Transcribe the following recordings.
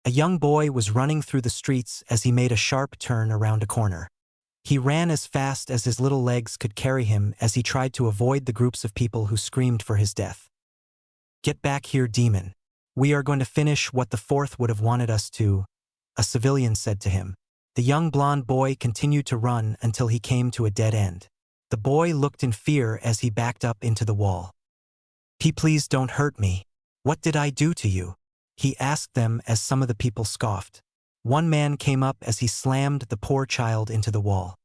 A young boy was running through the streets as he made a sharp turn around a corner. He ran as fast as his little legs could carry him as he tried to avoid the groups of people who screamed for his death. "Get back here, demon. We are going to finish what the fourth would have wanted us to," a civilian said to him. The young blonde boy continued to run until he came to a dead end. The boy looked in fear as he backed up into the wall. Please don't hurt me. What did I do to you?" he asked them as some of the people scoffed. One man came up as he slammed the poor child into the wall.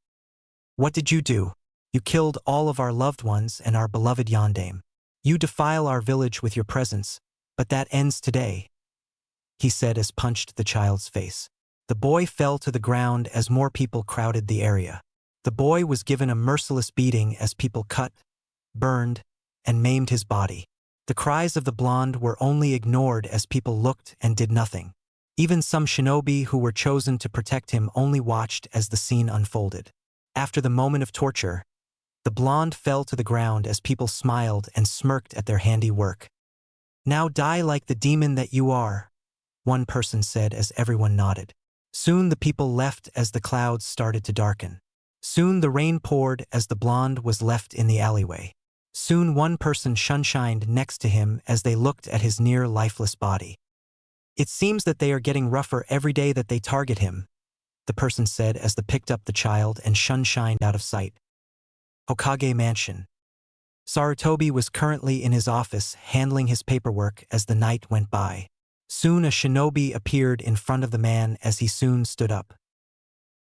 "What did you do? You killed all of our loved ones and our beloved yandere. You defile our village with your presence, but that ends today," he said as punched the child's face. The boy fell to the ground as more people crowded the area. The boy was given a merciless beating as people cut, burned, and maimed his body. The cries of the blonde were only ignored as people looked and did nothing. Even some shinobi who were chosen to protect him only watched as the scene unfolded. After the moment of torture, the blonde fell to the ground as people smiled and smirked at their handiwork. "Now die like the demon that you are," one person said as everyone nodded. Soon the people left as the clouds started to darken. Soon the rain poured as the blonde was left in the alleyway. Soon one person sunshined next to him as they looked at his near lifeless body. "It seems that they are getting rougher every day that they target him," the person said as they picked up the child and sunshined out of sight. Hokage Mansion. Sarutobi was currently in his office handling his paperwork as the night went by. Soon a shinobi appeared in front of the man as he soon stood up.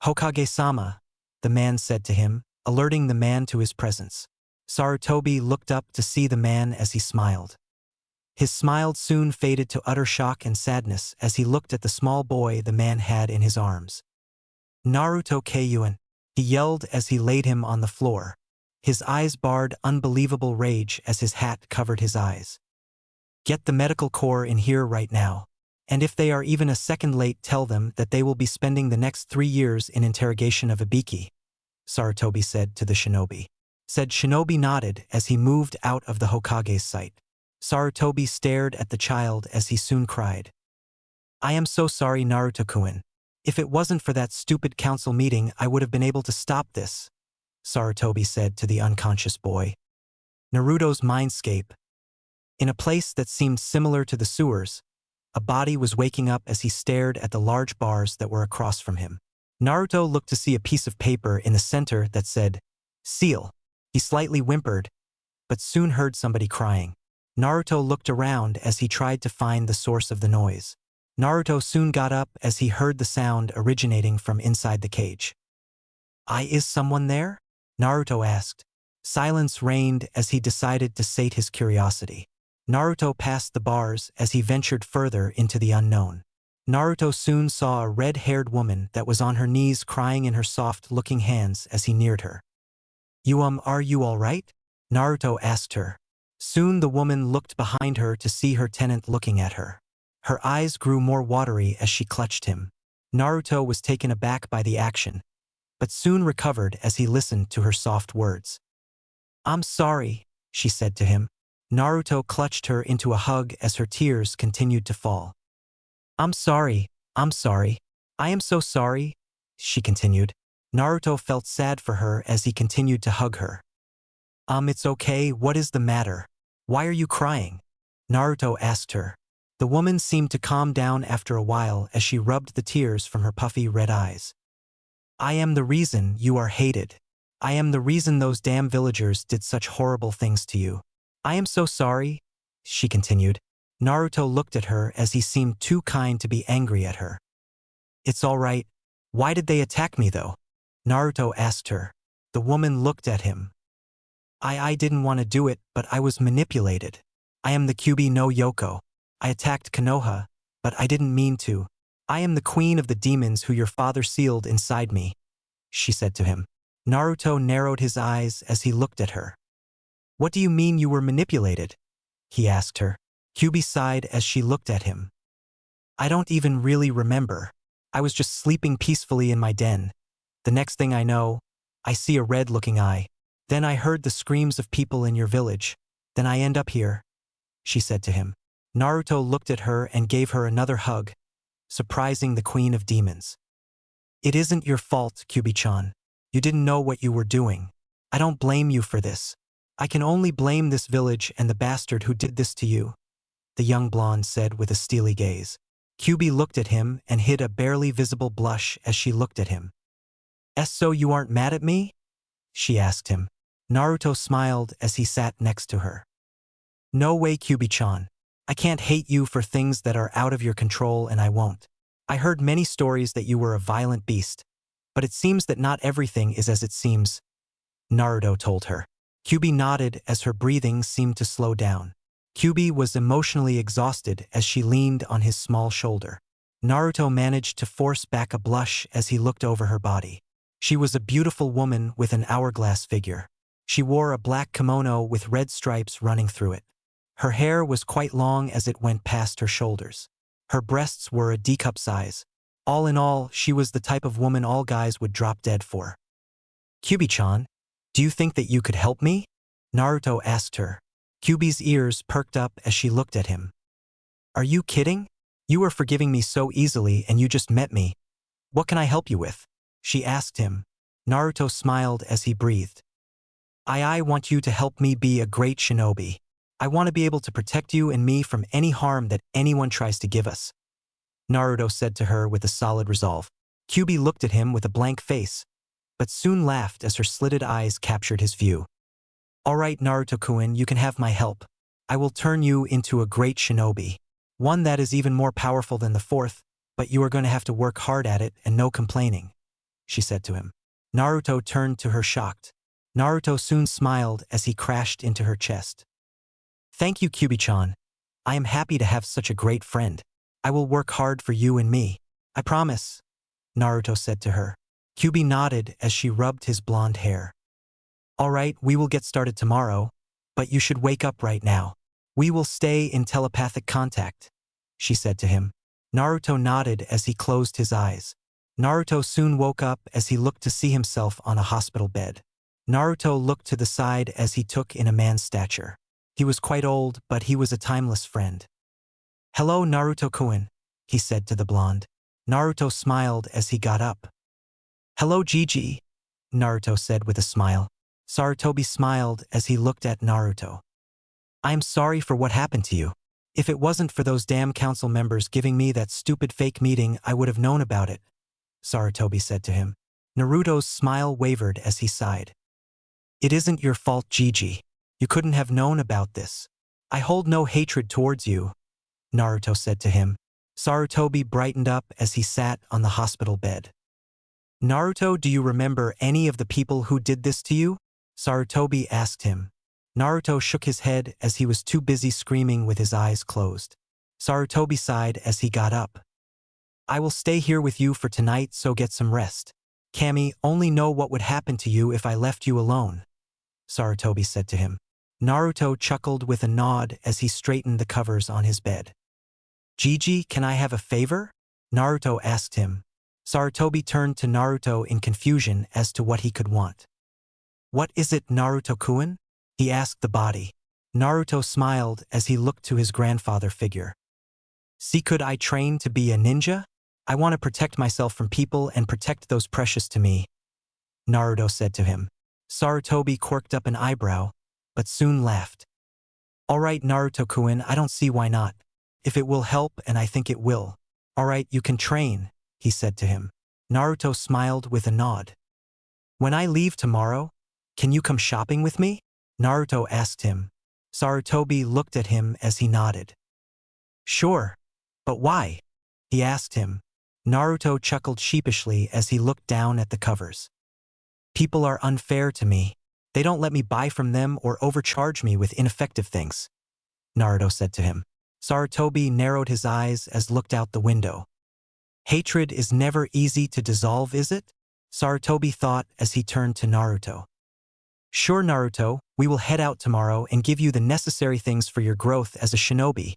"Hokage-sama," the man said to him, alerting the man to his presence. Sarutobi looked up to see the man as he smiled. His smile soon faded to utter shock and sadness as he looked at the small boy the man had in his arms. "Naruto Kyuubi," he yelled as he laid him on the floor. His eyes barred unbelievable rage as his hat covered his eyes. "Get the medical corps in here right now. And if they are even a second late, tell them that they will be spending the next 3 years in interrogation of Ibiki," Sarutobi said to the shinobi. Shinobi nodded as he moved out of the Hokage's sight. Sarutobi stared at the child as he soon cried. "I am so sorry, Naruto-kun. If it wasn't for that stupid council meeting, I would have been able to stop this," Sarutobi said to the unconscious boy. Naruto's Mindscape. In a place that seemed similar to the sewers, a body was waking up as he stared at the large bars that were across from him. Naruto looked to see a piece of paper in the center that said, "Seal." He slightly whimpered, but soon heard somebody crying. Naruto looked around as he tried to find the source of the noise. Naruto soon got up as he heard the sound originating from inside the cage. Is someone there?" Naruto asked. Silence reigned as he decided to sate his curiosity. Naruto passed the bars as he ventured further into the unknown. Naruto soon saw a red-haired woman that was on her knees crying in her soft-looking hands as he neared her. Are you all right?" Naruto asked her. Soon the woman looked behind her to see her tenant looking at her. Her eyes grew more watery as she clutched him. Naruto was taken aback by the action, but soon recovered as he listened to her soft words. "I'm sorry," she said to him. Naruto clutched her into a hug as her tears continued to fall. I'm sorry. I am so sorry," she continued. Naruto felt sad for her as he continued to hug her. It's okay, what is the matter? Why are you crying?" Naruto asked her. The woman seemed to calm down after a while as she rubbed the tears from her puffy red eyes. "I am the reason you are hated. I am the reason those damn villagers did such horrible things to you. I am so sorry," she continued. Naruto looked at her as he seemed too kind to be angry at her. "It's all right. Why did they attack me though?" Naruto asked her. The woman looked at him. I didn't want to do it, but I was manipulated. I am the Kyuubi no Yoko. I attacked Konoha, but I didn't mean to. I am the queen of the demons who your father sealed inside me," she said to him. Naruto narrowed his eyes as he looked at her. "What do you mean you were manipulated?" he asked her. Kyuubi sighed as she looked at him. "I don't even really remember. I was just sleeping peacefully in my den. The next thing I know, I see a red-looking eye. Then I heard the screams of people in your village. Then I end up here," she said to him. Naruto looked at her and gave her another hug, surprising the Queen of Demons. It isn't your fault, Kyuubi-chan. You didn't know what you were doing. I don't blame you for this. I can only blame this village and the bastard who did this to you, the young blonde said with a steely gaze. Kyuubi looked at him and hid a barely visible blush as she looked at him. So you aren't mad at me? She asked him. Naruto smiled as he sat next to her. No way, Kyuubi-chan. I can't hate you for things that are out of your control, and I won't. I heard many stories that you were a violent beast, but it seems that not everything is as it seems, Naruto told her. Kyuubi nodded as her breathing seemed to slow down. Kyuubi was emotionally exhausted as she leaned on his small shoulder. Naruto managed to force back a blush as he looked over her body. She was a beautiful woman with an hourglass figure. She wore a black kimono with red stripes running through it. Her hair was quite long as it went past her shoulders. Her breasts were a D-cup size. All in all, she was the type of woman all guys would drop dead for. Kyuubi-chan, do you think that you could help me? Naruto asked her. Kyuubi's ears perked up as she looked at him. Are you kidding? You were forgiving me so easily and you just met me. What can I help you with? She asked him. Naruto smiled as he breathed. I want you to help me be a great shinobi. I want to be able to protect you and me from any harm that anyone tries to give us, Naruto said to her with a solid resolve. Kyuubi looked at him with a blank face, but soon laughed as her slitted eyes captured his view. All right, Naruto-kun, you can have my help. I will turn you into a great shinobi. One that is even more powerful than the fourth, but you are going to have to work hard at it and no complaining, she said to him. Naruto turned to her shocked. Naruto soon smiled as he crashed into her chest. Thank you, Kyuubi-chan. I am happy to have such a great friend. I will work hard for you and me. I promise, Naruto said to her. Kyuubi nodded as she rubbed his blonde hair. All right, we will get started tomorrow, but you should wake up right now. We will stay in telepathic contact, she said to him. Naruto nodded as he closed his eyes. Naruto soon woke up as he looked to see himself on a hospital bed. Naruto looked to the side as he took in a man's stature. He was quite old, but he was a timeless friend. Hello, Naruto-kun, he said to the blonde. Naruto smiled as he got up. Hello, Gigi, Naruto said with a smile. Sarutobi smiled as he looked at Naruto. I am sorry for what happened to you. If it wasn't for those damn council members giving me that stupid fake meeting, I would have known about it, Sarutobi said to him. Naruto's smile wavered as he sighed. It isn't your fault, Gigi. You couldn't have known about this. I hold no hatred towards you, Naruto said to him. Sarutobi brightened up as he sat on the hospital bed. Naruto, do you remember any of the people who did this to you? Sarutobi asked him. Naruto shook his head as he was too busy screaming with his eyes closed. Sarutobi sighed as he got up. I will stay here with you for tonight, so get some rest. Kami, only know what would happen to you if I left you alone, Sarutobi said to him. Naruto chuckled with a nod as he straightened the covers on his bed. Gigi, can I have a favor? Naruto asked him. Sarutobi turned to Naruto in confusion as to what he could want. What is it, Naruto-kun? He asked the body. Naruto smiled as he looked to his grandfather figure. See, could I train to be a ninja? I want to protect myself from people and protect those precious to me, Naruto said to him. Sarutobi quirked up an eyebrow, but soon laughed. All right, Naruto-kun, I don't see why not. If it will help, and I think it will. All right, you can train, he said to him. Naruto smiled with a nod. When I leave tomorrow, can you come shopping with me? Naruto asked him. Sarutobi looked at him as he nodded. Sure. But why? He asked him. Naruto chuckled sheepishly as he looked down at the covers. People are unfair to me. They don't let me buy from them or overcharge me with ineffective things, Naruto said to him. Sarutobi narrowed his eyes as looked out the window. Hatred is never easy to dissolve, is it? Sarutobi thought as he turned to Naruto. Sure, Naruto, we will head out tomorrow and give you the necessary things for your growth as a shinobi,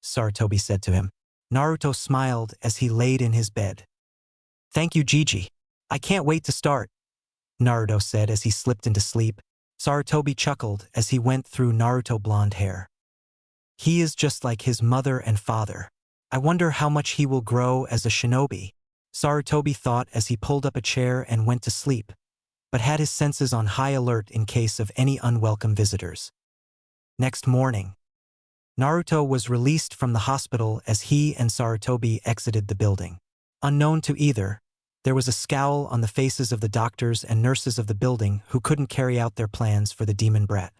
Sarutobi said to him. Naruto smiled as he laid in his bed. Thank you, Gigi. I can't wait to start, Naruto said as he slipped into sleep. Sarutobi chuckled as he went through Naruto's blonde hair. He is just like his mother and father. I wonder how much he will grow as a shinobi, Sarutobi thought as he pulled up a chair and went to sleep, but had his senses on high alert in case of any unwelcome visitors. Next morning, Naruto was released from the hospital as he and Sarutobi exited the building. Unknown to either, there was a scowl on the faces of the doctors and nurses of the building who couldn't carry out their plans for the demon brat.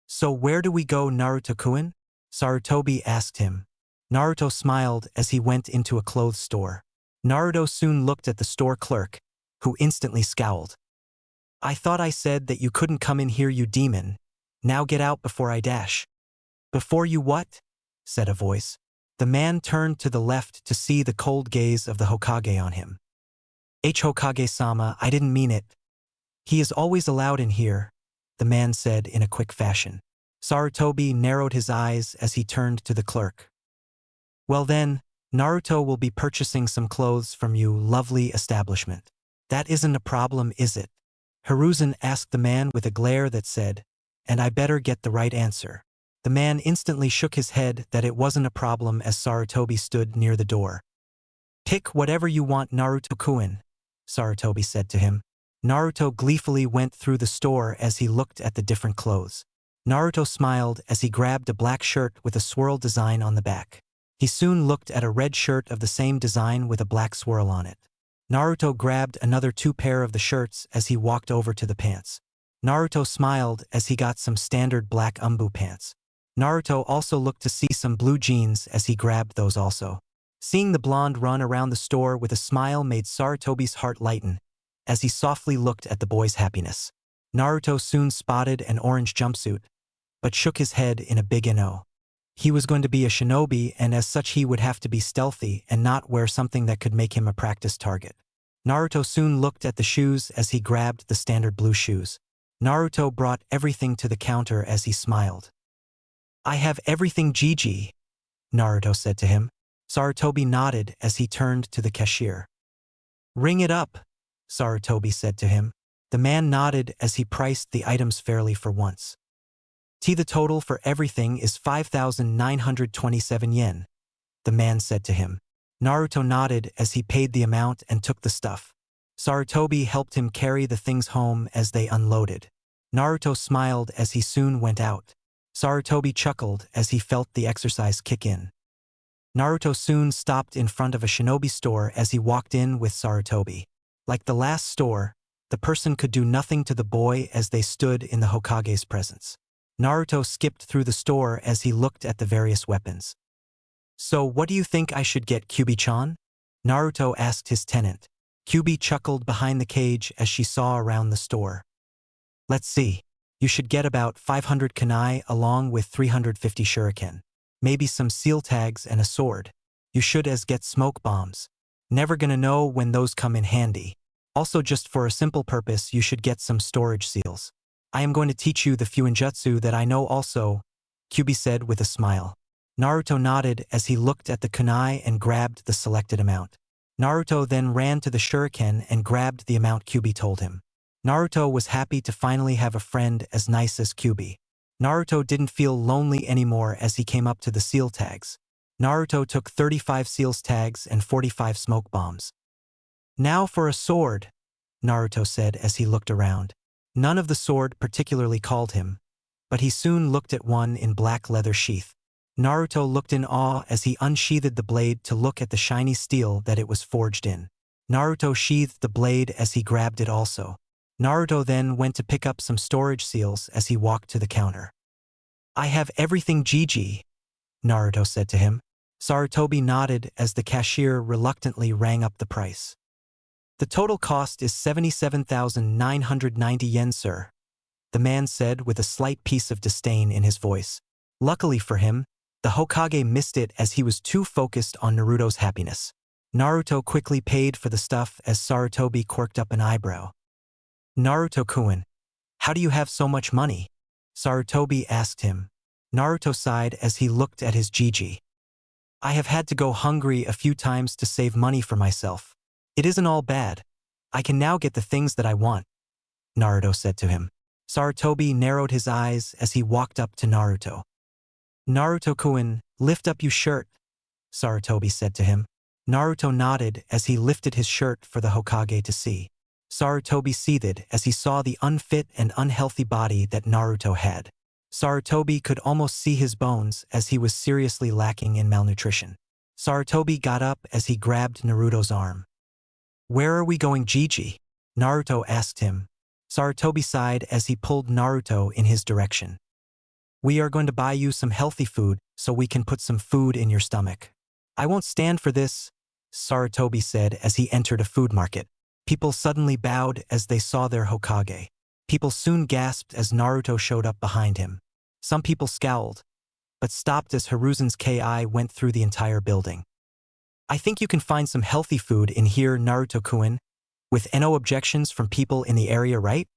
"So where do we go, Naruto-kun?" Sarutobi asked him. Naruto smiled as he went into a clothes store. Naruto soon looked at the store clerk, who instantly scowled. "I thought I said that you couldn't come in here, you demon. Now get out before I dash." "Before you what?" said a voice. The man turned to the left to see the cold gaze of the Hokage on him. "Hokage-sama, I didn't mean it. He is always allowed in here," the man said in a quick fashion. Sarutobi narrowed his eyes as he turned to the clerk. "Well then, Naruto will be purchasing some clothes from you, lovely establishment. That isn't a problem, is it?" Hiruzen asked the man with a glare that said, "And I better get the right answer." The man instantly shook his head that it wasn't a problem as Sarutobi stood near the door. "Pick whatever you want, Naruto-kun," Sarutobi said to him. Naruto gleefully went through the store as he looked at the different clothes. Naruto smiled as he grabbed a black shirt with a swirl design on the back. He soon looked at a red shirt of the same design with a black swirl on it. Naruto grabbed another 2 pair of the shirts as he walked over to the pants. Naruto smiled as he got some standard black umbu pants. Naruto also looked to see some blue jeans as he grabbed those also. Seeing the blonde run around the store with a smile made Sarutobi's heart lighten, as he softly looked at the boy's happiness. Naruto soon spotted an orange jumpsuit, but shook his head in a big no. He was going to be a shinobi, and as such he would have to be stealthy and not wear something that could make him a practice target. Naruto soon looked at the shoes as he grabbed the standard blue shoes. Naruto brought everything to the counter as he smiled. "I have everything, Gigi," Naruto said to him. Sarutobi nodded as he turned to the cashier. "Ring it up," Sarutobi said to him. The man nodded as he priced the items fairly for once. The total for everything is 5,927 yen, the man said to him. Naruto nodded as he paid the amount and took the stuff. Sarutobi helped him carry the things home as they unloaded. Naruto smiled as he soon went out. Sarutobi chuckled as he felt the exercise kick in. Naruto soon stopped in front of a shinobi store as he walked in with Sarutobi. Like the last store, the person could do nothing to the boy as they stood in the Hokage's presence. Naruto skipped through the store as he looked at the various weapons. "So what do you think I should get, Kyuubi-chan?" Naruto asked his tenant. Kyuubi chuckled behind the cage as she saw around the store. "Let's see. You should get about 500 kunai along with 350 shuriken. Maybe some seal tags and a sword. You should as get smoke bombs. Never gonna know when those come in handy. Also just for a simple purpose you should get some storage seals. I am going to teach you the fuinjutsu that I know also," Kyuubi said with a smile. Naruto nodded as he looked at the kunai and grabbed the selected amount. Naruto then ran to the shuriken and grabbed the amount Kyuubi told him. Naruto was happy to finally have a friend as nice as Kyuubi. Naruto didn't feel lonely anymore as he came up to the seal tags. Naruto took 35 seals tags and 45 smoke bombs. "Now for a sword," Naruto said as he looked around. None of the sword particularly called him, but he soon looked at one in black leather sheath. Naruto looked in awe as he unsheathed the blade to look at the shiny steel that it was forged in. Naruto sheathed the blade as he grabbed it also. Naruto then went to pick up some storage seals as he walked to the counter. "I have everything, Gigi," Naruto said to him. Sarutobi nodded as the cashier reluctantly rang up the price. "The total cost is 77,990 yen, sir," the man said with a slight piece of disdain in his voice. Luckily for him, the Hokage missed it as he was too focused on Naruto's happiness. Naruto quickly paid for the stuff as Sarutobi quirked up an eyebrow. "Naruto-kun, how do you have so much money?" Sarutobi asked him. Naruto sighed as he looked at his Gigi. "I have had to go hungry a few times to save money for myself. It isn't all bad. I can now get the things that I want," Naruto said to him. Sarutobi narrowed his eyes as he walked up to Naruto. "Naruto-kun, lift up your shirt," Sarutobi said to him. Naruto nodded as he lifted his shirt for the Hokage to see. Sarutobi seethed as he saw the unfit and unhealthy body that Naruto had. Sarutobi could almost see his bones as he was seriously lacking in malnutrition. Sarutobi got up as he grabbed Naruto's arm. "Where are we going, Gigi?" Naruto asked him. Sarutobi sighed as he pulled Naruto in his direction. "We are going to buy you some healthy food so we can put some food in your stomach." "I won't stand for this," Sarutobi said as he entered a food market. People suddenly bowed as they saw their Hokage. People soon gasped as Naruto showed up behind him. Some people scowled, but stopped as Hiruzen's Ki went through the entire building. "I think you can find some healthy food in here, Naruto-kun, with no objections from people in the area, right?"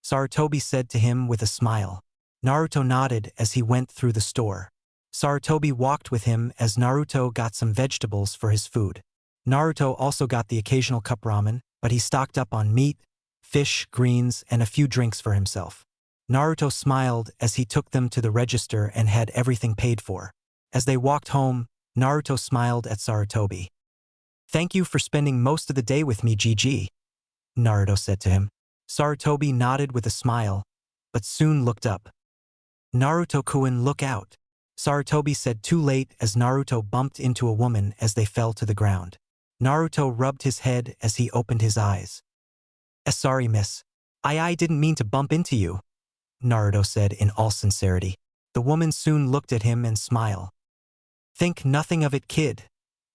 Sarutobi said to him with a smile. Naruto nodded as he went through the store. Sarutobi walked with him as Naruto got some vegetables for his food. Naruto also got the occasional cup ramen, but he stocked up on meat, fish, greens, and a few drinks for himself. Naruto smiled as he took them to the register and had everything paid for. As they walked home, Naruto smiled at Sarutobi. "Thank you for spending most of the day with me, GG," Naruto said to him. Sarutobi nodded with a smile, but soon looked up. "Naruto-kun, look out," Sarutobi said too late as Naruto bumped into a woman as they fell to the ground. Naruto rubbed his head as he opened his eyes. Sorry, miss. I didn't mean to bump into you," Naruto said in all sincerity. The woman soon looked at him and smiled. "Think nothing of it, kid,"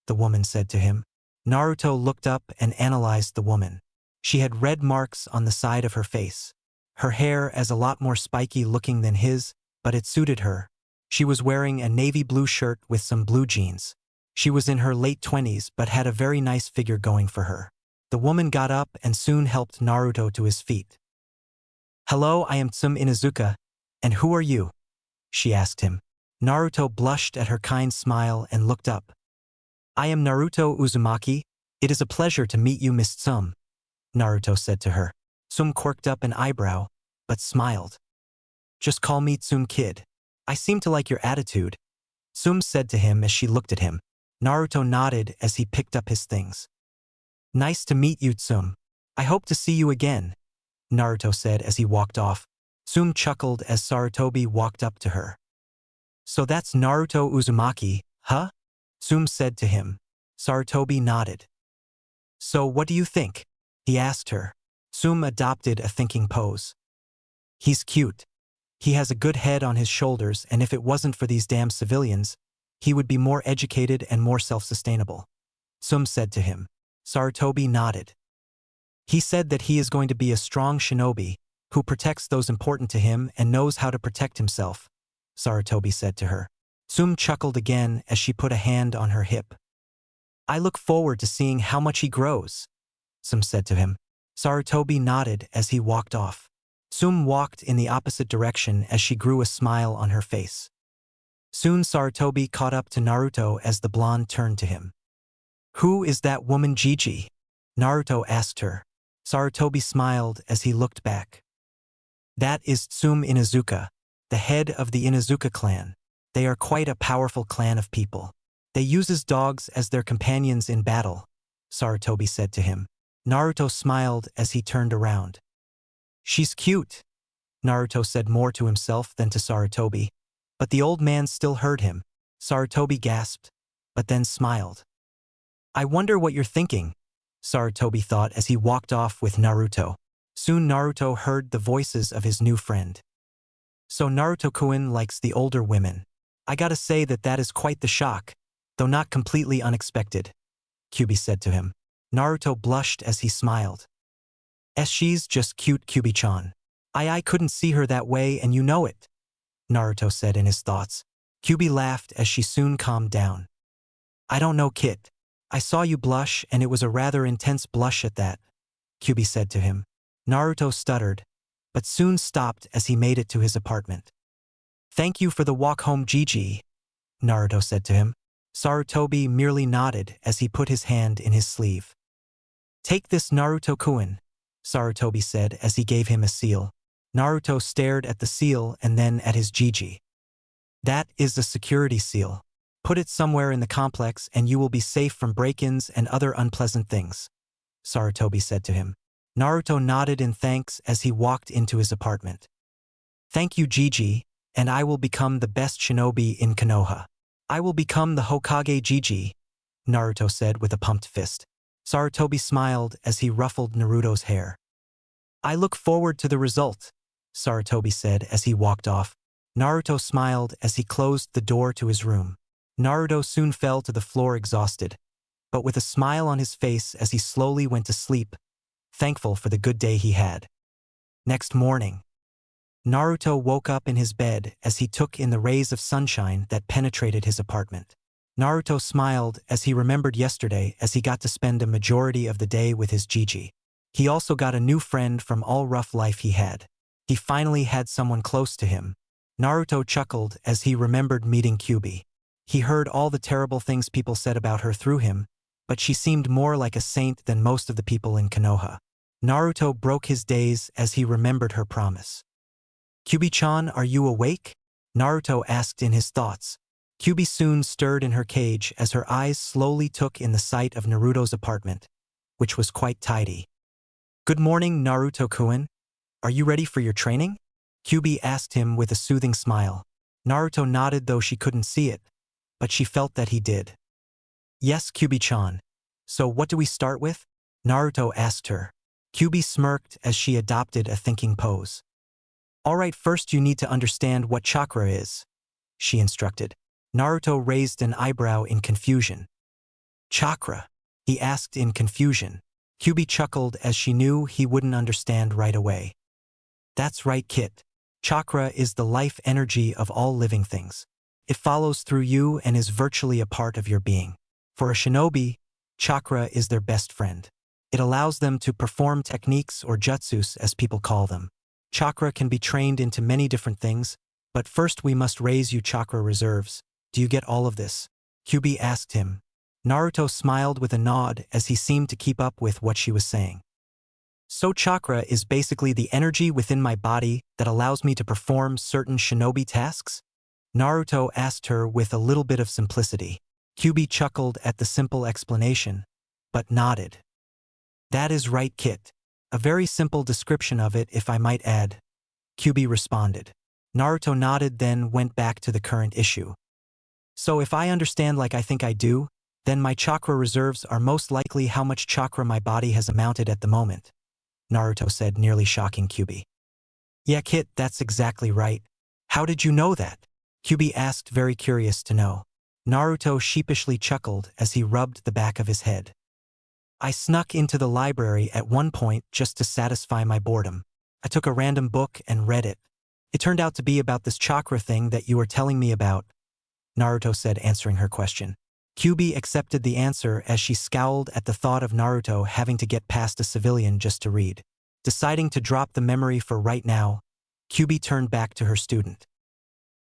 the woman said to him. Naruto looked up and analyzed the woman. She had red marks on the side of her face. Her hair as a lot more spiky looking than his, but it suited her. She was wearing a navy blue shirt with some blue jeans. She was in her late 20s but had a very nice figure going for her. The woman got up and soon helped Naruto to his feet. "Hello, I am Tsum Inuzuka, and who are you?" she asked him. Naruto blushed at her kind smile and looked up. "I am Naruto Uzumaki. It is a pleasure to meet you, Miss Tsum," Naruto said to her. Tsum quirked up an eyebrow, but smiled. "Just call me Tsum, kid. I seem to like your attitude," Tsum said to him as she looked at him. Naruto nodded as he picked up his things. "Nice to meet you, Tsum. I hope to see you again," Naruto said as he walked off. Tsum chuckled as Sarutobi walked up to her. "So that's Naruto Uzumaki, huh?" Tsum said to him. Sarutobi nodded. "So what do you think?" he asked her. Tsum adopted a thinking pose. "He's cute. He has a good head on his shoulders, and if it wasn't for these damn civilians, he would be more educated and more self-sustainable," Tsum said to him. Sarutobi nodded. "He said that he is going to be a strong shinobi, who protects those important to him and knows how to protect himself," Sarutobi said to her. Tsum chuckled again as she put a hand on her hip. "I look forward to seeing how much he grows," Tsum said to him. Sarutobi nodded as he walked off. Tsum walked in the opposite direction as she grew a smile on her face. Soon Sarutobi caught up to Naruto as the blonde turned to him. "Who is that woman, Gigi?" Naruto asked her. Sarutobi smiled as he looked back. "That is Tsum Inuzuka, the head of the Inuzuka clan. They are quite a powerful clan of people. They uses dogs as their companions in battle," Sarutobi said to him. Naruto smiled as he turned around. "She's cute," Naruto said more to himself than to Sarutobi, but the old man still heard him. Sarutobi gasped, but then smiled. "I wonder what you're thinking," Sarutobi thought as he walked off with Naruto. Soon Naruto heard the voices of his new friend. "So Naruto-kun likes the older women. I gotta say that is quite the shock, though not completely unexpected," Kyuubi said to him. Naruto blushed as he smiled. "She's just cute, Kyuubi-chan. I couldn't see her that way and you know it," Naruto said in his thoughts. Kyuubi laughed as she soon calmed down. "I don't know, kid. I saw you blush and it was a rather intense blush at that," Kyuubi said to him. Naruto stuttered, but soon stopped as he made it to his apartment. "Thank you for the walk home, Gigi," Naruto said to him. Sarutobi merely nodded as he put his hand in his sleeve. "Take this, Naruto-kun," Sarutobi said as he gave him a seal. Naruto stared at the seal and then at his Gigi. "That is the security seal. Put it somewhere in the complex and you will be safe from break-ins and other unpleasant things," Sarutobi said to him. Naruto nodded in thanks as he walked into his apartment. "Thank you, Gigi, and I will become the best shinobi in Konoha. I will become the Hokage Gigi," Naruto said with a pumped fist. Sarutobi smiled as he ruffled Naruto's hair. "I look forward to the result," Sarutobi said as he walked off. Naruto smiled as he closed the door to his room. Naruto soon fell to the floor exhausted, but with a smile on his face as he slowly went to sleep, thankful for the good day he had. Next morning, Naruto woke up in his bed as he took in the rays of sunshine that penetrated his apartment. Naruto smiled as he remembered yesterday as he got to spend a majority of the day with his Gigi. He also got a new friend from all rough life he had. He finally had someone close to him. Naruto chuckled as he remembered meeting Kyuubi. He heard all the terrible things people said about her through him, but she seemed more like a saint than most of the people in Konoha. Naruto broke his daze as he remembered her promise. "Kyuubi-chan, are you awake?" Naruto asked in his thoughts. Kyuubi soon stirred in her cage as her eyes slowly took in the sight of Naruto's apartment, which was quite tidy. "Good morning, Naruto-kun. Are you ready for your training?" Kyuubi asked him with a soothing smile. Naruto nodded though she couldn't see it, but she felt that he did. "Yes, Kyuubi-chan. So what do we start with?" Naruto asked her. Kyuubi smirked as she adopted a thinking pose. "Alright, first you need to understand what chakra is," she instructed. Naruto raised an eyebrow in confusion. "Chakra?" he asked in confusion. Kyuubi chuckled as she knew he wouldn't understand right away. "That's right, Kit. Chakra is the life energy of all living things. It follows through you and is virtually a part of your being. For a shinobi, chakra is their best friend. It allows them to perform techniques or jutsus as people call them. Chakra can be trained into many different things, but first we must raise you chakra reserves. Do you get all of this?" Kyuubi asked him. Naruto smiled with a nod as he seemed to keep up with what she was saying. "So chakra is basically the energy within my body that allows me to perform certain shinobi tasks?" Naruto asked her with a little bit of simplicity. Kyuubi chuckled at the simple explanation, but nodded. "That is right, Kit. A very simple description of it, if I might add," Kyuubi responded. Naruto nodded, then went back to the current issue. "So if I understand like I think I do, then my chakra reserves are most likely how much chakra my body has amounted at the moment," Naruto said, nearly shocking Kyuubi. "Yeah, Kit, that's exactly right. How did you know that?" Kyuubi asked, very curious to know. Naruto sheepishly chuckled as he rubbed the back of his head. "I snuck into the library at one point just to satisfy my boredom. I took a random book and read it. It turned out to be about this chakra thing that you were telling me about," Naruto said, answering her question. Kyuubi accepted the answer as she scowled at the thought of Naruto having to get past a civilian just to read. Deciding to drop the memory for right now, Kyuubi turned back to her student.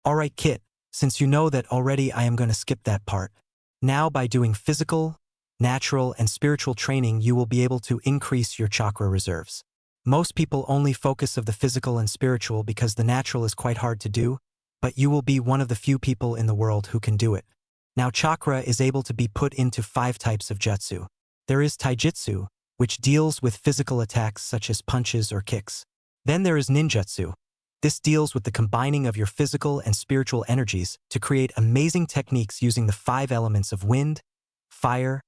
"Alright, Kit, since you know that already, I am going to skip that part. Now by doing physical, natural, and spiritual training you will be able to increase your chakra reserves. Most people only focus of the physical and spiritual because the natural is quite hard to do, but you will be one of the few people in the world who can do it. Now chakra is able to be put into 5 types of jutsu. There is taijutsu, which deals with physical attacks such as punches or kicks. Then there is ninjutsu. This deals with the combining of your physical and spiritual energies to create amazing techniques using the 5 elements of wind, fire,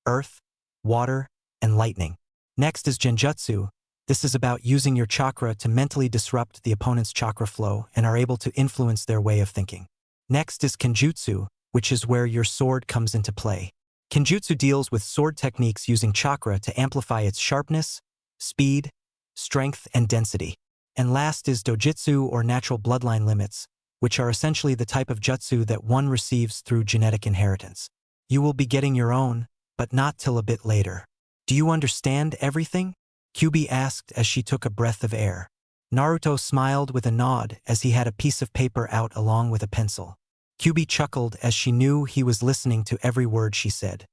earth, water, and lightning. Next is genjutsu. This is about using your chakra to mentally disrupt the opponent's chakra flow and are able to influence their way of thinking. Next is kenjutsu, which is where your sword comes into play. Kenjutsu deals with sword techniques using chakra to amplify its sharpness, speed, strength, and density. And last is dojutsu, or natural bloodline limits, which are essentially the type of jutsu that one receives through genetic inheritance. You will be getting your own, but not till a bit later. "Do you understand everything?" Kyuubi asked as she took a breath of air. Naruto smiled with a nod as he had a piece of paper out along with a pencil. Kyuubi chuckled as she knew he was listening to every word she said.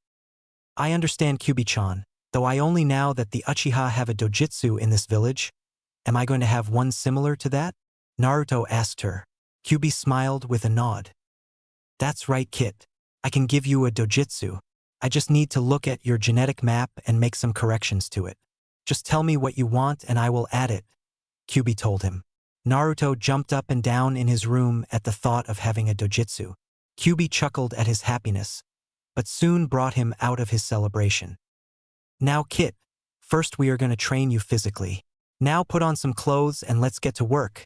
"I understand, Kyuubi-chan, though I only know that the Uchiha have a dojutsu in this village. Am I going to have one similar to that?" Naruto asked her. Kyuubi smiled with a nod. "That's right, Kit. I can give you a dojutsu. I just need to look at your genetic map and make some corrections to it. Just tell me what you want and I will add it, Kyuubi told him. Naruto jumped up and down in his room at the thought of having a dojutsu. Kyuubi chuckled at his happiness, but soon brought him out of his celebration. Now Kit, first we are going to train you physically. Now put on some clothes and let's get to work,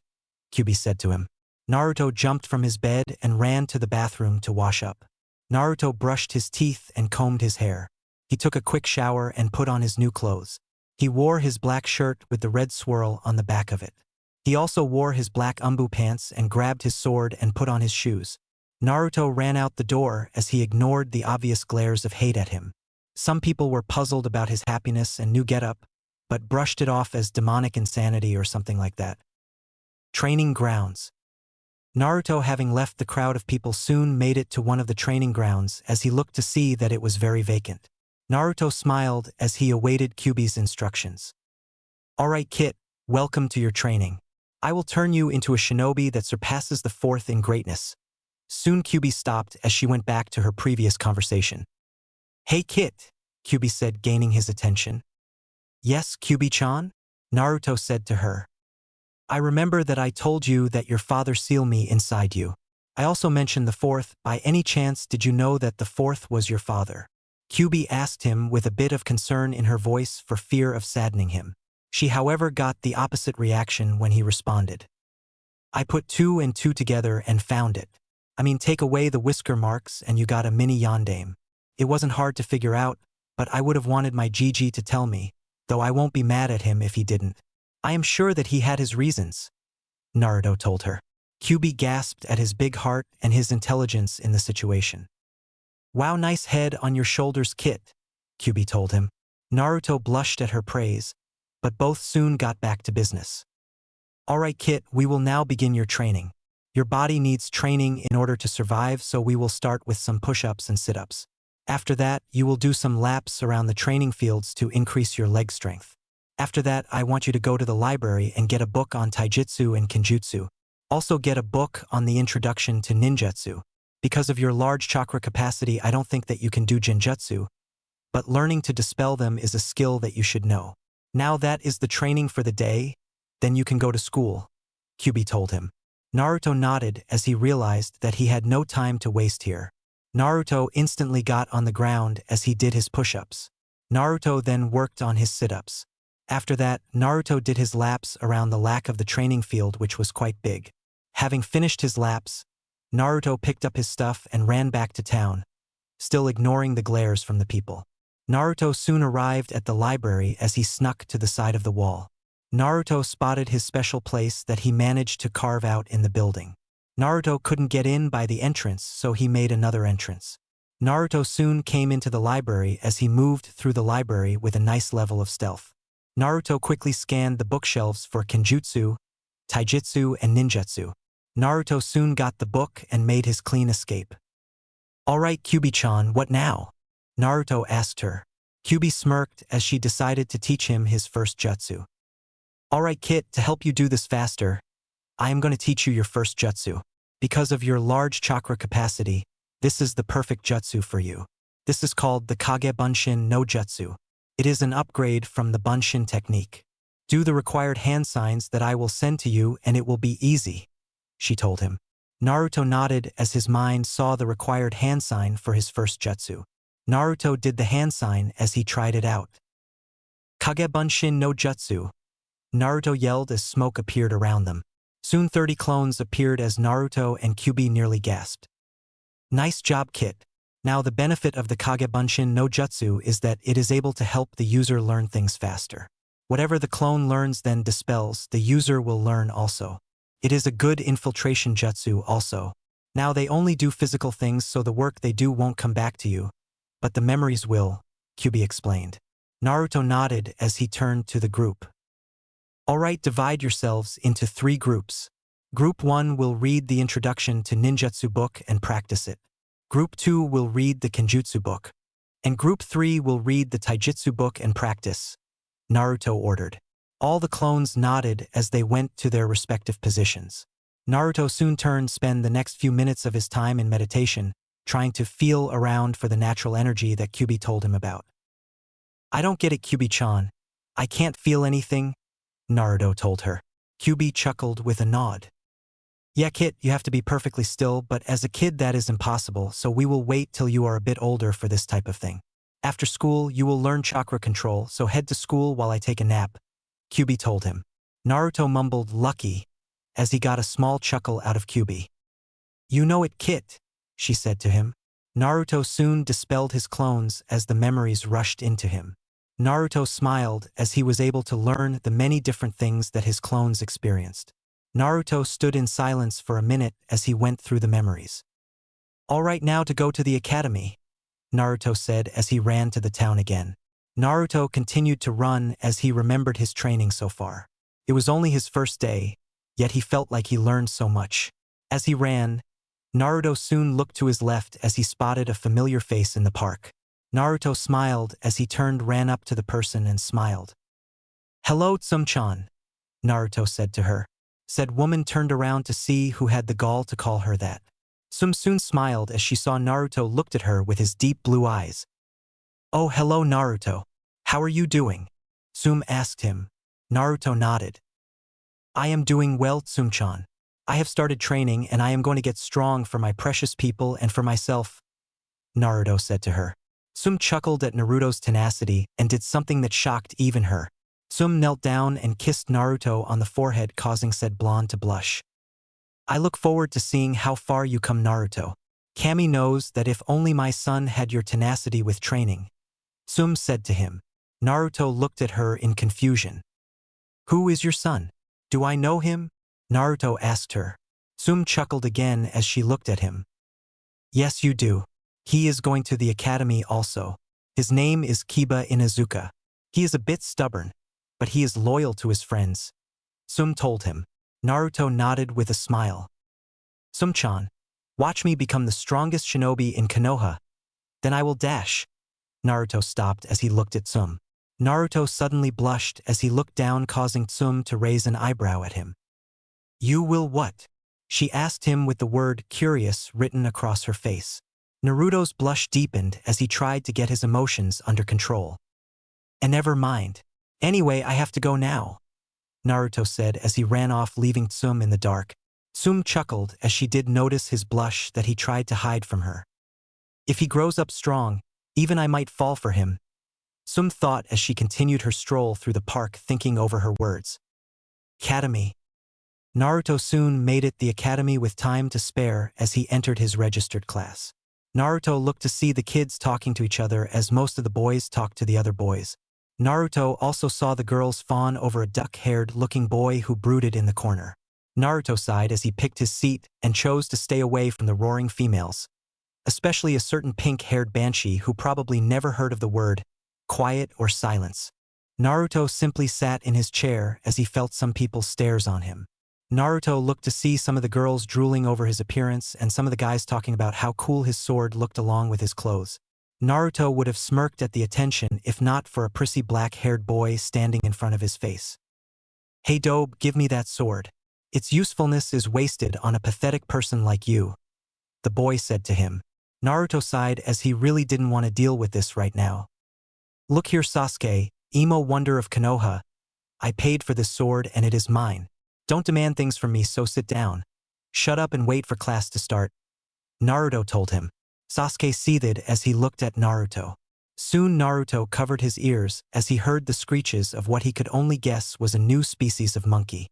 Kyuubi said to him. Naruto jumped from his bed and ran to the bathroom to wash up. Naruto brushed his teeth and combed his hair. He took a quick shower and put on his new clothes. He wore his black shirt with the red swirl on the back of it. He also wore his black umbu pants and grabbed his sword and put on his shoes. Naruto ran out the door as he ignored the obvious glares of hate at him. Some people were puzzled about his happiness and new getup, but brushed it off as demonic insanity or something like that. Training grounds. Naruto, having left the crowd of people, soon made it to one of the training grounds as he looked to see that it was very vacant. Naruto smiled as he awaited Kyuubi's instructions. Alright Kit, welcome to your training. I will turn you into a shinobi that surpasses the fourth in greatness. Soon Kyuubi stopped as she went back to her previous conversation. Hey Kit, Kyuubi said, gaining his attention. Yes, Kyuubi-chan? Naruto said to her. I remember that I told you that your father sealed me inside you. I also mentioned the fourth. By any chance did you know that the fourth was your father? Kyuubi asked him with a bit of concern in her voice for fear of saddening him. She however got the opposite reaction when he responded. I put 2 and 2 together and found it. I mean, take away the whisker marks and you got a mini yondaime. It wasn't hard to figure out, but I would have wanted my Gigi to tell me, though I won't be mad at him if he didn't. I am sure that he had his reasons, Naruto told her. Kyuubi gasped at his big heart and his intelligence in the situation. Wow, nice head on your shoulders, Kit, Kyuubi told him. Naruto blushed at her praise, but both soon got back to business. Alright Kit, we will now begin your training. Your body needs training in order to survive, so we will start with some push-ups and sit-ups. After that, you will do some laps around the training fields to increase your leg strength. After that, I want you to go to the library and get a book on taijutsu and kenjutsu. Also get a book on the introduction to ninjutsu. Because of your large chakra capacity, I don't think that you can do genjutsu, but learning to dispel them is a skill that you should know. Now that is the training for the day, then you can go to school, Kyuubi told him. Naruto nodded as he realized that he had no time to waste here. Naruto instantly got on the ground as he did his push-ups. Naruto then worked on his sit-ups. After that, Naruto did his laps around the lack of the training field, which was quite big. Having finished his laps, Naruto picked up his stuff and ran back to town, still ignoring the glares from the people. Naruto soon arrived at the library as he snuck to the side of the wall. Naruto spotted his special place that he managed to carve out in the building. Naruto couldn't get in by the entrance, so he made another entrance. Naruto soon came into the library as he moved through the library with a nice level of stealth. Naruto quickly scanned the bookshelves for kenjutsu, taijutsu, and ninjutsu. Naruto soon got the book and made his clean escape. Alright Kyuubi-chan, what now? Naruto asked her. Kyuubi smirked as she decided to teach him his first jutsu. Alright Kit, to help you do this faster, I am going to teach you your first jutsu. Because of your large chakra capacity, this is the perfect jutsu for you. This is called the Kage Bunshin no Jutsu. It is an upgrade from the Bunshin technique. Do the required hand signs that I will send to you and it will be easy, she told him. Naruto nodded as his mind saw the required hand sign for his first jutsu. Naruto did the hand sign as he tried it out. Kage Bunshin no Jutsu, Naruto yelled as smoke appeared around them. Soon 30 clones appeared as Naruto and Kyuubi nearly gasped. Nice job, Kit. Now the benefit of the Kage Bunshin no Jutsu is that it is able to help the user learn things faster. Whatever the clone learns then dispels, the user will learn also. It is a good infiltration jutsu also. Now they only do physical things, so the work they do won't come back to you, but the memories will, Kyuubi explained. Naruto nodded as he turned to the group. Alright, divide yourselves into 3 groups. Group 1 will read the introduction to ninjutsu book and practice it. Group 2 will read the kenjutsu book. And Group 3 will read the taijutsu book and practice, Naruto ordered. All the clones nodded as they went to their respective positions. Naruto soon turned to spend the next few minutes of his time in meditation, trying to feel around for the natural energy that Kyuubi told him about. I don't get it, Kyuubi-chan. I can't feel anything, Naruto told her. Kyuubi chuckled with a nod. Yeah, Kit, you have to be perfectly still, but as a kid that is impossible, so we will wait till you are a bit older for this type of thing. After school, you will learn chakra control, so head to school while I take a nap, Kyuubi told him. Naruto mumbled lucky as he got a small chuckle out of Kyuubi. You know it, Kit, she said to him. Naruto soon dispelled his clones as the memories rushed into him. Naruto smiled as he was able to learn the many different things that his clones experienced. Naruto stood in silence for a minute as he went through the memories. All right, now to go to the academy, Naruto said as he ran to the town again. Naruto continued to run as he remembered his training so far. It was only his first day, yet he felt like he learned so much. As he ran, Naruto soon looked to his left as he spotted a familiar face in the park. Naruto smiled as he ran up to the person and smiled. Hello, Tsum-chan, Naruto said to her. Said woman turned around to see who had the gall to call her that. Tsum soon smiled as she saw Naruto looked at her with his deep blue eyes. Oh, hello, Naruto. How are you doing? Tsum asked him. Naruto nodded. I am doing well, Tsum-chan. I have started training and I am going to get strong for my precious people and for myself, Naruto said to her. Tsum chuckled at Naruto's tenacity and did something that shocked even her. Tsum knelt down and kissed Naruto on the forehead, causing said blonde to blush. I look forward to seeing how far you come, Naruto. Kami knows that if only my son had your tenacity with training, Tsum said to him. Naruto looked at her in confusion. Who is your son? Do I know him? Naruto asked her. Tsum chuckled again as she looked at him. Yes, you do. He is going to the academy also. His name is Kiba Inuzuka. He is a bit stubborn, but he is loyal to his friends, Tsum told him. Naruto nodded with a smile. Tsum-chan, watch me become the strongest shinobi in Konoha. Then I will dash. Naruto stopped as he looked at Tsum. Naruto suddenly blushed as he looked down, causing Tsum to raise an eyebrow at him. You will what? She asked him with the word curious written across her face. Naruto's blush deepened as he tried to get his emotions under control. And never mind. Anyway, I have to go now, Naruto said as he ran off, leaving Tsum in the dark. Tsum chuckled as she did notice his blush that he tried to hide from her. If he grows up strong, even I might fall for him, Tsum thought as she continued her stroll through the park, thinking over her words. Academy. Naruto soon made it the academy with time to spare as he entered his registered class. Naruto looked to see the kids talking to each other as most of the boys talked to the other boys. Naruto also saw the girls fawn over a duck-haired looking boy who brooded in the corner. Naruto sighed as he picked his seat and chose to stay away from the roaring females, especially a certain pink-haired banshee who probably never heard of the word quiet or silence. Naruto simply sat in his chair as he felt some people's stares on him. Naruto looked to see some of the girls drooling over his appearance and some of the guys talking about how cool his sword looked along with his clothes. Naruto would have smirked at the attention if not for a prissy black-haired boy standing in front of his face. Hey Dobe, give me that sword. Its usefulness is wasted on a pathetic person like you, the boy said to him. Naruto sighed as he really didn't want to deal with this right now. Look here, Sasuke, emo wonder of Konoha. I paid for this sword and it is mine. Don't demand things from me, so sit down. Shut up and wait for class to start, Naruto told him. Sasuke seethed as he looked at Naruto. Soon Naruto covered his ears as he heard the screeches of what he could only guess was a new species of monkey.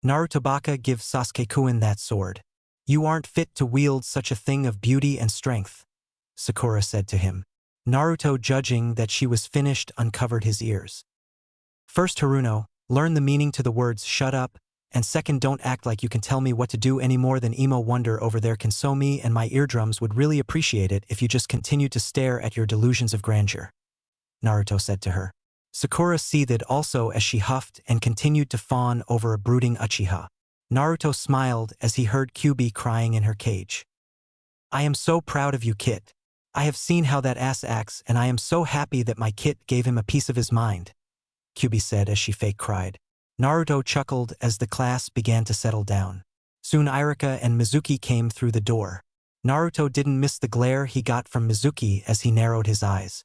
Naruto Baka, give Sasuke-kun that sword. You aren't fit to wield such a thing of beauty and strength, Sakura said to him. Naruto, judging that she was finished, uncovered his ears. First, Haruno, learn the meaning to the words shut up, and second, don't act like you can tell me what to do any more than emo wonder over there can. So me and my eardrums would really appreciate it if you just continued to stare at your delusions of grandeur, Naruto said to her. Sakura seethed also as she huffed and continued to fawn over a brooding Uchiha. Naruto smiled as he heard Kyuubi crying in her cage. I am so proud of you, Kit. I have seen how that ass acts and I am so happy that my Kit gave him a piece of his mind, Kyuubi said as she fake cried. Naruto chuckled as the class began to settle down. Soon Irika and Mizuki came through the door. Naruto didn't miss the glare he got from Mizuki as he narrowed his eyes.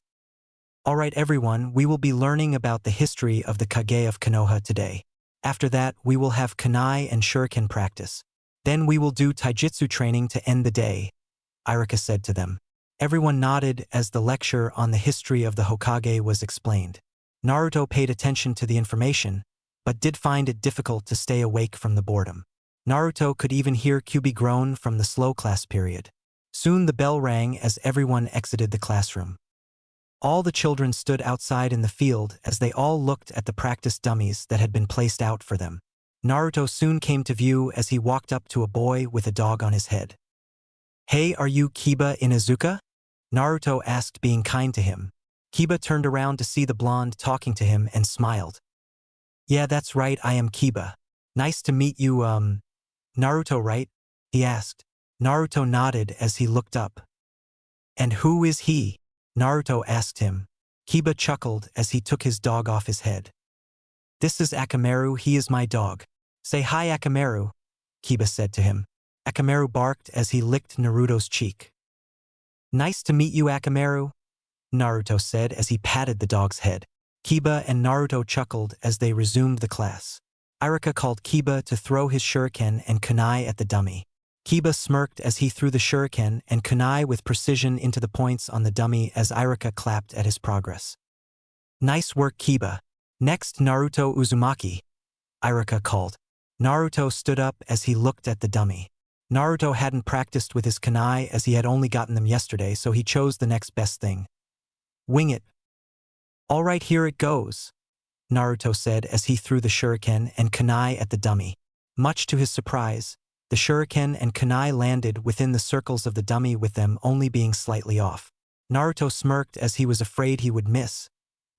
Alright everyone, we will be learning about the history of the Kage of Konoha today. After that, we will have kunai and shuriken practice. Then we will do taijutsu training to end the day, Iruka said to them. Everyone nodded as the lecture on the history of the Hokage was explained. Naruto paid attention to the information, but did find it difficult to stay awake from the boredom. Naruto could even hear Kyuubi groan from the slow class period. Soon the bell rang as everyone exited the classroom. All the children stood outside in the field as they all looked at the practice dummies that had been placed out for them. Naruto soon came to view as he walked up to a boy with a dog on his head. "Hey, are you Kiba Inuzuka?" Naruto asked, being kind to him. Kiba turned around to see the blonde talking to him and smiled. "Yeah, that's right, I am Kiba. Nice to meet you, Naruto, right?" he asked. Naruto nodded as he looked up. "And who is he?" Naruto asked him. Kiba chuckled as he took his dog off his head. "This is Akamaru, he is my dog. Say hi, Akamaru," Kiba said to him. Akamaru barked as he licked Naruto's cheek. "Nice to meet you, Akamaru," Naruto said as he patted the dog's head. Kiba and Naruto chuckled as they resumed the class. Iruka called Kiba to throw his shuriken and kunai at the dummy. Kiba smirked as he threw the shuriken and kunai with precision into the points on the dummy as Iruka clapped at his progress. "Nice work, Kiba. Next, Naruto Uzumaki," Iruka called. Naruto stood up as he looked at the dummy. Naruto hadn't practiced with his kunai as he had only gotten them yesterday, so he chose the next best thing. "Wing it." "Alright, here it goes," Naruto said as he threw the shuriken and kunai at the dummy. Much to his surprise, the shuriken and kunai landed within the circles of the dummy, with them only being slightly off. Naruto smirked as he was afraid he would miss,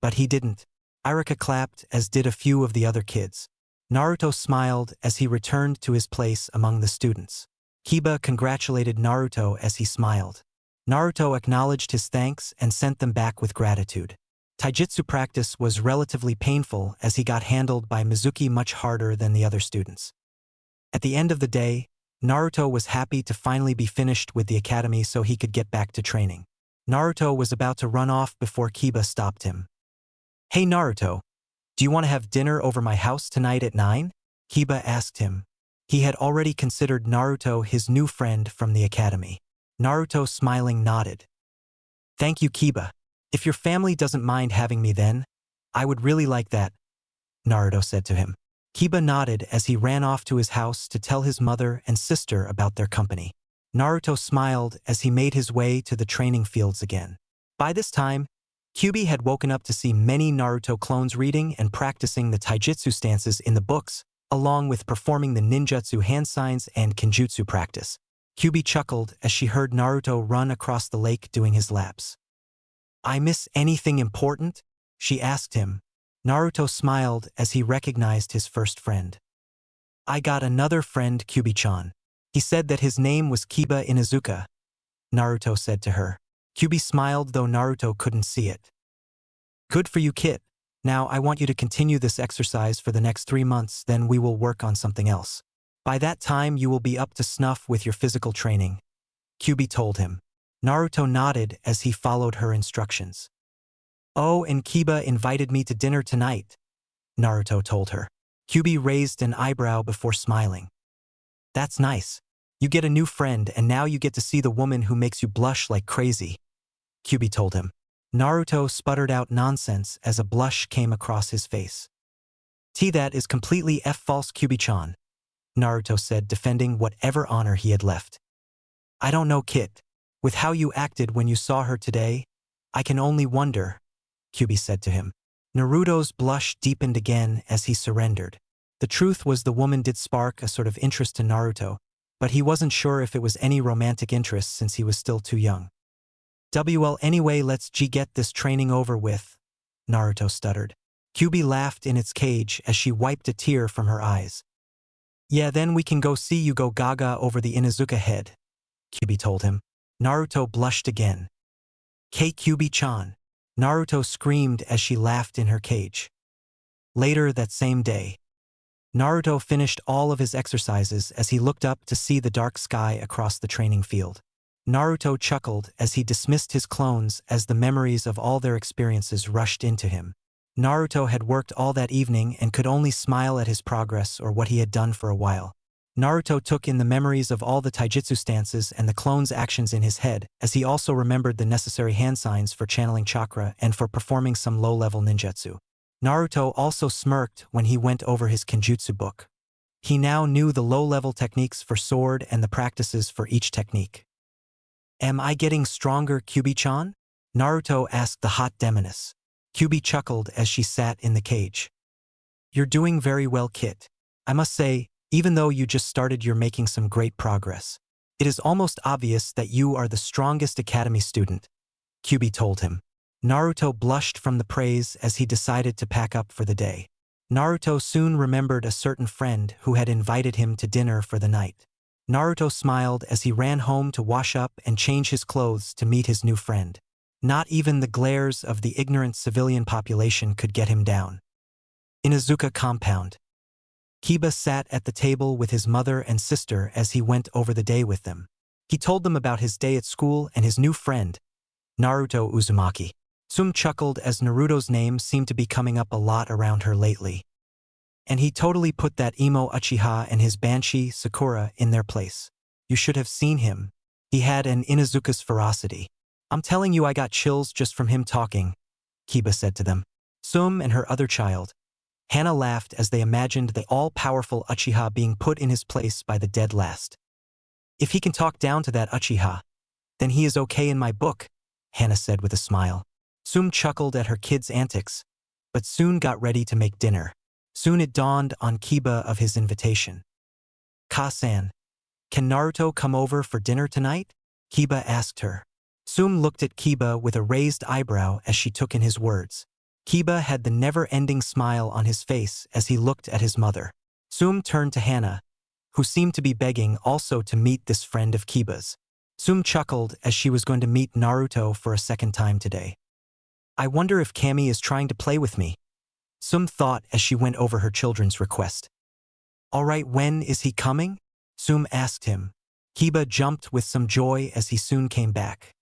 but he didn't. Iruka clapped, as did a few of the other kids. Naruto smiled as he returned to his place among the students. Kiba congratulated Naruto as he smiled. Naruto acknowledged his thanks and sent them back with gratitude. Taijutsu practice was relatively painful as he got handled by Mizuki much harder than the other students. At the end of the day, Naruto was happy to finally be finished with the academy so he could get back to training. Naruto was about to run off before Kiba stopped him. "Hey Naruto, do you want to have dinner over my house tonight at 9? Kiba asked him. He had already considered Naruto his new friend from the academy. Naruto, smiling, nodded. "Thank you, Kiba. If your family doesn't mind having me then, I would really like that," Naruto said to him. Kiba nodded as he ran off to his house to tell his mother and sister about their company. Naruto smiled as he made his way to the training fields again. By this time, Kyuubi had woken up to see many Naruto clones reading and practicing the taijutsu stances in the books, along with performing the ninjutsu hand signs and kenjutsu practice. Kyuubi chuckled as she heard Naruto run across the lake doing his laps. "I miss anything important?" she asked him. Naruto smiled as he recognized his first friend. "I got another friend, Kyuubi-chan. He said that his name was Kiba Inuzuka," Naruto said to her. Kyuubi smiled, though Naruto couldn't see it. "Good for you, Kit. Now I want you to continue this exercise for the next 3 months, then we will work on something else. By that time you will be up to snuff with your physical training," Kyuubi told him. Naruto nodded as he followed her instructions. "Oh, and Kiba invited me to dinner tonight," Naruto told her. Kyuubi raised an eyebrow before smiling. "That's nice. You get a new friend and now you get to see the woman who makes you blush like crazy," Kyuubi told him. Naruto sputtered out nonsense as a blush came across his face. "That is completely false, Kyuubi-chan," Naruto said, defending whatever honor he had left. "I don't know, Kit. With how you acted when you saw her today, I can only wonder," Kyuubi said to him. Naruto's blush deepened again as he surrendered. The truth was, the woman did spark a sort of interest to Naruto, but he wasn't sure if it was any romantic interest since he was still too young. "Well, anyway, let's get this training over with," Naruto stuttered. Kyuubi laughed in its cage as she wiped a tear from her eyes. "Yeah, then we can go see you go gaga over the Inuzuka head," Kyuubi told him. Naruto blushed again. "Kyuubi-chan," Naruto screamed as she laughed in her cage. Later that same day, Naruto finished all of his exercises as he looked up to see the dark sky across the training field. Naruto chuckled as he dismissed his clones as the memories of all their experiences rushed into him. Naruto had worked all that evening and could only smile at his progress or what he had done for a while. Naruto took in the memories of all the taijutsu stances and the clones' actions in his head, as he also remembered the necessary hand signs for channeling chakra and for performing some low-level ninjutsu. Naruto also smirked when he went over his kenjutsu book. He now knew the low-level techniques for sword and the practices for each technique. "Am I getting stronger, Kyuubi-chan?" Naruto asked the hot demoness. Kyuubi chuckled as she sat in the cage. "You're doing very well, Kit. I must say, even though you just started, you're making some great progress. It is almost obvious that you are the strongest academy student," Kyuubi told him. Naruto blushed from the praise as he decided to pack up for the day. Naruto soon remembered a certain friend who had invited him to dinner for the night. Naruto smiled as he ran home to wash up and change his clothes to meet his new friend. Not even the glares of the ignorant civilian population could get him down. In Izuka compound, Kiba sat at the table with his mother and sister as he went over the day with them. He told them about his day at school and his new friend, Naruto Uzumaki. Tsum chuckled as Naruto's name seemed to be coming up a lot around her lately. And he totally put that emo Uchiha and his banshee, Sakura, in their place. You should have seen him. He had an Inuzuka's ferocity. "I'm telling you, I got chills just from him talking," Kiba said to them. Tsum and her other child, Hana, laughed as they imagined the all-powerful Uchiha being put in his place by the dead last. "If he can talk down to that Uchiha, then he is okay in my book," Hana said with a smile. Tsum chuckled at her kids' antics, but soon got ready to make dinner. Soon it dawned on Kiba of his invitation. "Ka-san, can Naruto come over for dinner tonight?" Kiba asked her. Tsum looked at Kiba with a raised eyebrow as she took in his words. Kiba had the never-ending smile on his face as he looked at his mother. Tsum turned to Hana, who seemed to be begging also to meet this friend of Kiba's. Tsum chuckled as she was going to meet Naruto for a second time today. "I wonder if Kami is trying to play with me," Tsum thought as she went over her children's request. "All right, when is he coming?" Tsum asked him. Kiba jumped with some joy as he soon came back.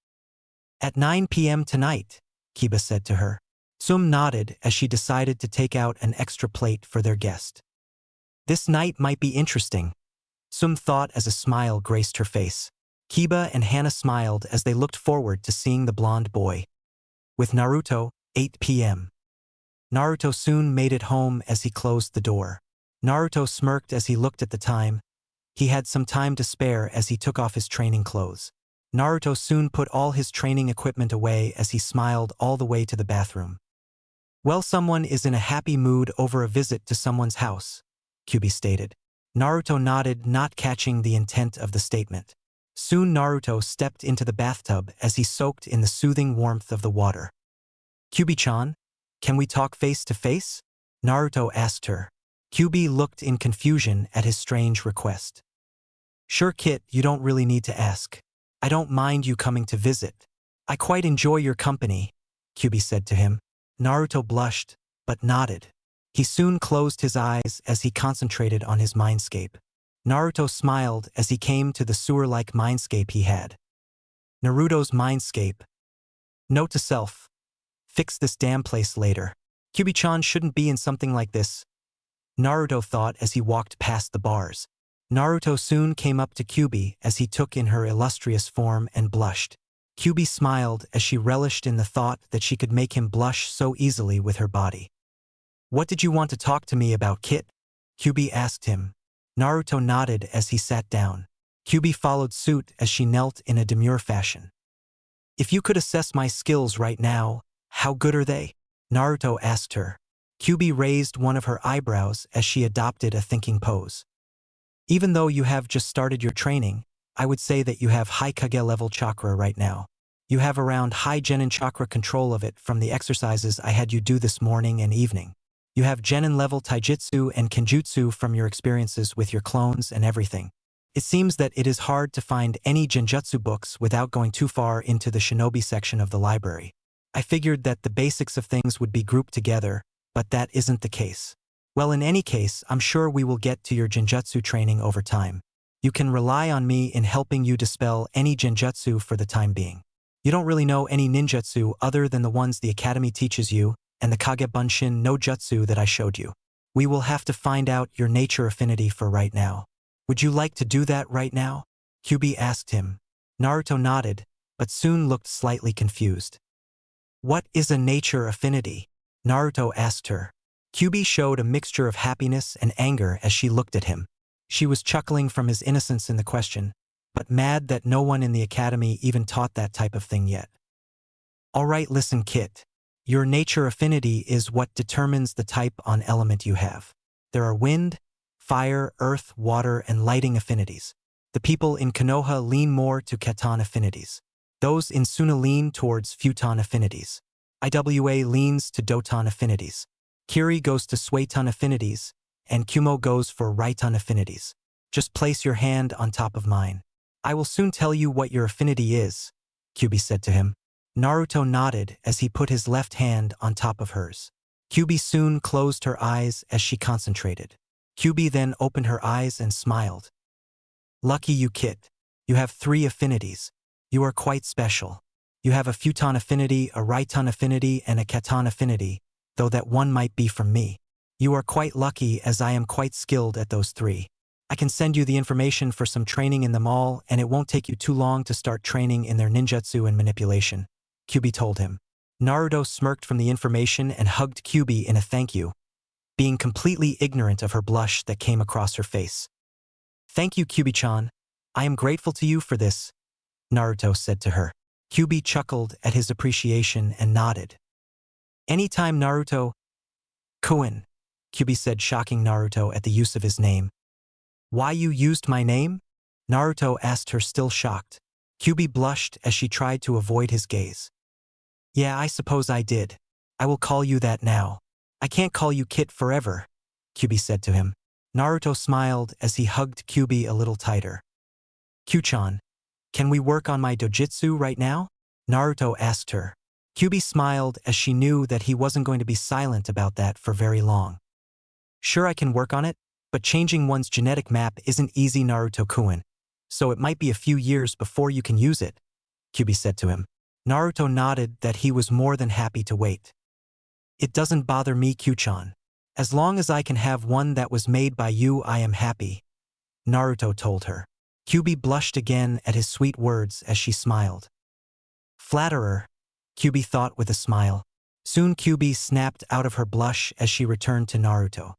"At 9 p.m. tonight," Kiba said to her. Tsum nodded as she decided to take out an extra plate for their guest. "This night might be interesting," Tsum thought as a smile graced her face. Kiba and Hana smiled as they looked forward to seeing the blonde boy. With Naruto, 8 p.m. Naruto soon made it home as he closed the door. Naruto smirked as he looked at the time. He had some time to spare as he took off his training clothes. Naruto soon put all his training equipment away as he smiled all the way to the bathroom. "Well, someone is in a happy mood over a visit to someone's house," Kyuubi stated. Naruto nodded, not catching the intent of the statement. Soon Naruto stepped into the bathtub as he soaked in the soothing warmth of the water. "Kyuubi-chan, can we talk face to face?" Naruto asked her. Kyuubi looked in confusion at his strange request. "Sure, Kit, you don't really need to ask. I don't mind you coming to visit. I quite enjoy your company," Kyuubi said to him. Naruto blushed, but nodded. He soon closed his eyes as he concentrated on his mindscape. Naruto smiled as he came to the sewer-like mindscape he had. Naruto's mindscape. Note to self: fix this damn place later. Kyuubi-chan shouldn't be in something like this, Naruto thought as he walked past the bars. Naruto soon came up to Kyuubi as he took in her illustrious form and blushed. Kyuubi smiled as she relished in the thought that she could make him blush so easily with her body. "What did you want to talk to me about, Kit?" Kyuubi asked him. Naruto nodded as he sat down. Kyuubi followed suit as she knelt in a demure fashion. "If you could assess my skills right now, how good are they?" Naruto asked her. Kyuubi raised one of her eyebrows as she adopted a thinking pose. "Even though you have just started your training, I would say that you have high Kage level chakra right now. You have around high Genin chakra control of it from the exercises I had you do this morning and evening. You have Genin level taijutsu and kenjutsu from your experiences with your clones and everything. It seems that it is hard to find any genjutsu books without going too far into the shinobi section of the library. I figured that the basics of things would be grouped together, but that isn't the case. Well, in any case, I'm sure we will get to your genjutsu training over time. You can rely on me in helping you dispel any genjutsu for the time being. You don't really know any ninjutsu other than the ones the academy teaches you, and the Kage Bunshin no jutsu that I showed you. We will have to find out your nature affinity for right now. Would you like to do that right now? Kyuubi asked him. Naruto nodded, but soon looked slightly confused. What is a nature affinity? Naruto asked her. Kyuubi showed a mixture of happiness and anger as she looked at him. She was chuckling from his innocence in the question, but mad that no one in the academy even taught that type of thing yet. Alright, listen kid. Your nature affinity is what determines the type on element you have. There are wind, fire, earth, water, and lighting affinities. The people in Konoha lean more to Katon affinities. Those in Suna lean towards Futon affinities. Iwa leans to Doton affinities. Kiri goes to Suiton affinities, and Kumo goes for Raiton affinities. Just place your hand on top of mine. I will soon tell you what your affinity is, Kyuubi said to him. Naruto nodded as he put his left hand on top of hers. Kyuubi soon closed her eyes as she concentrated. Kyuubi then opened her eyes and smiled. Lucky you kid. You have 3 affinities. You are quite special. You have a Futon affinity, a Raiton affinity, and a Katon affinity, though that one might be from me. You are quite lucky as I am quite skilled at those 3. I can send you the information for some training in them all, and it won't take you too long to start training in their ninjutsu and manipulation, Kyuubi told him. Naruto smirked from the information and hugged Kyuubi in a thank you, being completely ignorant of her blush that came across her face. Thank you, Kyuubi-chan. I am grateful to you for this, Naruto said to her. Kyuubi chuckled at his appreciation and nodded. Anytime, Naruto. Kuin, Kyuubi said, shocking Naruto at the use of his name. Why you used my name? Naruto asked her, still shocked. Kyuubi blushed as she tried to avoid his gaze. Yeah, I suppose I did. I will call you that now. I can't call you Kit forever, Kyuubi said to him. Naruto smiled as he hugged Kyuubi a little tighter. Kyu-chan, can we work on my dojutsu right now? Naruto asked her. Kyuubi smiled as she knew that he wasn't going to be silent about that for very long. Sure, I can work on it, but changing one's genetic map isn't easy, Naruto-kun, so it might be a few years before you can use it, Kyuubi said to him. Naruto nodded that he was more than happy to wait. It doesn't bother me, Kyu-chan. As long as I can have one that was made by you, I am happy, Naruto told her. Kyuubi blushed again at his sweet words as she smiled. Flatterer, Kyuubi thought with a smile. Soon Kyuubi snapped out of her blush as she returned to Naruto.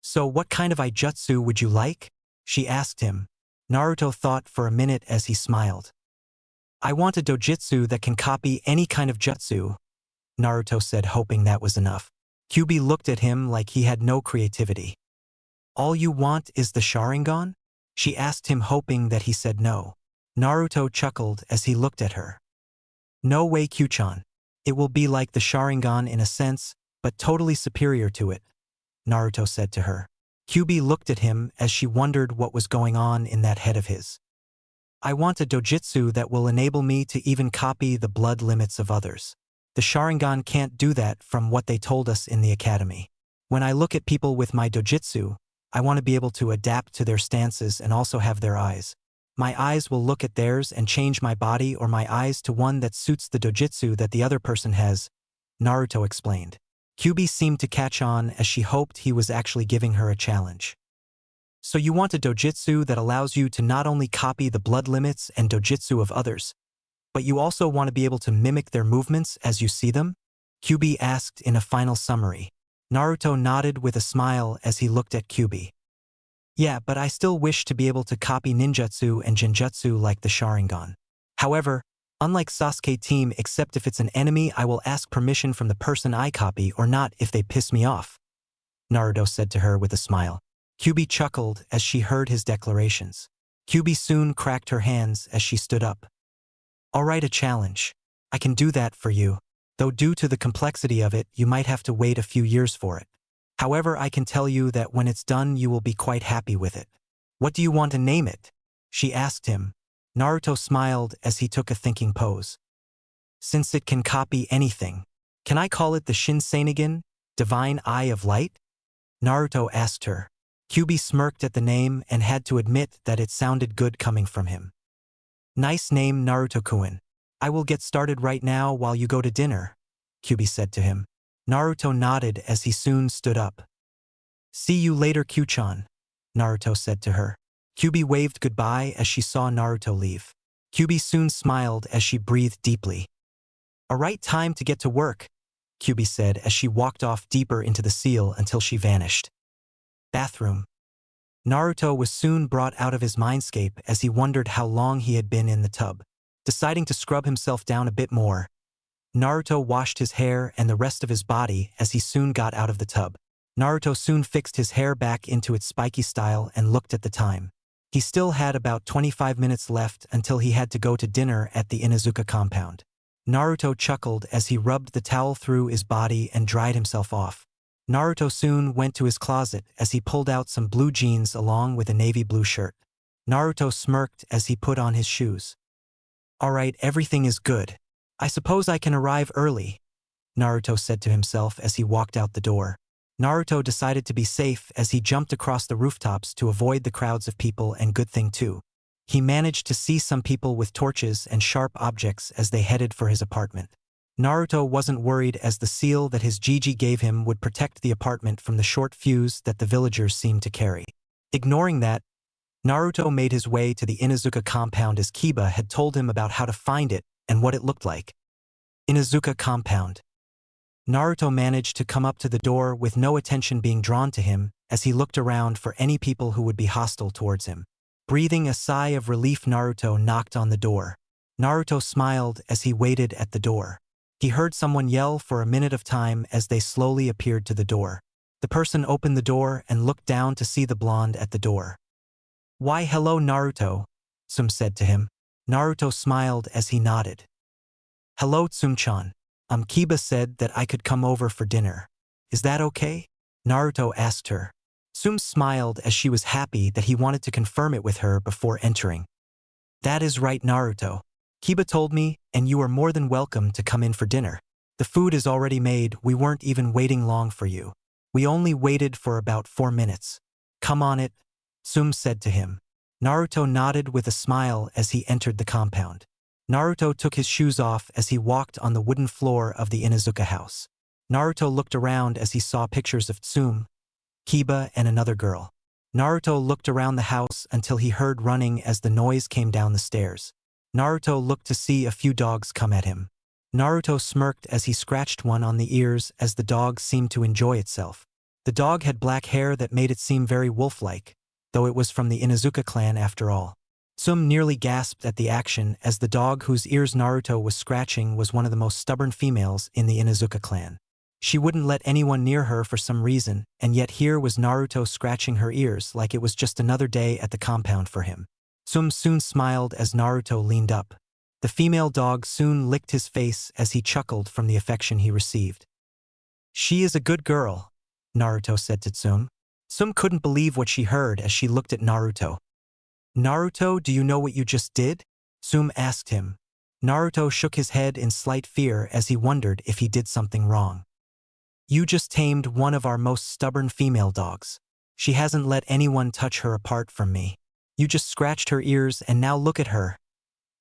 So what kind of ijutsu would you like? She asked him. Naruto thought for a minute as he smiled. I want a dojutsu that can copy any kind of jutsu, Naruto said, hoping that was enough. Kyuubi looked at him like he had no creativity. All you want is the Sharingan? She asked him, hoping that he said no. Naruto chuckled as he looked at her. No way, Kyu-chan. It will be like the Sharingan in a sense, but totally superior to it, Naruto said to her. Kyuubi looked at him as she wondered what was going on in that head of his. I want a dojutsu that will enable me to even copy the blood limits of others. The Sharingan can't do that from what they told us in the academy. When I look at people with my dojutsu, I want to be able to adapt to their stances and also have their eyes. My eyes will look at theirs and change my body or my eyes to one that suits the dojutsu that the other person has, Naruto explained. Kyuubi seemed to catch on as she hoped he was actually giving her a challenge. So you want a dojutsu that allows you to not only copy the blood limits and dojutsu of others, but you also want to be able to mimic their movements as you see them? Kyuubi asked in a final summary. Naruto nodded with a smile as he looked at Kyuubi. Yeah, but I still wish to be able to copy ninjutsu and genjutsu like the Sharingan. However, unlike Sasuke team, except if it's an enemy, I will ask permission from the person I copy or not if they piss me off, Naruto said to her with a smile. Kyuubi chuckled as she heard his declarations. Kyuubi soon cracked her hands as she stood up. Alright, a challenge. I can do that for you, though due to the complexity of it, you might have to wait a few years for it. However, I can tell you that when it's done, you will be quite happy with it. What do you want to name it? She asked him. Naruto smiled as he took a thinking pose. Since it can copy anything, can I call it the shinsenigan, divine eye of light? Naruto asked her. Kyuubi smirked at the name and had to admit that it sounded good coming from him. Nice name, Naruto-kun. I will get started right now while you go to dinner, Kyuubi said to him. Naruto nodded as he soon stood up. See you later, Kyu-chan, Naruto said to her. Kyuubi waved goodbye as she saw Naruto leave. Kyuubi soon smiled as she breathed deeply. A right time to get to work, Kyuubi said as she walked off deeper into the seal until she vanished. Bathroom. Naruto was soon brought out of his mindscape as he wondered how long he had been in the tub. Deciding to scrub himself down a bit more, Naruto washed his hair and the rest of his body as he soon got out of the tub. Naruto soon fixed his hair back into its spiky style and looked at the time. He still had about 25 minutes left until he had to go to dinner at the Inuzuka compound. Naruto chuckled as he rubbed the towel through his body and dried himself off. Naruto soon went to his closet as he pulled out some blue jeans along with a navy blue shirt. Naruto smirked as he put on his shoes. Alright, everything is good. I suppose I can arrive early, Naruto said to himself as he walked out the door. Naruto decided to be safe as he jumped across the rooftops to avoid the crowds of people, and good thing too. He managed to see some people with torches and sharp objects as they headed for his apartment. Naruto wasn't worried as the seal that his Jiji gave him would protect the apartment from the short fuse that the villagers seemed to carry. Ignoring that, Naruto made his way to the Inuzuka compound as Kiba had told him about how to find it and what it looked like. Inuzuka compound. Naruto managed to come up to the door with no attention being drawn to him as he looked around for any people who would be hostile towards him. Breathing a sigh of relief, Naruto knocked on the door. Naruto smiled as he waited at the door. He heard someone yell for a minute of time as they slowly appeared to the door. The person opened the door and looked down to see the blonde at the door. Why, hello Naruto, Tsum said to him. Naruto smiled as he nodded. Hello Tsum-chan. Kiba said that I could come over for dinner. Is that okay? Naruto asked her. Tsum smiled as she was happy that he wanted to confirm it with her before entering. That is right, Naruto. Kiba told me, and you are more than welcome to come in for dinner. The food is already made, we weren't even waiting long for you. We only waited for about 4 minutes. Come on it, Tsum said to him. Naruto nodded with a smile as he entered the compound. Naruto took his shoes off as he walked on the wooden floor of the Inuzuka house. Naruto looked around as he saw pictures of Tsum, Kiba, and another girl. Naruto looked around the house until he heard running as the noise came down the stairs. Naruto looked to see a few dogs come at him. Naruto smirked as he scratched one on the ears as the dog seemed to enjoy itself. The dog had black hair that made it seem very wolf-like, though it was from the Inuzuka clan after all. Tsum nearly gasped at the action as the dog whose ears Naruto was scratching was one of the most stubborn females in the Inuzuka clan. She wouldn't let anyone near her for some reason, and yet here was Naruto scratching her ears like it was just another day at the compound for him. Tsum soon smiled as Naruto leaned up. The female dog soon licked his face as he chuckled from the affection he received. She is a good girl, Naruto said to Tsum. Tsum couldn't believe what she heard as she looked at Naruto. Naruto, do you know what you just did? Tsum asked him. Naruto shook his head in slight fear as he wondered if he did something wrong. You just tamed one of our most stubborn female dogs. She hasn't let anyone touch her apart from me. You just scratched her ears and now look at her,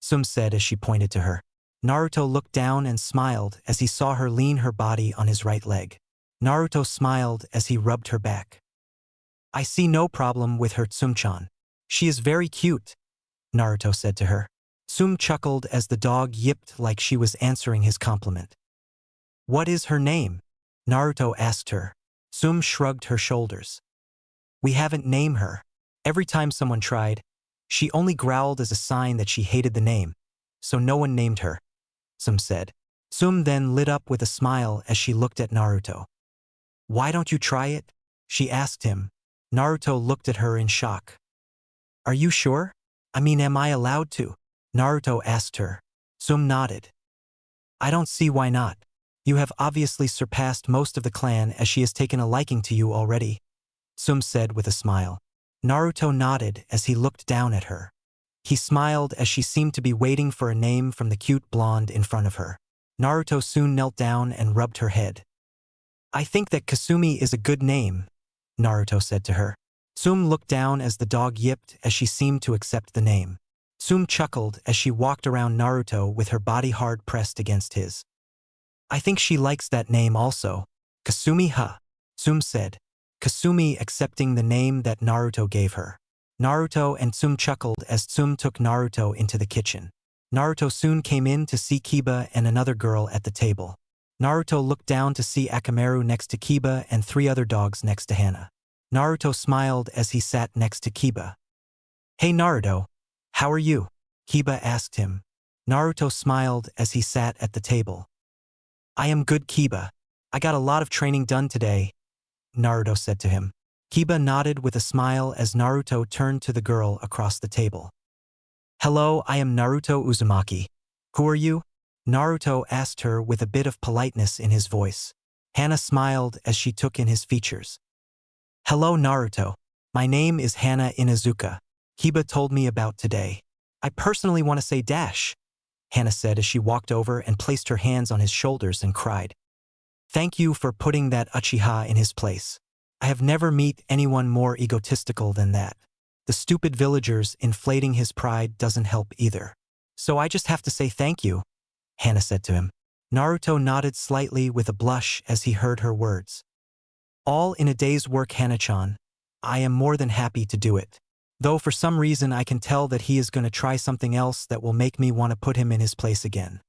Tsum said as she pointed to her. Naruto looked down and smiled as he saw her lean her body on his right leg. Naruto smiled as he rubbed her back. I see no problem with her, Tsum-chan. She is very cute, Naruto said to her. Tsum chuckled as the dog yipped like she was answering his compliment. What is her name? Naruto asked her. Tsum shrugged her shoulders. We haven't named her. Every time someone tried, she only growled as a sign that she hated the name, so no one named her, Tsum said. Tsum then lit up with a smile as she looked at Naruto. Why don't you try it? She asked him. Naruto looked at her in shock. Are you sure? I mean, am I allowed to? Naruto asked her. Tsum nodded. I don't see why not. You have obviously surpassed most of the clan as she has taken a liking to you already, Tsum said with a smile. Naruto nodded as he looked down at her. He smiled as she seemed to be waiting for a name from the cute blonde in front of her. Naruto soon knelt down and rubbed her head. I think that Kasumi is a good name, Naruto said to her. Tsum looked down as the dog yipped as she seemed to accept the name. Tsum chuckled as she walked around Naruto with her body hard pressed against his. I think she likes that name also. Kasumi huh? Tsum said. Kasumi accepting the name that Naruto gave her. Naruto and Tsum chuckled as Tsum took Naruto into the kitchen. Naruto soon came in to see Kiba and another girl at the table. Naruto looked down to see Akamaru next to Kiba and 3 other dogs next to Hana. Naruto smiled as he sat next to Kiba. Hey Naruto, how are you? Kiba asked him. Naruto smiled as he sat at the table. I am good Kiba. I got a lot of training done today, Naruto said to him. Kiba nodded with a smile as Naruto turned to the girl across the table. Hello, I am Naruto Uzumaki. Who are you? Naruto asked her with a bit of politeness in his voice. Hana smiled as she took in his features. Hello Naruto. My name is Hana Inuzuka. Kiba told me about today. I personally want to say dash, Hana said as she walked over and placed her hands on his shoulders and cried. Thank you for putting that Uchiha in his place. I have never met anyone more egotistical than that. The stupid villagers inflating his pride doesn't help either. So I just have to say thank you, Hana said to him. Naruto nodded slightly with a blush as he heard her words. All in a day's work Hana-chan. I am more than happy to do it. Though for some reason I can tell that he is going to try something else that will make me want to put him in his place again,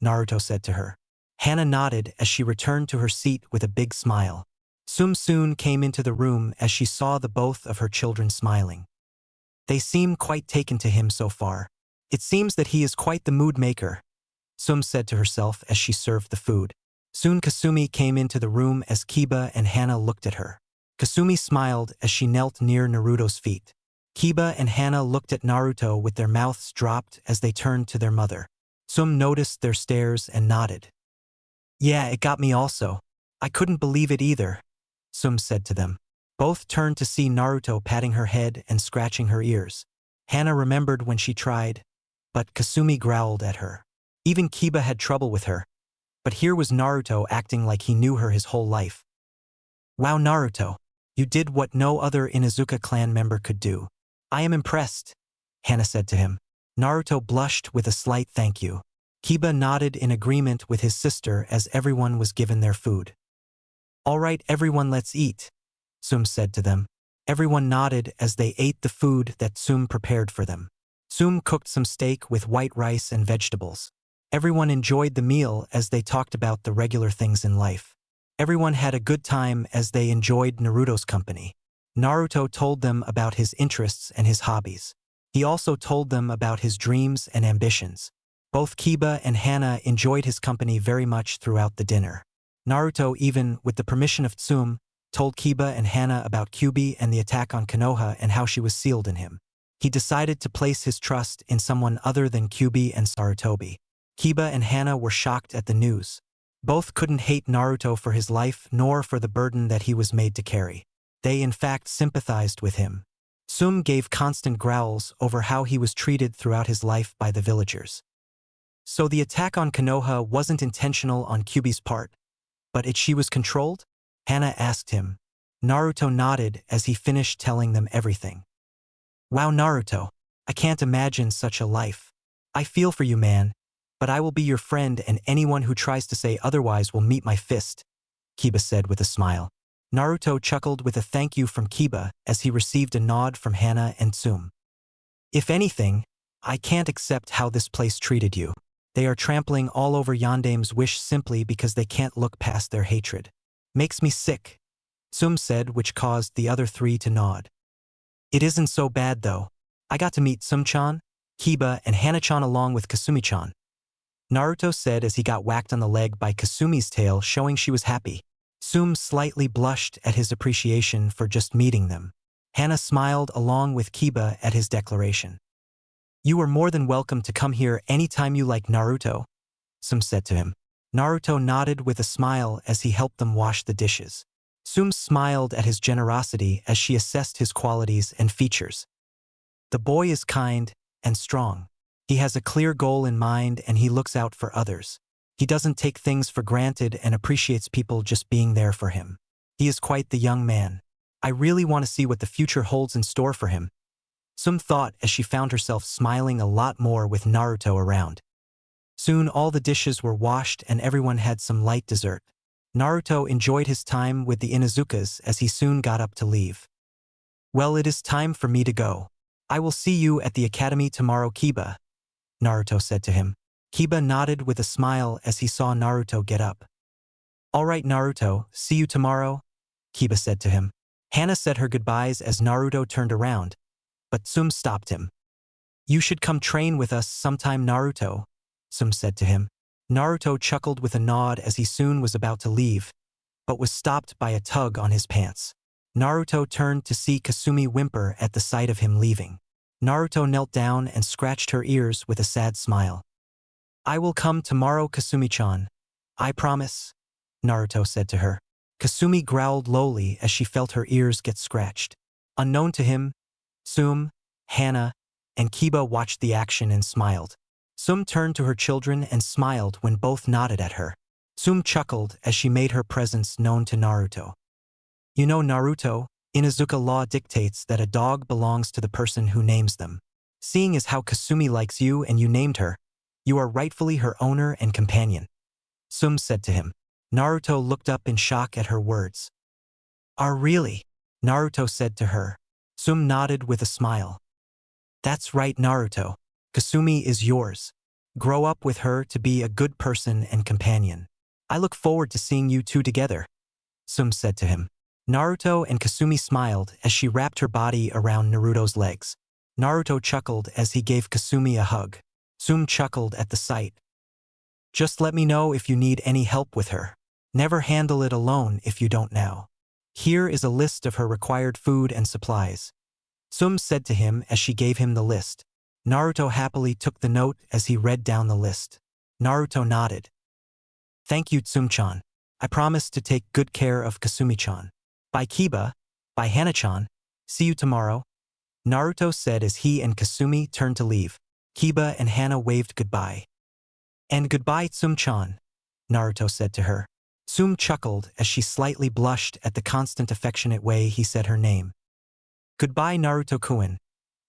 Naruto said to her. Hana nodded as she returned to her seat with a big smile. Tsum soon came into the room as she saw the both of her children smiling. They seem quite taken to him so far. It seems that he is quite the mood maker, Tsum said to herself as she served the food. Soon Kasumi came into the room as Kiba and Hana looked at her. Kasumi smiled as she knelt near Naruto's feet. Kiba and Hana looked at Naruto with their mouths dropped as they turned to their mother. Tsum noticed their stares and nodded. Yeah, it got me also. I couldn't believe it either, Tsum said to them. Both turned to see Naruto patting her head and scratching her ears. Hana remembered when she tried, but Kasumi growled at her. Even Kiba had trouble with her. But here was Naruto acting like he knew her his whole life. Wow Naruto, you did what no other Inuzuka clan member could do. I am impressed, Hana said to him. Naruto blushed with a slight thank you. Kiba nodded in agreement with his sister as everyone was given their food. All right everyone, let's eat, Tsum said to them. Everyone nodded as they ate the food that Tsum prepared for them. Tsum cooked some steak with white rice and vegetables. Everyone enjoyed the meal as they talked about the regular things in life. Everyone had a good time as they enjoyed Naruto's company. Naruto told them about his interests and his hobbies. He also told them about his dreams and ambitions. Both Kiba and Hana enjoyed his company very much throughout the dinner. Naruto, even with the permission of Tsum, told Kiba and Hana about Kyuubi and the attack on Konoha and how she was sealed in him. He decided to place his trust in someone other than Kyuubi and Sarutobi. Kiba and Hana were shocked at the news. Both couldn't hate Naruto for his life nor for the burden that he was made to carry. They in fact sympathized with him. Tsum gave constant growls over how he was treated throughout his life by the villagers. So the attack on Konoha wasn't intentional on Kyuubi's part, but she was controlled? Hana asked him. Naruto nodded as he finished telling them everything. Wow Naruto, I can't imagine such a life. I feel for you man, but I will be your friend and anyone who tries to say otherwise will meet my fist, Kiba said with a smile. Naruto chuckled with a thank you from Kiba as he received a nod from Hana and Tsum. If anything, I can't accept how this place treated you. They are trampling all over Yandame's wish simply because they can't look past their hatred. Makes me sick, Tsum said, which caused the other 3 to nod. It isn't so bad though. I got to meet Tsum-chan, Kiba and Hana-chan along with Kasumi-chan, Naruto said as he got whacked on the leg by Kasumi's tail, showing she was happy. Tsum slightly blushed at his appreciation for just meeting them. Hana smiled along with Kiba at his declaration. You are more than welcome to come here anytime you like Naruto, Tsum said to him. Naruto nodded with a smile as he helped them wash the dishes. Tsum smiled at his generosity as she assessed his qualities and features. The boy is kind and strong. He has a clear goal in mind and he looks out for others. He doesn't take things for granted and appreciates people just being there for him. He is quite the young man. I really want to see what the future holds in store for him. Tsum thought as she found herself smiling a lot more with Naruto around. Soon all the dishes were washed and everyone had some light dessert. Naruto enjoyed his time with the Inuzukas as he soon got up to leave. Well, it is time for me to go. I will see you at the academy tomorrow, Kiba, Naruto said to him. Kiba nodded with a smile as he saw Naruto get up. All right, Naruto, see you tomorrow, Kiba said to him. Hana said her goodbyes as Naruto turned around, but Tsum stopped him. You should come train with us sometime, Naruto, Tsum said to him. Naruto chuckled with a nod as he soon was about to leave, but was stopped by a tug on his pants. Naruto turned to see Kasumi whimper at the sight of him leaving. Naruto knelt down and scratched her ears with a sad smile. I will come tomorrow, Kasumi-chan. I promise, Naruto said to her. Kasumi growled lowly as she felt her ears get scratched. Unknown to him, Tsum, Hana, and Kiba watched the action and smiled. Tsum turned to her children and smiled when both nodded at her. Tsum chuckled as she made her presence known to Naruto. You know, Naruto, Inuzuka law dictates that a dog belongs to the person who names them. Seeing as how Kasumi likes you and you named her, you are rightfully her owner and companion, Tsum said to him. Naruto looked up in shock at her words. Really? Naruto said to her. Tsum nodded with a smile. That's right, Naruto. Kasumi is yours. Grow up with her to be a good person and companion. I look forward to seeing you two together, Tsum said to him. Naruto and Kasumi smiled as she wrapped her body around Naruto's legs. Naruto chuckled as he gave Kasumi a hug. Tsum chuckled at the sight. Just let me know if you need any help with her. Never handle it alone if you don't now. Here is a list of her required food and supplies, Tsum said to him as she gave him the list. Naruto happily took the note as he read down the list. Naruto nodded. Thank you, Tsum-chan. I promise to take good care of Kasumi-chan. Bye, Kiba. Bye, Hana-chan. See you tomorrow, Naruto said as he and Kasumi turned to leave. Kiba and Hana waved goodbye. And goodbye, Tsum-chan, Naruto said to her. Tsum chuckled as she slightly blushed at the constant affectionate way he said her name. Goodbye, Naruto-kun,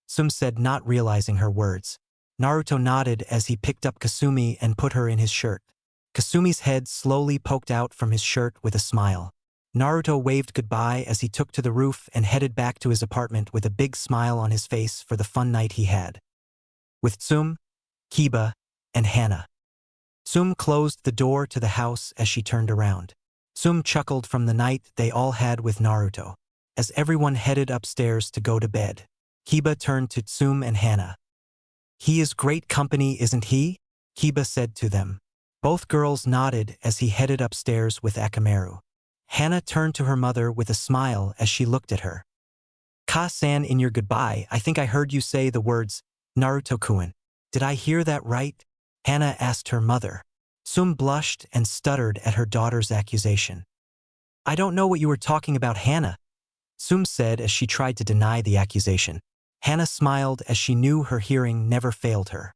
Tsum said, not realizing her words. Naruto nodded as he picked up Kasumi and put her in his shirt. Kasumi's head slowly poked out from his shirt with a smile. Naruto waved goodbye as he took to the roof and headed back to his apartment with a big smile on his face for the fun night he had with Tsum, Kiba, and Hana. Tsum closed the door to the house as she turned around. Tsum chuckled from the night they all had with Naruto. As everyone headed upstairs to go to bed, Kiba turned to Tsum and Hana. He is great company, isn't he? Kiba said to them. Both girls nodded as he headed upstairs with Akamaru. Hana turned to her mother with a smile as she looked at her. Ka-san, in your goodbye, I think I heard you say the words, Naruto-kun. Did I hear that right? Hana asked her mother. Tsum blushed and stuttered at her daughter's accusation. I don't know what you were talking about, Hana, Tsum said as she tried to deny the accusation. Hana smiled as she knew her hearing never failed her.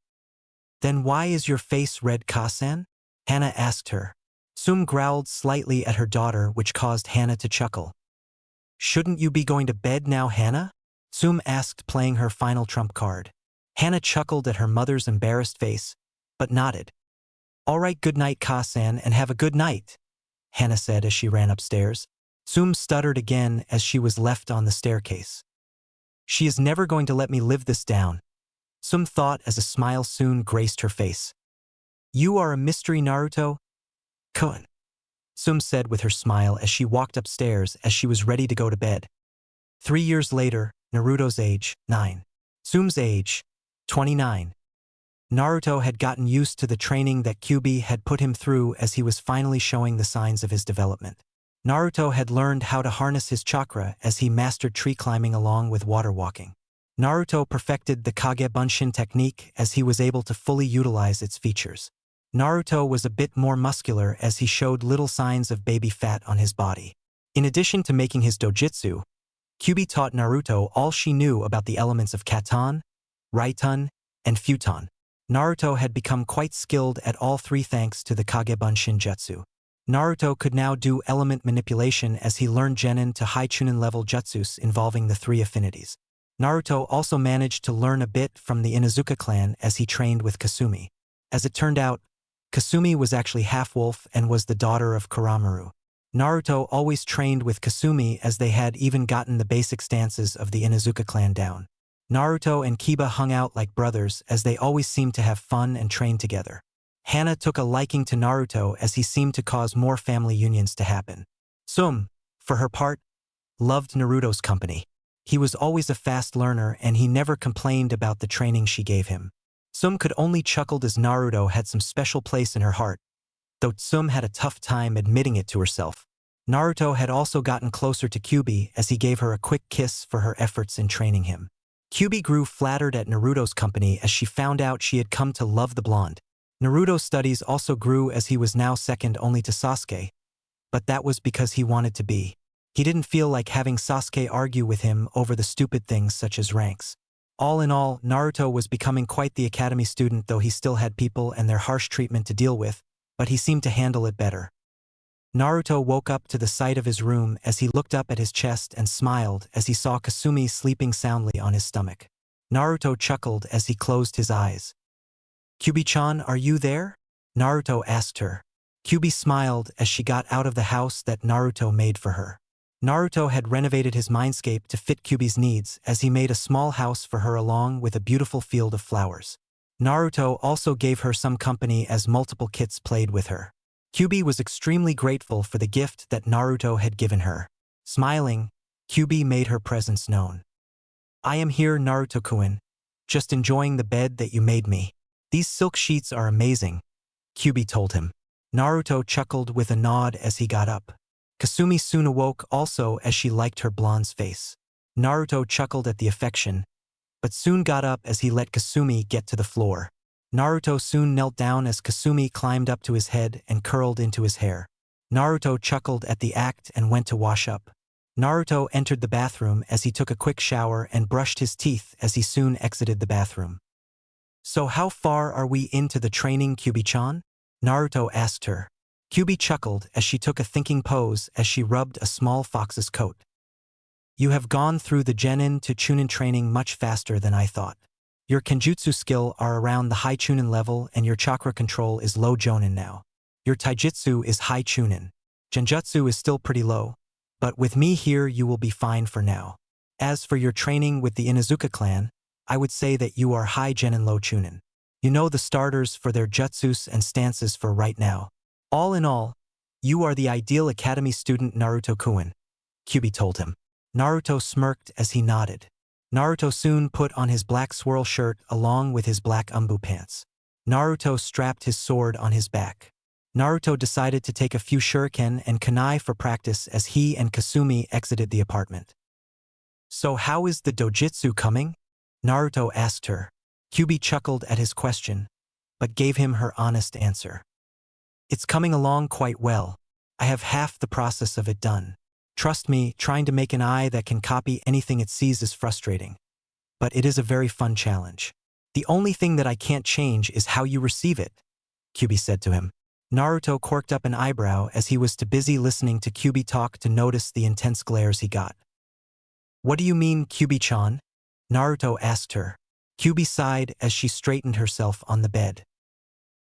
Then why is your face red, Ka-san? Hana asked her. Tsum growled slightly at her daughter, which caused Hana to chuckle. Shouldn't you be going to bed now, Hana? Tsum asked, playing her final trump card. Hana chuckled at her mother's embarrassed face, but nodded. All right, good night, Ka-san, and have a good night, Hana said as she ran upstairs. Tsum stuttered again as she was left on the staircase. She is never going to let me live this down, Tsum thought as a smile soon graced her face. You are a mystery, Naruto-kun, Tsum said with her smile as she walked upstairs as she was ready to go to bed. 3 years later, Naruto's age, 9. Tsum's age, 29. Naruto had gotten used to the training that Kyuubi had put him through as he was finally showing the signs of his development. Naruto had learned how to harness his chakra as he mastered tree climbing along with water walking. Naruto perfected the Kage Bunshin technique as he was able to fully utilize its features. Naruto was a bit more muscular as he showed little signs of baby fat on his body. In addition to making his dojutsu, Kyuubi taught Naruto all she knew about the elements of Katon, Raiton, and Futon. Naruto had become quite skilled at all three thanks to the Kage Bunshin jutsu. Naruto could now do element manipulation as he learned Genin to high Chunin level jutsus involving the three affinities. Naruto also managed to learn a bit from the Inuzuka clan as he trained with Kasumi. As it turned out, Kasumi was actually half-wolf and was the daughter of Kuramaru. Naruto always trained with Kasumi as they had even gotten the basic stances of the Inuzuka clan down. Naruto and Kiba hung out like brothers as they always seemed to have fun and train together. Hana took a liking to Naruto as he seemed to cause more family unions to happen. Tsum, for her part, loved Naruto's company. He was always a fast learner and he never complained about the training she gave him. Tsum could only chuckle as Naruto had some special place in her heart, though Tsum had a tough time admitting it to herself. Naruto had also gotten closer to Kyuubi as he gave her a quick kiss for her efforts in training him. Kyuubi grew flattered at Naruto's company as she found out she had come to love the blonde. Naruto's studies also grew as he was now second only to Sasuke, but that was because he wanted to be. He didn't feel like having Sasuke argue with him over the stupid things such as ranks. All in all, Naruto was becoming quite the academy student, though he still had people and their harsh treatment to deal with, but he seemed to handle it better. Naruto woke up to the sight of his room as he looked up at his chest and smiled as he saw Kasumi sleeping soundly on his stomach. Naruto chuckled as he closed his eyes. "Kyuubi-chan, are you there?" Naruto asked her. Kyuubi smiled as she got out of the house that Naruto made for her. Naruto had renovated his Mindscape to fit Kyuubi's needs as he made a small house for her along with a beautiful field of flowers. Naruto also gave her some company as multiple kits played with her. Kyuubi was extremely grateful for the gift that Naruto had given her. Smiling, Kyuubi made her presence known. "I am here, Naruto-kun, just enjoying the bed that you made me. These silk sheets are amazing," Kyuubi told him. Naruto chuckled with a nod as he got up. Kasumi soon awoke also as she liked her blonde's face. Naruto chuckled at the affection, but soon got up as he let Kasumi get to the floor. Naruto soon knelt down as Kasumi climbed up to his head and curled into his hair. Naruto chuckled at the act and went to wash up. Naruto entered the bathroom as he took a quick shower and brushed his teeth as he soon exited the bathroom. "So how far are we into the training, Kyuubi-chan?" Naruto asked her. Kyuubi chuckled as she took a thinking pose as she rubbed a small fox's coat. "You have gone through the Genin to Chunin training much faster than I thought. Your Kenjutsu skill are around the high Chunin level and your chakra control is low Jonin now. Your Taijutsu is high Chunin. Genjutsu is still pretty low, but with me here you will be fine for now. As for your training with the Inuzuka clan, I would say that you are high Genin low Chunin. You know the starters for their jutsus and stances for right now. All in all, you are the ideal academy student, Naruto-kun," Kyuubi told him. Naruto smirked as he nodded. Naruto soon put on his black swirl shirt along with his black umbu pants. Naruto strapped his sword on his back. Naruto decided to take a few shuriken and kunai for practice as he and Kasumi exited the apartment. "So how is the dojutsu coming?" Naruto asked her. Kyuubi chuckled at his question, but gave him her honest answer. "It's coming along quite well. I have half the process of it done. Trust me, trying to make an eye that can copy anything it sees is frustrating. But it is a very fun challenge. The only thing that I can't change is how you receive it," Kyuubi said to him. Naruto quirked up an eyebrow as he was too busy listening to Kyuubi talk to notice the intense glares he got. "What do you mean, Kyuubi-chan?" Naruto asked her. Kyuubi sighed as she straightened herself on the bed.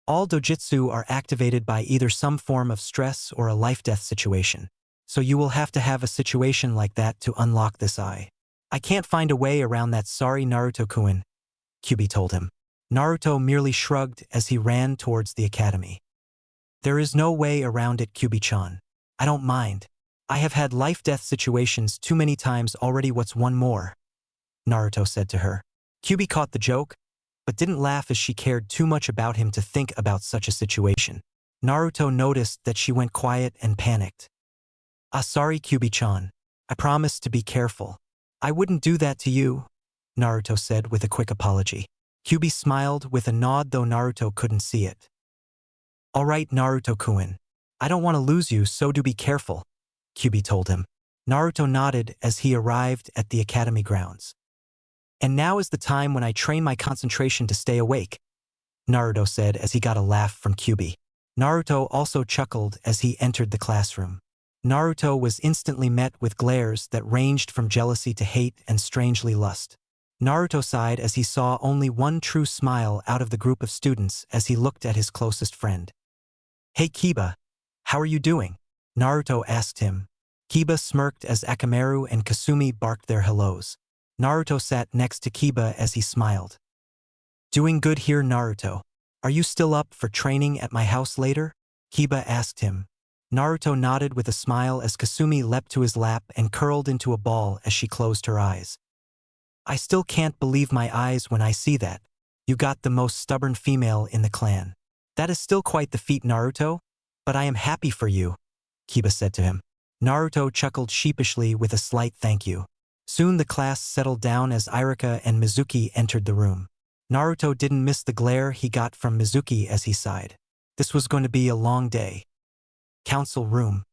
"All dojutsu are activated by either some form of stress or a life-death situation. So you will have to have a situation like that to unlock this eye. I can't find a way around that, sorry, Naruto-kun," Kyuubi told him. Naruto merely shrugged as he ran towards the academy. "There is no way around it, Kyuubi-chan. I don't mind. I have had life-death situations too many times already, what's one more?" Naruto said to her. Kyuubi caught the joke, but didn't laugh as she cared too much about him to think about such a situation. Naruto noticed that she went quiet and panicked. Sorry, Kyuubi-chan. I promised to be careful. I wouldn't do that to you," Naruto said with a quick apology. Kyuubi smiled with a nod, though Naruto couldn't see it. "All right, Naruto-kun. I don't want to lose you, so do be careful," Kyuubi told him. Naruto nodded as he arrived at the academy grounds. "And now is the time when I train my concentration to stay awake," Naruto said as he got a laugh from Kyuubi. Naruto also chuckled as he entered the classroom. Naruto was instantly met with glares that ranged from jealousy to hate and strangely lust. Naruto sighed as he saw only one true smile out of the group of students as he looked at his closest friend. "Hey Kiba, how are you doing?" Naruto asked him. Kiba smirked as Akamaru and Kasumi barked their hellos. Naruto sat next to Kiba as he smiled. "Doing good here, Naruto. Are you still up for training at my house later?" Kiba asked him. Naruto nodded with a smile as Kasumi leapt to his lap and curled into a ball as she closed her eyes. "I still can't believe my eyes when I see that. You got the most stubborn female in the clan. That is still quite the feat, Naruto, but I am happy for you," Kiba said to him. Naruto chuckled sheepishly with a slight thank you. Soon the class settled down as Irika and Mizuki entered the room. Naruto didn't miss the glare he got from Mizuki as he sighed. This was going to be a long day. Council room.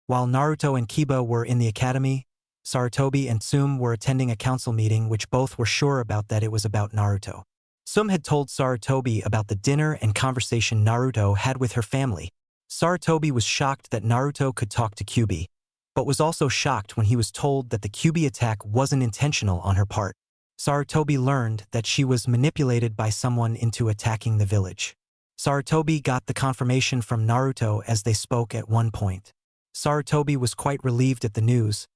While Naruto and Kiba were in the academy, Sarutobi and Tsum were attending a council meeting which both were sure about that it was about Naruto. Tsum had told Sarutobi about the dinner and conversation Naruto had with her family. Sarutobi was shocked that Naruto could talk to Kyuubi, but was also shocked when he was told that the Kyuubi attack wasn't intentional on her part. Sarutobi learned that she was manipulated by someone into attacking the village. Sarutobi got the confirmation from Naruto as they spoke at one point. Sarutobi was quite relieved at the news,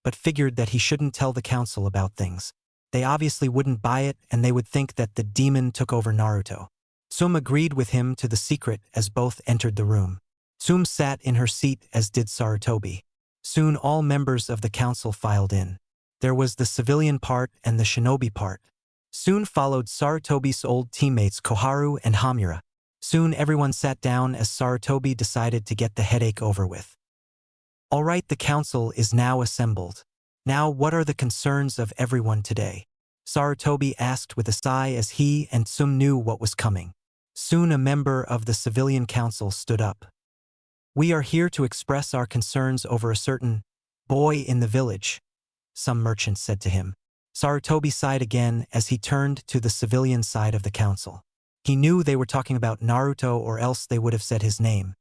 but figured that he shouldn't tell the council about things. They obviously wouldn't buy it and they would think that the demon took over Naruto. Tsum agreed with him to the secret as both entered the room. Tsum sat in her seat as did Sarutobi. Soon all members of the council filed in. There was the civilian part and the shinobi part. Soon followed Sarutobi's old teammates Koharu and Hamura. Soon everyone sat down as Sarutobi decided to get the headache over with. "All right, the council is now assembled. Now what are the concerns of everyone today?" Sarutobi asked with a sigh as he and Tsum knew what was coming. Soon a member of the civilian council stood up. "We are here to express our concerns over a certain boy in the village," some merchants said to him. Sarutobi sighed again as he turned to the civilian side of the council. He knew they were talking about Naruto or else they would have said his name.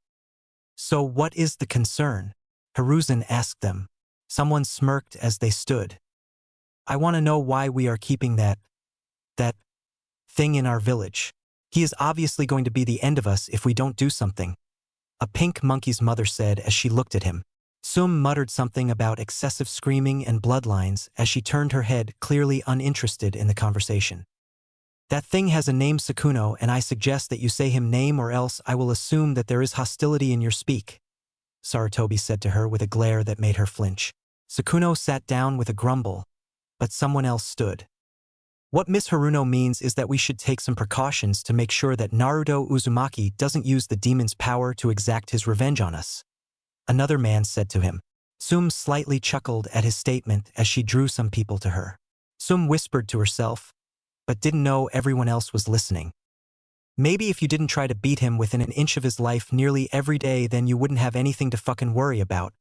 "So what is the concern?" Hiruzen asked them. Someone smirked as they stood. "I want to know why we are keeping that thing in our village. He is obviously going to be the end of us if we don't do something," a pink monkey's mother said as she looked at him. Tsum muttered something about excessive screaming and bloodlines as she turned her head, clearly uninterested in the conversation. "That thing has a name, Sukuna, and I suggest that you say him name or else I will assume that there is hostility in your speak," Sarutobi said to her with a glare that made her flinch. Sukuna sat down with a grumble, but someone else stood. "What Miss Haruno means is that we should take some precautions to make sure that Naruto Uzumaki doesn't use the demon's power to exact his revenge on us," another man said to him. Tsum slightly chuckled at his statement as she drew some people to her. Tsum whispered to herself, but didn't know everyone else was listening. "Maybe if you didn't try to beat him within an inch of his life nearly every day, then you wouldn't have anything to fucking worry about,"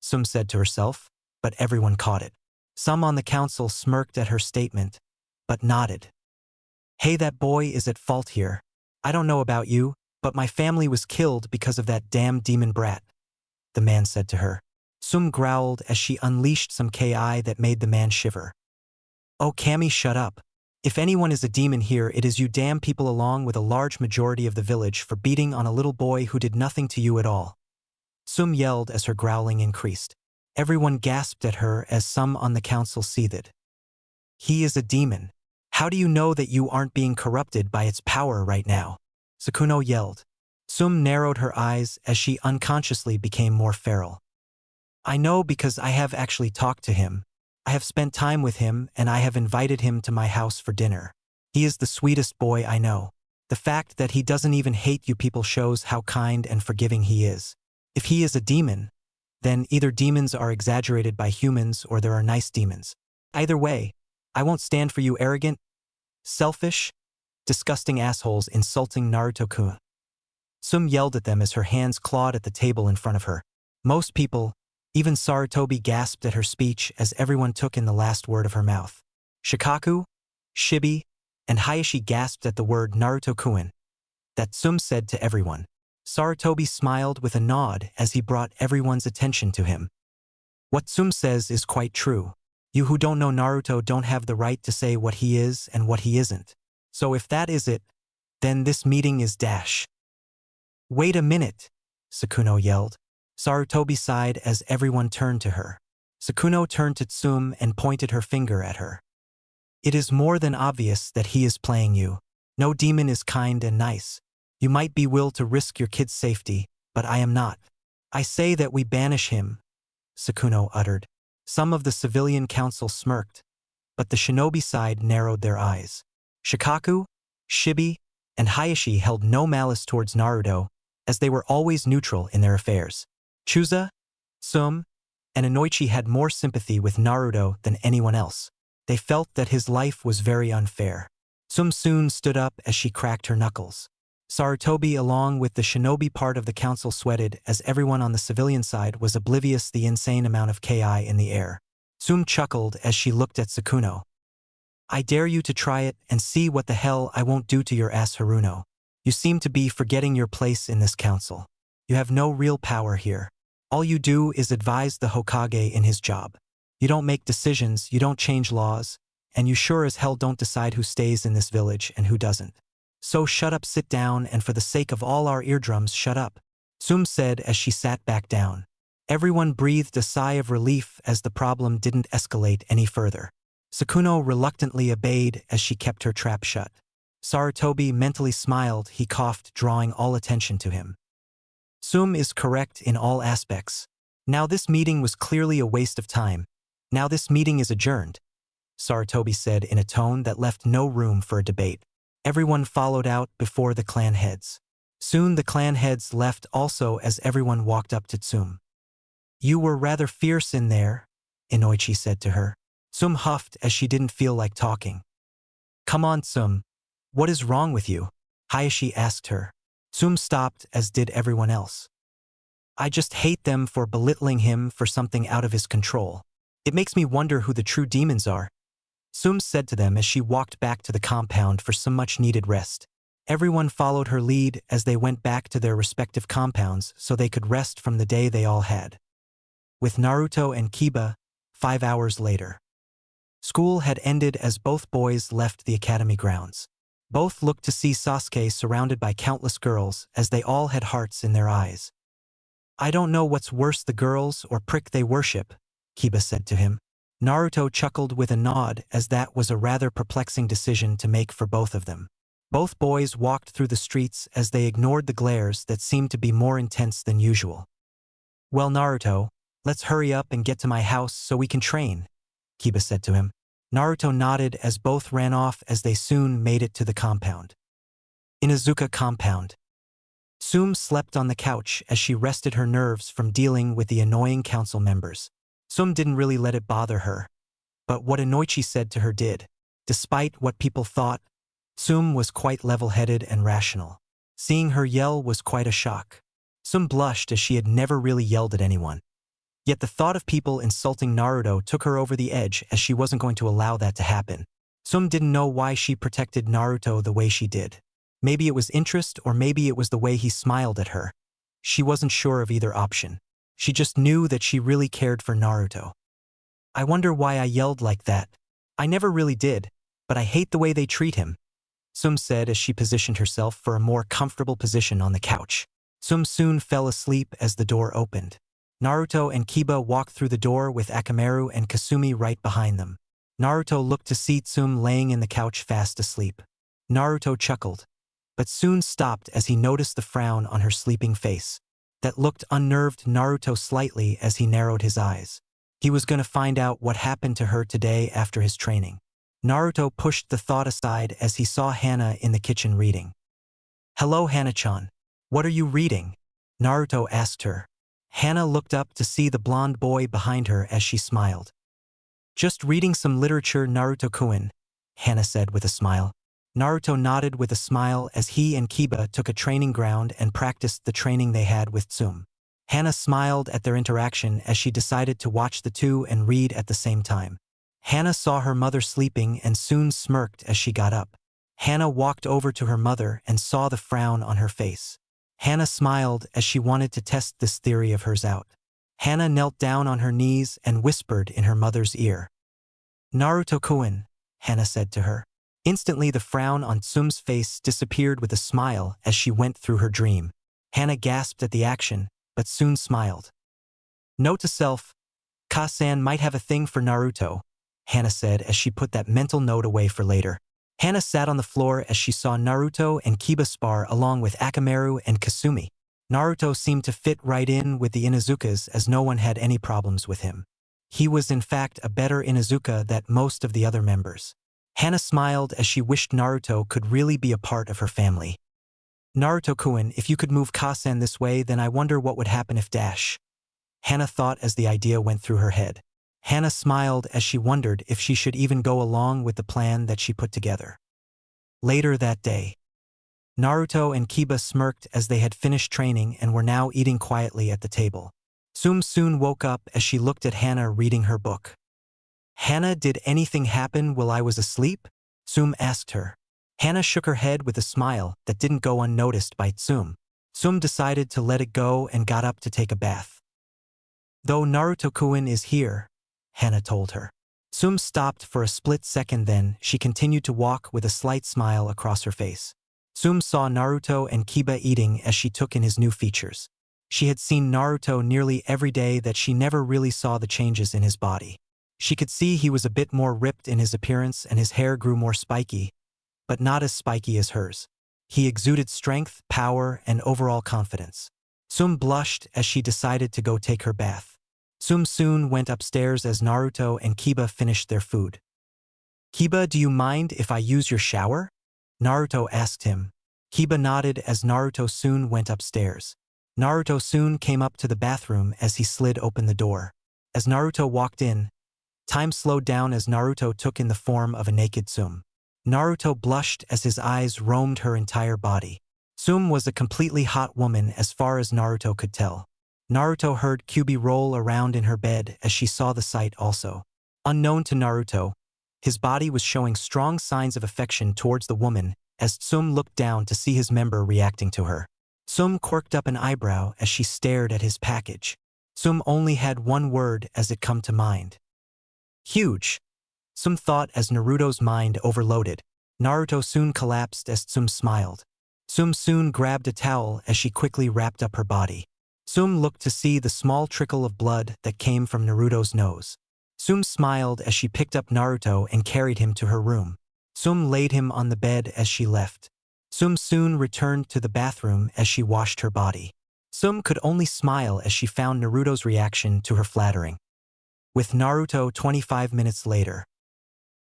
Tsum said to herself, but everyone caught it. Some on the council smirked at her statement, but nodded. "Hey, that boy is at fault here. I don't know about you, but my family was killed because of that damn demon brat," the man said to her. Tsum growled as she unleashed some ki that made the man shiver. "Oh, Kami, shut up. If anyone is a demon here, it is you damn people along with a large majority of the village for beating on a little boy who did nothing to you at all," Tsum yelled as her growling increased. Everyone gasped at her as some on the council seethed. "He is a demon. How do you know that you aren't being corrupted by its power right now?" Sukuna yelled. Tsum narrowed her eyes as she unconsciously became more feral. "I know because I have actually talked to him. I have spent time with him and I have invited him to my house for dinner. He is the sweetest boy I know. The fact that he doesn't even hate you people shows how kind and forgiving he is. If he is a demon, then either demons are exaggerated by humans or there are nice demons. Either way, I won't stand for you arrogant, selfish, disgusting assholes insulting Naruto-kun." Tsum yelled at them as her hands clawed at the table in front of her. Most people, even Sarutobi, gasped at her speech as everyone took in the last word of her mouth. Shikaku, Shibi, and Hayashi gasped at the word Naruto-kun that Tsum said to everyone. Sarutobi smiled with a nod as he brought everyone's attention to him. What Tsum says is quite true. You who don't know Naruto don't have the right to say what he is and what he isn't. So if that is it, then this meeting is dash. Wait a minute, Sakuno yelled. Sarutobi sighed as everyone turned to her. Sakuno turned to Tsum and pointed her finger at her. It is more than obvious that he is playing you. No demon is kind and nice. You might be willing to risk your kid's safety, but I am not. I say that we banish him, Sakuno uttered. Some of the civilian council smirked, but the shinobi side narrowed their eyes. Shikaku, Shibi, and Hayashi held no malice towards Naruto, as they were always neutral in their affairs. Chuza, Tsum, and Inoichi had more sympathy with Naruto than anyone else. They felt that his life was very unfair. Tsum soon stood up as she cracked her knuckles. Sarutobi along with the shinobi part of the council sweated as everyone on the civilian side was oblivious the insane amount of ki in the air. Tsum chuckled as she looked at Sakuno. I dare you to try it and see what the hell I won't do to your ass Haruno. You seem to be forgetting your place in this council. You have no real power here. All you do is advise the Hokage in his job. You don't make decisions, you don't change laws, and you sure as hell don't decide who stays in this village and who doesn't. So shut up, sit down, and for the sake of all our eardrums, shut up, Tsum said as she sat back down. Everyone breathed a sigh of relief as the problem didn't escalate any further. Sakuno reluctantly obeyed as she kept her trap shut. Sarutobi mentally smiled, he coughed, drawing all attention to him. Tsum is correct in all aspects. Now this meeting was clearly a waste of time. Now this meeting is adjourned, Sarutobi said in a tone that left no room for a debate. Everyone followed out before the clan heads. Soon the clan heads left also as everyone walked up to Tsum. You were rather fierce in there, Inoichi said to her. Tsum huffed as she didn't feel like talking. Come on, Tsum. What is wrong with you? Hayashi asked her. Tsum stopped as did everyone else. I just hate them for belittling him for something out of his control. It makes me wonder who the true demons are. Tsum said to them as she walked back to the compound for some much-needed rest. Everyone followed her lead as they went back to their respective compounds so they could rest from the day they all had. With Naruto and Kiba, 5 hours later. School had ended as both boys left the academy grounds. Both looked to see Sasuke surrounded by countless girls as they all had hearts in their eyes. I don't know what's worse, the girls or prick they worship, Kiba said to him. Naruto chuckled with a nod as that was a rather perplexing decision to make for both of them. Both boys walked through the streets as they ignored the glares that seemed to be more intense than usual. Well, Naruto, let's hurry up and get to my house so we can train, Kiba said to him. Naruto nodded as both ran off as they soon made it to the compound. Inuzuka compound. Tsum slept on the couch as she rested her nerves from dealing with the annoying council members. Tsum didn't really let it bother her. But what Inoichi said to her did. Despite what people thought, Tsum was quite level-headed and rational. Seeing her yell was quite a shock. Tsum blushed as she had never really yelled at anyone. Yet the thought of people insulting Naruto took her over the edge as she wasn't going to allow that to happen. Tsum didn't know why she protected Naruto the way she did. Maybe it was interest or maybe it was the way he smiled at her. She wasn't sure of either option. She just knew that she really cared for Naruto. I wonder why I yelled like that. I never really did, but I hate the way they treat him, Tsum said as she positioned herself for a more comfortable position on the couch. Tsum soon fell asleep as the door opened. Naruto and Kiba walked through the door with Akamaru and Kasumi right behind them. Naruto looked to see Tsum laying in the couch fast asleep. Naruto chuckled, but soon stopped as he noticed the frown on her sleeping face. That looked unnerved Naruto slightly as he narrowed his eyes. He was going to find out what happened to her today after his training. Naruto pushed the thought aside as he saw Hana in the kitchen reading. Hello, Hana-chan. What are you reading? Naruto asked her. Hana looked up to see the blonde boy behind her as she smiled. Just reading some literature, Naruto-kun, Hana said with a smile. Naruto nodded with a smile as he and Kiba took a training ground and practiced the training they had with Tsum. Hana smiled at their interaction as she decided to watch the two and read at the same time. Hana saw her mother sleeping and soon smirked as she got up. Hana walked over to her mother and saw the frown on her face. Hana smiled as she wanted to test this theory of hers out. Hana knelt down on her knees and whispered in her mother's ear. Naruto-kun, Hana said to her. Instantly the frown on Tsum's face disappeared with a smile as she went through her dream. Hana gasped at the action, but soon smiled. Note to self, Ka-san might have a thing for Naruto, Hana said as she put that mental note away for later. Hana sat on the floor as she saw Naruto and Kiba spar along with Akamaru and Kasumi. Naruto seemed to fit right in with the Inuzukas as no one had any problems with him. He was in fact a better Inuzuka than most of the other members. Hana smiled as she wished Naruto could really be a part of her family. Naruto-kun, if you could move Ka-san this way, then I wonder what would happen if dash. Hana thought as the idea went through her head. Hana smiled as she wondered if she should even go along with the plan that she put together. Later that day, Naruto and Kiba smirked as they had finished training and were now eating quietly at the table. Tsum soon woke up as she looked at Hana reading her book. Hana, did anything happen while I was asleep? Tsum asked her. Hana shook her head with a smile that didn't go unnoticed by Tsum. Tsum decided to let it go and got up to take a bath. Though Naruto-kun is here, Hana told her. Tsum stopped for a split second, then she continued to walk with a slight smile across her face. Tsum saw Naruto and Kiba eating as she took in his new features. She had seen Naruto nearly every day that she never really saw the changes in his body. She could see he was a bit more ripped in his appearance and his hair grew more spiky, but not as spiky as hers. He exuded strength, power, and overall confidence. Tsum blushed as she decided to go take her bath. Tsum soon went upstairs as Naruto and Kiba finished their food. Kiba, do you mind if I use your shower? Naruto asked him. Kiba nodded as Naruto soon went upstairs. Naruto soon came up to the bathroom as he slid open the door. As Naruto walked in, time slowed down as Naruto took in the form of a naked Tsum. Naruto blushed as his eyes roamed her entire body. Tsum was a completely hot woman as far as Naruto could tell. Naruto heard Kyuubi roll around in her bed as she saw the sight also. Unknown to Naruto, his body was showing strong signs of affection towards the woman as Tsum looked down to see his member reacting to her. Tsum quirked up an eyebrow as she stared at his package. Tsum only had one word as it come to mind. Huge. Tsum thought as Naruto's mind overloaded. Naruto soon collapsed as Tsum smiled. Tsum soon grabbed a towel as she quickly wrapped up her body. Tsum looked to see the small trickle of blood that came from Naruto's nose. Tsum smiled as she picked up Naruto and carried him to her room. Tsum laid him on the bed as she left. Tsum soon returned to the bathroom as she washed her body. Tsum could only smile as she found Naruto's reaction to her flattering. With Naruto 25 minutes later.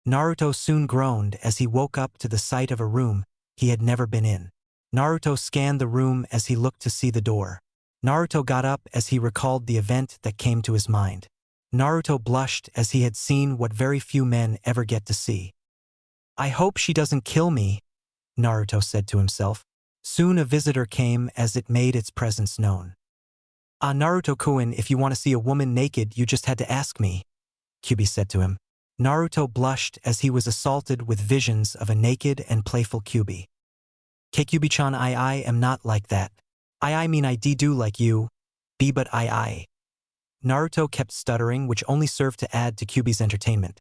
Naruto soon groaned as he woke up to the sight of a room he had never been in. Naruto scanned the room as he looked to see the door. Naruto got up as he recalled the event that came to his mind. Naruto blushed as he had seen what very few men ever get to see. I hope she doesn't kill me, Naruto said to himself. Soon a visitor came as it made its presence known. Naruto-kun, if you want to see a woman naked, you just had to ask me, Kyuubi said to him. Naruto blushed as he was assaulted with visions of a naked and playful Kyuubi. Kyuubi-chan, I am not like that. I mean I do like you. But I. Naruto kept stuttering, which only served to add to Kyuubi's entertainment.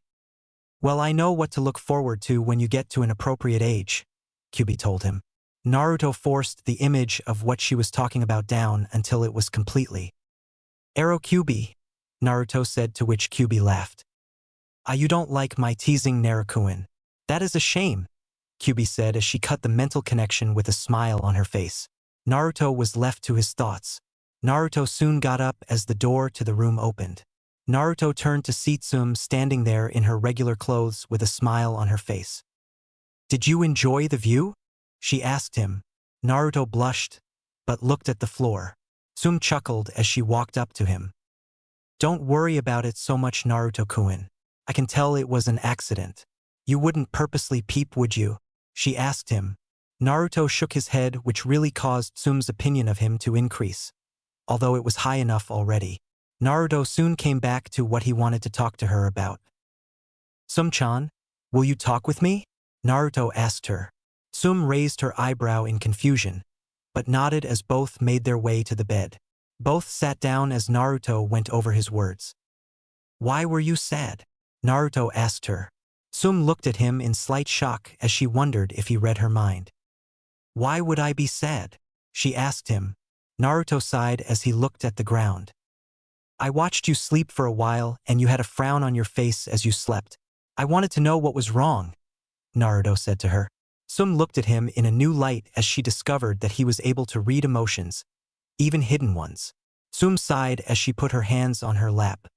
Well, I know what to look forward to when you get to an appropriate age, Kyuubi told him. Naruto forced the image of what she was talking about down until it was completely. Arrow Kyuubi, Naruto said, to which Kyuubi laughed. You don't like my teasing, Naruto-kun. That is a shame, Kyuubi said as she cut the mental connection with a smile on her face. Naruto was left to his thoughts. Naruto soon got up as the door to the room opened. Naruto turned to see Tsum standing there in her regular clothes with a smile on her face. Did you enjoy the view? She asked him. Naruto blushed, but looked at the floor. Tsum chuckled as she walked up to him. Don't worry about it so much, Naruto-kun. I can tell it was an accident. You wouldn't purposely peep, would you? She asked him. Naruto shook his head, which really caused Tsum's opinion of him to increase, although it was high enough already. Naruto soon came back to what he wanted to talk to her about. Tsum-chan, will you talk with me? Naruto asked her. Tsum raised her eyebrow in confusion, but nodded as both made their way to the bed. Both sat down as Naruto went over his words. "Why were you sad?" Naruto asked her. Tsum looked at him in slight shock as she wondered if he read her mind. "Why would I be sad?" she asked him. Naruto sighed as he looked at the ground. "I watched you sleep for a while and you had a frown on your face as you slept. I wanted to know what was wrong," Naruto said to her. Tsum looked at him in a new light as she discovered that he was able to read emotions, even hidden ones. Tsum sighed as she put her hands on her lap.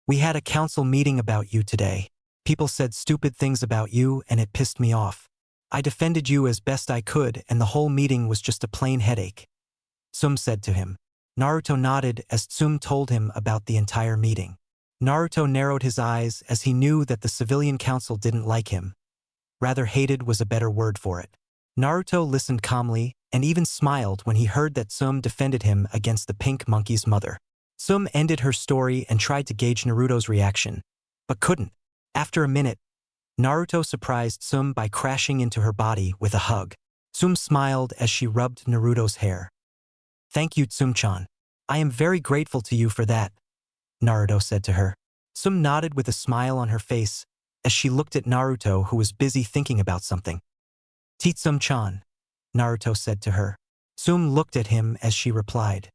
"We had a council meeting about you today. People said stupid things about you and it pissed me off. I defended you as best I could and the whole meeting was just a plain headache," Tsum said to him. Naruto nodded as Tsum told him about the entire meeting. Naruto narrowed his eyes as he knew that the civilian council didn't like him. Rather, hated was a better word for it. Naruto listened calmly and even smiled when he heard that Tsum defended him against the pink monkey's mother. Tsum ended her story and tried to gauge Naruto's reaction, but couldn't. After a minute, Naruto surprised Tsum by crashing into her body with a hug. Tsum smiled as she rubbed Naruto's hair. "Thank you, Tsum-chan. I am very grateful to you for that," Naruto said to her. Tsum nodded with a smile on her face as she looked at Naruto, who was busy thinking about something. "Tsum-chan," Naruto said to her. Tsum looked at him as she replied.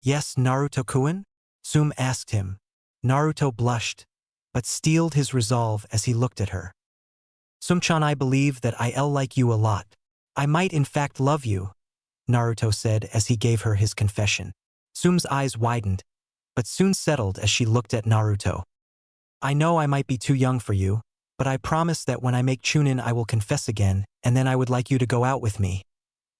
"Yes, Naruto-kun?" Tsum asked him. Naruto blushed, but steeled his resolve as he looked at her. "Tsum-chan, I believe that I'll like you a lot. I might in fact love you," Naruto said as he gave her his confession. Tsum's eyes widened, but soon settled as she looked at Naruto. "I know I might be too young for you, but I promise that when I make Chunin I will confess again, and then I would like you to go out with me,"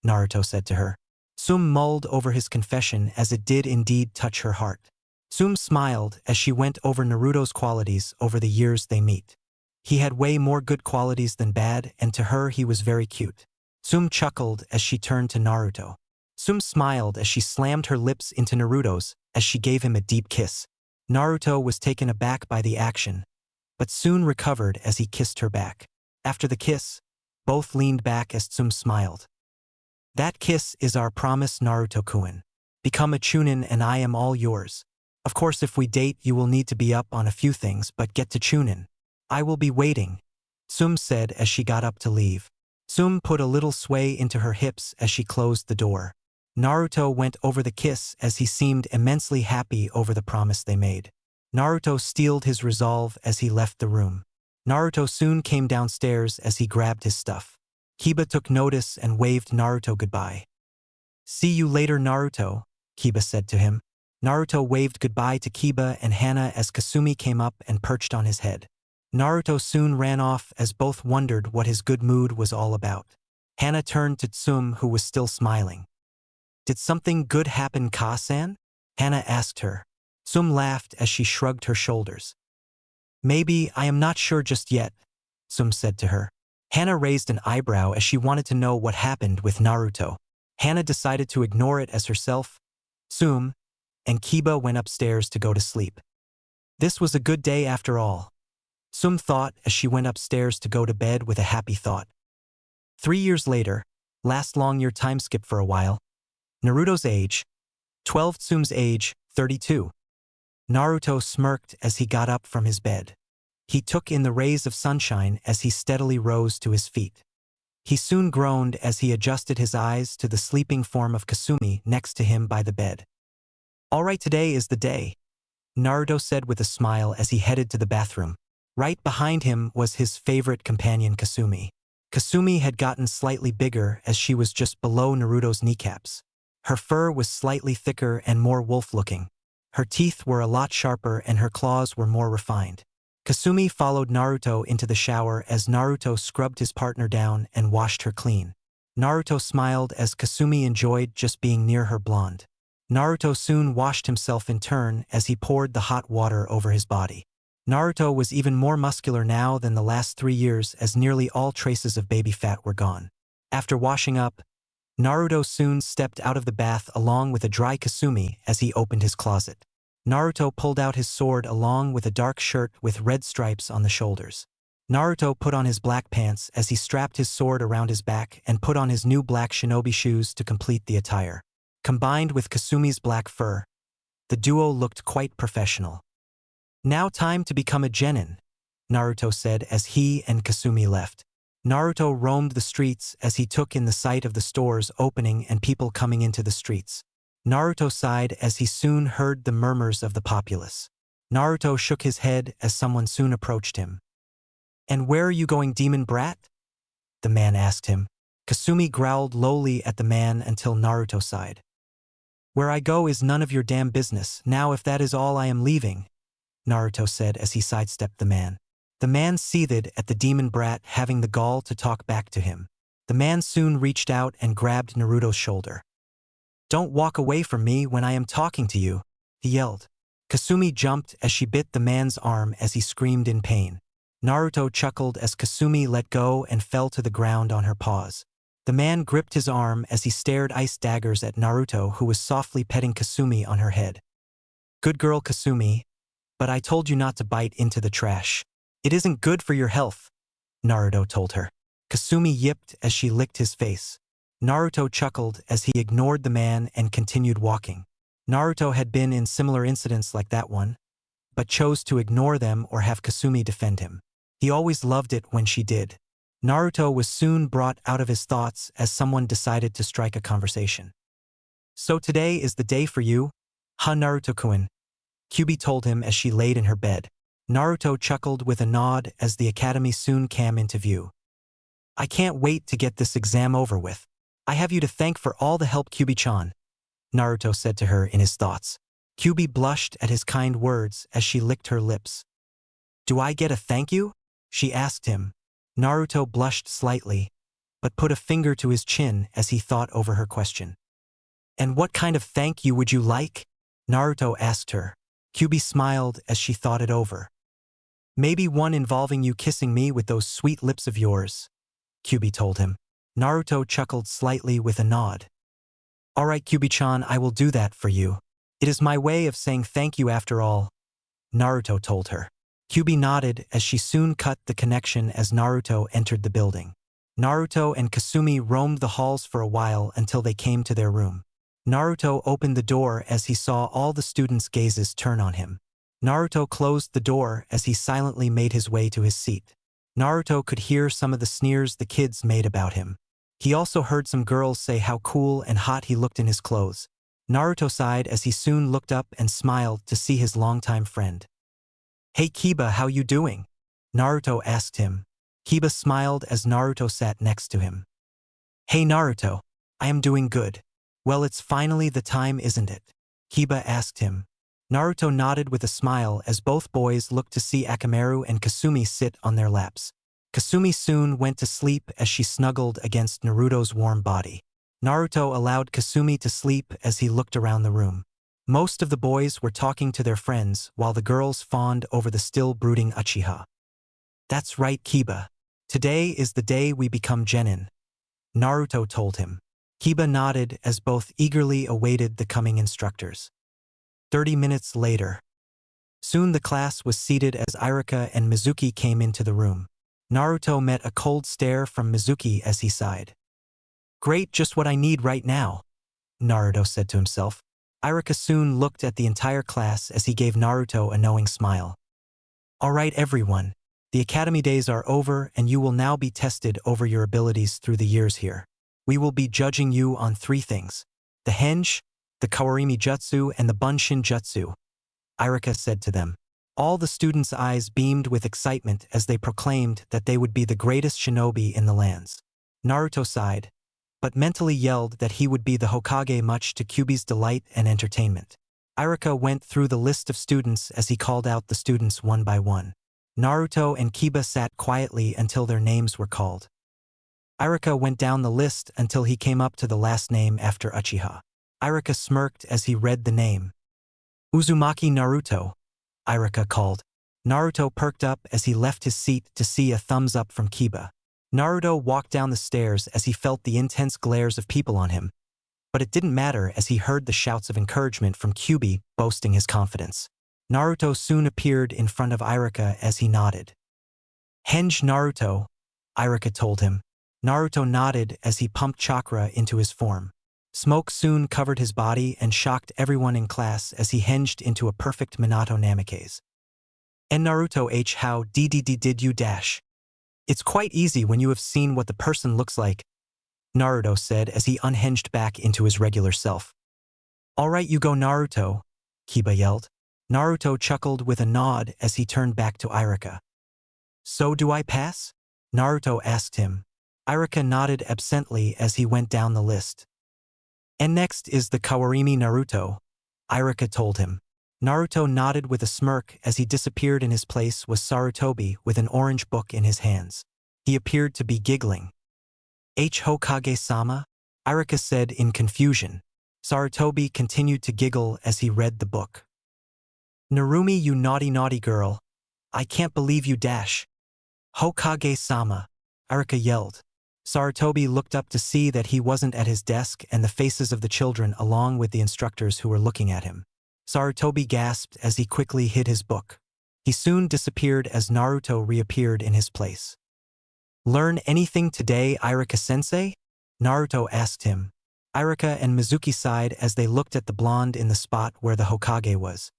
Naruto said to her. Tsum mulled over his confession as it did indeed touch her heart. Tsum smiled as she went over Naruto's qualities over the years they meet. He had way more good qualities than bad, and to her he was very cute. Tsum chuckled as she turned to Naruto. Tsum smiled as she slammed her lips into Naruto's as she gave him a deep kiss. Naruto was taken aback by the action, but soon recovered as he kissed her back. After the kiss, both leaned back as Tsum smiled. "That kiss is our promise, Naruto-kun. Become a Chunin and I am all yours. Of course, if we date you will need to be up on a few things, but get to Chunin. I will be waiting," Tsum said as she got up to leave. Tsum put a little sway into her hips as she closed the door. Naruto went over the kiss as he seemed immensely happy over the promise they made. Naruto steeled his resolve as he left the room. Naruto soon came downstairs as he grabbed his stuff. Kiba took notice and waved Naruto goodbye. "See you later, Naruto," Kiba said to him. Naruto waved goodbye to Kiba and Hana as Kasumi came up and perched on his head. Naruto soon ran off as both wondered what his good mood was all about. Hana turned to Tsum, who was still smiling. "Did something good happen, Ka-san?" Hana asked her. Tsum laughed as she shrugged her shoulders. "Maybe, I am not sure just yet," Tsum said to her. Hana raised an eyebrow as she wanted to know what happened with Naruto. Hana decided to ignore it as herself, Tsum, and Kiba went upstairs to go to sleep. This was a good day after all, Tsum thought as she went upstairs to go to bed with a happy thought. 3 years later, last long year time skip for a while. Naruto's age, 12, Tsum's age, 32. Naruto smirked as he got up from his bed. He took in the rays of sunshine as he steadily rose to his feet. He soon groaned as he adjusted his eyes to the sleeping form of Kasumi next to him by the bed. "All right, today is the day," Naruto said with a smile as he headed to the bathroom. Right behind him was his favorite companion, Kasumi. Kasumi had gotten slightly bigger as she was just below Naruto's kneecaps. Her fur was slightly thicker and more wolf-looking. Her teeth were a lot sharper and her claws were more refined. Kasumi followed Naruto into the shower as Naruto scrubbed his partner down and washed her clean. Naruto smiled as Kasumi enjoyed just being near her blonde. Naruto soon washed himself in turn as he poured the hot water over his body. Naruto was even more muscular now than the last 3 years as nearly all traces of baby fat were gone. After washing up, Naruto soon stepped out of the bath along with a dry Kasumi as he opened his closet. Naruto pulled out his sword along with a dark shirt with red stripes on the shoulders. Naruto put on his black pants as he strapped his sword around his back and put on his new black shinobi shoes to complete the attire. Combined with Kasumi's black fur, the duo looked quite professional. "Now time to become a genin," Naruto said as he and Kasumi left. Naruto roamed the streets as he took in the sight of the stores opening and people coming into the streets. Naruto sighed as he soon heard the murmurs of the populace. Naruto shook his head as someone soon approached him. "And where are you going, demon brat?" the man asked him. Kasumi growled lowly at the man until Naruto sighed. "Where I go is none of your damn business. Now if that is all, I am leaving," Naruto said as he sidestepped the man. The man seethed at the demon brat having the gall to talk back to him. The man soon reached out and grabbed Naruto's shoulder. "Don't walk away from me when I am talking to you," he yelled. Kasumi jumped as she bit the man's arm as he screamed in pain. Naruto chuckled as Kasumi let go and fell to the ground on her paws. The man gripped his arm as he stared ice daggers at Naruto, who was softly petting Kasumi on her head. "Good girl, Kasumi, but I told you not to bite into the trash. It isn't good for your health," Naruto told her. Kasumi yipped as she licked his face. Naruto chuckled as he ignored the man and continued walking. Naruto had been in similar incidents like that one, but chose to ignore them or have Kasumi defend him. He always loved it when she did. Naruto was soon brought out of his thoughts as someone decided to strike a conversation. "So today is the day for you, huh, Naruto-kun?" Kyuubi told him as she laid in her bed. Naruto chuckled with a nod as the academy soon came into view. "I can't wait to get this exam over with. I have you to thank for all the help, Kyuubi-chan," Naruto said to her in his thoughts. Kyuubi blushed at his kind words as she licked her lips. "Do I get a thank you?" she asked him. Naruto blushed slightly, but put a finger to his chin as he thought over her question. "And what kind of thank you would you like?" Naruto asked her. Kyuubi smiled as she thought it over. "Maybe one involving you kissing me with those sweet lips of yours," Kyuubi told him. Naruto chuckled slightly with a nod. "All right, Kyuubi-chan, I will do that for you. It is my way of saying thank you after all," Naruto told her. Kyuubi nodded as she soon cut the connection as Naruto entered the building. Naruto and Kasumi roamed the halls for a while until they came to their room. Naruto opened the door as he saw all the students' gazes turn on him. Naruto closed the door as he silently made his way to his seat. Naruto could hear some of the sneers the kids made about him. He also heard some girls say how cool and hot he looked in his clothes. Naruto sighed as he soon looked up and smiled to see his longtime friend. "Hey Kiba, how you doing?" Naruto asked him. Kiba smiled as Naruto sat next to him. "Hey Naruto, I am doing good. Well, it's finally the time, isn't it?" Kiba asked him. Naruto nodded with a smile as both boys looked to see Akamaru and Kasumi sit on their laps. Kasumi soon went to sleep as she snuggled against Naruto's warm body. Naruto allowed Kasumi to sleep as he looked around the room. Most of the boys were talking to their friends while the girls fawned over the still brooding Uchiha. "That's right, Kiba. Today is the day we become genin," Naruto told him. Kiba nodded as both eagerly awaited the coming instructors. 30 minutes later. Soon the class was seated as Iruka and Mizuki came into the room. Naruto met a cold stare from Mizuki as he sighed. "Great, just what I need right now," Naruto said to himself. Iruka soon looked at the entire class as he gave Naruto a knowing smile. "All right, everyone. The academy days are over and you will now be tested over your abilities through the years here. We will be judging you on 3 things: the henge, the kawarimi jutsu, and the bunshin jutsu," Iruka said to them. All the students' eyes beamed with excitement as they proclaimed that they would be the greatest shinobi in the lands. Naruto sighed, but mentally yelled that he would be the Hokage, much to Kyuubi's delight and entertainment. Iruka went through the list of students as he called out the students one by one. Naruto and Kiba sat quietly until their names were called. Iruka went down the list until he came up to the last name after Uchiha. Iruka smirked as he read the name. "Uzumaki Naruto," Iruka called. Naruto perked up as he left his seat to see a thumbs up from Kiba. Naruto walked down the stairs as he felt the intense glares of people on him, but it didn't matter as he heard the shouts of encouragement from Kyuubi boasting his confidence. Naruto soon appeared in front of Iruka as he nodded. Henge Naruto, Iruka told him. Naruto nodded as he pumped chakra into his form. Smoke soon covered his body and shocked everyone in class as he henged into a perfect Minato Namikaze. And Naruto h how did you dash? It's quite easy when you have seen what the person looks like, Naruto said as he unhinged back into his regular self. Alright, you go Naruto, Kiba yelled. Naruto chuckled with a nod as he turned back to Iruka. So do I pass? Naruto asked him. Iruka nodded absently as he went down the list. And next is the Kawarimi Naruto, Iruka told him. Naruto nodded with a smirk as he disappeared. In his place was Sarutobi with an orange book in his hands. He appeared to be giggling. Hokage-sama? Iruka said in confusion. Sarutobi continued to giggle as he read the book. Narumi, you naughty girl. I can't believe you dash. Hokage-sama, Iruka yelled. Sarutobi looked up to see that he wasn't at his desk and the faces of the children along with the instructors who were looking at him. Sarutobi gasped as he quickly hid his book. He soon disappeared as Naruto reappeared in his place. Learn anything today, Iruka-sensei? Naruto asked him. Iruka and Mizuki sighed as they looked at the blonde in the spot where the Hokage was.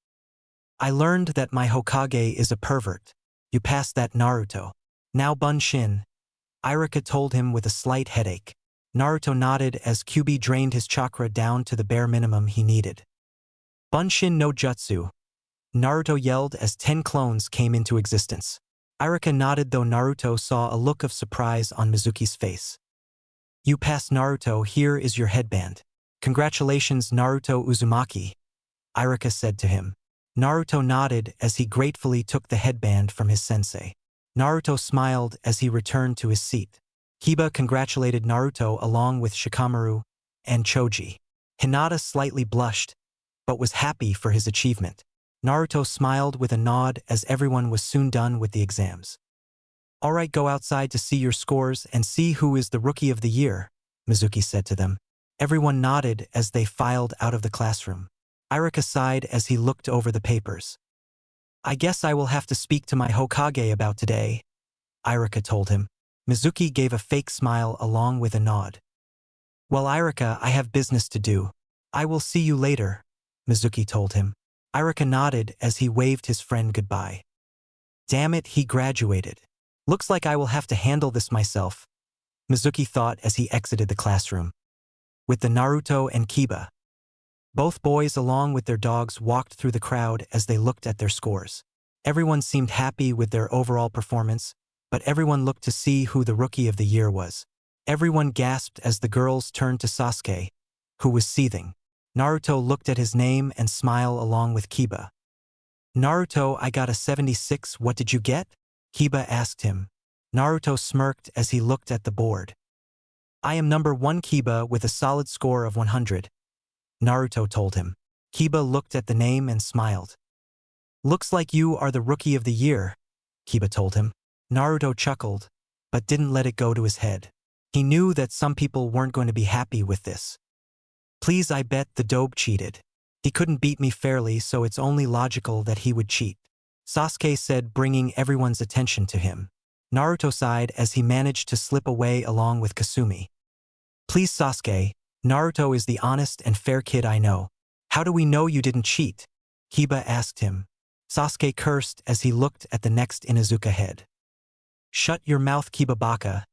I learned that my Hokage is a pervert. You passed that, Naruto. Now Bunshin, Iruka told him with a slight headache. Naruto nodded as Kyuubi drained his chakra down to the bare minimum he needed. Bunshin no Jutsu, Naruto yelled as 10 clones came into existence. Iruka nodded though Naruto saw a look of surprise on Mizuki's face. You passed, Naruto, here is your headband. Congratulations, Naruto Uzumaki, Iruka said to him. Naruto nodded as he gratefully took the headband from his sensei. Naruto smiled as he returned to his seat. Kiba congratulated Naruto along with Shikamaru and Choji. Hinata slightly blushed, but was happy for his achievement. Naruto smiled with a nod as everyone was soon done with the exams. Alright, go outside to see your scores and see who is the Rookie of the Year, Mizuki said to them. Everyone nodded as they filed out of the classroom. Iruka sighed as he looked over the papers. I guess I will have to speak to my Hokage about today, Iruka told him. Mizuki gave a fake smile along with a nod. Well, Iruka, I have business to do. I will see you later, Mizuki told him. Iruka nodded as he waved his friend goodbye. Damn it, he graduated. Looks like I will have to handle this myself, Mizuki thought as he exited the classroom. With the Naruto and Kiba. Both boys along with their dogs walked through the crowd as they looked at their scores. Everyone seemed happy with their overall performance, but everyone looked to see who the Rookie of the Year was. Everyone gasped as the girls turned to Sasuke, who was seething. Naruto looked at his name and smiled along with Kiba. Naruto, I got a 76, what did you get? Kiba asked him. Naruto smirked as he looked at the board. I am number 1 Kiba with a solid score of 100. Naruto told him. Kiba looked at the name and smiled. Looks like you are the Rookie of the Year, Kiba told him. Naruto chuckled, but didn't let it go to his head. He knew that some people weren't going to be happy with this. Please, I bet the dope cheated. He couldn't beat me fairly, so it's only logical that he would cheat, Sasuke said, bringing everyone's attention to him. Naruto sighed as he managed to slip away along with Kasumi. Please, Sasuke, Naruto is the honest and fair kid I know. How do we know you didn't cheat? Kiba asked him. Sasuke cursed as he looked at the next Inuzuka head. Shut your mouth, Kiba baka.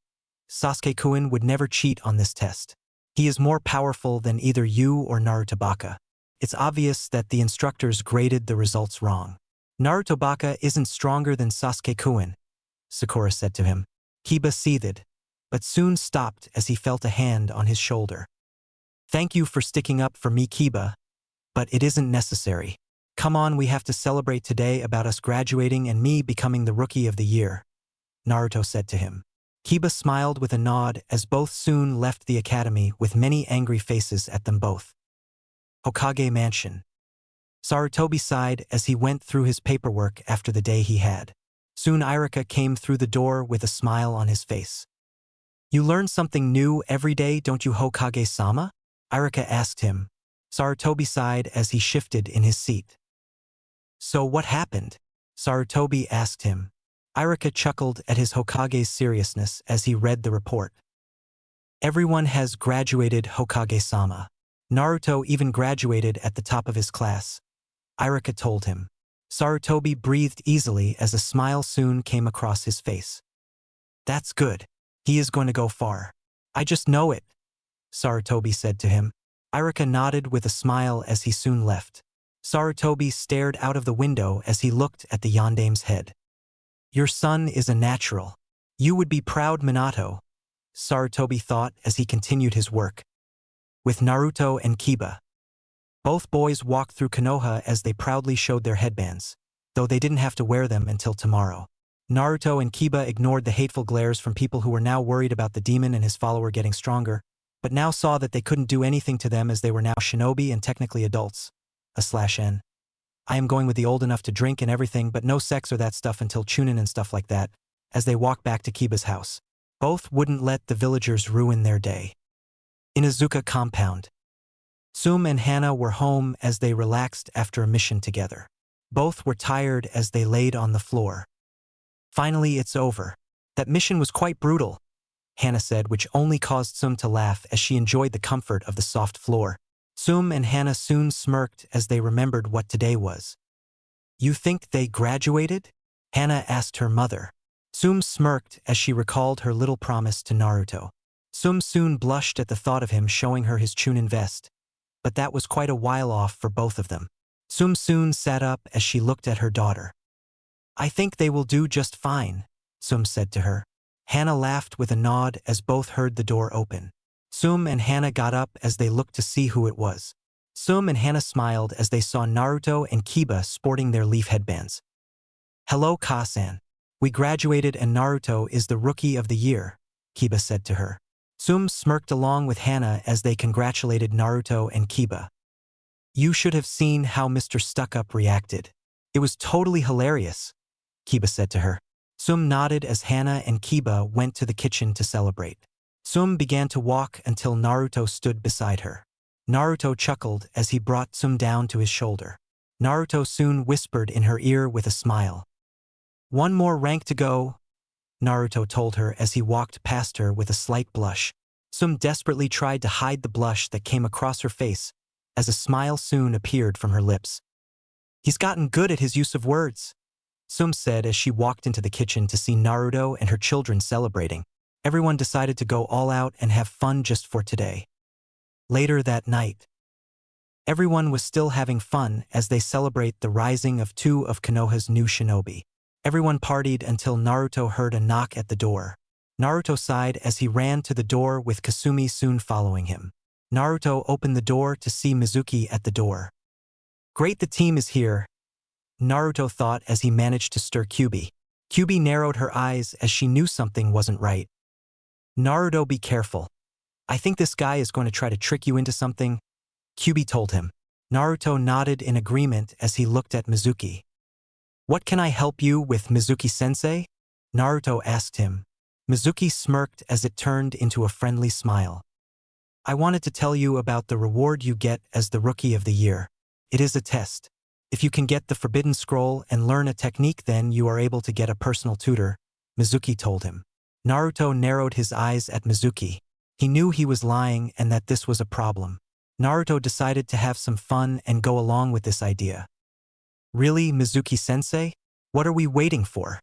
Sasuke-kun would never cheat on this test. He is more powerful than either you or Naruto baka. It's obvious that the instructors graded the results wrong. Naruto baka isn't stronger than Sasuke-kun, Sakura said to him. Kiba seethed, but soon stopped as he felt a hand on his shoulder. Thank you for sticking up for me, Kiba, but it isn't necessary. Come on, we have to celebrate today about us graduating and me becoming the Rookie of the Year, Naruto said to him. Kiba smiled with a nod as both soon left the academy with many angry faces at them both. Hokage Mansion. Sarutobi sighed as he went through his paperwork after the day he had. Soon Iruka came through the door with a smile on his face. You learn something new every day, don't you, Hokage-sama? Iruka asked him. Sarutobi sighed as he shifted in his seat. So what happened? Sarutobi asked him. Irika chuckled at his Hokage's seriousness as he read the report. Everyone has graduated, Hokage-sama. Naruto even graduated at the top of his class, Irika told him. Sarutobi breathed easily as a smile soon came across his face. That's good. He is going to go far. I just know it, Sarutobi said to him. Irika nodded with a smile as he soon left. Sarutobi stared out of the window as he looked at the yandame's head. Your son is a natural. You would be proud, Minato, Sarutobi thought as he continued his work. With Naruto and Kiba. Both boys walked through Konoha as they proudly showed their headbands, though they didn't have to wear them until tomorrow. Naruto and Kiba ignored the hateful glares from people who were now worried about the demon and his follower getting stronger, but now saw that they couldn't do anything to them as they were now shinobi and technically adults. /N. I am going with the old enough to drink and everything, but no sex or that stuff until Chunin and stuff like that, as they walked back to Kiba's house. Both wouldn't let the villagers ruin their day. Inuzuka compound. Tsum and Hana were home as they relaxed after a mission together. Both were tired as they laid on the floor. Finally, it's over. That mission was quite brutal, Hana said, which only caused Tsum to laugh as she enjoyed the comfort of the soft floor. Tsum and Hana soon smirked as they remembered what today was. You think they graduated? Hana asked her mother. Tsum smirked as she recalled her little promise to Naruto. Tsum soon blushed at the thought of him showing her his Chunin vest, but that was quite a while off for both of them. Tsum soon sat up as she looked at her daughter. I think they will do just fine, Tsum said to her. Hana laughed with a nod as both heard the door open. Tsum and Hana got up as they looked to see who it was. Tsum and Hana smiled as they saw Naruto and Kiba sporting their leaf headbands. Hello, Ka-san. We graduated and Naruto is the rookie of the year, Kiba said to her. Tsum smirked along with Hana as they congratulated Naruto and Kiba. You should have seen how Mr. Stuck-Up reacted. It was totally hilarious, Kiba said to her. Tsum nodded as Hana and Kiba went to the kitchen to celebrate. Tsum began to walk until Naruto stood beside her. Naruto chuckled as he brought Tsum down to his shoulder. Naruto soon whispered in her ear with a smile. One more rank to go, Naruto told her as he walked past her with a slight blush. Tsum desperately tried to hide the blush that came across her face, as a smile soon appeared from her lips. He's gotten good at his use of words, Tsum said as she walked into the kitchen to see Naruto and her children celebrating. Everyone decided to go all out and have fun just for today. Later that night, everyone was still having fun as they celebrate the rising of two of Konoha's new shinobi. Everyone partied until Naruto heard a knock at the door. Naruto sighed as he ran to the door with Kasumi soon following him. Naruto opened the door to see Mizuki at the door. Great, the team is here, Naruto thought as he managed to stir Kyuubi. Kyuubi narrowed her eyes as she knew something wasn't right. Naruto, be careful. I think this guy is going to try to trick you into something, Kyuubi told him. Naruto nodded in agreement as he looked at Mizuki. What can I help you with, Mizuki-sensei? Naruto asked him. Mizuki smirked as it turned into a friendly smile. I wanted to tell you about the reward you get as the Rookie of the Year. It is a test. If you can get the Forbidden Scroll and learn a technique, then you are able to get a personal tutor, Mizuki told him. Naruto narrowed his eyes at Mizuki. He knew he was lying and that this was a problem. Naruto decided to have some fun and go along with this idea. Really, Mizuki-sensei? What are we waiting for?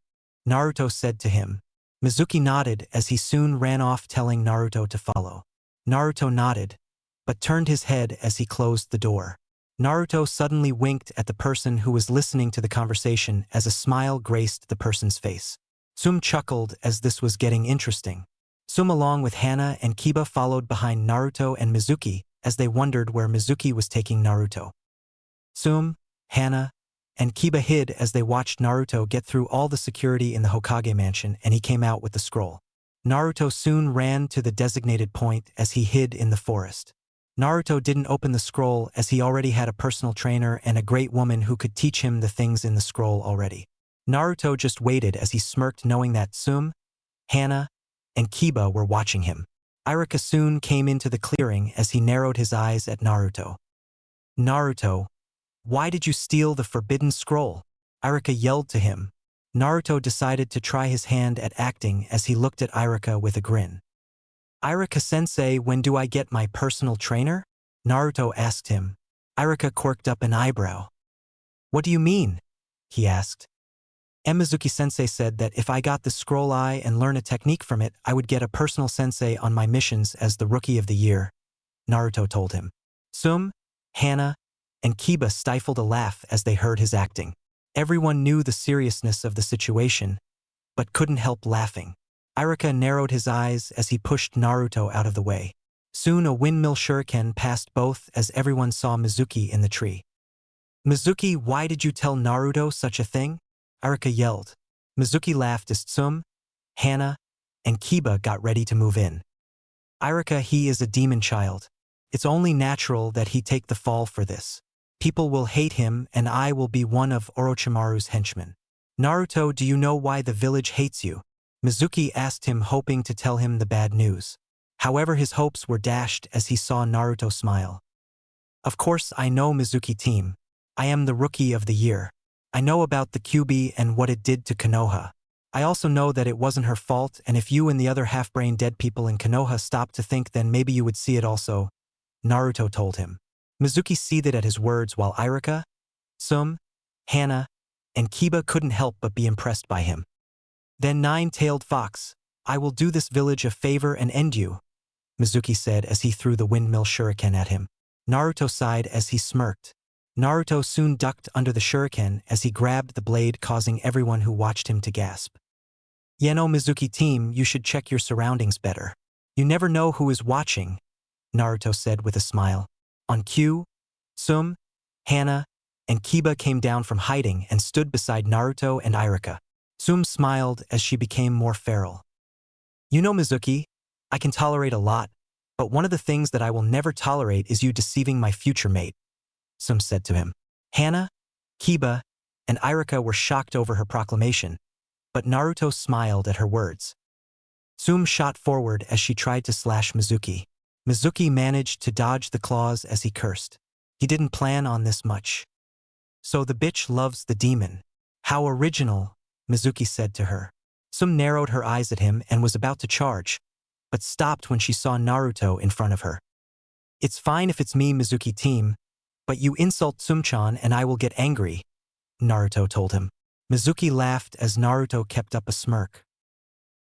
Naruto said to him. Mizuki nodded as he soon ran off telling Naruto to follow. Naruto nodded, but turned his head as he closed the door. Naruto suddenly winked at the person who was listening to the conversation as a smile graced the person's face. Tsum chuckled as this was getting interesting. Tsum along with Hana and Kiba followed behind Naruto and Mizuki as they wondered where Mizuki was taking Naruto. Tsum, Hana, and Kiba hid as they watched Naruto get through all the security in the Hokage mansion and he came out with the scroll. Naruto soon ran to the designated point as he hid in the forest. Naruto didn't open the scroll as he already had a personal trainer and a great woman who could teach him the things in the scroll already. Naruto just waited as he smirked knowing that Tsum, Hana, and Kiba were watching him. Irika soon came into the clearing as he narrowed his eyes at Naruto. Naruto, why did you steal the Forbidden Scroll? Irika yelled to him. Naruto decided to try his hand at acting as he looked at Iruka with a grin. "Iruka-sensei, when do I get my personal trainer?" Naruto asked him. Iruka quirked up an eyebrow. "What do you mean?" he asked. Mizuki-sensei said that if I got the scroll eye and learn a technique from it, I would get a personal sensei on my missions as the Rookie of the Year, Naruto told him. Tsum, Hana, and Kiba stifled a laugh as they heard his acting. Everyone knew the seriousness of the situation, but couldn't help laughing. Iruka narrowed his eyes as he pushed Naruto out of the way. Soon a windmill shuriken passed both as everyone saw Mizuki in the tree. "Mizuki, why did you tell Naruto such a thing?" Iruka yelled. Mizuki laughed as Tsum, Hana, and Kiba got ready to move in. "Iruka, he is a demon child. It's only natural that he take the fall for this. People will hate him and I will be one of Orochimaru's henchmen." "Naruto, do you know why the village hates you?" Mizuki asked him, hoping to tell him the bad news. However, his hopes were dashed as he saw Naruto smile. "Of course I know, Mizuki team. I am the Rookie of the Year. I know about the Kyuubi and what it did to Konoha. I also know that it wasn't her fault, and if you and the other half-brain dead people in Konoha stopped to think, then maybe you would see it also," Naruto told him. Mizuki seethed at his words while Iruka, Tsum, Hana, and Kiba couldn't help but be impressed by him. "Then nine-tailed fox, I will do this village a favor and end you," Mizuki said as he threw the windmill shuriken at him. Naruto sighed as he smirked. Naruto soon ducked under the shuriken as he grabbed the blade, causing everyone who watched him to gasp. Mizuki team, you should check your surroundings better. You never know who is watching," Naruto said with a smile. On cue, Tsum, Hana, and Kiba came down from hiding and stood beside Naruto and Iruka. Tsum smiled as she became more feral. "You know, Mizuki, I can tolerate a lot, but one of the things that I will never tolerate is you deceiving my future mate," Tsum said to him. Hana, Kiba, and Iruka were shocked over her proclamation, but Naruto smiled at her words. Tsum shot forward as she tried to slash Mizuki. Mizuki managed to dodge the claws as he cursed. He didn't plan on this much. "So the bitch loves the demon. How original," Mizuki said to her. Tsum narrowed her eyes at him and was about to charge, but stopped when she saw Naruto in front of her. "It's fine if it's me, Mizuki team, but you insult Tsum-chan and I will get angry," Naruto told him. Mizuki laughed as Naruto kept up a smirk.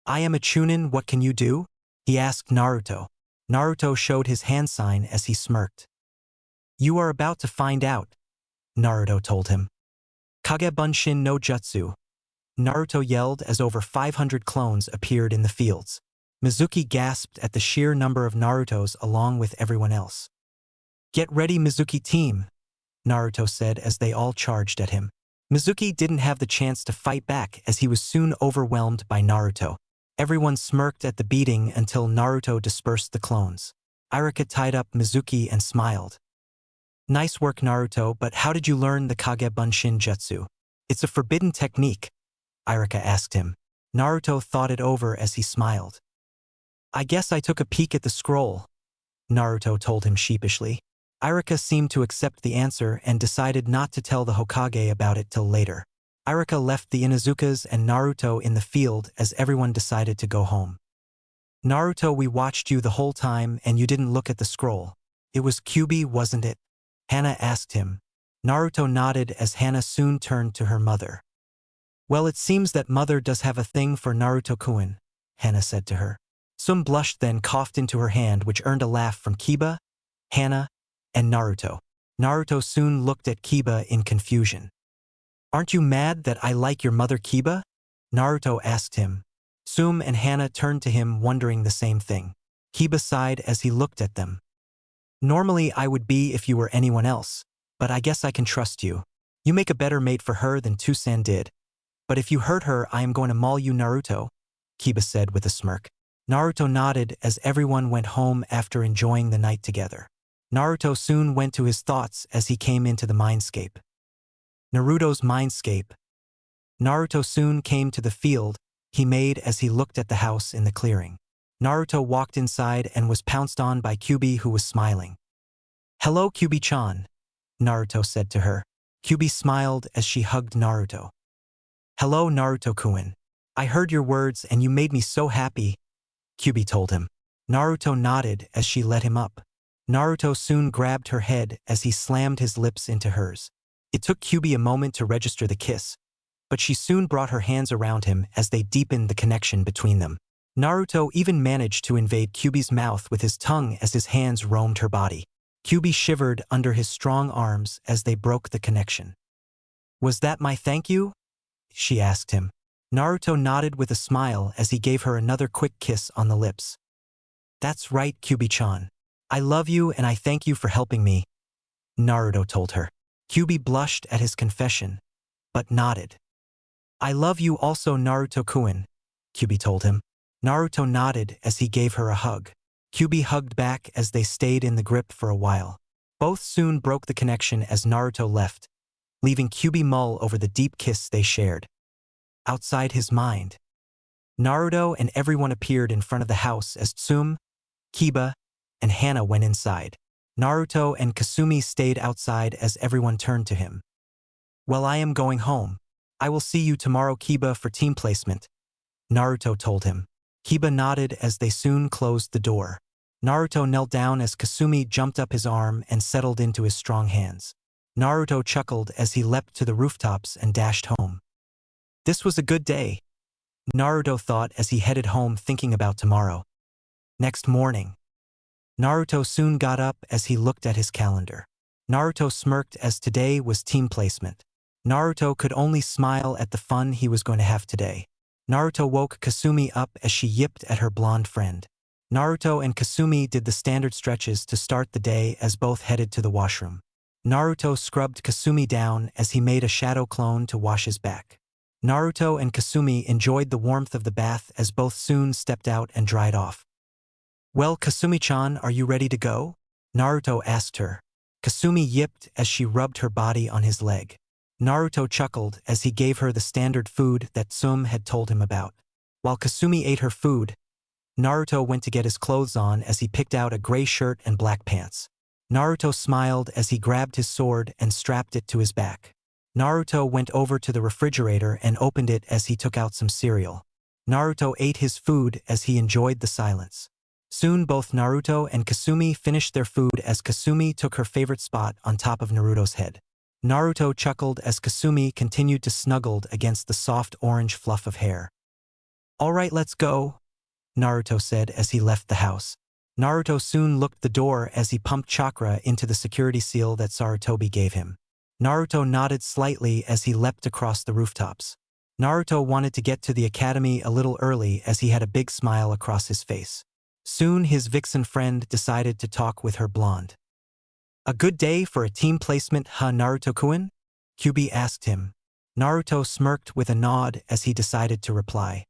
"I am a Chunin, what can you do?" he asked Naruto. Naruto showed his hand sign as he smirked. "You are about to find out," Naruto told him. "Kage Bunshin no Jutsu," Naruto yelled as over 500 clones appeared in the fields. Mizuki gasped at the sheer number of Narutos along with everyone else. "Get ready, Mizuki team," Naruto said as they all charged at him. Mizuki didn't have the chance to fight back as he was soon overwhelmed by Naruto. Everyone smirked at the beating until Naruto dispersed the clones. Iruka tied up Mizuki and smiled. "Nice work, Naruto, but how did you learn the Kage Bunshin jutsu? It's a forbidden technique," Iruka asked him. Naruto thought it over as he smiled. "I guess I took a peek at the scroll," Naruto told him sheepishly. Iruka seemed to accept the answer and decided not to tell the Hokage about it till later. Iruka left the Inuzukas and Naruto in the field as everyone decided to go home. "Naruto, we watched you the whole time and you didn't look at the scroll. It was Kyuubi, wasn't it?" Hana asked him. Naruto nodded as Hana soon turned to her mother. "Well, it seems that mother does have a thing for Naruto-kun," Hana said to her. Tsum blushed, then coughed into her hand, which earned a laugh from Kiba, Hana, and Naruto. Naruto soon looked at Kiba in confusion. "Aren't you mad that I like your mother, Kiba?" Naruto asked him. Tsum and Hana turned to him, wondering the same thing. Kiba sighed as he looked at them. "Normally I would be if you were anyone else, but I guess I can trust you. You make a better mate for her than Tusan did. But if you hurt her, I am going to maul you, Naruto," Kiba said with a smirk. Naruto nodded as everyone went home after enjoying the night together. Naruto soon went to his thoughts as he came into the Mindscape. Naruto's Mindscape. Naruto soon came to the field he made as he looked at the house in the clearing. Naruto walked inside and was pounced on by Kyuubi, who was smiling. "Hello, Kyuubi-chan," Naruto said to her. Kyuubi smiled as she hugged Naruto. Hello Naruto-kun. I heard your words and you made me so happy, Kyuubi told him. Naruto nodded as she let him up. Naruto soon grabbed her head as he slammed his lips into hers. It took Kyuubi a moment to register the kiss, but she soon brought her hands around him as they deepened the connection between them. Naruto even managed to invade Kyuubi's mouth with his tongue as his hands roamed her body. Kyuubi shivered under his strong arms as they broke the connection. Was that my thank you? She asked him. Naruto nodded with a smile as he gave her another quick kiss on the lips. That's right, Kyuubi-chan. I love you and I thank you for helping me, Naruto told her. Kyuubi blushed at his confession, but nodded. I love you also Naruto-kun, Kyuubi told him. Naruto nodded as he gave her a hug. Kyuubi hugged back as they stayed in the grip for a while. Both soon broke the connection as Naruto left, leaving Kyuubi mull over the deep kiss they shared. Outside his mind, Naruto and everyone appeared in front of the house as Tsum, Kiba, and Hana went inside. Naruto and Kasumi stayed outside as everyone turned to him. Well, I am going home. I will see you tomorrow, Kiba, for team placement, Naruto told him. Kiba nodded as they soon closed the door. Naruto knelt down as Kasumi jumped up his arm and settled into his strong hands. Naruto chuckled as he leapt to the rooftops and dashed home. This was a good day, Naruto thought as he headed home thinking about tomorrow. Next morning, Naruto soon got up as he looked at his calendar. Naruto smirked as today was team placement. Naruto could only smile at the fun he was going to have today. Naruto woke Kasumi up as she yipped at her blonde friend. Naruto and Kasumi did the standard stretches to start the day as both headed to the washroom. Naruto scrubbed Kasumi down as he made a shadow clone to wash his back. Naruto and Kasumi enjoyed the warmth of the bath as both soon stepped out and dried off. Well, Kasumi-chan, are you ready to go? Naruto asked her. Kasumi yipped as she rubbed her body on his leg. Naruto chuckled as he gave her the standard food that Tsum had told him about. While Kasumi ate her food, Naruto went to get his clothes on as he picked out a gray shirt and black pants. Naruto smiled as he grabbed his sword and strapped it to his back. Naruto went over to the refrigerator and opened it as he took out some cereal. Naruto ate his food as he enjoyed the silence. Soon both Naruto and Kasumi finished their food as Kasumi took her favorite spot on top of Naruto's head. Naruto chuckled as Kasumi continued to snuggle against the soft orange fluff of hair. All right, let's go, Naruto said as he left the house. Naruto soon looked the door as he pumped chakra into the security seal that Sarutobi gave him. Naruto nodded slightly as he leapt across the rooftops. Naruto wanted to get to the academy a little early as he had a big smile across his face. Soon his vixen friend decided to talk with her blonde. A good day for a team placement, huh, Naruto-kun? Kyuubi asked him. Naruto smirked with a nod as he decided to reply.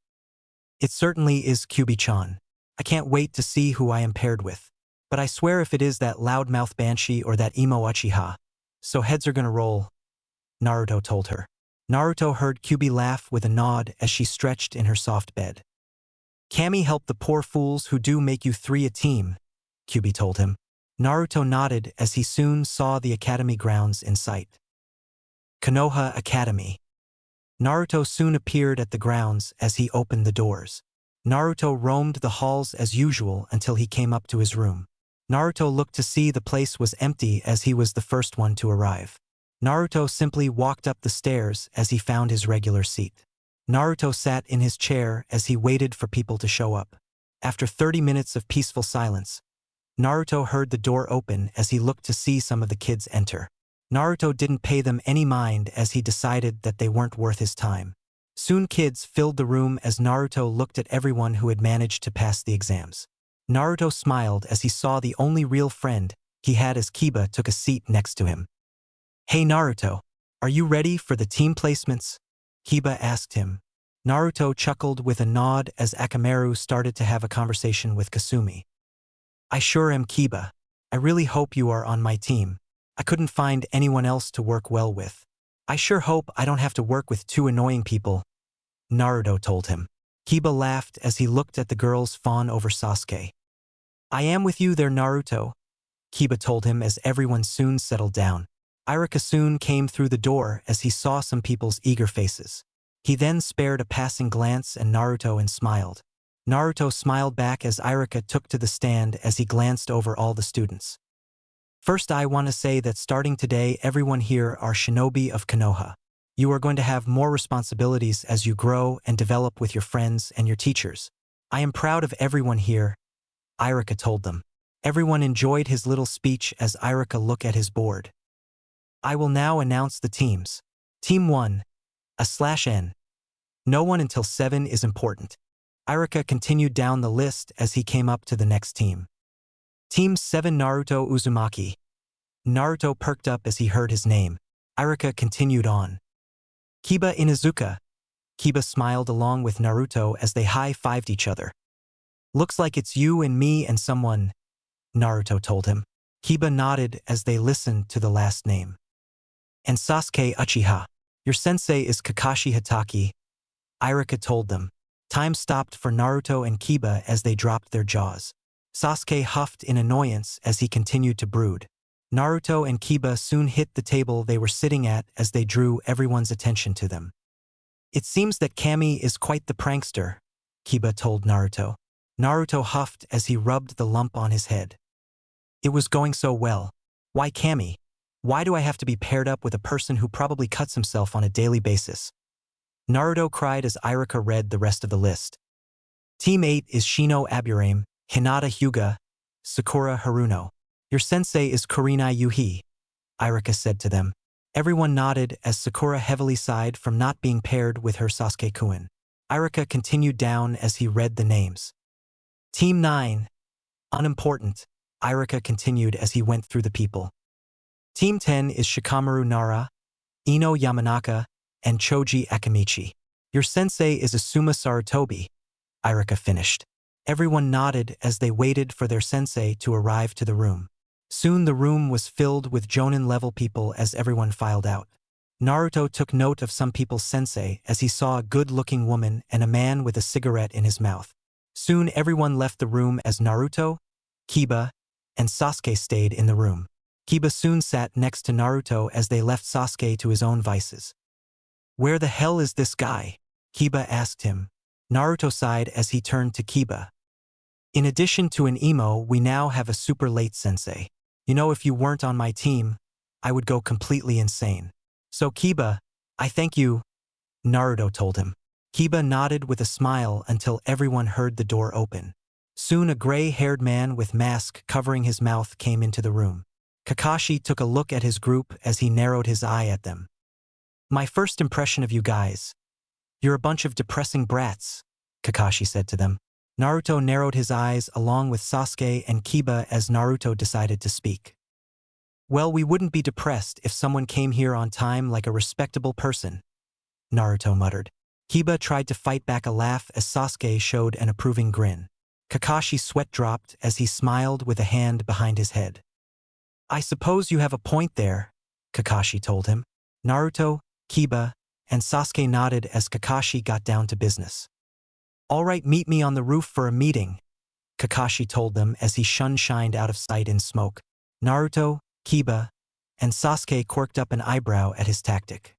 It certainly is, Kyuubi-chan. I can't wait to see who I am paired with. But I swear if it is that loudmouth Banshee or that emo Uchiha, so heads are gonna roll, Naruto told her. Naruto heard Kyuubi laugh with a nod as she stretched in her soft bed. Kami help the poor fools who do make you three a team, Kyuubi told him. Naruto nodded as he soon saw the academy grounds in sight. Konoha Academy. Naruto soon appeared at the grounds as he opened the doors. Naruto roamed the halls as usual until he came up to his room. Naruto looked to see the place was empty as he was the first one to arrive. Naruto simply walked up the stairs as he found his regular seat. Naruto sat in his chair as he waited for people to show up. After 30 minutes of peaceful silence, Naruto heard the door open as he looked to see some of the kids enter. Naruto didn't pay them any mind as he decided that they weren't worth his time. Soon kids filled the room as Naruto looked at everyone who had managed to pass the exams. Naruto smiled as he saw the only real friend he had as Kiba took a seat next to him. Hey Naruto, are you ready for the team placements? Kiba asked him. Naruto chuckled with a nod as Akamaru started to have a conversation with Kasumi. I sure am, Kiba. I really hope you are on my team. I couldn't find anyone else to work well with. I sure hope I don't have to work with two annoying people, Naruto told him. Kiba laughed as he looked at the girls fawn over Sasuke. I am with you there, Naruto, Kiba told him as everyone soon settled down. Irika soon came through the door as he saw some people's eager faces. He then spared a passing glance at Naruto and smiled. Naruto smiled back as Iruka took to the stand as he glanced over all the students. First, I want to say that starting today, everyone here are shinobi of Konoha. You are going to have more responsibilities as you grow and develop with your friends and your teachers. I am proud of everyone here, Iruka told them. Everyone enjoyed his little speech as Iruka looked at his board. I will now announce the teams. Team 1, /N. No one until 7 is important. Iruka continued down the list as he came up to the next team. Team 7 Naruto Uzumaki. Naruto perked up as he heard his name. Iruka continued on. Kiba Inuzuka. Kiba smiled along with Naruto as they high-fived each other. Looks like it's you and me and someone, Naruto told him. Kiba nodded as they listened to the last name. And Sasuke Uchiha. Your sensei is Kakashi Hatake, Iruka told them. Time stopped for Naruto and Kiba as they dropped their jaws. Sasuke huffed in annoyance as he continued to brood. Naruto and Kiba soon hit the table they were sitting at as they drew everyone's attention to them. It seems that Kami is quite the prankster, Kiba told Naruto. Naruto huffed as he rubbed the lump on his head. It was going so well. Why Kami? Why do I have to be paired up with a person who probably cuts himself on a daily basis? Naruto cried as Iruka read the rest of the list. Team 8 is Shino Aburame, Hinata Hyuga, Sakura Haruno. Your sensei is Kurenai Yuhi, Iruka said to them. Everyone nodded as Sakura heavily sighed from not being paired with her Sasuke-kun. Iruka continued down as he read the names. Team 9. Unimportant, Iruka continued as he went through the people. Team 10 is Shikamaru Nara, Ino Yamanaka, and Choji Akamichi. Your sensei is Asuma Sarutobi, Iruka finished. Everyone nodded as they waited for their sensei to arrive to the room. Soon the room was filled with Jonin-level people as everyone filed out. Naruto took note of some people's sensei as he saw a good-looking woman and a man with a cigarette in his mouth. Soon everyone left the room as Naruto, Kiba, and Sasuke stayed in the room. Kiba soon sat next to Naruto as they left Sasuke to his own vices. Where the hell is this guy? Kiba asked him. Naruto sighed as he turned to Kiba. In addition to an emo, we now have a super late sensei. You know, if you weren't on my team, I would go completely insane. So Kiba, I thank you, Naruto told him. Kiba nodded with a smile until everyone heard the door open. Soon a gray-haired man with mask covering his mouth came into the room. Kakashi took a look at his group as he narrowed his eye at them. My first impression of you guys. You're a bunch of depressing brats, Kakashi said to them. Naruto narrowed his eyes along with Sasuke and Kiba as Naruto decided to speak. Well, we wouldn't be depressed if someone came here on time like a respectable person, Naruto muttered. Kiba tried to fight back a laugh as Sasuke showed an approving grin. Kakashi's sweat dropped as he smiled with a hand behind his head. I suppose you have a point there, Kakashi told him. Naruto, Kiba, and Sasuke nodded as Kakashi got down to business. All right, meet me on the roof for a meeting, Kakashi told them as he shined out of sight in smoke. Naruto, Kiba, and Sasuke quirked up an eyebrow at his tactic.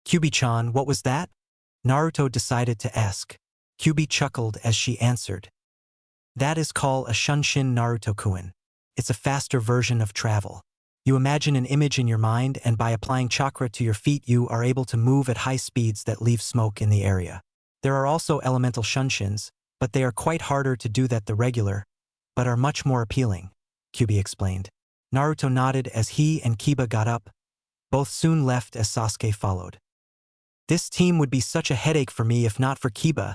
Kyuubi-chan, what was that? Naruto decided to ask. Kyuubi chuckled as she answered. That is called a Shunshin Naruto-kun. It's a faster version of travel. You imagine an image in your mind and by applying chakra to your feet you are able to move at high speeds that leave smoke in the area. There are also elemental Shunshins, but they are quite harder to do than the regular, but are much more appealing, Kyuubi explained. Naruto nodded as he and Kiba got up. Both soon left as Sasuke followed. This team would be such a headache for me if not for Kiba,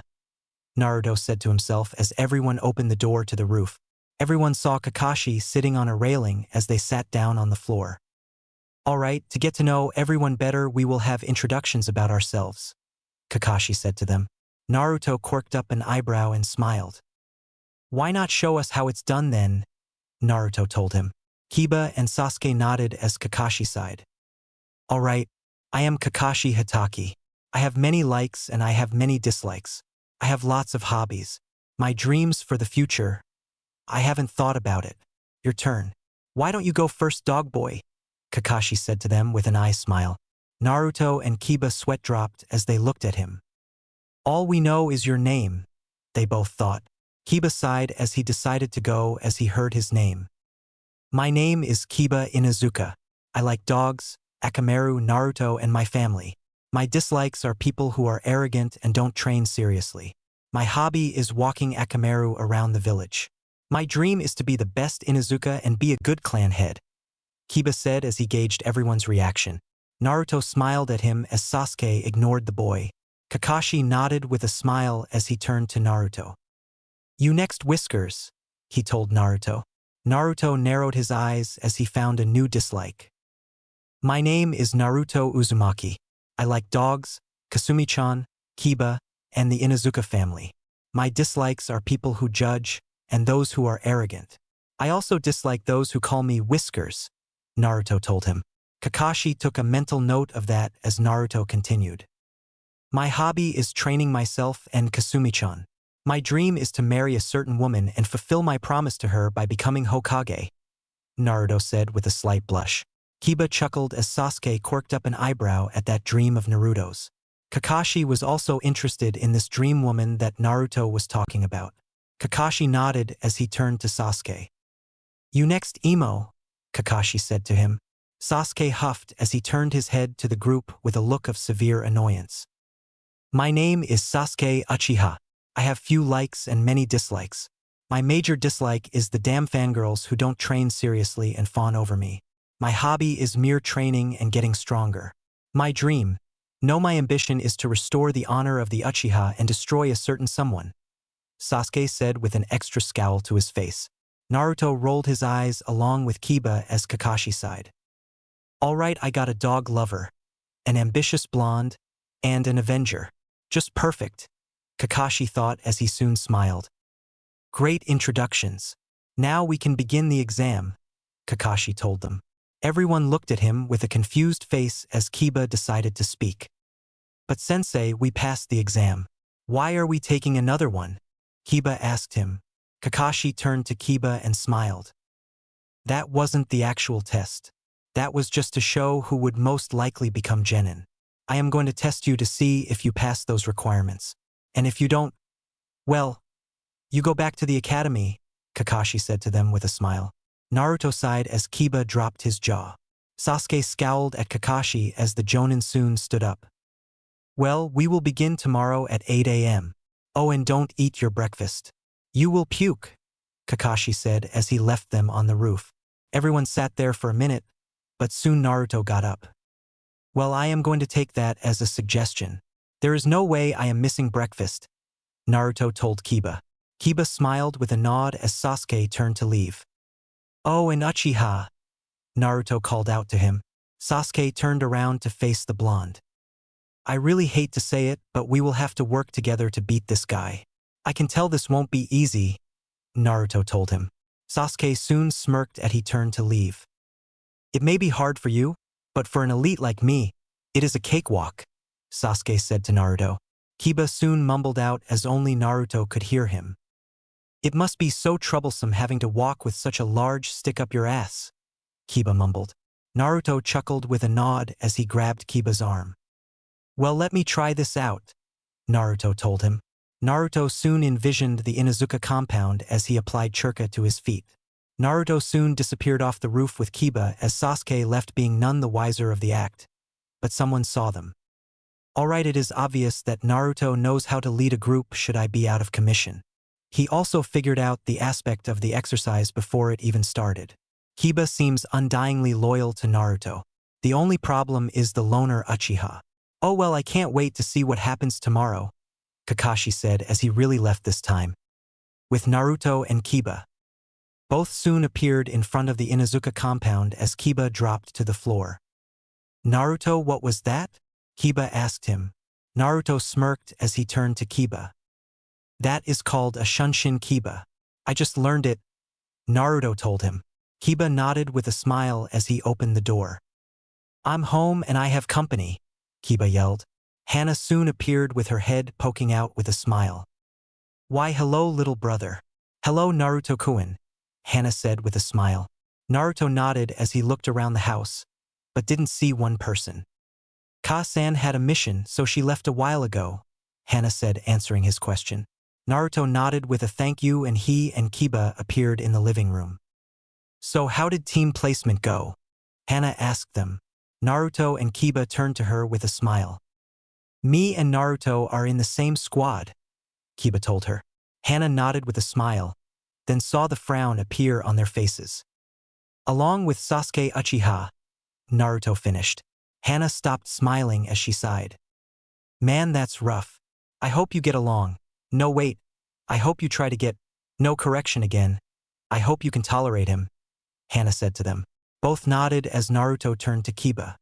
Naruto said to himself as everyone opened the door to the roof. Everyone saw Kakashi sitting on a railing as they sat down on the floor. All right, to get to know everyone better we will have introductions about ourselves, Kakashi said to them. Naruto quirked up an eyebrow and smiled. Why not show us how it's done then? Naruto told him. Kiba and Sasuke nodded as Kakashi sighed. All right, I am Kakashi Hatake. I have many likes and I have many dislikes. I have lots of hobbies. My dreams for the future. I haven't thought about it. Your turn. Why don't you go first, dog boy? Kakashi said to them with an eye smile. Naruto and Kiba sweat dropped as they looked at him. All we know is your name, they both thought. Kiba sighed as he decided to go as he heard his name. My name is Kiba Inuzuka. I like dogs, Akamaru, Naruto, and my family. My dislikes are people who are arrogant and don't train seriously. My hobby is walking Akamaru around the village. My dream is to be the best Inuzuka and be a good clan head, Kiba said as he gauged everyone's reaction. Naruto smiled at him as Sasuke ignored the boy. Kakashi nodded with a smile as he turned to Naruto. You next, Whiskers, he told Naruto. Naruto narrowed his eyes as he found a new dislike. My name is Naruto Uzumaki. I like dogs, Kasumi-chan, Kiba, and the Inuzuka family. My dislikes are people who judge and those who are arrogant. I also dislike those who call me Whiskers, Naruto told him. Kakashi took a mental note of that as Naruto continued. My hobby is training myself and Kasumi-chan. My dream is to marry a certain woman and fulfill my promise to her by becoming Hokage, Naruto said with a slight blush. Kiba chuckled as Sasuke quirked up an eyebrow at that dream of Naruto's. Kakashi was also interested in this dream woman that Naruto was talking about. Kakashi nodded as he turned to Sasuke. You next, Emo, Kakashi said to him. Sasuke huffed as he turned his head to the group with a look of severe annoyance. My name is Sasuke Uchiha. I have few likes and many dislikes. My major dislike is the damn fangirls who don't train seriously and fawn over me. My hobby is mere training and getting stronger. My dream, my ambition is to restore the honor of the Uchiha and destroy a certain someone, Sasuke said with an extra scowl to his face. Naruto rolled his eyes along with Kiba as Kakashi sighed. All right, I got a dog lover, an ambitious blonde, and an avenger. Just perfect, Kakashi thought as he soon smiled. Great introductions. Now we can begin the exam, Kakashi told them. Everyone looked at him with a confused face as Kiba decided to speak. But sensei, we passed the exam. Why are we taking another one? Kiba asked him. Kakashi turned to Kiba and smiled. That wasn't the actual test. That was just to show who would most likely become Genin. I am going to test you to see if you pass those requirements. And if you don't, well, you go back to the academy, Kakashi said to them with a smile. Naruto sighed as Kiba dropped his jaw. Sasuke scowled at Kakashi as the Jonin soon stood up. Well, we will begin tomorrow at 8 a.m. Oh, and don't eat your breakfast. You will puke, Kakashi said as he left them on the roof. Everyone sat there for a minute, but soon Naruto got up. Well, I am going to take that as a suggestion. There is no way I am missing breakfast, Naruto told Kiba. Kiba smiled with a nod as Sasuke turned to leave. Oh, and Uchiha, Naruto called out to him. Sasuke turned around to face the blonde. I really hate to say it, but we will have to work together to beat this guy. I can tell this won't be easy, Naruto told him. Sasuke soon smirked as he turned to leave. It may be hard for you, but for an elite like me, it is a cakewalk, Sasuke said to Naruto. Kiba soon mumbled out as only Naruto could hear him. It must be so troublesome having to walk with such a large stick up your ass, Kiba mumbled. Naruto chuckled with a nod as he grabbed Kiba's arm. Well, let me try this out, Naruto told him. Naruto soon envisioned the Inuzuka compound as he applied churka to his feet. Naruto soon disappeared off the roof with Kiba as Sasuke left being none the wiser of the act. But someone saw them. Alright, it is obvious that Naruto knows how to lead a group should I be out of commission. He also figured out the aspect of the exercise before it even started. Kiba seems undyingly loyal to Naruto. The only problem is the loner Uchiha. Oh well, I can't wait to see what happens tomorrow, Kakashi said as he really left this time. With Naruto and Kiba. Both soon appeared in front of the Inuzuka compound as Kiba dropped to the floor. Naruto, what was that? Kiba asked him. Naruto smirked as he turned to Kiba. That is called a Shunshin Kiba. I just learned it, Naruto told him. Kiba nodded with a smile as he opened the door. I'm home and I have company, Kiba yelled. Hana soon appeared with her head poking out with a smile. Why, hello, little brother. Hello, Naruto-kun, Hana said with a smile. Naruto nodded as he looked around the house, but didn't see one person. Ka-san had a mission, so she left a while ago, Hana said, answering his question. Naruto nodded with a thank you and he and Kiba appeared in the living room. So how did team placement go? Hana asked them. Naruto and Kiba turned to her with a smile. Me and Naruto are in the same squad, Kiba told her. Hana nodded with a smile, then saw the frown appear on their faces. Along with Sasuke Uchiha, Naruto finished. Hana stopped smiling as she sighed. Man, that's rough. I hope you get along. No, wait. I hope you try to get no correction again. I hope you can tolerate him, Hana said to them. Both nodded as Naruto turned to Kiba.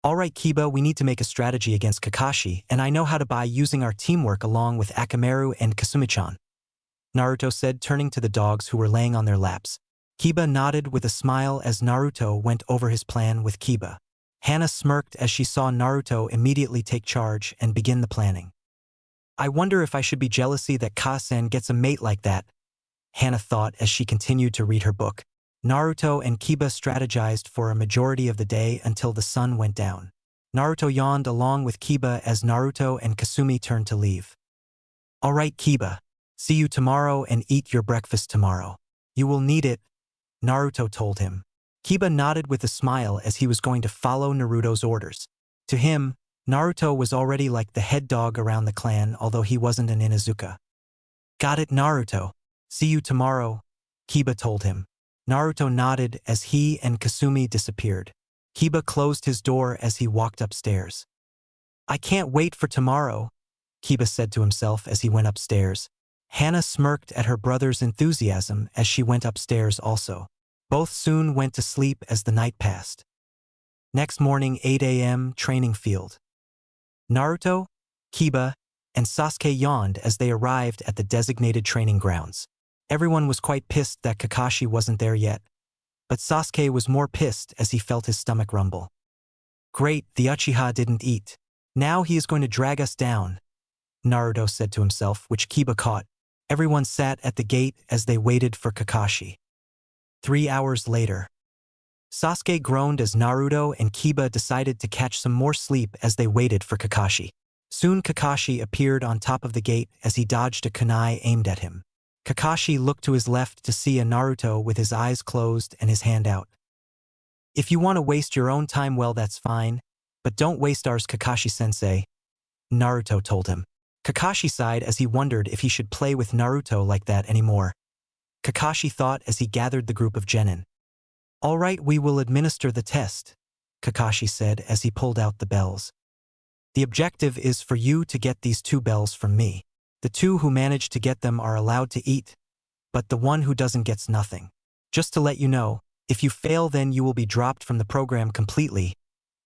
Alright Kiba, we need to make a strategy against Kakashi, and I know how to by using our teamwork along with Akamaru and Kasumi-chan, Naruto said, turning to the dogs who were laying on their laps. Kiba nodded with a smile as Naruto went over his plan with Kiba. Hana smirked as she saw Naruto immediately take charge and begin the planning. I wonder if I should be jealousy that Ka-san gets a mate like that, Hana thought as she continued to read her book. Naruto and Kiba strategized for a majority of the day until the sun went down. Naruto yawned along with Kiba as Naruto and Kasumi turned to leave. Alright Kiba, see you tomorrow and eat your breakfast tomorrow. You will need it, Naruto told him. Kiba nodded with a smile as he was going to follow Naruto's orders. To him, Naruto was already like the head dog around the clan, although he wasn't an Inuzuka. Got it, Naruto. See you tomorrow, Kiba told him. Naruto nodded as he and Kasumi disappeared. Kiba closed his door as he walked upstairs. I can't wait for tomorrow, Kiba said to himself as he went upstairs. Hana smirked at her brother's enthusiasm as she went upstairs also. Both soon went to sleep as the night passed. Next morning, 8 a.m., training field. Naruto, Kiba, and Sasuke yawned as they arrived at the designated training grounds. Everyone was quite pissed that Kakashi wasn't there yet, but Sasuke was more pissed as he felt his stomach rumble. Great, the Uchiha didn't eat. Now he is going to drag us down, Naruto said to himself, which Kiba caught. Everyone sat at the gate as they waited for Kakashi. 3 hours later. Sasuke groaned as Naruto and Kiba decided to catch some more sleep as they waited for Kakashi. Soon Kakashi appeared on top of the gate as he dodged a kunai aimed at him. Kakashi looked to his left to see a Naruto with his eyes closed and his hand out. If you want to waste your own time, well, that's fine, but don't waste ours, Kakashi-sensei, Naruto told him. Kakashi sighed as he wondered if he should play with Naruto like that anymore. Kakashi thought as he gathered the group of Genin. All right, we will administer the test, Kakashi said as he pulled out the bells. The objective is for you to get these 2 bells from me. The 2 who manage to get them are allowed to eat, but the one who doesn't gets nothing. Just to let you know, if you fail then you will be dropped from the program completely,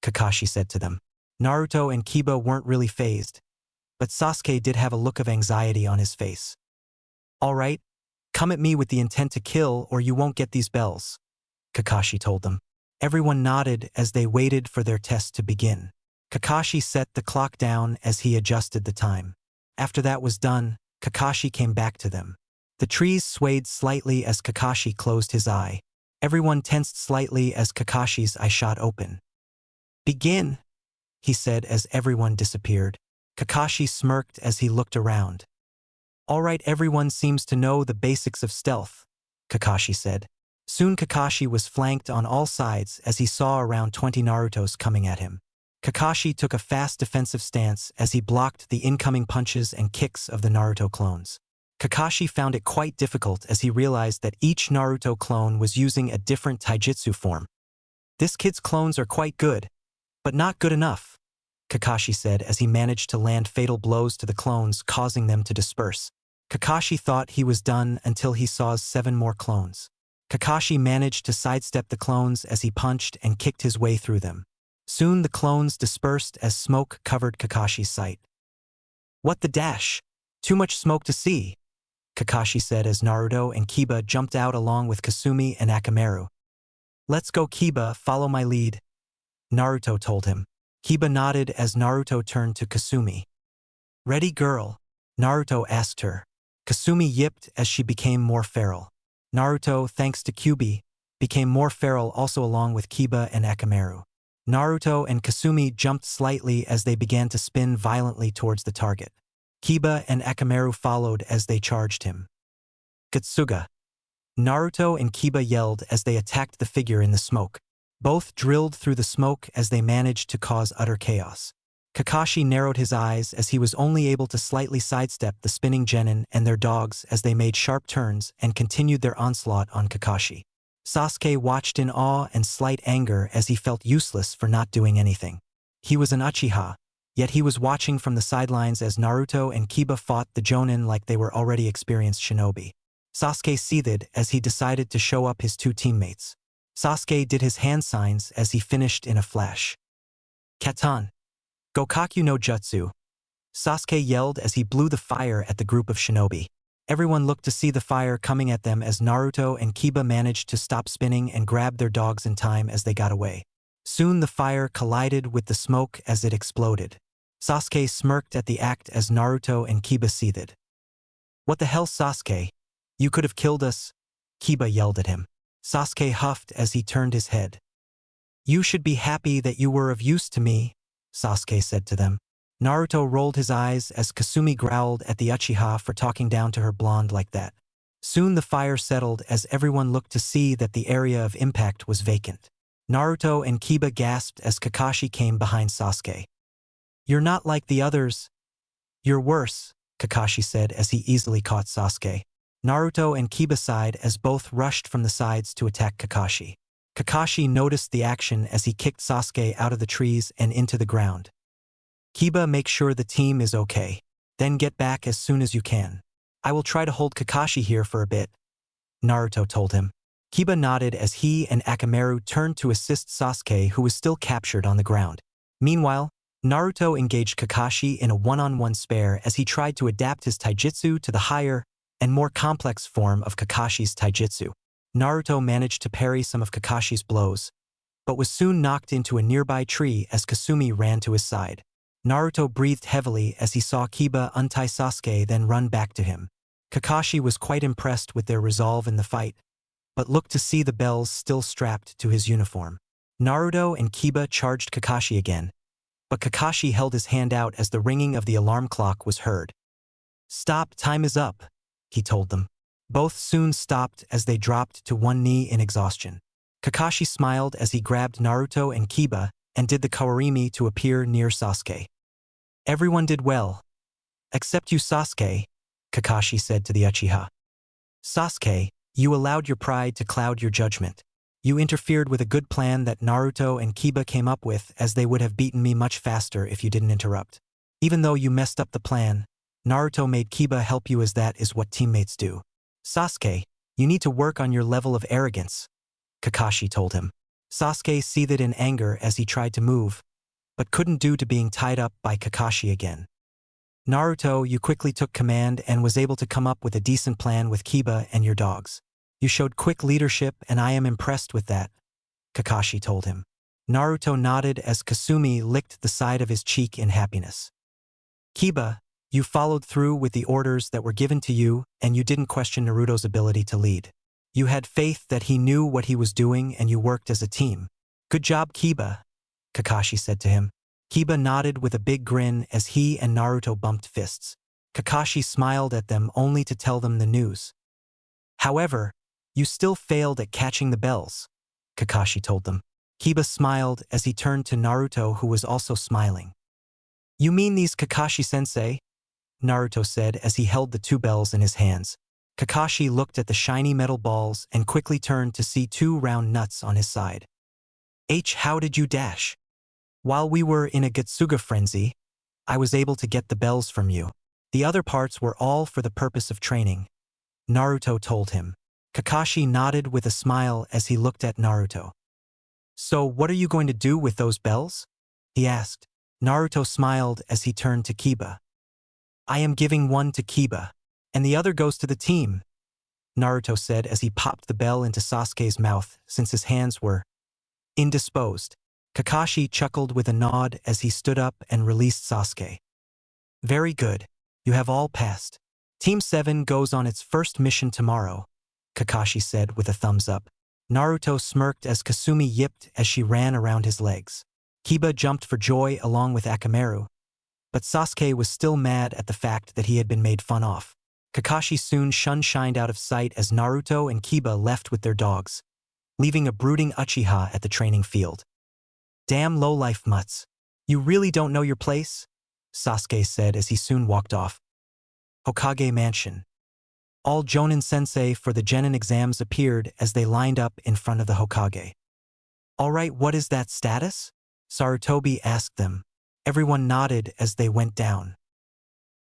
Kakashi said to them. Naruto and Kiba weren't really fazed, but Sasuke did have a look of anxiety on his face. All right, come at me with the intent to kill or you won't get these bells, Kakashi told them. Everyone nodded as they waited for their test to begin. Kakashi set the clock down as he adjusted the time. After that was done, Kakashi came back to them. The trees swayed slightly as Kakashi closed his eye. Everyone tensed slightly as Kakashi's eye shot open. Begin, he said as everyone disappeared. Kakashi smirked as he looked around. All right, everyone seems to know the basics of stealth, Kakashi said. Soon Kakashi was flanked on all sides as he saw around 20 Narutos coming at him. Kakashi took a fast defensive stance as he blocked the incoming punches and kicks of the Naruto clones. Kakashi found it quite difficult as he realized that each Naruto clone was using a different taijutsu form. This kid's clones are quite good, but not good enough, Kakashi said as he managed to land fatal blows to the clones, causing them to disperse. Kakashi thought he was done until he saw 7 more clones. Kakashi managed to sidestep the clones as he punched and kicked his way through them. Soon the clones dispersed as smoke covered Kakashi's sight. What the dash? Too much smoke to see, Kakashi said as Naruto and Kiba jumped out along with Kasumi and Akamaru. Let's go Kiba, follow my lead, Naruto told him. Kiba nodded as Naruto turned to Kasumi. Ready, girl? Naruto asked her. Kasumi yipped as she became more feral. Naruto, thanks to Kyuubi, became more feral also along with Kiba and Akamaru. Naruto and Kasumi jumped slightly as they began to spin violently towards the target. Kiba and Akamaru followed as they charged him. Getsuga. Naruto and Kiba yelled as they attacked the figure in the smoke. Both drilled through the smoke as they managed to cause utter chaos. Kakashi narrowed his eyes as he was only able to slightly sidestep the spinning Genin and their dogs as they made sharp turns and continued their onslaught on Kakashi. Sasuke watched in awe and slight anger as he felt useless for not doing anything. He was an Uchiha, yet he was watching from the sidelines as Naruto and Kiba fought the Jonin like they were already experienced shinobi. Sasuke seethed as he decided to show up his two teammates. Sasuke did his hand signs as he finished in a flash. Katan. Gokaku no Jutsu. Sasuke yelled as he blew the fire at the group of shinobi. Everyone looked to see the fire coming at them as Naruto and Kiba managed to stop spinning and grab their dogs in time as they got away. Soon the fire collided with the smoke as it exploded. Sasuke smirked at the act as Naruto and Kiba seethed. "What the hell, Sasuke? You could have killed us," Kiba yelled at him. Sasuke huffed as he turned his head. "You should be happy that you were of use to me," Sasuke said to them. Naruto rolled his eyes as Kasumi growled at the Uchiha for talking down to her blonde like that. Soon the fire settled as everyone looked to see that the area of impact was vacant. Naruto and Kiba gasped as Kakashi came behind Sasuke. "You're not like the others." "You're worse," Kakashi said as he easily caught Sasuke. Naruto and Kiba sighed as both rushed from the sides to attack Kakashi. Kakashi noticed the action as he kicked Sasuke out of the trees and into the ground. "Kiba, make sure the team is okay. Then get back as soon as you can. I will try to hold Kakashi here for a bit," Naruto told him. Kiba nodded as he and Akamaru turned to assist Sasuke, who was still captured on the ground. Meanwhile, Naruto engaged Kakashi in a one-on-one spare as he tried to adapt his taijutsu to the higher and more complex form of Kakashi's taijutsu. Naruto managed to parry some of Kakashi's blows, but was soon knocked into a nearby tree as Kasumi ran to his side. Naruto breathed heavily as he saw Kiba untie Sasuke then run back to him. Kakashi was quite impressed with their resolve in the fight, but looked to see the bells still strapped to his uniform. Naruto and Kiba charged Kakashi again, but Kakashi held his hand out as the ringing of the alarm clock was heard. "Stop, time is up," he told them. Both soon stopped as they dropped to one knee in exhaustion. Kakashi smiled as he grabbed Naruto and Kiba and did the kawarimi to appear near Sasuke. "Everyone did well. Except you, Sasuke," Kakashi said to the Uchiha. "Sasuke, you allowed your pride to cloud your judgment. You interfered with a good plan that Naruto and Kiba came up with, as they would have beaten me much faster if you didn't interrupt. Even though you messed up the plan, Naruto made Kiba help you, as that is what teammates do. Sasuke, you need to work on your level of arrogance," Kakashi told him. Sasuke seethed in anger as he tried to move, but couldn't due to being tied up by Kakashi again. "Naruto, you quickly took command and was able to come up with a decent plan with Kiba and your dogs. You showed quick leadership and I am impressed with that," Kakashi told him. Naruto nodded as Kasumi licked the side of his cheek in happiness. "Kiba, you followed through with the orders that were given to you and you didn't question Naruto's ability to lead. You had faith that he knew what he was doing and you worked as a team. Good job, Kiba," Kakashi said to him. Kiba nodded with a big grin as he and Naruto bumped fists. Kakashi smiled at them only to tell them the news. "However, you still failed at catching the bells," Kakashi told them. Kiba smiled as he turned to Naruto, who was also smiling. "You mean these, Kakashi-sensei?" Naruto said as he held the two bells in his hands. Kakashi looked at the shiny metal balls and quickly turned to see two round nuts on his side. How did you dash?" "While we were in a Getsuga frenzy, I was able to get the bells from you. The other parts were all for the purpose of training," Naruto told him. Kakashi nodded with a smile as he looked at Naruto. "So what are you going to do with those bells?" he asked. Naruto smiled as he turned to Kiba. "I am giving one to Kiba, and the other goes to the team," Naruto said as he popped the bell into Sasuke's mouth since his hands were indisposed. Kakashi chuckled with a nod as he stood up and released Sasuke. "Very good. You have all passed. Team 7 goes on its first mission tomorrow," Kakashi said with a thumbs up. Naruto smirked as Kasumi yipped as she ran around his legs. Kiba jumped for joy along with Akamaru, but Sasuke was still mad at the fact that he had been made fun of. Kakashi soon shined out of sight as Naruto and Kiba left with their dogs, leaving a brooding Uchiha at the training field. "Damn lowlife mutts. You really don't know your place?" Sasuke said as he soon walked off. Hokage Mansion. All Jonin sensei for the Genin exams appeared as they lined up in front of the Hokage. "Alright, what is that status?" Sarutobi asked them. Everyone nodded as they went down.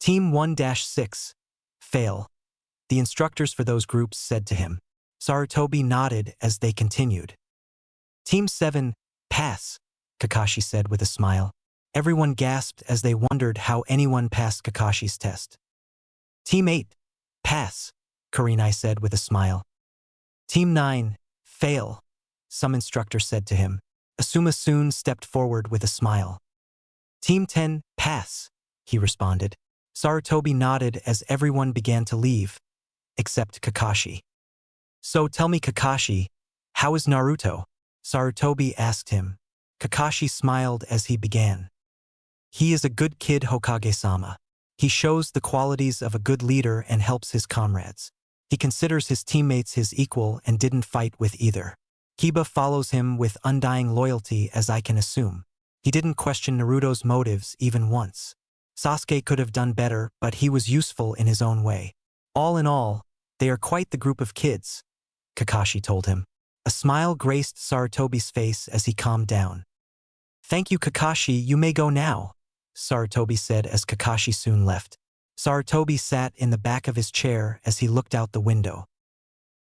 Team 1-6. Fail. The instructors for those groups said to him. Sarutobi nodded as they continued. Team 7, pass, Kakashi said with a smile. Everyone gasped as they wondered how anyone passed Kakashi's test. Team 8, pass, Kurenai said with a smile. Team 9, fail, some instructor said to him. Asuma soon stepped forward with a smile. Team 10, pass, he responded. Sarutobi nodded as everyone began to leave, except Kakashi. So tell me, Kakashi, how is Naruto? Sarutobi asked him. Kakashi smiled as he began. He is a good kid, Hokage-sama. He shows the qualities of a good leader and helps his comrades. He considers his teammates his equal and didn't fight with either. Kiba follows him with undying loyalty, as I can assume. He didn't question Naruto's motives even once. Sasuke could have done better, but he was useful in his own way. All in all, they are quite the group of kids, Kakashi told him. A smile graced Sarutobi's face as he calmed down. Thank you, Kakashi, you may go now, Sarutobi said as Kakashi soon left. Sarutobi sat in the back of his chair as he looked out the window.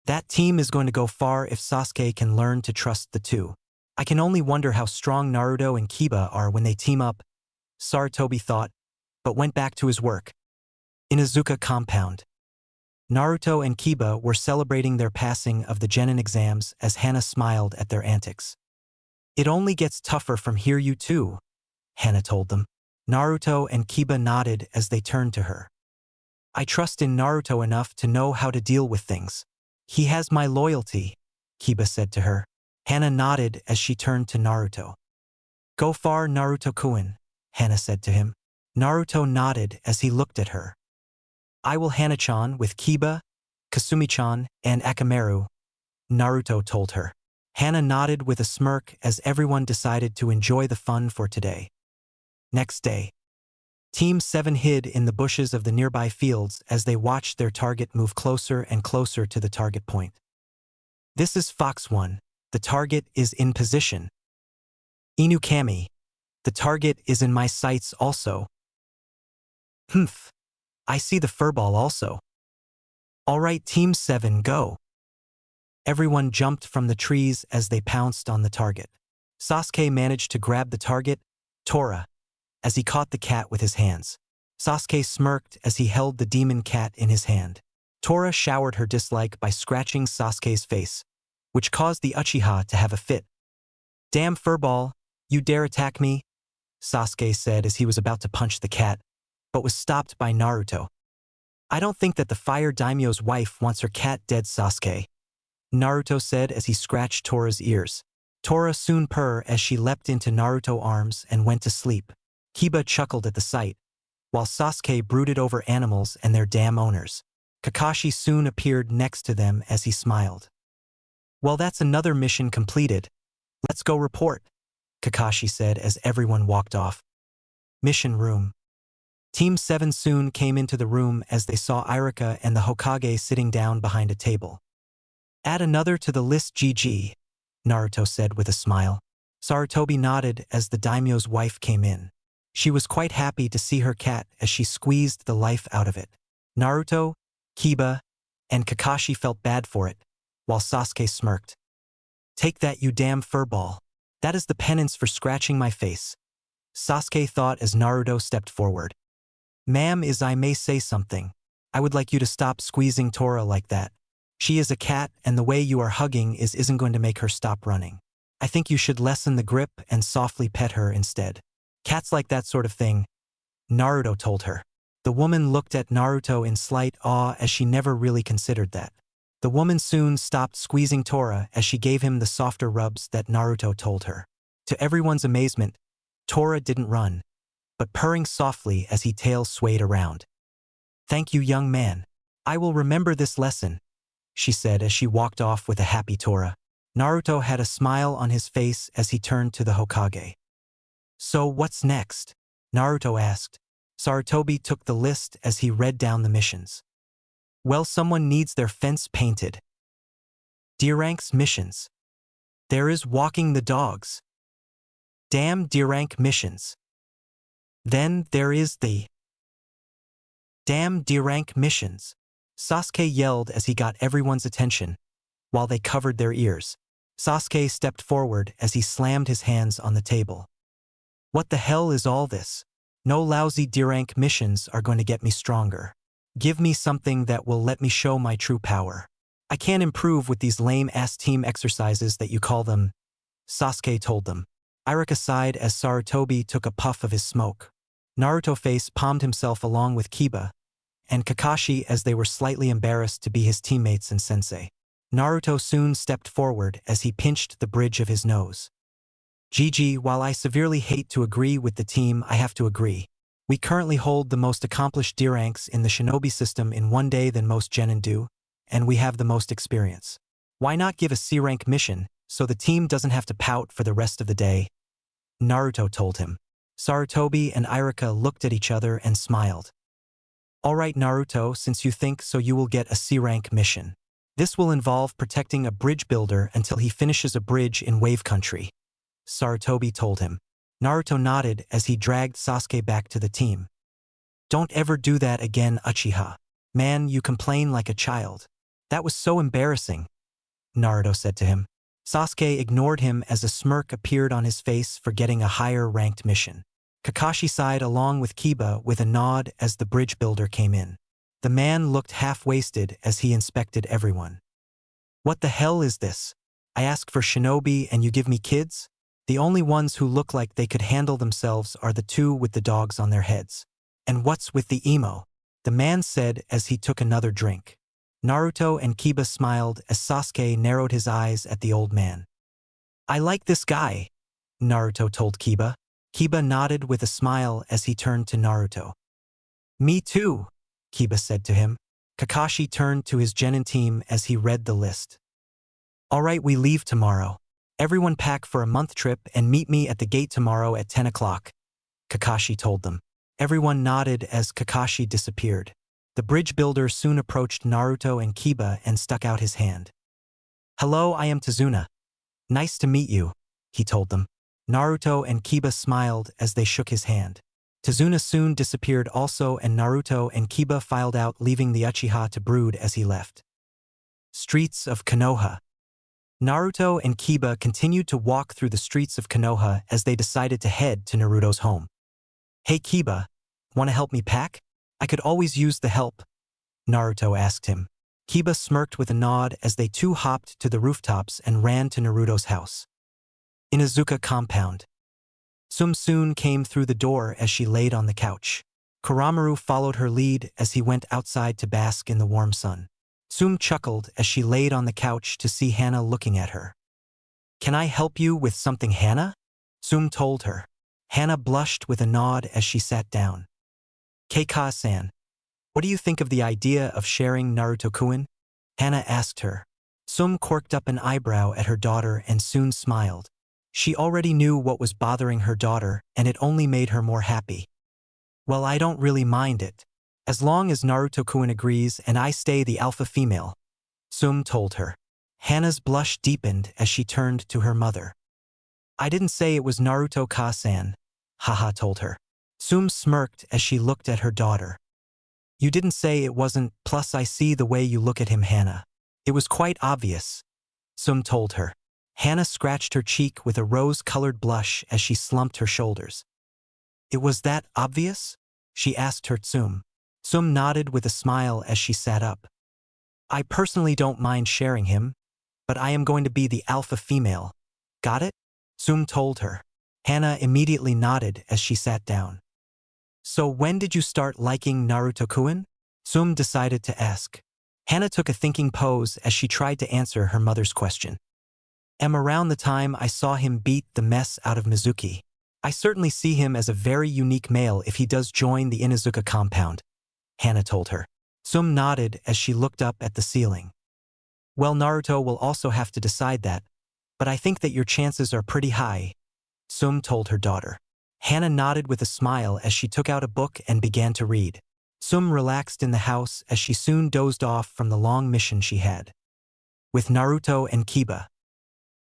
That team is going to go far if Sasuke can learn to trust the two. I can only wonder how strong Naruto and Kiba are when they team up, Sarutobi thought, but went back to his work. In Izuka compound. Naruto and Kiba were celebrating their passing of the Genin exams as Hana smiled at their antics. It only gets tougher from here, you two, Hana told them. Naruto and Kiba nodded as they turned to her. I trust in Naruto enough to know how to deal with things. He has my loyalty, Kiba said to her. Hana nodded as she turned to Naruto. Go far, Naruto-kun, Hana said to him. Naruto nodded as he looked at her. I will Hana-chan with Kiba, Kasumi-chan, and Akamaru, Naruto told her. Hana nodded with a smirk as everyone decided to enjoy the fun for today. Next day. Team 7 hid in the bushes of the nearby fields as they watched their target move closer and closer to the target point. This is Fox 1. The target is in position. Inukami. The target is in my sights also. Humph. I see the furball also. Alright, Team 7, go. Everyone jumped from the trees as they pounced on the target. Sasuke managed to grab the target, Tora, as he caught the cat with his hands. Sasuke smirked as he held the demon cat in his hand. Tora showered her dislike by scratching Sasuke's face, which caused the Uchiha to have a fit. Damn furball, you dare attack me? Sasuke said as he was about to punch the cat, but was stopped by Naruto. I don't think that the fire daimyo's wife wants her cat dead, Sasuke, Naruto said as he scratched Tora's ears. Tora soon purred as she leapt into Naruto's arms and went to sleep. Kiba chuckled at the sight, while Sasuke brooded over animals and their damn owners. Kakashi soon appeared next to them as he smiled. Well, that's another mission completed. Let's go report, Kakashi said as everyone walked off. Mission room. Team 7 soon came into the room as they saw Irika and the Hokage sitting down behind a table. Add another to the list, GG, Naruto said with a smile. Sarutobi nodded as the daimyo's wife came in. She was quite happy to see her cat as she squeezed the life out of it. Naruto, Kiba, and Kakashi felt bad for it, while Sasuke smirked. Take that, you damn furball. That is the penance for scratching my face, Sasuke thought as Naruto stepped forward. Ma'am, is I may say something. I would like you to stop squeezing Tora like that. She is a cat and the way you are hugging isn't going to make her stop running. I think you should lessen the grip and softly pet her instead. Cats like that sort of thing, Naruto told her. The woman looked at Naruto in slight awe as she never really considered that. The woman soon stopped squeezing Tora as she gave him the softer rubs that Naruto told her. To everyone's amazement, Tora didn't run, but purring softly as he tail swayed around. "Thank you, young man. I will remember this lesson," she said as she walked off with a happy Tora. Naruto had a smile on his face as he turned to the Hokage. "So what's next?" Naruto asked. Sarutobi took the list as he read down the missions. "Well, someone needs their fence painted. D-Rank's missions. There is walking the dogs. Damn D-Rank missions. Then there is the damn D-Rank missions." Sasuke yelled as he got everyone's attention, while they covered their ears. Sasuke stepped forward as he slammed his hands on the table. "What the hell is all this? No lousy D-Rank missions are going to get me stronger. Give me something that will let me show my true power. I can't improve with these lame-ass team exercises that you call them," Sasuke told them. Iruka sighed as Sarutobi took a puff of his smoke. Naruto face-palmed himself along with Kiba and Kakashi as they were slightly embarrassed to be his teammates and sensei. Naruto soon stepped forward as he pinched the bridge of his nose. "GG, while I severely hate to agree with the team, I have to agree. We currently hold the most accomplished D-Ranks in the shinobi system in one day than most Genin do, and we have the most experience. Why not give a C-Rank mission so the team doesn't have to pout for the rest of the day?" Naruto told him. Sarutobi and Iruka looked at each other and smiled. "All right, Naruto, since you think so, you will get a C-Rank mission. This will involve protecting a bridge builder until he finishes a bridge in Wave Country," Sarutobi told him. Naruto nodded as he dragged Sasuke back to the team. "Don't ever do that again, Uchiha. Man, you complain like a child. That was so embarrassing," Naruto said to him. Sasuke ignored him as a smirk appeared on his face for getting a higher-ranked mission. Kakashi sighed along with Kiba with a nod as the bridge builder came in. The man looked half-wasted as he inspected everyone. "What the hell is this? I ask for shinobi and you give me kids? The only ones who look like they could handle themselves are the two with the dogs on their heads. And what's with the emo?" the man said as he took another drink. Naruto and Kiba smiled as Sasuke narrowed his eyes at the old man. "I like this guy," Naruto told Kiba. Kiba nodded with a smile as he turned to Naruto. "Me too," Kiba said to him. Kakashi turned to his Genin team as he read the list. "All right, we leave tomorrow. Everyone pack for a month trip and meet me at the gate tomorrow at 10 o'clock, Kakashi told them. Everyone nodded as Kakashi disappeared. The bridge builder soon approached Naruto and Kiba and stuck out his hand. "Hello, I am Tazuna. Nice to meet you," he told them. Naruto and Kiba smiled as they shook his hand. Tazuna soon disappeared also, and Naruto and Kiba filed out, leaving the Uchiha to brood as he left. Streets of Konoha. Naruto and Kiba continued to walk through the streets of Konoha as they decided to head to Naruto's home. "Hey Kiba, want to help me pack? I could always use the help," Naruto asked him. Kiba smirked with a nod as they two hopped to the rooftops and ran to Naruto's house. Inuzuka compound. Tsum soon came through the door as she laid on the couch. Kuramaru followed her lead as he went outside to bask in the warm sun. Tsum chuckled as she laid on the couch to see Hana looking at her. "Can I help you with something, Hana?" Tsum told her. Hana blushed with a nod as she sat down. "Keika-san, what do you think of the idea of sharing Naruto-kun?" Hana asked her. Tsum quirked up an eyebrow at her daughter and soon smiled. She already knew what was bothering her daughter, and it only made her more happy. "Well, I don't really mind it, as long as Naruto-kun agrees and I stay the alpha female," Tsum told her. Hana's blush deepened as she turned to her mother. "I didn't say it was Naruto-ka-san," Haha told her. Tsum smirked as she looked at her daughter. "You didn't say it wasn't, plus I see the way you look at him, Hana. It was quite obvious," Tsum told her. Hana scratched her cheek with a rose-colored blush as she slumped her shoulders. "It was that obvious?" she asked her Tsum. Tsum nodded with a smile as she sat up. "I personally don't mind sharing him, but I am going to be the alpha female. Got it?" Tsum told her. Hana immediately nodded as she sat down. "So when did you start liking Naruto-kun?" Tsum decided to ask. Hana took a thinking pose as she tried to answer her mother's question. "Around the time I saw him beat the mess out of Mizuki. I certainly see him as a very unique male if he does join the Inuzuka compound, Hana told her. Tsum nodded as she looked up at the ceiling. Well, Naruto will also have to decide that, but I think that your chances are pretty high, Tsum told her daughter. Hana nodded with a smile as she took out a book and began to read. Tsum relaxed in the house as she soon dozed off from the long mission she had. With Naruto and Kiba.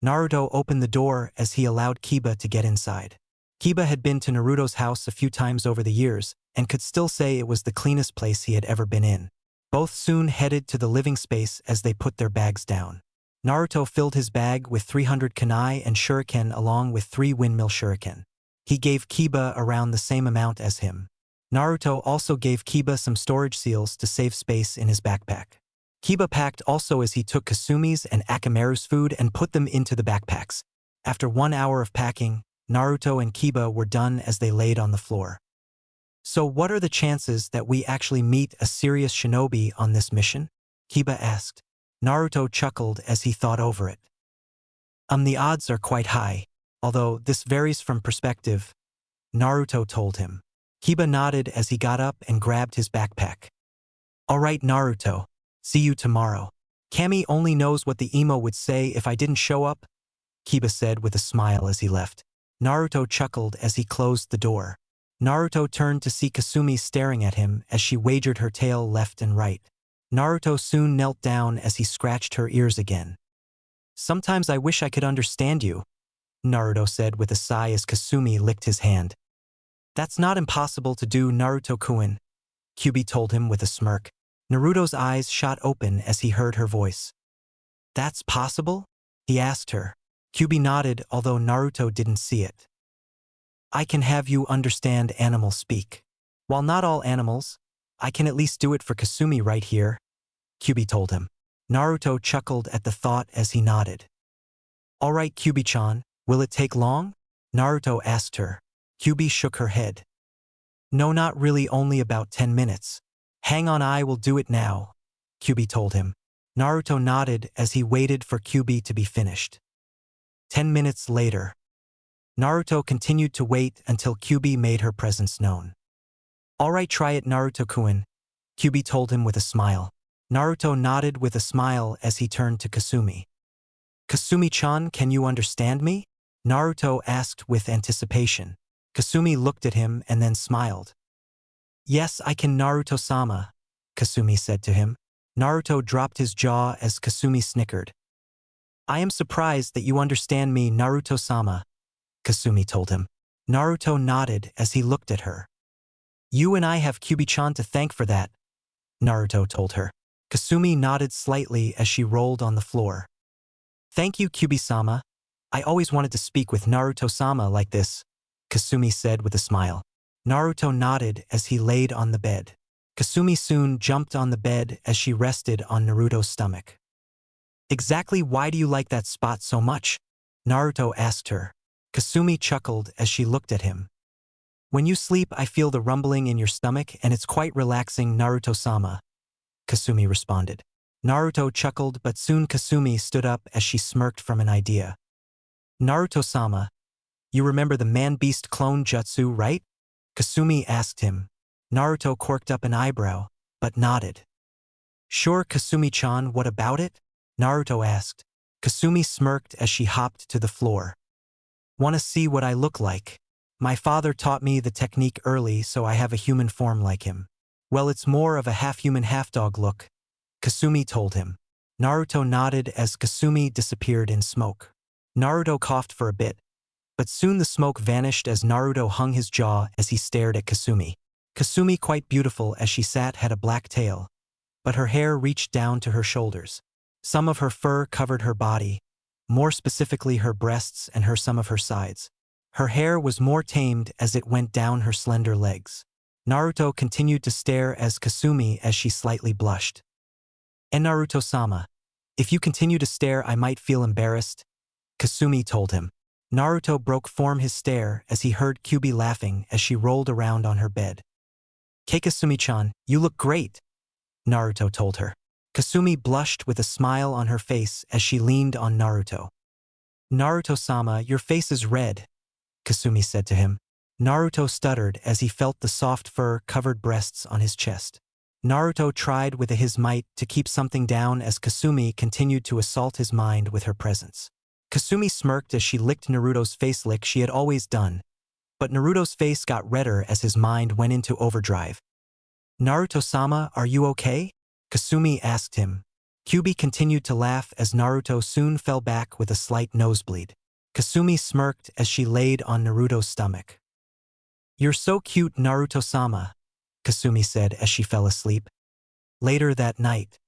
Naruto opened the door as he allowed Kiba to get inside. Kiba had been to Naruto's house a few times over the years and could still say it was the cleanest place he had ever been in. Both soon headed to the living space as they put their bags down. Naruto filled his bag with 300 kunai and shuriken along with 3 windmill shuriken. He gave Kiba around the same amount as him. Naruto also gave Kiba some storage seals to save space in his backpack. Kiba packed also as he took Kasumi's and Akamaru's food and put them into the backpacks. After 1 hour of packing, Naruto and Kiba were done as they laid on the floor. So what are the chances that we actually meet a serious shinobi on this mission? Kiba asked. Naruto chuckled as he thought over it. The odds are quite high, although this varies from perspective, Naruto told him. Kiba nodded as he got up and grabbed his backpack. All right, Naruto. See you tomorrow. Kami only knows what the emo would say if I didn't show up, Kiba said with a smile as he left. Naruto chuckled as he closed the door. Naruto turned to see Kasumi staring at him as she wagered her tail left and right. Naruto soon knelt down as he scratched her ears again. Sometimes I wish I could understand you, Naruto said with a sigh as Kasumi licked his hand. That's not impossible to do, Naruto-kun, Kyuubi told him with a smirk. Naruto's eyes shot open as he heard her voice. That's possible? He asked her. Kyuubi nodded, although Naruto didn't see it. I can have you understand animal speak. While not all animals, I can at least do it for Kasumi right here, Kyuubi told him. Naruto chuckled at the thought as he nodded. All right, Kyuubi-chan, will it take long? Naruto asked her. Kyuubi shook her head. No, not really, only about 10 minutes. Hang on, I will do it now, Kyuubi told him. Naruto nodded as he waited for Kyuubi to be finished. 10 minutes later. Naruto continued to wait until Kyuubi made her presence known. All right, try it, Naruto-kun, Kyuubi told him with a smile. Naruto nodded with a smile as he turned to Kasumi. Kasumi-chan, can you understand me? Naruto asked with anticipation. Kasumi looked at him and then smiled. Yes, I can, Naruto-sama, Kasumi said to him. Naruto dropped his jaw as Kasumi snickered. I am surprised that you understand me, Naruto-sama, Kasumi told him. Naruto nodded as he looked at her. You and I have Kyuubi-chan to thank for that, Naruto told her. Kasumi nodded slightly as she rolled on the floor. Thank you, Kyuubi-sama. I always wanted to speak with Naruto-sama like this, Kasumi said with a smile. Naruto nodded as he laid on the bed. Kasumi soon jumped on the bed as she rested on Naruto's stomach. Exactly why do you like that spot so much? Naruto asked her. Kasumi chuckled as she looked at him. When you sleep, I feel the rumbling in your stomach and it's quite relaxing, Naruto-sama, Kasumi responded. Naruto chuckled, but soon Kasumi stood up as she smirked from an idea. Naruto-sama, you remember the man-beast clone jutsu, right? Kasumi asked him. Naruto quirked up an eyebrow, but nodded. Sure, Kasumi-chan, what about it? Naruto asked. Kasumi smirked as she hopped to the floor. Wanna see what I look like? My father taught me the technique early, so I have a human form like him. Well, it's more of a half-human, half-dog look, Kasumi told him. Naruto nodded as Kasumi disappeared in smoke. Naruto coughed for a bit, but soon the smoke vanished as Naruto hung his jaw as he stared at Kasumi. Kasumi, quite beautiful as she sat, had a black tail, but her hair reached down to her shoulders. Some of her fur covered her body, more specifically her breasts and some of her sides. Her hair was more tamed as it went down her slender legs. Naruto continued to stare as Kasumi as she slightly blushed. And Naruto-sama, if you continue to stare I might feel embarrassed, Kasumi told him. Naruto broke from his stare as he heard Kyuubi laughing as she rolled around on her bed. Kasumi-chan, you look great, Naruto told her. Kasumi blushed with a smile on her face as she leaned on Naruto. Naruto-sama, your face is red, Kasumi said to him. Naruto stuttered as he felt the soft fur-covered breasts on his chest. Naruto tried with his might to keep something down as Kasumi continued to assault his mind with her presence. Kasumi smirked as she licked Naruto's face lick she had always done, but Naruto's face got redder as his mind went into overdrive. Naruto-sama, are you okay? Kasumi asked him. Kyuubi continued to laugh as Naruto soon fell back with a slight nosebleed. Kasumi smirked as she laid on Naruto's stomach. You're so cute, Naruto-sama, Kasumi said as she fell asleep. Later that night,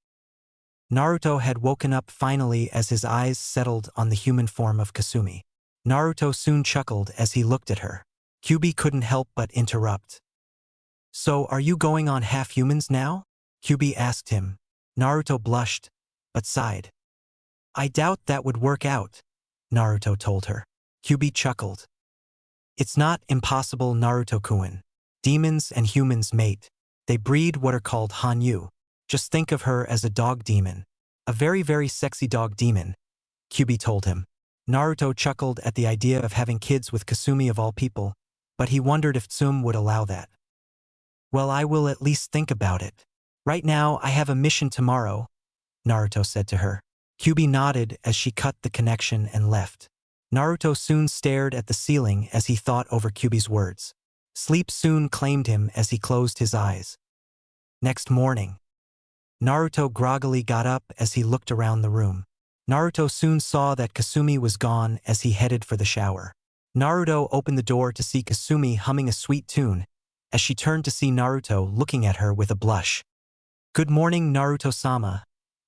Naruto had woken up finally as his eyes settled on the human form of Kasumi. Naruto soon chuckled as he looked at her. Kyuubi couldn't help but interrupt. So are you going on half-humans now? Kyuubi asked him. Naruto blushed, but sighed. I doubt that would work out, Naruto told her. Kyuubi chuckled. It's not impossible, Naruto-kun. Demons and humans mate. They breed what are called Hanyu. Just think of her as a dog demon. A very, very sexy dog demon, Kyuubi told him. Naruto chuckled at the idea of having kids with Kasumi of all people, but he wondered if Tsum would allow that. Well, I will at least think about it. Right now, I have a mission tomorrow, Naruto said to her. Kyuubi nodded as she cut the connection and left. Naruto soon stared at the ceiling as he thought over Kyuubi's words. Sleep soon claimed him as he closed his eyes. Next morning, Naruto groggily got up as he looked around the room. Naruto soon saw that Kasumi was gone as he headed for the shower. Naruto opened the door to see Kasumi humming a sweet tune, as she turned to see Naruto looking at her with a blush. Good morning, Naruto-sama,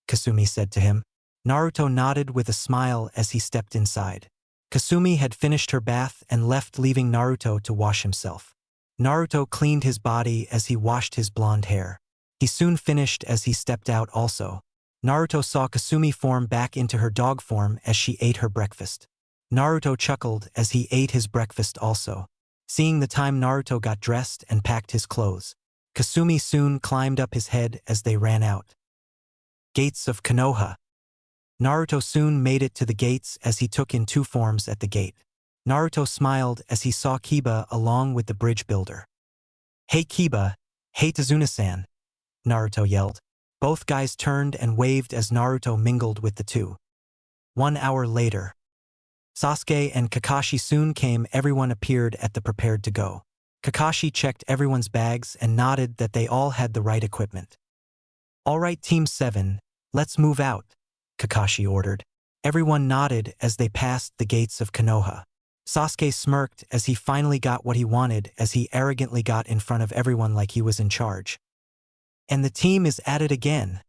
Kasumi said to him. Naruto nodded with a smile as he stepped inside. Kasumi had finished her bath and left, leaving Naruto to wash himself. Naruto cleaned his body as he washed his blonde hair. He soon finished as he stepped out also. Naruto saw Kasumi form back into her dog form as she ate her breakfast. Naruto chuckled as he ate his breakfast also. Seeing the time, Naruto got dressed and packed his clothes. Kasumi soon climbed up his head as they ran out. Gates of Konoha. Naruto soon made it to the gates as he took in two forms at the gate. Naruto smiled as he saw Kiba along with the bridge builder. Hey Kiba, hey Tazuna-san, Naruto yelled. Both guys turned and waved as Naruto mingled with the two. 1 hour later, Sasuke and Kakashi soon came. Everyone appeared at the prepared to go. Kakashi checked everyone's bags and nodded that they all had the right equipment. All right, Team 7, let's move out, Kakashi ordered. Everyone nodded as they passed the gates of Konoha. Sasuke smirked as he finally got what he wanted as he arrogantly got in front of everyone like he was in charge. And the team is at it again,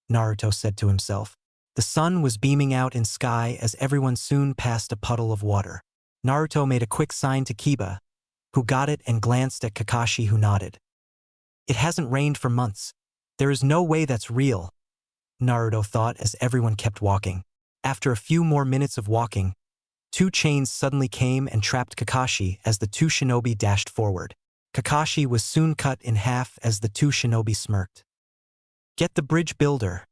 Naruto said to himself. The sun was beaming out in sky as everyone soon passed a puddle of water. Naruto made a quick sign to Kiba, who got it and glanced at Kakashi, who nodded. It hasn't rained for months. There is no way that's real, Naruto thought as everyone kept walking. After a few more minutes of walking, two chains suddenly came and trapped Kakashi as the two shinobi dashed forward. Kakashi was soon cut in half as the two shinobi smirked. Get the bridge builder,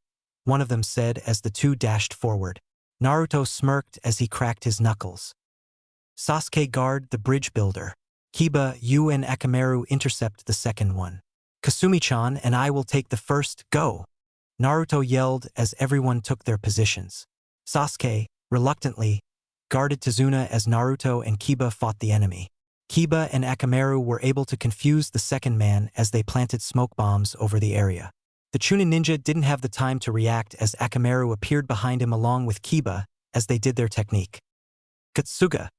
one of them said as the two dashed forward. Naruto smirked as he cracked his knuckles. Sasuke, guard the bridge builder. Kiba, you and Akamaru intercept the second one. Kasumi-chan and I will take the first, go! Naruto yelled as everyone took their positions. Sasuke, reluctantly, guarded Tazuna as Naruto and Kiba fought the enemy. Kiba and Akamaru were able to confuse the second man as they planted smoke bombs over the area. The Chunin ninja didn't have the time to react as Akamaru appeared behind him along with Kiba as they did their technique. Katsuga!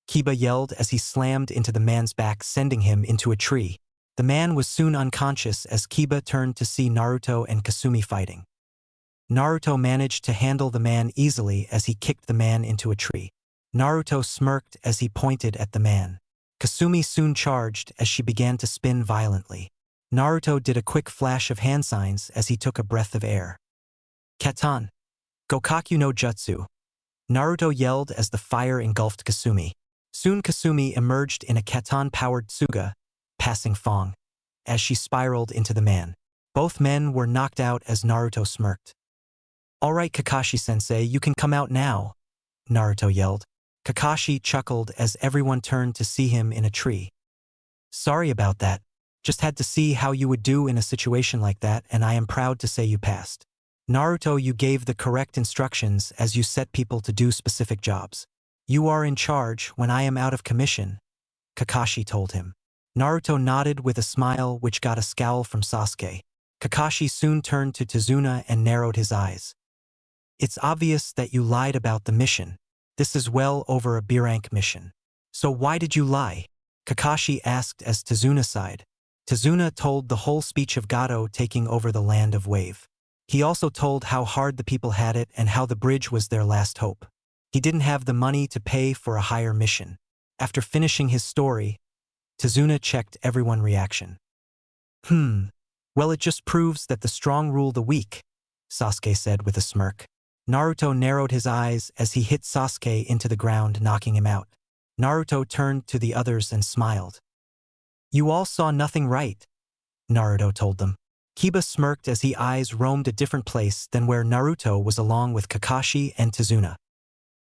Kiba yelled as he slammed into the man's back, sending him into a tree. The man was soon unconscious as Kiba turned to see Naruto and Kasumi fighting. Naruto managed to handle the man easily as he kicked the man into a tree. Naruto smirked as he pointed at the man. Kasumi soon charged as she began to spin violently. Naruto did a quick flash of hand signs as he took a breath of air. Katan! Gokaku no Jutsu! Naruto yelled as the fire engulfed Kasumi. Soon Kasumi emerged in a Katan-powered Tsuga, passing Fong, as she spiraled into the man. Both men were knocked out as Naruto smirked. All right, Kakashi-sensei, you can come out now, Naruto yelled. Kakashi chuckled as everyone turned to see him in a tree. Sorry about that. Just had to see how you would do in a situation like that, and I am proud to say you passed. Naruto, you gave the correct instructions as you set people to do specific jobs. You are in charge when I am out of commission, Kakashi told him. Naruto nodded with a smile which got a scowl from Sasuke. Kakashi soon turned to Tazuna and narrowed his eyes. It's obvious that you lied about the mission. This is well over a B-rank mission. So why did you lie? Kakashi asked as Tazuna sighed. Tazuna told the whole speech of Gato taking over the land of Wave. He also told how hard the people had it and how the bridge was their last hope. He didn't have the money to pay for a higher mission. After finishing his story, Tazuna checked everyone's reaction. Well, it just proves that the strong rule the weak, Sasuke said with a smirk. Naruto narrowed his eyes as he hit Sasuke into the ground, knocking him out. Naruto turned to the others and smiled. You all saw nothing right, Naruto told them. Kiba smirked as his eyes roamed a different place than where Naruto was along with Kakashi and Tazuna.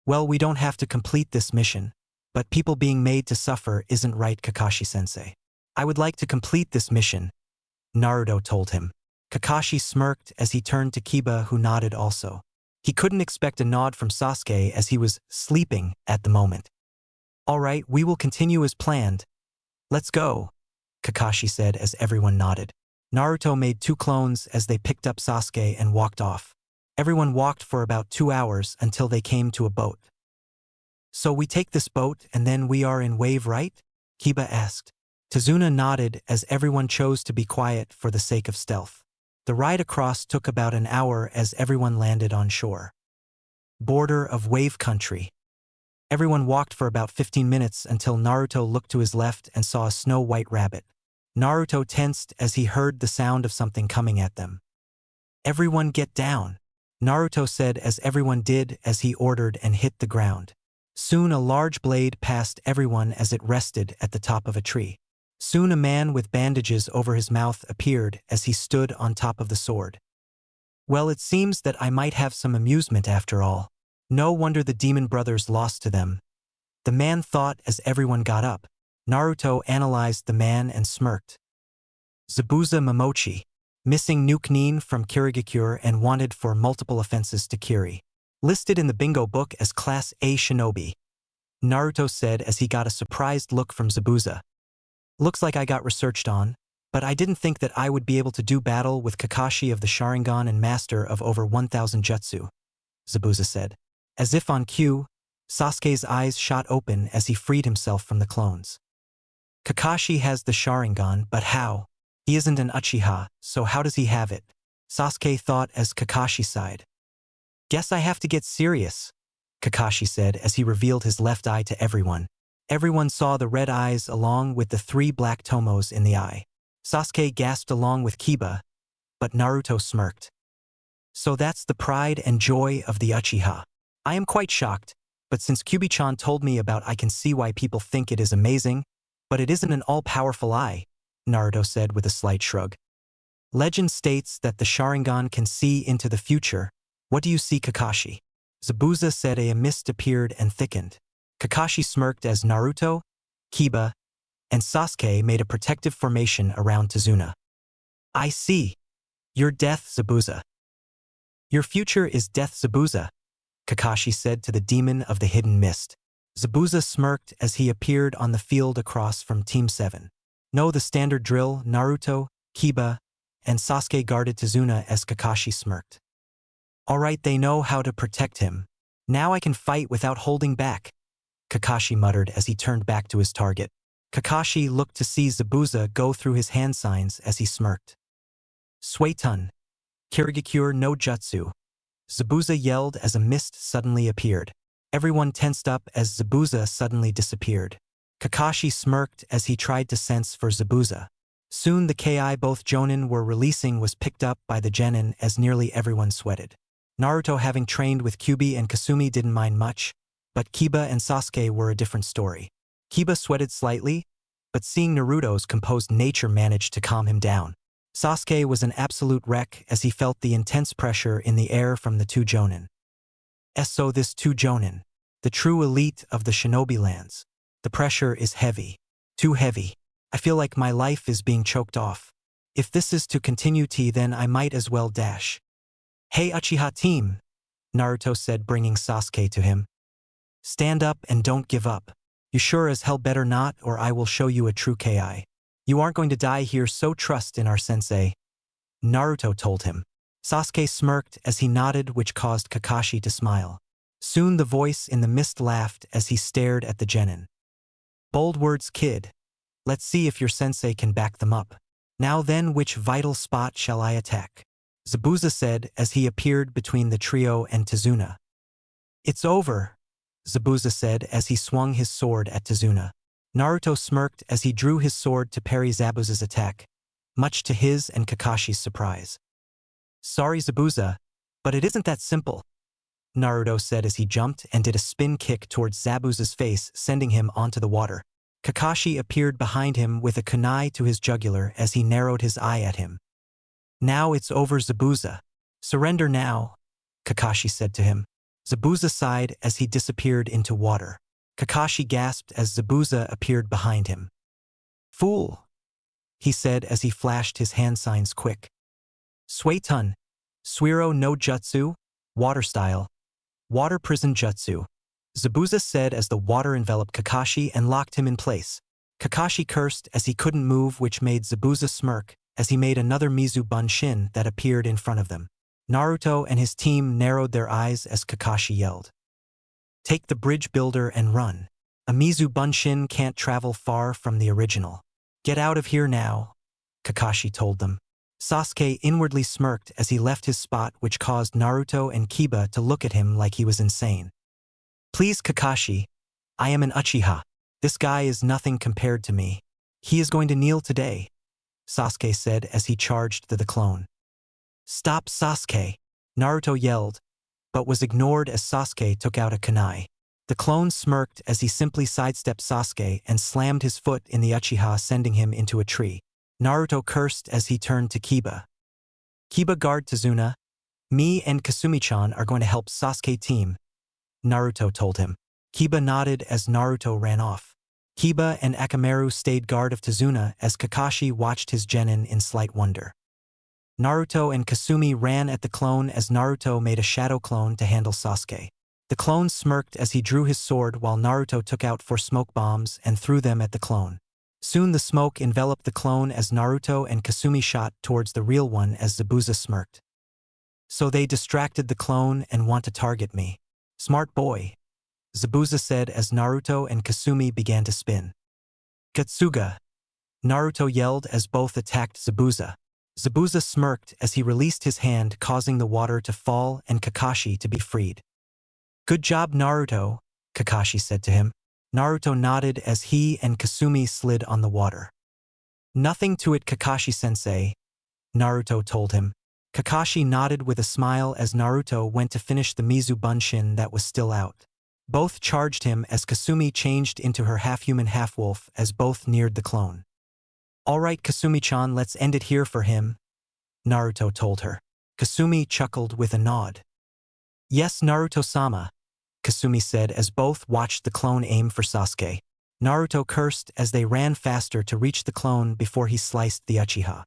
Well, we don't have to complete this mission, but people being made to suffer isn't right, Kakashi-sensei. I would like to complete this mission, Naruto told him. Kakashi smirked as he turned to Kiba, who nodded also. He couldn't expect a nod from Sasuke as he was sleeping at the moment. All right, we will continue as planned. Let's go, Kakashi said as everyone nodded. Naruto made 2 clones as they picked up Sasuke and walked off. Everyone walked for about 2 hours until they came to a boat. So we take this boat and then we are in Wave, right? Kiba asked. Tazuna nodded as everyone chose to be quiet for the sake of stealth. The ride across took about an hour as everyone landed on shore. Border of Wave Country. Everyone walked for about 15 minutes until Naruto looked to his left and saw a snow-white rabbit. Naruto tensed as he heard the sound of something coming at them. Everyone get down, Naruto said as everyone did as he ordered and hit the ground. Soon a large blade passed everyone as it rested at the top of a tree. Soon a man with bandages over his mouth appeared as he stood on top of the sword. Well, it seems that I might have some amusement after all. No wonder the demon brothers lost to them, the man thought as everyone got up. Naruto analyzed the man and smirked. Zabuza Momochi, missing Nuke Nin from Kirigakure and wanted for multiple offenses to Kiri. Listed in the bingo book as Class A Shinobi, Naruto said as he got a surprised look from Zabuza. Looks like I got researched on, but I didn't think that I would be able to do battle with Kakashi of the Sharingan and master of over 1,000 jutsu, Zabuza said. As if on cue, Sasuke's eyes shot open as he freed himself from the clones. Kakashi has the Sharingan, but how? He isn't an Uchiha, so how does he have it? Sasuke thought as Kakashi sighed. Guess I have to get serious, Kakashi said as he revealed his left eye to everyone. Everyone saw the red eyes along with the 3 black tomos in the eye. Sasuke gasped along with Kiba, but Naruto smirked. So that's the pride and joy of the Uchiha. I am quite shocked, but since Kyuubi-chan told me about, I can see why people think it is amazing, but it isn't an all-powerful eye, Naruto said with a slight shrug. Legend states that the Sharingan can see into the future. What do you see, Kakashi? Zabuza said. A mist appeared and thickened. Kakashi smirked as Naruto, Kiba, and Sasuke made a protective formation around Tazuna. I see. Your death, Zabuza. Your future is death, Zabuza, Kakashi said to the demon of the hidden mist. Zabuza smirked as he appeared on the field across from Team 7. No, the standard drill, Naruto, Kiba, and Sasuke guarded Tazuna as Kakashi smirked. All right, they know how to protect him. Now I can fight without holding back, Kakashi muttered as he turned back to his target. Kakashi looked to see Zabuza go through his hand signs as he smirked. Suetun. Kirigakure no Jutsu. Zabuza yelled as a mist suddenly appeared. Everyone tensed up as Zabuza suddenly disappeared. Kakashi smirked as he tried to sense for Zabuza. Soon the Ki both Jonin were releasing was picked up by the Genin as nearly everyone sweated. Naruto, having trained with Kyuubi and Kasumi, didn't mind much, but Kiba and Sasuke were a different story. Kiba sweated slightly, but seeing Naruto's composed nature managed to calm him down. Sasuke was an absolute wreck as he felt the intense pressure in the air from the 2 Jonin. So this 2 Jonin. the true elite of the shinobi lands. The pressure is heavy. Too heavy. I feel like my life is being choked off. If this is to continue, then I might as well dash. Hey Uchiha team, Naruto said, bringing Sasuke to him. Stand up and don't give up. You sure as hell better not, or I will show you a true Ki. You aren't going to die here, so trust in our sensei, Naruto told him. Sasuke smirked as he nodded, which caused Kakashi to smile. Soon the voice in the mist laughed as he stared at the Genin. Bold words, kid. Let's see if your sensei can back them up. Now then, which vital spot shall I attack? Zabuza said as he appeared between the trio and Tazuna. It's over, Zabuza said as he swung his sword at Tazuna. Naruto smirked as he drew his sword to parry Zabuza's attack, much to his and Kakashi's surprise. Sorry Zabuza, but it isn't that simple, Naruto said as he jumped and did a spin kick towards Zabuza's face, sending him onto the water. Kakashi appeared behind him with a kunai to his jugular as he narrowed his eye at him. Now it's over, Zabuza. Surrender now, Kakashi said to him. Zabuza sighed as he disappeared into water. Kakashi gasped as Zabuza appeared behind him. Fool, he said as he flashed his hand signs quick. Suetun, Suiro no Jutsu, water style, water prison jutsu, Zabuza said as the water enveloped Kakashi and locked him in place. Kakashi cursed as he couldn't move, which made Zabuza smirk as he made another Mizu Bunshin that appeared in front of them. Naruto and his team narrowed their eyes as Kakashi yelled. Take the bridge builder and run. A Mizu Bunshin can't travel far from the original. Get out of here now, Kakashi told them. Sasuke inwardly smirked as he left his spot, which caused Naruto and Kiba to look at him like he was insane. Please Kakashi, I am an Uchiha. This guy is nothing compared to me. He is going to kneel today, Sasuke said as he charged the clone. Stop Sasuke, Naruto yelled, but was ignored as Sasuke took out a kunai. The clone smirked as he simply sidestepped Sasuke and slammed his foot in the Uchiha, sending him into a tree. Naruto cursed as he turned to Kiba. Kiba, guard Tazuna. Me and Kasumi-chan are going to help Sasuke team, Naruto told him. Kiba nodded as Naruto ran off. Kiba and Akamaru stayed guard of Tazuna as Kakashi watched his genin in slight wonder. Naruto and Kasumi ran at the clone as Naruto made a shadow clone to handle Sasuke. The clone smirked as he drew his sword while Naruto took out 4 smoke bombs and threw them at the clone. Soon the smoke enveloped the clone as Naruto and Kasumi shot towards the real one as Zabuza smirked. So they distracted the clone and want to target me. Smart boy, Zabuza said as Naruto and Kasumi began to spin. Gatsuga, Naruto yelled as both attacked Zabuza. Zabuza smirked as he released his hand, causing the water to fall and Kakashi to be freed. Good job Naruto, Kakashi said to him. Naruto nodded as he and Kasumi slid on the water. Nothing to it Kakashi-sensei, Naruto told him. Kakashi nodded with a smile as Naruto went to finish the Mizu Bunshin that was still out. Both charged him as Kasumi changed into her half-human half-wolf as both neared the clone. Alright Kasumi-chan, let's end it here for him, Naruto told her. Kasumi chuckled with a nod. Yes Naruto-sama, Kasumi said as both watched the clone aim for Sasuke. Naruto cursed as they ran faster to reach the clone before he sliced the Uchiha.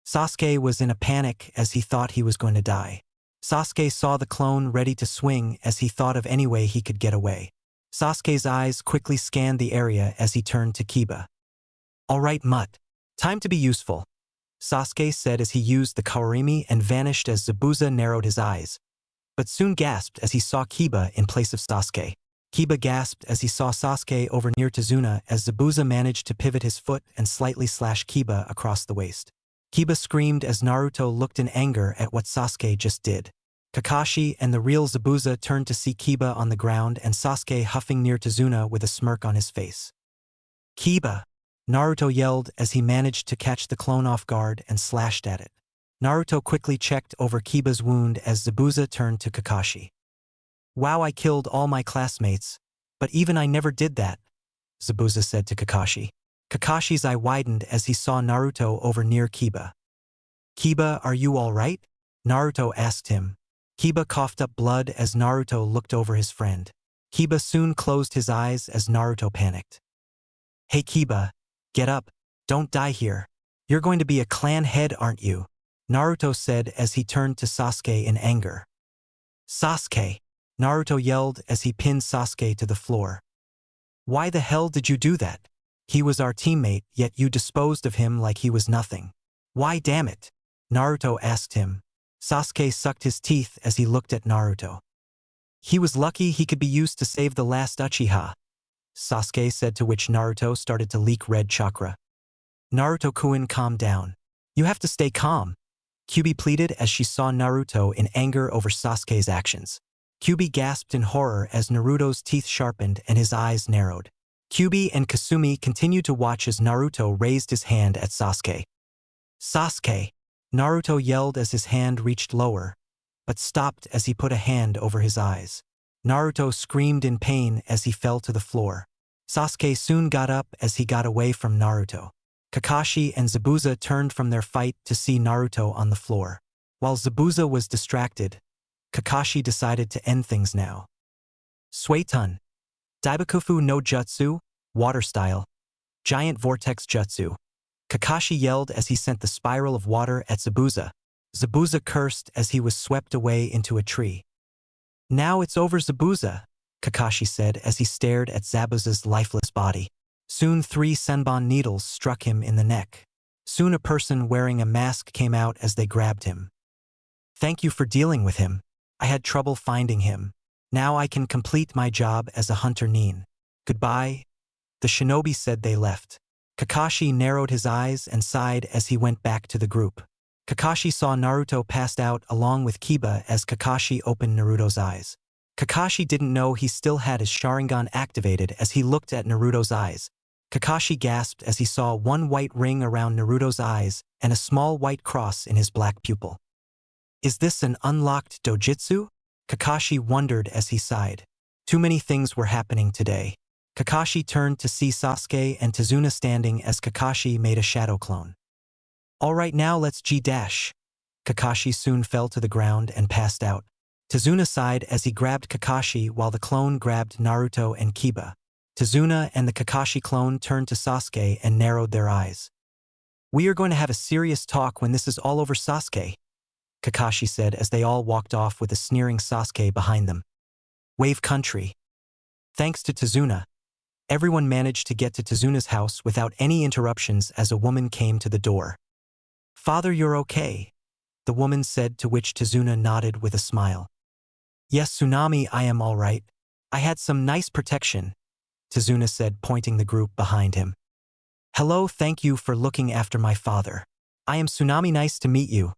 Sasuke was in a panic as he thought he was going to die. Sasuke saw the clone ready to swing as he thought of any way he could get away. Sasuke's eyes quickly scanned the area as he turned to Kiba. Alright Mutt, time to be useful, Sasuke said as he used the Kawarimi and vanished as Zabuza narrowed his eyes, but soon gasped as he saw Kiba in place of Sasuke. Kiba gasped as he saw Sasuke over near Tazuna as Zabuza managed to pivot his foot and slightly slash Kiba across the waist. Kiba screamed as Naruto looked in anger at what Sasuke just did. Kakashi and the real Zabuza turned to see Kiba on the ground and Sasuke huffing near Tazuna with a smirk on his face. Kiba, Naruto yelled as he managed to catch the clone off guard and slashed at it. Naruto quickly checked over Kiba's wound as Zabuza turned to Kakashi. Wow, I killed all my classmates, but even I never did that, Zabuza said to Kakashi. Kakashi's eye widened as he saw Naruto over near Kiba. Kiba, are you all right? Naruto asked him. Kiba coughed up blood as Naruto looked over his friend. Kiba soon closed his eyes as Naruto panicked. Hey Kiba, get up, don't die here. You're going to be a clan head, aren't you? Naruto said as he turned to Sasuke in anger. Sasuke! Naruto yelled as he pinned Sasuke to the floor. Why the hell did you do that? He was our teammate, yet you disposed of him like he was nothing. Why damn it? Naruto asked him. Sasuke sucked his teeth as he looked at Naruto. He was lucky he could be used to save the last Uchiha, Sasuke said, to which Naruto started to leak red chakra. Naruto-kun, calm down. You have to stay calm, Kyuubi pleaded as she saw Naruto in anger over Sasuke's actions. Kyuubi gasped in horror as Naruto's teeth sharpened and his eyes narrowed. Kyuubi and Kasumi continued to watch as Naruto raised his hand at Sasuke. Sasuke! Naruto yelled as his hand reached lower, but stopped as he put a hand over his eyes. Naruto screamed in pain as he fell to the floor. Sasuke soon got up as he got away from Naruto. Kakashi and Zabuza turned from their fight to see Naruto on the floor. While Zabuza was distracted, Kakashi decided to end things now. Suetun. Daibakufu no Jutsu, water style. Giant vortex jutsu. Kakashi yelled as he sent the spiral of water at Zabuza. Zabuza cursed as he was swept away into a tree. Now it's over, Zabuza, Kakashi said as he stared at Zabuza's lifeless body. Soon 3 senbon needles struck him in the neck. Soon a person wearing a mask came out as they grabbed him. Thank you for dealing with him. I had trouble finding him. Now I can complete my job as a hunter nin. Goodbye. The shinobi said they left. Kakashi narrowed his eyes and sighed as he went back to the group. Kakashi saw Naruto passed out along with Kiba as Kakashi opened Naruto's eyes. Kakashi didn't know he still had his Sharingan activated as he looked at Naruto's eyes. Kakashi gasped as he saw one white ring around Naruto's eyes and a small white cross in his black pupil. Is this an unlocked Dojutsu? Kakashi wondered as he sighed. Too many things were happening today. Kakashi turned to see Sasuke and Tazuna standing as Kakashi made a shadow clone. Alright, now let's G-dash. Kakashi soon fell to the ground and passed out. Tazuna sighed as he grabbed Kakashi while the clone grabbed Naruto and Kiba. Tazuna and the Kakashi clone turned to Sasuke and narrowed their eyes. We are going to have a serious talk when this is all over, Sasuke, Kakashi said as they all walked off with a sneering Sasuke behind them. Wave Country. Thanks to Tazuna, everyone managed to get to Tazuna's house without any interruptions as a woman came to the door. Father, you're okay, the woman said, to which Tazuna nodded with a smile. Yes, Tsunami, I am all right. I had some nice protection, Tazuna said, pointing the group behind him. Hello, thank you for looking after my father. I am Tsunami, nice to meet you,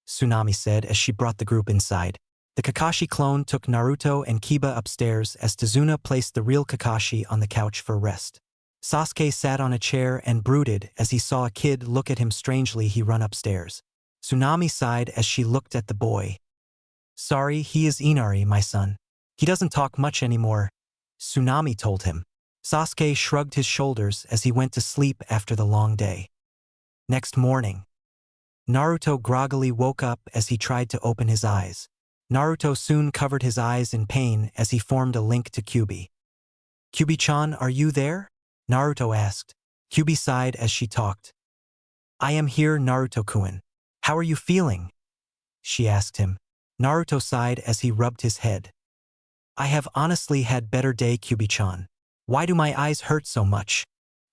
Tsunami said as she brought the group inside. The Kakashi clone took Naruto and Kiba upstairs as Tazuna placed the real Kakashi on the couch for rest. Sasuke sat on a chair and brooded as he saw a kid look at him strangely. He ran upstairs. Tsunami sighed as she looked at the boy. Sorry, he is Inari, my son. He doesn't talk much anymore, Tsunami told him. Sasuke shrugged his shoulders as he went to sleep after the long day. Next morning, Naruto groggily woke up as he tried to open his eyes. Naruto soon covered his eyes in pain as he formed a link to Kyuubi. Kyuubi-chan, are you there? Naruto asked. Kyuubi sighed as she talked. I am here, Naruto-kun. How are you feeling? She asked him. Naruto sighed as he rubbed his head. I have honestly had better day, Kyuubi-chan. Why do my eyes hurt so much?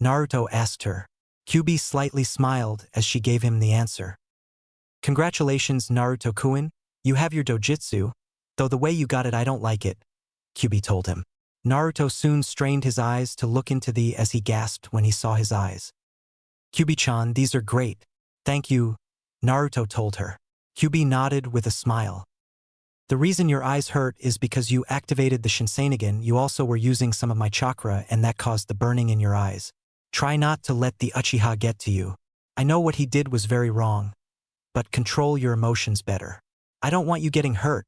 Naruto asked her. Kyuubi slightly smiled as she gave him the answer. Congratulations, Naruto-kun. You have your Dojutsu, though the way you got it I don't like it, Kyuubi told him. Naruto soon strained his eyes to look into the as he gasped when he saw his eyes. Kyuubi-chan, these are great. Thank you, Naruto told her. Kyuubi nodded with a smile. The reason your eyes hurt is because you activated the shinsenigan. You also were using some of my chakra and that caused the burning in your eyes. Try not to let the Uchiha get to you. I know what he did was very wrong, but control your emotions better. I don't want you getting hurt,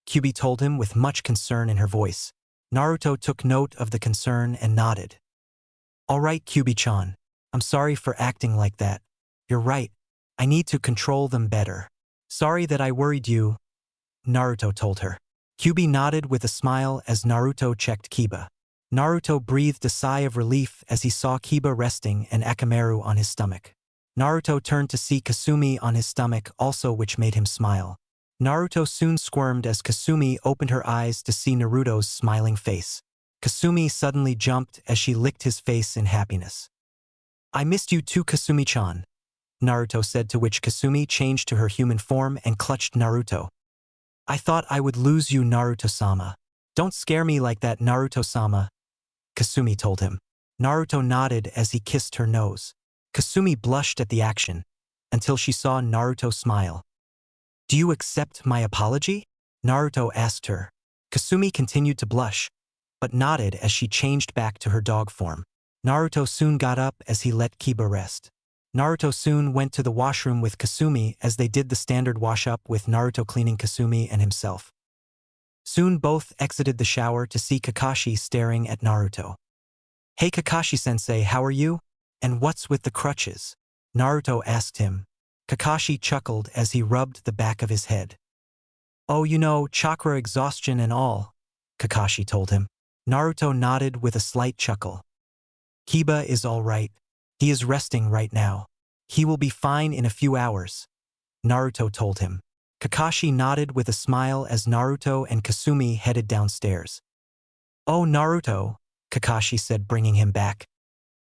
Kyuubi told him with much concern in her voice. Naruto took note of the concern and nodded. All right, Kyuubi-chan. I'm sorry for acting like that. You're right. I need to control them better. Sorry that I worried you, Naruto told her. Kyuubi nodded with a smile as Naruto checked Kiba. Naruto breathed a sigh of relief as he saw Kiba resting and Akamaru on his stomach. Naruto turned to see Kasumi on his stomach also, which made him smile. Naruto soon squirmed as Kasumi opened her eyes to see Naruto's smiling face. Kasumi suddenly jumped as she licked his face in happiness. "I missed you too, Kasumi-chan," Naruto said, to which Kasumi changed to her human form and clutched Naruto. "I thought I would lose you, Naruto-sama. Don't scare me like that, Naruto-sama," Kasumi told him. Naruto nodded as he kissed her nose. Kasumi blushed at the action, until she saw Naruto smile. "Do you accept my apology?" Naruto asked her. Kasumi continued to blush, but nodded as she changed back to her dog form. Naruto soon got up as he let Kiba rest. Naruto soon went to the washroom with Kasumi as they did the standard wash-up, with Naruto cleaning Kasumi and himself. Soon both exited the shower to see Kakashi staring at Naruto. "Hey Kakashi-sensei, how are you? And what's with the crutches?" Naruto asked him. Kakashi chuckled as he rubbed the back of his head. "Oh, you know, chakra exhaustion and all," Kakashi told him. Naruto nodded with a slight chuckle. "Kiba is all right. He is resting right now. He will be fine in a few hours," Naruto told him. Kakashi nodded with a smile as Naruto and Kasumi headed downstairs. "Oh, Naruto," Kakashi said, bringing him back.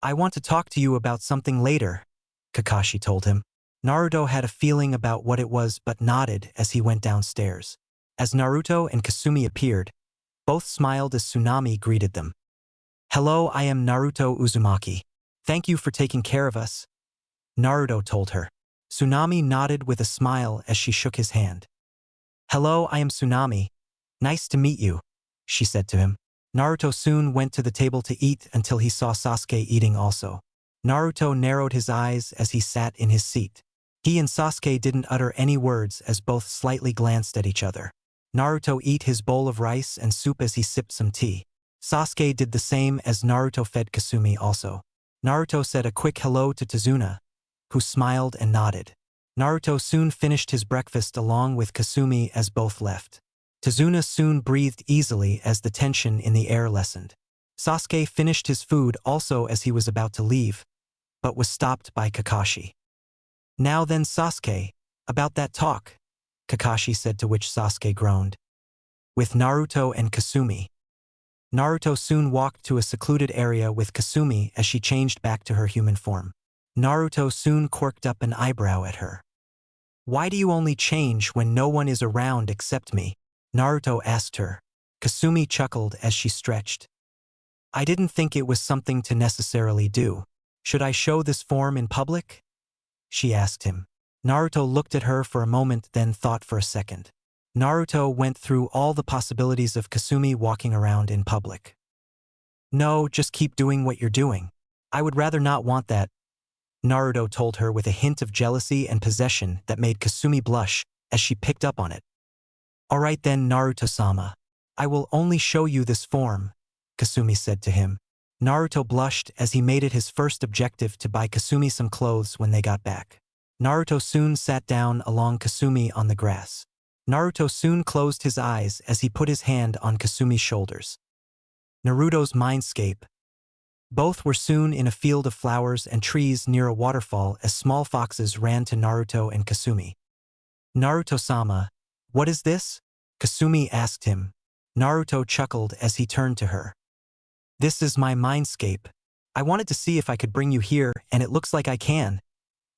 "I want to talk to you about something later," Kakashi told him. Naruto had a feeling about what it was but nodded as he went downstairs. As Naruto and Kasumi appeared, both smiled as Tsunami greeted them. "Hello, I am Naruto Uzumaki. Thank you for taking care of us," Naruto told her. Tsunami nodded with a smile as she shook his hand. "Hello, I am Tsunami. Nice to meet you," she said to him. Naruto soon went to the table to eat until he saw Sasuke eating also. Naruto narrowed his eyes as he sat in his seat. He and Sasuke didn't utter any words as both slightly glanced at each other. Naruto ate his bowl of rice and soup as he sipped some tea. Sasuke did the same as Naruto fed Kasumi also. Naruto said a quick hello to Tazuna, who smiled and nodded. Naruto soon finished his breakfast along with Kasumi as both left. Tazuna soon breathed easily as the tension in the air lessened. Sasuke finished his food also as he was about to leave, but was stopped by Kakashi. "Now then, Sasuke, about that talk," Kakashi said, to which Sasuke groaned. "With Naruto and Kasumi." Naruto soon walked to a secluded area with Kasumi as she changed back to her human form. Naruto soon quirked up an eyebrow at her. "Why do you only change when no one is around except me?" Naruto asked her. Kasumi chuckled as she stretched. "I didn't think it was something to necessarily do. Should I show this form in public?" she asked him. Naruto looked at her for a moment, then thought for a second. Naruto went through all the possibilities of Kasumi walking around in public. "No, just keep doing what you're doing. I would rather not want that," Naruto told her with a hint of jealousy and possession that made Kasumi blush as she picked up on it. "All right then, Naruto-sama. I will only show you this form," Kasumi said to him. Naruto blushed as he made it his first objective to buy Kasumi some clothes when they got back. Naruto soon sat down along Kasumi on the grass. Naruto soon closed his eyes as he put his hand on Kasumi's shoulders. Naruto's Mindscape. Both were soon in a field of flowers and trees near a waterfall as small foxes ran to Naruto and Kasumi. "Naruto-sama, what is this?" Kasumi asked him. Naruto chuckled as he turned to her. "This is my Mindscape. I wanted to see if I could bring you here, and it looks like I can,"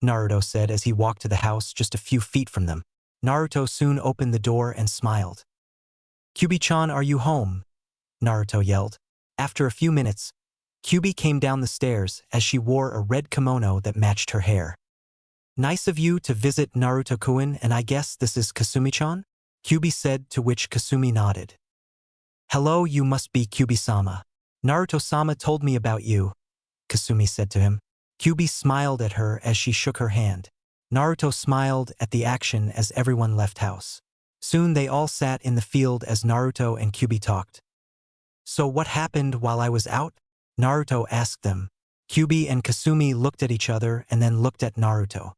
Naruto said as he walked to the house just a few feet from them. Naruto soon opened the door and smiled. "Kyuubi-chan, are you home?" Naruto yelled. After a few minutes, Kyuubi came down the stairs as she wore a red kimono that matched her hair. "Nice of you to visit, Naruto-kun, and I guess this is Kasumi-chan?" Kyuubi said, to which Kasumi nodded. "Hello, you must be Kyuubi-sama. Naruto-sama told me about you," Kasumi said to him. Kyuubi smiled at her as she shook her hand. Naruto smiled at the action as everyone left house. Soon they all sat in the field as Naruto and Kyuubi talked. "So what happened while I was out?" Naruto asked them. Kyuubi and Kasumi looked at each other and then looked at Naruto.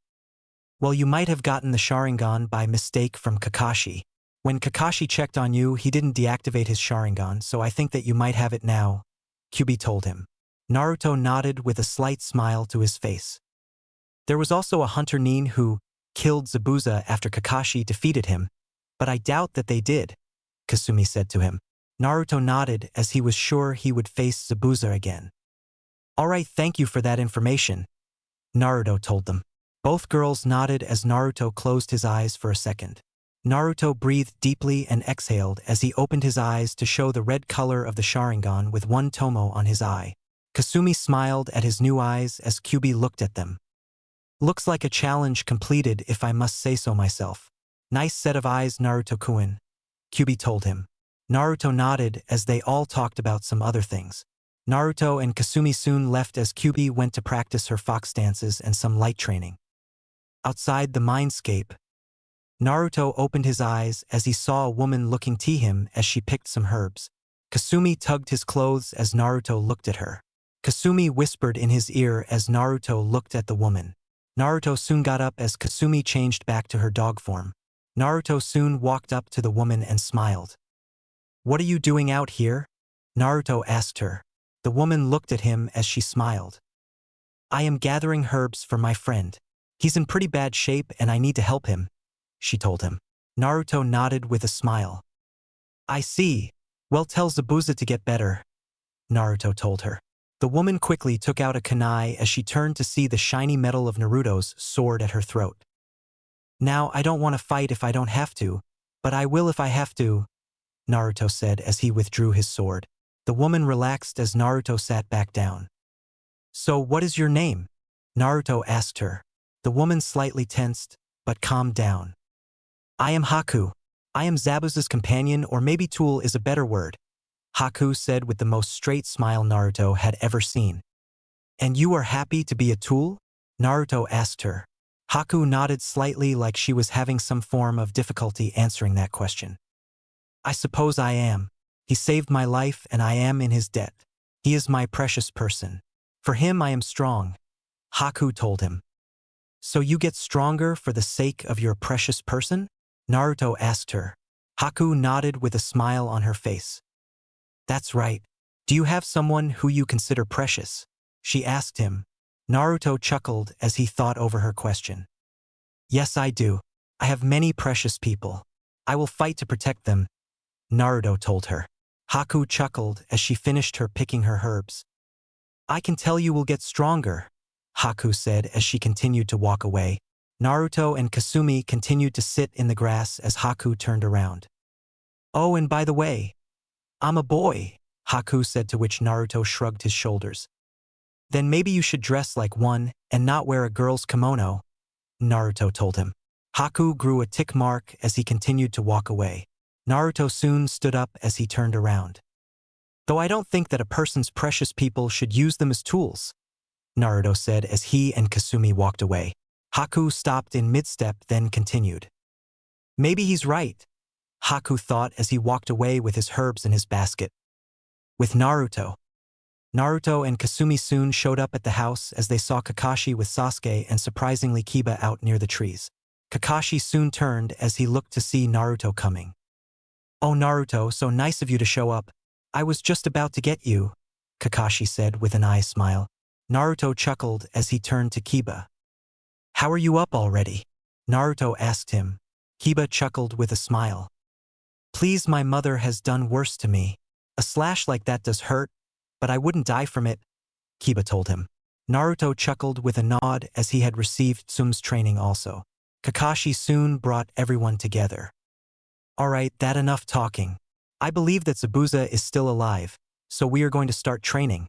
"Well, you might have gotten the Sharingan by mistake from Kakashi," When Kakashi checked on you, he didn't deactivate his Sharingan, so I think that you might have it now, Kyuubi told him. Naruto nodded with a slight smile to his face. There was also a Hunter Nin who killed Zabuza after Kakashi defeated him, but I doubt that they did, Kasumi said to him. Naruto nodded as he was sure he would face Zabuza again. Alright, thank you for that information, Naruto told them. Both girls nodded as Naruto closed his eyes for a second. Naruto breathed deeply and exhaled as he opened his eyes to show the red color of the Sharingan with one tomo on his eye. Kasumi smiled at his new eyes as Kyuubi looked at them. Looks like a challenge completed if I must say so myself. Nice set of eyes, Naruto-kun, Kyuubi told him. Naruto nodded as they all talked about some other things. Naruto and Kasumi soon left as Kyuubi went to practice her fox dances and some light training. Outside the Mindscape, Naruto opened his eyes as he saw a woman looking to him as she picked some herbs. Kasumi tugged his clothes as Naruto looked at her. Kasumi whispered in his ear as Naruto looked at the woman. Naruto soon got up as Kasumi changed back to her dog form. Naruto soon walked up to the woman and smiled. What are you doing out here? Naruto asked her. The woman looked at him as she smiled. I am gathering herbs for my friend. He's in pretty bad shape and I need to help him, she told him. Naruto nodded with a smile. I see. Well, tell Zabuza to get better, Naruto told her. The woman quickly took out a kunai as she turned to see the shiny metal of Naruto's sword at her throat. Now, I don't want to fight if I don't have to, but I will if I have to, Naruto said as he withdrew his sword. The woman relaxed as Naruto sat back down. So what is your name? Naruto asked her. The woman slightly tensed, but calmed down. I am Haku. I am Zabuza's companion, or maybe tool is a better word, Haku said with the most straight smile Naruto had ever seen. And you are happy to be a tool? Naruto asked her. Haku nodded slightly like she was having some form of difficulty answering that question. I suppose I am. He saved my life and I am in his debt. He is my precious person. For him I am strong, Haku told him. So you get stronger for the sake of your precious person? Naruto asked her. Haku nodded with a smile on her face. That's right. Do you have someone who you consider precious? She asked him. Naruto chuckled as he thought over her question. Yes, I do. I have many precious people. I will fight to protect them, Naruto told her. Haku chuckled as she finished her picking her herbs. I can tell you will get stronger, Haku said as she continued to walk away. Naruto and Kasumi continued to sit in the grass as Haku turned around. Oh, and by the way, I'm a boy, Haku said, to which Naruto shrugged his shoulders. Then maybe you should dress like one and not wear a girl's kimono, Naruto told him. Haku grew a tick mark as he continued to walk away. Naruto soon stood up as he turned around. Though I don't think that a person's precious people should use them as tools, Naruto said as he and Kasumi walked away. Haku stopped in mid-step then continued. Maybe he's right, Haku thought as he walked away with his herbs in his basket. With Naruto and Kasumi soon showed up at the house as they saw Kakashi with Sasuke and surprisingly Kiba out near the trees. Kakashi soon turned as he looked to see Naruto coming. Oh Naruto, so nice of you to show up. I was just about to get you, Kakashi said with an eye smile. Naruto chuckled as he turned to Kiba. How are you up already? Naruto asked him. Kiba chuckled with a smile. Please, my mother has done worse to me. A slash like that does hurt, but I wouldn't die from it, Kiba told him. Naruto chuckled with a nod as he had received Tsum's training also. Kakashi soon brought everyone together. Alright, that enough talking. I believe that Zabuza is still alive, so we are going to start training,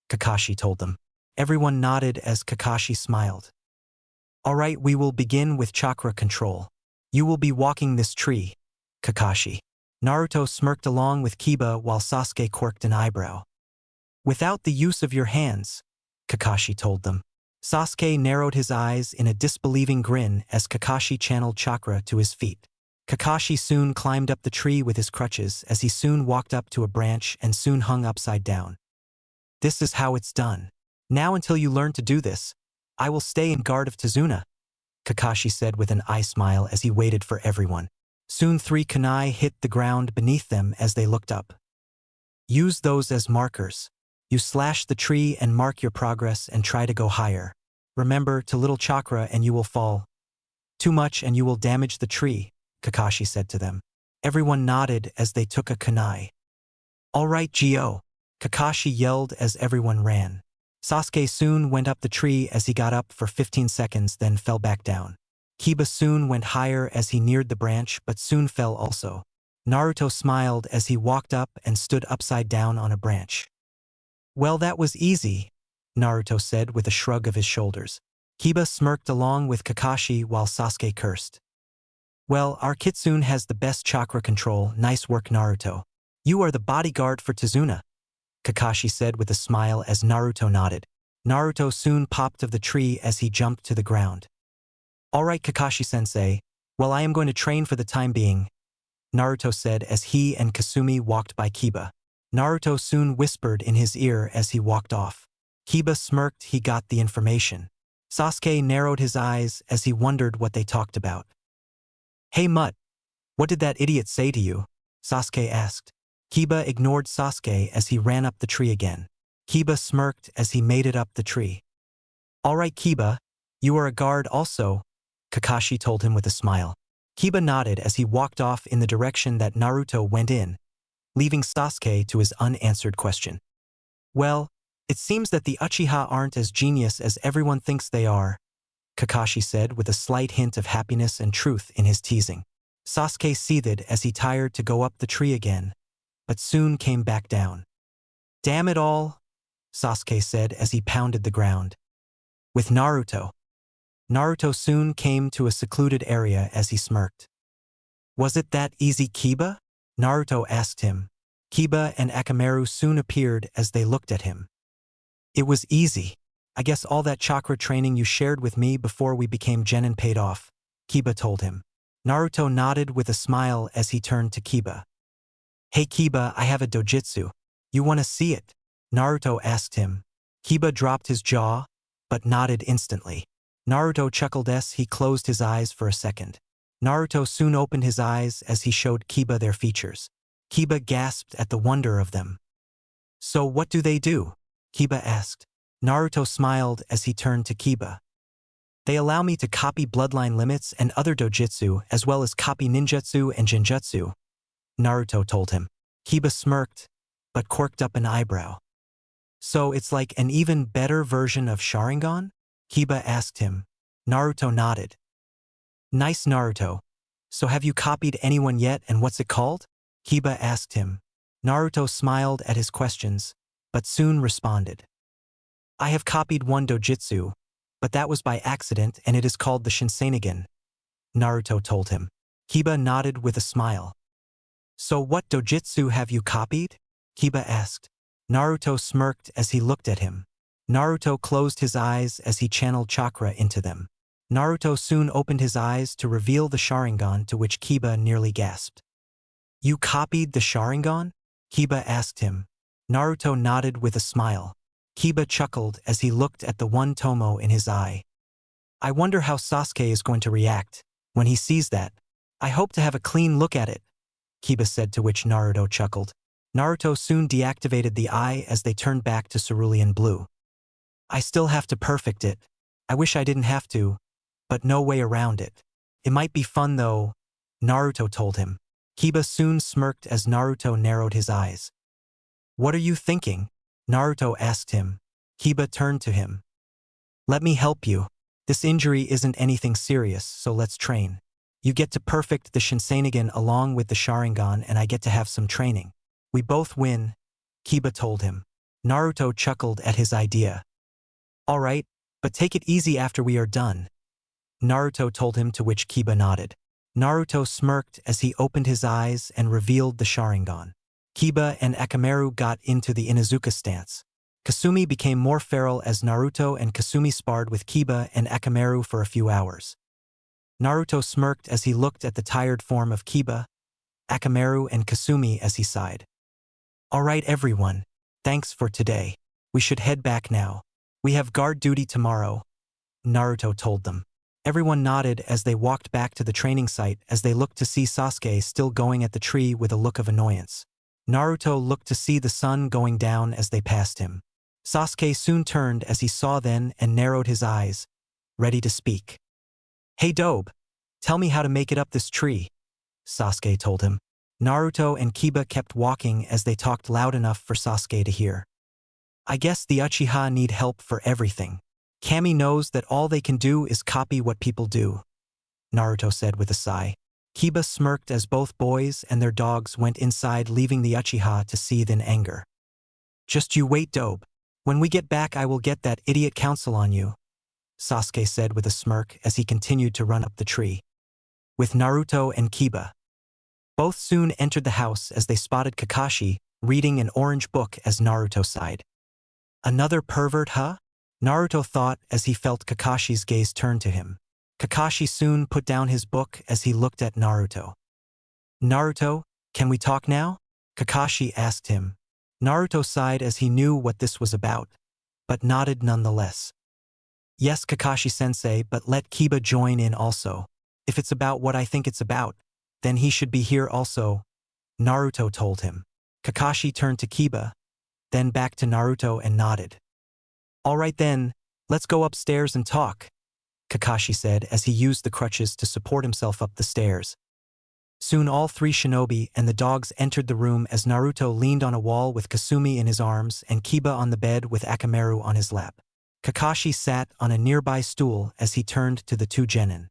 Kakashi told them. Everyone nodded as Kakashi smiled. Alright, we will begin with chakra control. You will be walking this tree, Kakashi. Naruto smirked along with Kiba while Sasuke quirked an eyebrow. Without the use of your hands, Kakashi told them. Sasuke narrowed his eyes in a disbelieving grin as Kakashi channeled chakra to his feet. Kakashi soon climbed up the tree with his crutches as he soon walked up to a branch and soon hung upside down. This is how it's done. Now until you learn to do this, I will stay in guard of Tazuna, Kakashi said with an eye smile as he waited for everyone. Soon 3 kunai hit the ground beneath them as they looked up. Use those as markers. You slash the tree and mark your progress and try to go higher. Remember to little chakra and you will fall. Too much and you will damage the tree, Kakashi said to them. Everyone nodded as they took a kunai. All right, Gyo, Kakashi yelled as everyone ran. Sasuke soon went up the tree as he got up for 15 seconds then fell back down. Kiba soon went higher as he neared the branch but soon fell also. Naruto smiled as he walked up and stood upside down on a branch. Well, that was easy, Naruto said with a shrug of his shoulders. Kiba smirked along with Kakashi while Sasuke cursed. Well, our Kitsune has the best chakra control, nice work Naruto. You are the bodyguard for Tazuna, Kakashi said with a smile as Naruto nodded. Naruto soon popped of the tree as he jumped to the ground. All right, Kakashi-sensei, well, I am going to train for the time being, Naruto said as he and Kasumi walked by Kiba. Naruto soon whispered in his ear as he walked off. Kiba smirked, he got the information. Sasuke narrowed his eyes as he wondered what they talked about. Hey Mutt, what did that idiot say to you? Sasuke asked. Kiba ignored Sasuke as he ran up the tree again. Kiba smirked as he made it up the tree. All right, Kiba, you are a guard also, Kakashi told him with a smile. Kiba nodded as he walked off in the direction that Naruto went in, leaving Sasuke to his unanswered question. Well, it seems that the Uchiha aren't as genius as everyone thinks they are, Kakashi said with a slight hint of happiness and truth in his teasing. Sasuke seethed as he tired to go up the tree again, but soon came back down. Damn it all, Sasuke said as he pounded the ground. With Naruto. Naruto soon came to a secluded area as he smirked. Was it that easy, Kiba? Naruto asked him. Kiba and Akamaru soon appeared as they looked at him. It was easy. I guess all that chakra training you shared with me before we became Genin paid off, Kiba told him. Naruto nodded with a smile as he turned to Kiba. Hey Kiba, I have a dojutsu. You want to see it? Naruto asked him. Kiba dropped his jaw, but nodded instantly. Naruto chuckled as he closed his eyes for a second. Naruto soon opened his eyes as he showed Kiba their features. Kiba gasped at the wonder of them. So what do they do? Kiba asked. Naruto smiled as he turned to Kiba. They allow me to copy bloodline limits and other dojutsu as well as copy ninjutsu and genjutsu, Naruto told him. Kiba smirked, but quirked up an eyebrow. So it's like an even better version of Sharingan? Kiba asked him. Naruto nodded. Nice Naruto. So have you copied anyone yet and what's it called? Kiba asked him. Naruto smiled at his questions, but soon responded. I have copied one dojutsu, but that was by accident and it is called the shinsenigan, Naruto told him. Kiba nodded with a smile. So what dojutsu have you copied? Kiba asked. Naruto smirked as he looked at him. Naruto closed his eyes as he channeled chakra into them. Naruto soon opened his eyes to reveal the Sharingan, to which Kiba nearly gasped. You copied the Sharingan? Kiba asked him. Naruto nodded with a smile. Kiba chuckled as he looked at the one tomo in his eye. I wonder how Sasuke is going to react when he sees that. I hope to have a clean look at it, Kiba said, to which Naruto chuckled. Naruto soon deactivated the eye as they turned back to cerulean blue. I still have to perfect it. I wish I didn't have to, but no way around it. It might be fun though, Naruto told him. Kiba soon smirked as Naruto narrowed his eyes. What are you thinking? Naruto asked him. Kiba turned to him. Let me help you. This injury isn't anything serious, so let's train. You get to perfect the shinsenigan along with the Sharingan and I get to have some training. We both win, Kiba told him. Naruto chuckled at his idea. All right, but take it easy after we are done, Naruto told him, to which Kiba nodded. Naruto smirked as he opened his eyes and revealed the Sharingan. Kiba and Akamaru got into the Inuzuka stance. Kasumi became more feral as Naruto and Kasumi sparred with Kiba and Akamaru for a few hours. Naruto smirked as he looked at the tired form of Kiba, Akamaru and Kasumi as he sighed. All right everyone, thanks for today. We should head back now. We have guard duty tomorrow, Naruto told them. Everyone nodded as they walked back to the training site as they looked to see Sasuke still going at the tree with a look of annoyance. Naruto looked to see the sun going down as they passed him. Sasuke soon turned as he saw them and narrowed his eyes, ready to speak. "Hey Dobe, tell me how to make it up this tree," Sasuke told him. Naruto and Kiba kept walking as they talked loud enough for Sasuke to hear. "I guess the Uchiha need help for everything. Kami knows that all they can do is copy what people do," Naruto said with a sigh. Kiba smirked as both boys and their dogs went inside, leaving the Uchiha to seethe in anger. "Just you wait, Dobe. When we get back I will get that idiot council on you," Sasuke said with a smirk as he continued to run up the tree. With Naruto and Kiba. Both soon entered the house as they spotted Kakashi reading an orange book as Naruto sighed. "Another pervert, huh?" Naruto thought as he felt Kakashi's gaze turn to him. Kakashi soon put down his book as he looked at Naruto. "Naruto, can we talk now?" Kakashi asked him. Naruto sighed as he knew what this was about, but nodded nonetheless. "Yes, Kakashi-sensei, but let Kiba join in also. If it's about what I think it's about, then he should be here also," Naruto told him. Kakashi turned to Kiba, then back to Naruto and nodded. "All right then, let's go upstairs and talk," Kakashi said as he used the crutches to support himself up the stairs. Soon all three shinobi and the dogs entered the room as Naruto leaned on a wall with Kasumi in his arms and Kiba on the bed with Akamaru on his lap. Kakashi sat on a nearby stool as he turned to the two genin.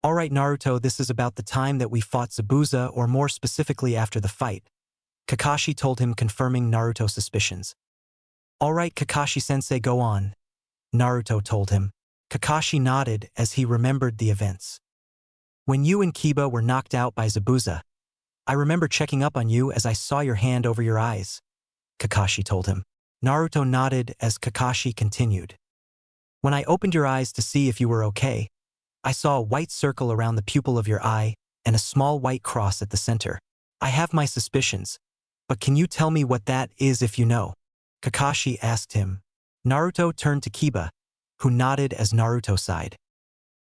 "All right Naruto, this is about the time that we fought Zabuza, or more specifically after the fight," Kakashi told him, confirming Naruto's suspicions. "All right Kakashi-sensei, go on," Naruto told him. Kakashi nodded as he remembered the events. "When you and Kiba were knocked out by Zabuza, I remember checking up on you as I saw your hand over your eyes," Kakashi told him. Naruto nodded as Kakashi continued. "When I opened your eyes to see if you were okay, I saw a white circle around the pupil of your eye and a small white cross at the center. I have my suspicions, but can you tell me what that is if you know?" Kakashi asked him. Naruto turned to Kiba, who nodded as Naruto sighed.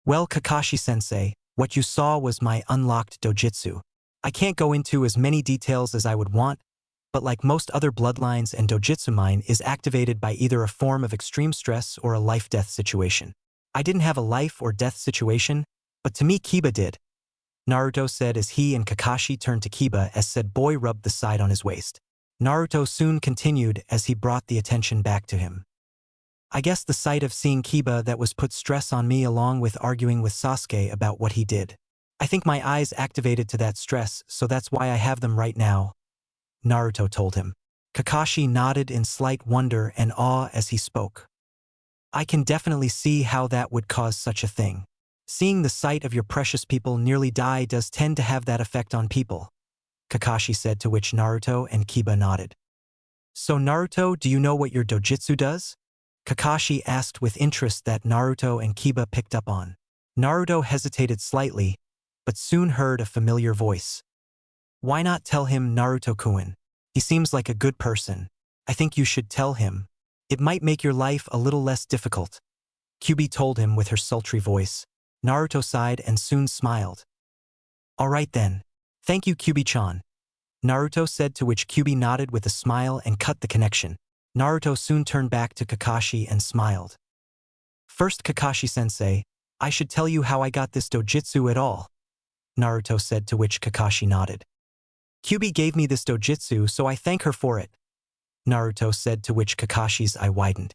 "Well, Kakashi-sensei, what you saw was my unlocked Dojutsu. I can't go into as many details as I would want, but like most other bloodlines and Dojutsu, mine is activated by either a form of extreme stress or a life-death situation. I didn't have a life or death situation, but to me Kiba did," Naruto said as he and Kakashi turned to Kiba as said boy rubbed the side on his waist. Naruto soon continued as he brought the attention back to him. "I guess the sight of seeing Kiba that was put stress on me along with arguing with Sasuke about what he did. I think my eyes activated to that stress, so that's why I have them right now," Naruto told him. Kakashi nodded in slight wonder and awe as he spoke. "I can definitely see how that would cause such a thing. Seeing the sight of your precious people nearly die does tend to have that effect on people," Kakashi said, to which Naruto and Kiba nodded. "So Naruto, do you know what your Dojutsu does?" Kakashi asked with interest that Naruto and Kiba picked up on. Naruto hesitated slightly, but soon heard a familiar voice. "Why not tell him, Naruto-kun? He seems like a good person. I think you should tell him. It might make your life a little less difficult," Kyuubi told him with her sultry voice. Naruto sighed and soon smiled. "All right then. Thank you, Kyuubi-chan," Naruto said, to which Kyuubi nodded with a smile and cut the connection. Naruto soon turned back to Kakashi and smiled. "First, Kakashi-sensei, I should tell you how I got this Dojutsu at all," Naruto said, to which Kakashi nodded. "Kyuubi gave me this Dojutsu, so I thank her for it," Naruto said, to which Kakashi's eye widened.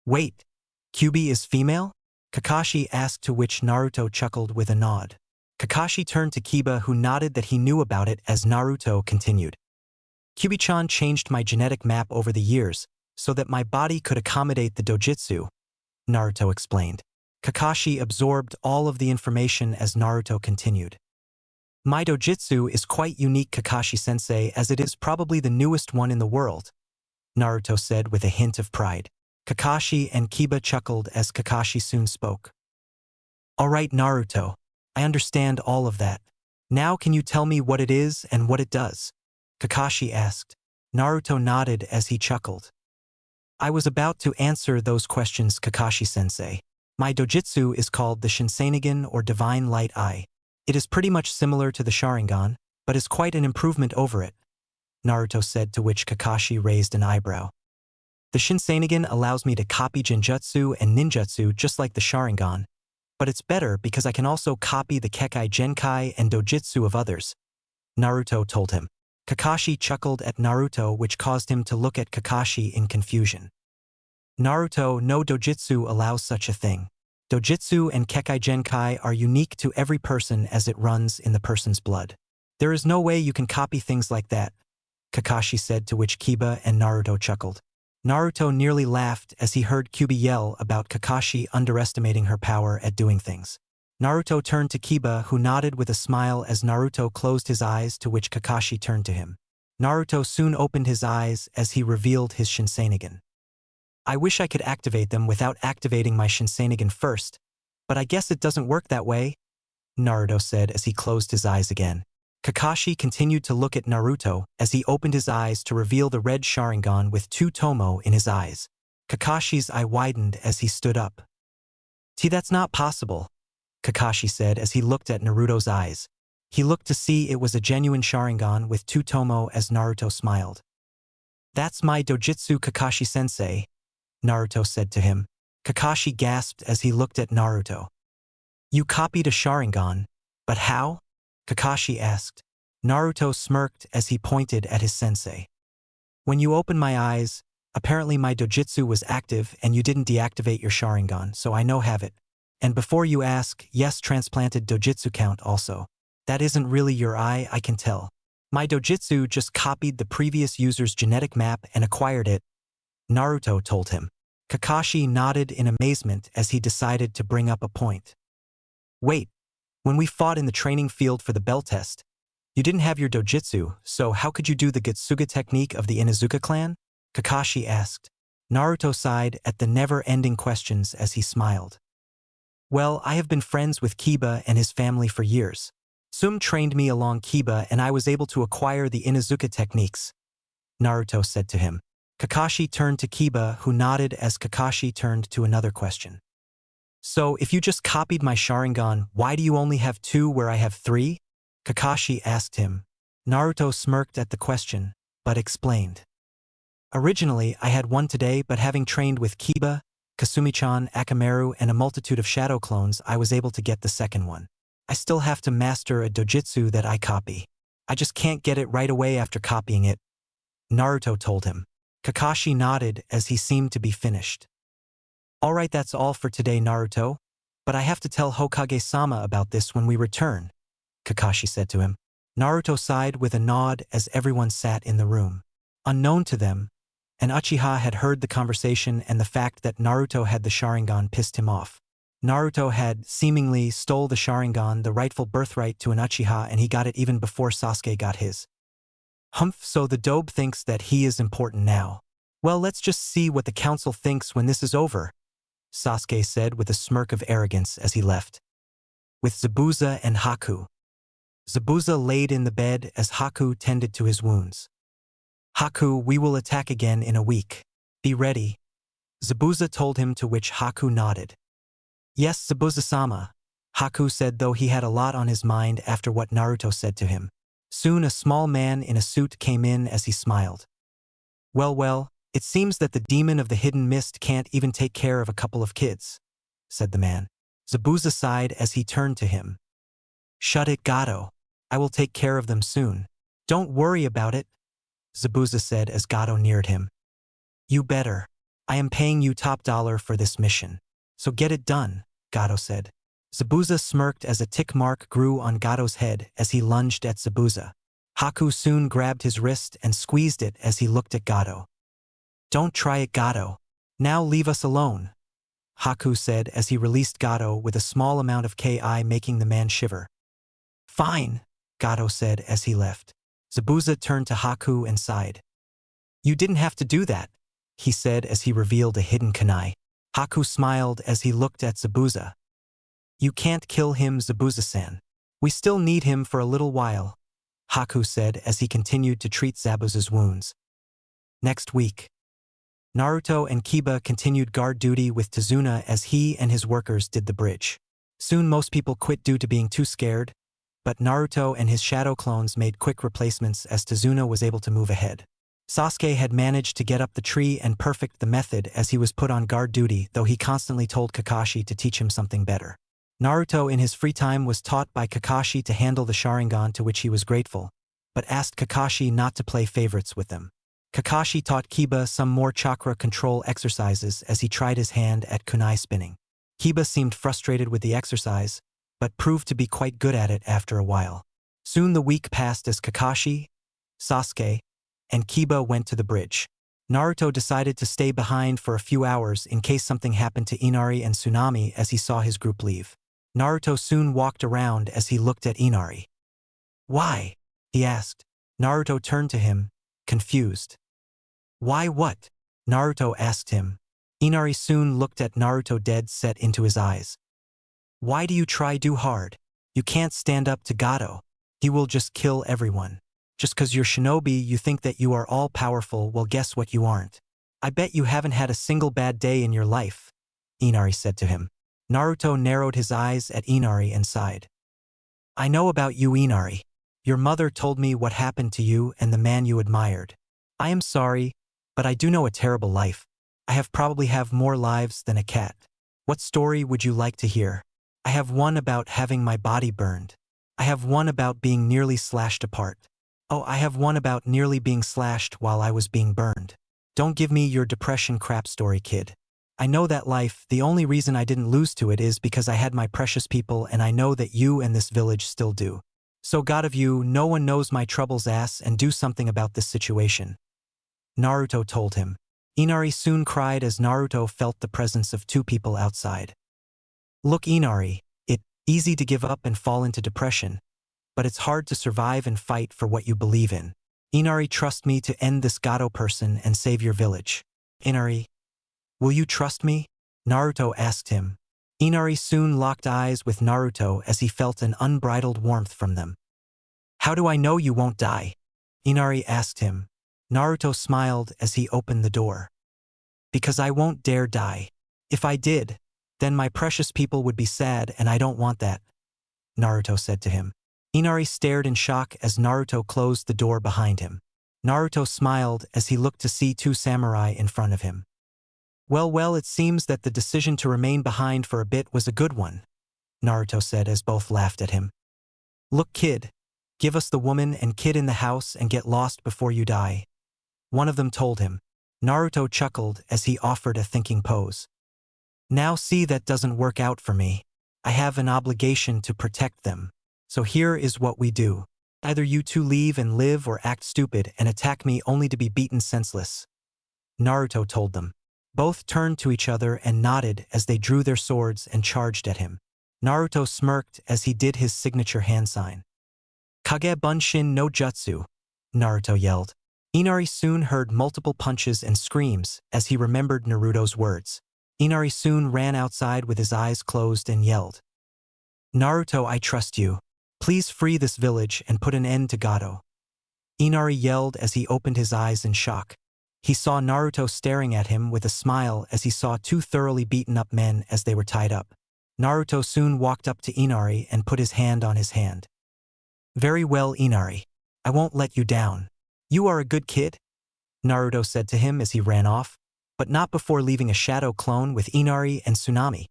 "Wait, Kyuubi is female?" Kakashi asked, to which Naruto chuckled with a nod. Kakashi turned to Kiba, who nodded that he knew about it as Naruto continued. "Kyuubi-chan changed my genetic map over the years so that my body could accommodate the Dojutsu," Naruto explained. Kakashi absorbed all of the information as Naruto continued. "My Dojutsu is quite unique, Kakashi-sensei, as it is probably the newest one in the world," Naruto said with a hint of pride. Kakashi and Kiba chuckled as Kakashi soon spoke. "All right, Naruto. I understand all of that. Now can you tell me what it is and what it does?" Kakashi asked. Naruto nodded as he chuckled. "I was about to answer those questions, Kakashi-sensei. My dojutsu is called the shinsenigan or divine light eye. It is pretty much similar to the Sharingan, but is quite an improvement over it, Naruto said, to which Kakashi raised an eyebrow. The shinsenigan allows me to copy genjutsu and ninjutsu just like the Sharingan, but it's better because I can also copy the Kekkei Genkai and Dojutsu of others, Naruto told him. Kakashi chuckled at Naruto, which caused him to look at Kakashi in confusion. Naruto, no Dojutsu allows such a thing. Dojutsu and Kekkei Genkai are unique to every person as it runs in the person's blood. There is no way you can copy things like that, Kakashi said, to which Kiba and Naruto chuckled. Naruto nearly laughed as he heard Kyuubi yell about Kakashi underestimating her power at doing things. Naruto turned to Kiba, who nodded with a smile as Naruto closed his eyes, to which Kakashi turned to him. Naruto soon opened his eyes as he revealed his shinsenigan. I wish I could activate them without activating my shinsenigan first, but I guess it doesn't work that way, Naruto said as he closed his eyes again. Kakashi continued to look at Naruto as he opened his eyes to reveal the red Sharingan with 2 tomo in his eyes. Kakashi's eye widened as he stood up. That's not possible, Kakashi said as he looked at Naruto's eyes. He looked to see it was a genuine Sharingan with 2 tomo as Naruto smiled. That's my dojutsu, Kakashi-sensei, Naruto said to him. Kakashi gasped as he looked at Naruto. You copied a Sharingan, but how? Kakashi asked. Naruto smirked as he pointed at his sensei. When you opened my eyes, apparently my dojutsu was active and you didn't deactivate your Sharingan, so I know have it. And before you ask, yes, transplanted dojutsu count also. That isn't really your eye, I can tell. My dojutsu just copied the previous user's genetic map and acquired it, Naruto told him. Kakashi nodded in amazement as he decided to bring up a point. Wait, when we fought in the training field for the bell test, you didn't have your dojutsu, so how could you do the Getsuga technique of the Inuzuka clan? Kakashi asked. Naruto sighed at the never-ending questions as he smiled. Well, I have been friends with Kiba and his family for years. Tsum trained me along Kiba and I was able to acquire the Inuzuka techniques, Naruto said to him. Kakashi turned to Kiba, who nodded as Kakashi turned to another question. So, if you just copied my Sharingan, why do you only have 2 where I have 3? Kakashi asked him. Naruto smirked at the question, but explained. Originally, I had 1 today, but having trained with Kiba, Kasumi-chan, Akamaru, and a multitude of shadow clones, I was able to get the second one. I still have to master a dojutsu that I copy. I just can't get it right away after copying it, Naruto told him. Kakashi nodded as he seemed to be finished. Alright, that's all for today, Naruto, but I have to tell Hokage-sama about this when we return, Kakashi said to him. Naruto sighed with a nod as everyone sat in the room. Unknown to them, an Uchiha had heard the conversation, and the fact that Naruto had the Sharingan pissed him off. Naruto had seemingly stole the Sharingan, the rightful birthright to an Uchiha, and he got it even before Sasuke got his. Humph, so the Dobe thinks that he is important now. Well, let's just see what the council thinks when this is over, Sasuke said with a smirk of arrogance as he left. With Zabuza and Haku. Zabuza laid in the bed as Haku tended to his wounds. Haku, we will attack again in a week. Be ready, Zabuza told him, to which Haku nodded. Yes, Zabuza-sama, Haku said, though he had a lot on his mind after what Naruto said to him. Soon a small man in a suit came in as he smiled. Well, it seems that the demon of the hidden mist can't even take care of a couple of kids, said the man. Zabuza sighed as he turned to him. Shut it, Gato. I will take care of them soon. Don't worry about it, Zabuza said as Gato neared him. You better. I am paying you top dollar for this mission. So get it done, Gato said. Zabuza smirked as a tick mark grew on Gato's head as he lunged at Zabuza. Haku soon grabbed his wrist and squeezed it as he looked at Gato. Don't try it, Gato. Now leave us alone, Haku said as he released Gato with a small amount of Ki, making the man shiver. Fine, Gato said as he left. Zabuza turned to Haku and sighed. You didn't have to do that, he said as he revealed a hidden kunai. Haku smiled as he looked at Zabuza. You can't kill him, Zabuza-san. We still need him for a little while, Haku said as he continued to treat Zabuza's wounds. Next week. Naruto and Kiba continued guard duty with Tazuna as he and his workers did the bridge. Soon most people quit due to being too scared, but Naruto and his shadow clones made quick replacements as Tazuna was able to move ahead. Sasuke had managed to get up the tree and perfect the method as he was put on guard duty, though he constantly told Kakashi to teach him something better. Naruto in his free time was taught by Kakashi to handle the Sharingan, to which he was grateful, but asked Kakashi not to play favorites with them. Kakashi taught Kiba some more chakra control exercises as he tried his hand at kunai spinning. Kiba seemed frustrated with the exercise, but proved to be quite good at it after a while. Soon the week passed as Kakashi, Sasuke, and Kiba went to the bridge. Naruto decided to stay behind for a few hours in case something happened to Inari and Tsunami as he saw his group leave. Naruto soon walked around as he looked at Inari. "Why?" he asked. Naruto turned to him, confused. "Why what?" Naruto asked him. Inari soon looked at Naruto, dead set into his eyes. "Why do you try too hard? You can't stand up to Gato. He will just kill everyone. Just 'cause you're shinobi you think that you are all-powerful, well guess what, you aren't. I bet you haven't had a single bad day in your life," Inari said to him. Naruto narrowed his eyes at Inari and sighed. "I know about you, Inari. Your mother told me what happened to you and the man you admired. I am sorry, but I do know a terrible life. I have probably have more lives than a cat. What story would you like to hear? I have one about having my body burned. I have one about being nearly slashed apart. Oh, I have one about nearly being slashed while I was being burned. Don't give me your depression crap story, kid. I know that life. The only reason I didn't lose to it is because I had my precious people, and I know that you and this village still do. So God of you, no one knows my troubles ass, and do something about this situation," Naruto told him. Inari soon cried as Naruto felt the presence of two people outside. "Look, Inari, it's easy to give up and fall into depression, but it's hard to survive and fight for what you believe in. Inari, trust me to end this Gato person and save your village." "Inari, will you trust me?" Naruto asked him. Inari soon locked eyes with Naruto as he felt an unbridled warmth from them. "How do I know you won't die?" Inari asked him. Naruto smiled as he opened the door. "Because I won't dare die. If I did, then my precious people would be sad, and I don't want that," Naruto said to him. Inari stared in shock as Naruto closed the door behind him. Naruto smiled as he looked to see two samurai in front of him. Well, it seems that the decision to remain behind for a bit was a good one," Naruto said as both laughed at him. "Look, kid, give us the woman and kid in the house and get lost before you die," one of them told him. Naruto chuckled as he offered a thinking pose. "Now see, that doesn't work out for me. I have an obligation to protect them. So here is what we do. Either you two leave and live or act stupid and attack me only to be beaten senseless," Naruto told them. Both turned to each other and nodded as they drew their swords and charged at him. Naruto smirked as he did his signature hand sign. "Kage Bunshin no Jutsu," Naruto yelled. Inari soon heard multiple punches and screams as he remembered Naruto's words. Inari soon ran outside with his eyes closed and yelled, "Naruto, I trust you. Please free this village and put an end to Gato." Inari yelled as he opened his eyes in shock. He saw Naruto staring at him with a smile as he saw two thoroughly beaten-up men as they were tied up. Naruto soon walked up to Inari and put his hand on his hand. "Very well, Inari. I won't let you down. You are a good kid," Naruto said to him as he ran off, but not before leaving a shadow clone with Inari and Tsunami.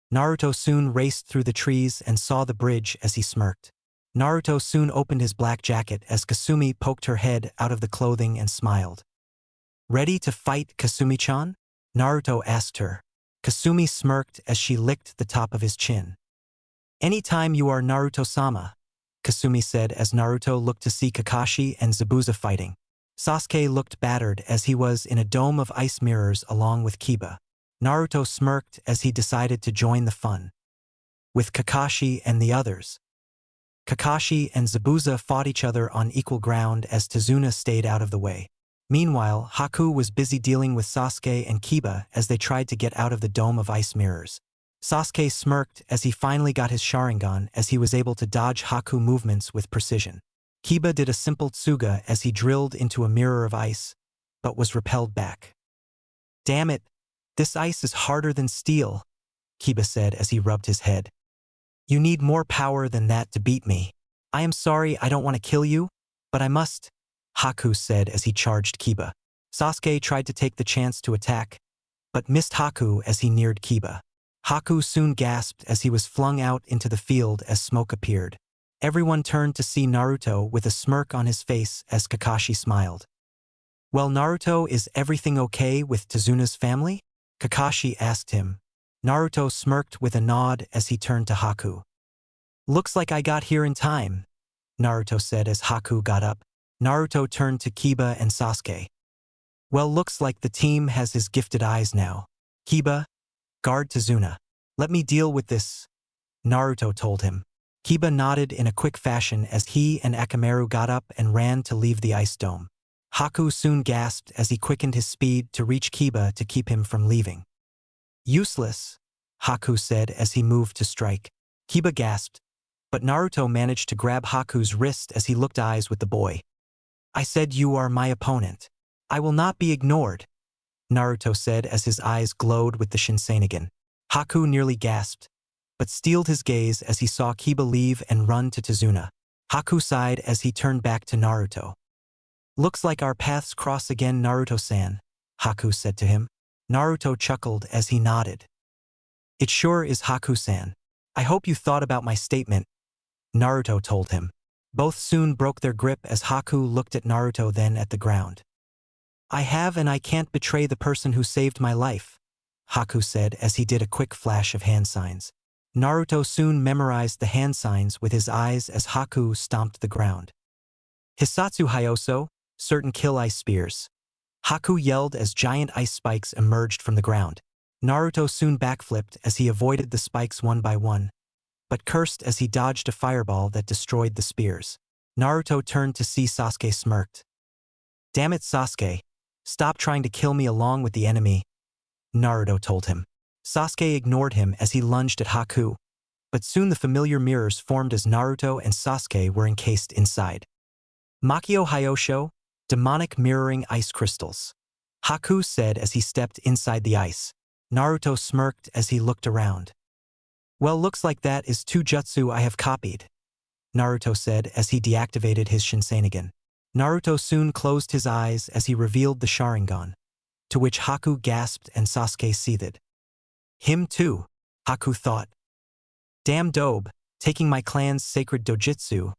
Naruto soon raced through the trees and saw the bridge as he smirked. Naruto soon opened his black jacket as Kasumi poked her head out of the clothing and smiled. "Ready to fight, Kasumi-chan?" Naruto asked her. Kasumi smirked as she licked the top of his chin. "Anytime you are, Naruto-sama," Kasumi said as Naruto looked to see Kakashi and Zabuza fighting. Sasuke looked battered as he was in a dome of ice mirrors along with Kiba. Naruto smirked as he decided to join the fun with Kakashi and the others. Kakashi and Zabuza fought each other on equal ground as Tazuna stayed out of the way. Meanwhile, Haku was busy dealing with Sasuke and Kiba as they tried to get out of the dome of ice mirrors. Sasuke smirked as he finally got his Sharingan as he was able to dodge Haku movements with precision. Kiba did a simple tsuga as he drilled into a mirror of ice, but was repelled back. Damn it, this ice is harder than steel, Kiba said as he rubbed his head. You need more power than that to beat me. I am sorry, I don't want to kill you, but I must, Haku said as he charged Kiba. Sasuke tried to take the chance to attack, but missed Haku as he neared Kiba. Haku soon gasped as he was flung out into the field as smoke appeared. Everyone turned to see Naruto with a smirk on his face as Kakashi smiled. Well, Naruto, is everything okay with Tezuna's family? Kakashi asked him. Naruto smirked with a nod as he turned to Haku. Looks like I got here in time, Naruto said as Haku got up. Naruto turned to Kiba and Sasuke. Well, looks like the team has his gifted eyes now. Kiba, guard Tezuna. Let me deal with this, Naruto told him. Kiba nodded in a quick fashion as he and Akamaru got up and ran to leave the ice dome. Haku soon gasped as he quickened his speed to reach Kiba to keep him from leaving. Useless, Haku said as he moved to strike. Kiba gasped, but Naruto managed to grab Haku's wrist as he looked eyes with the boy. I said you are my opponent. I will not be ignored, Naruto said as his eyes glowed with the shinsenigan. Haku nearly gasped, but steeled his gaze as he saw Kiba leave and run to Tezuna. Haku sighed as he turned back to Naruto. Looks like our paths cross again, Naruto-san, Haku said to him. Naruto chuckled as he nodded. It sure is, Haku-san. I hope you thought about my statement, Naruto told him. Both soon broke their grip as Haku looked at Naruto, then at the ground. I have, and I can't betray the person who saved my life, Haku said as he did a quick flash of hand signs. Naruto soon memorized the hand signs with his eyes as Haku stomped the ground. Hisatsu Hyoso, certain kill ice spears, Haku yelled as giant ice spikes emerged from the ground. Naruto soon backflipped as he avoided the spikes one by one, but cursed as he dodged a fireball that destroyed the spears. Naruto turned to see Sasuke smirked. Damn it, Sasuke. Stop trying to kill me along with the enemy, Naruto told him. Sasuke ignored him as he lunged at Haku, but soon the familiar mirrors formed as Naruto and Sasuke were encased inside. Makio Hyosho, demonic mirroring ice crystals, Haku said as he stepped inside the ice. Naruto smirked as he looked around. Well, looks like that is two jutsu I have copied, Naruto said as he deactivated his shinsenigan. Naruto soon closed his eyes as he revealed the Sharingan, to which Haku gasped and Sasuke seethed. Him too, Haku thought. Damn dope, taking my clan's sacred Dojutsu,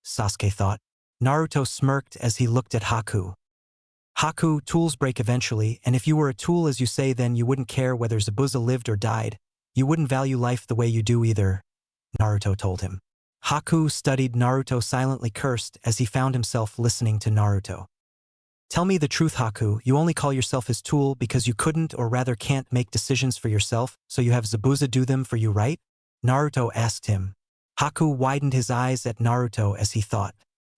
Sasuke thought. Naruto smirked as he looked at Haku. Haku, tools break eventually, and if you were a tool as you say, then you wouldn't care whether Zabuza lived or died. You wouldn't value life the way you do either, Naruto told him. Haku studied Naruto, silently cursed as he found himself listening to Naruto. Tell me the truth, Haku, you only call yourself his tool because you couldn't or rather can't make decisions for yourself, so you have Zabuza do them for you, right? Naruto asked him. Haku widened his eyes at Naruto as he thought.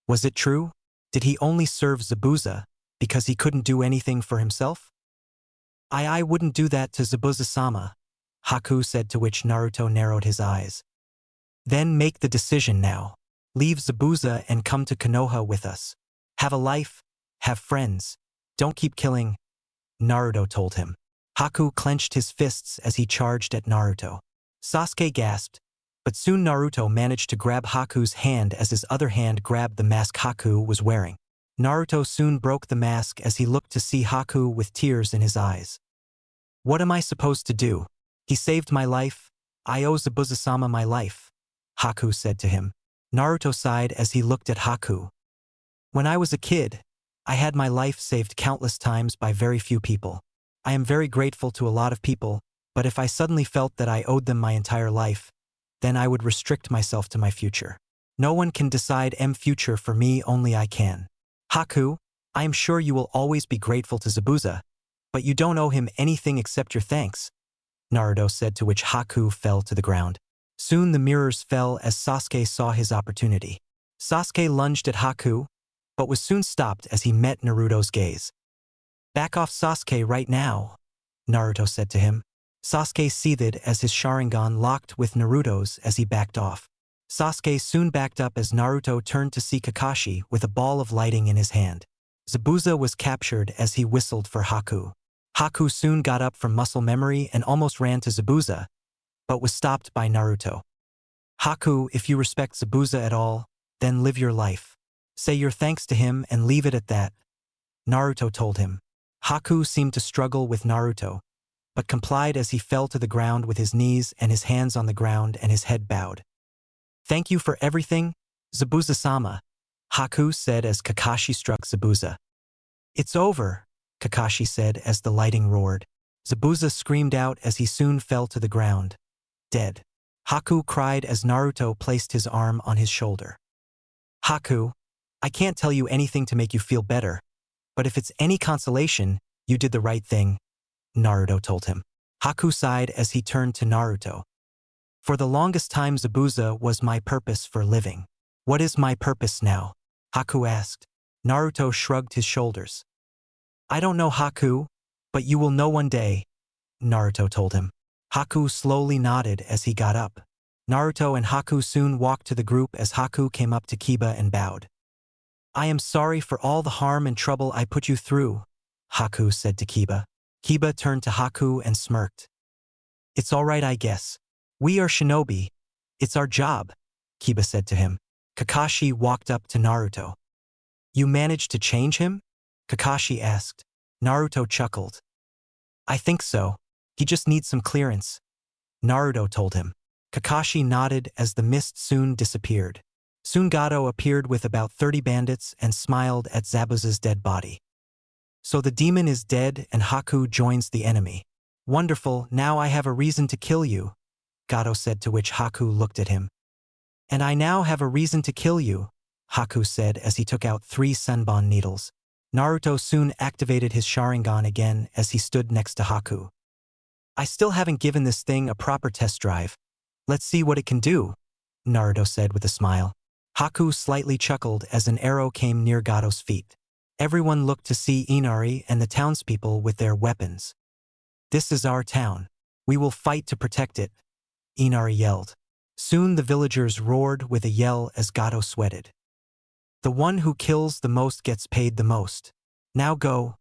Was it true? Did he only serve Zabuza because he couldn't do anything for himself? I wouldn't do that to Zabuza-sama, Haku said, to which Naruto narrowed his eyes. Then make the decision now. Leave Zabuza and come to Konoha with us. Have a life, have friends. Don't keep killing, Naruto told him. Haku clenched his fists as he charged at Naruto. Sasuke gasped, but soon Naruto managed to grab Haku's hand as his other hand grabbed the mask Haku was wearing. Naruto soon broke the mask as he looked to see Haku with tears in his eyes. What am I supposed to do? He saved my life. I owe Zabuza-sama my life, Haku said to him. Naruto sighed as he looked at Haku. When I was a kid, I had my life saved countless times by very few people. I am very grateful to a lot of people, but if I suddenly felt that I owed them my entire life, then I would restrict myself to my future. No one can decide my future for me, only I can. Haku, I am sure you will always be grateful to Zabuza, but you don't owe him anything except your thanks, Naruto said, to which Haku fell to the ground. Soon the mirrors fell as Sasuke saw his opportunity. Sasuke lunged at Haku, but was soon stopped as he met Naruto's gaze. Back off, Sasuke, right now, Naruto said to him. Sasuke seethed as his Sharingan locked with Naruto's as he backed off. Sasuke soon backed up as Naruto turned to see Kakashi with a ball of lighting in his hand. Zabuza was captured as he whistled for Haku. Haku soon got up from muscle memory and almost ran to Zabuza, but was stopped by Naruto. Haku, if you respect Zabuza at all, then live your life. Say your thanks to him and leave it at that, Naruto told him. Haku seemed to struggle with Naruto, but complied as he fell to the ground with his knees and his hands on the ground and his head bowed. Thank you for everything, Zabuza-sama, Haku said as Kakashi struck Zabuza. It's over, Kakashi said as the lighting roared. Zabuza screamed out as he soon fell to the ground, dead. Haku cried as Naruto placed his arm on his shoulder. Haku, I can't tell you anything to make you feel better, but if it's any consolation, you did the right thing, Naruto told him. Haku sighed as he turned to Naruto. For the longest time Zabuza was my purpose for living. What is my purpose now? Haku asked. Naruto shrugged his shoulders. I don't know, Haku, but you will know one day, Naruto told him. Haku slowly nodded as he got up. Naruto and Haku soon walked to the group as Haku came up to Kiba and bowed. I am sorry for all the harm and trouble I put you through, Haku said to Kiba. Kiba turned to Haku and smirked. It's all right, I guess. We are shinobi. It's our job, Kiba said to him. Kakashi walked up to Naruto. You managed to change him? Kakashi asked. Naruto chuckled. I think so. He just needs some clearance, Naruto told him. Kakashi nodded as the mist soon disappeared. Soon Gato appeared with about 30 bandits and smiled at Zabuza's dead body. So the demon is dead and Haku joins the enemy. Wonderful, now I have a reason to kill you, Gato said, to which Haku looked at him. And I now have a reason to kill you, Haku said as he took out 3 Senbon needles. Naruto soon activated his Sharingan again as he stood next to Haku. I still haven't given this thing a proper test drive. Let's see what it can do, Naruto said with a smile. Haku slightly chuckled as an arrow came near Gato's feet. Everyone looked to see Inari and the townspeople with their weapons. This is our town. We will fight to protect it, Inari yelled. Soon the villagers roared with a yell as Gato sweated. The one who kills the most gets paid the most. Now go,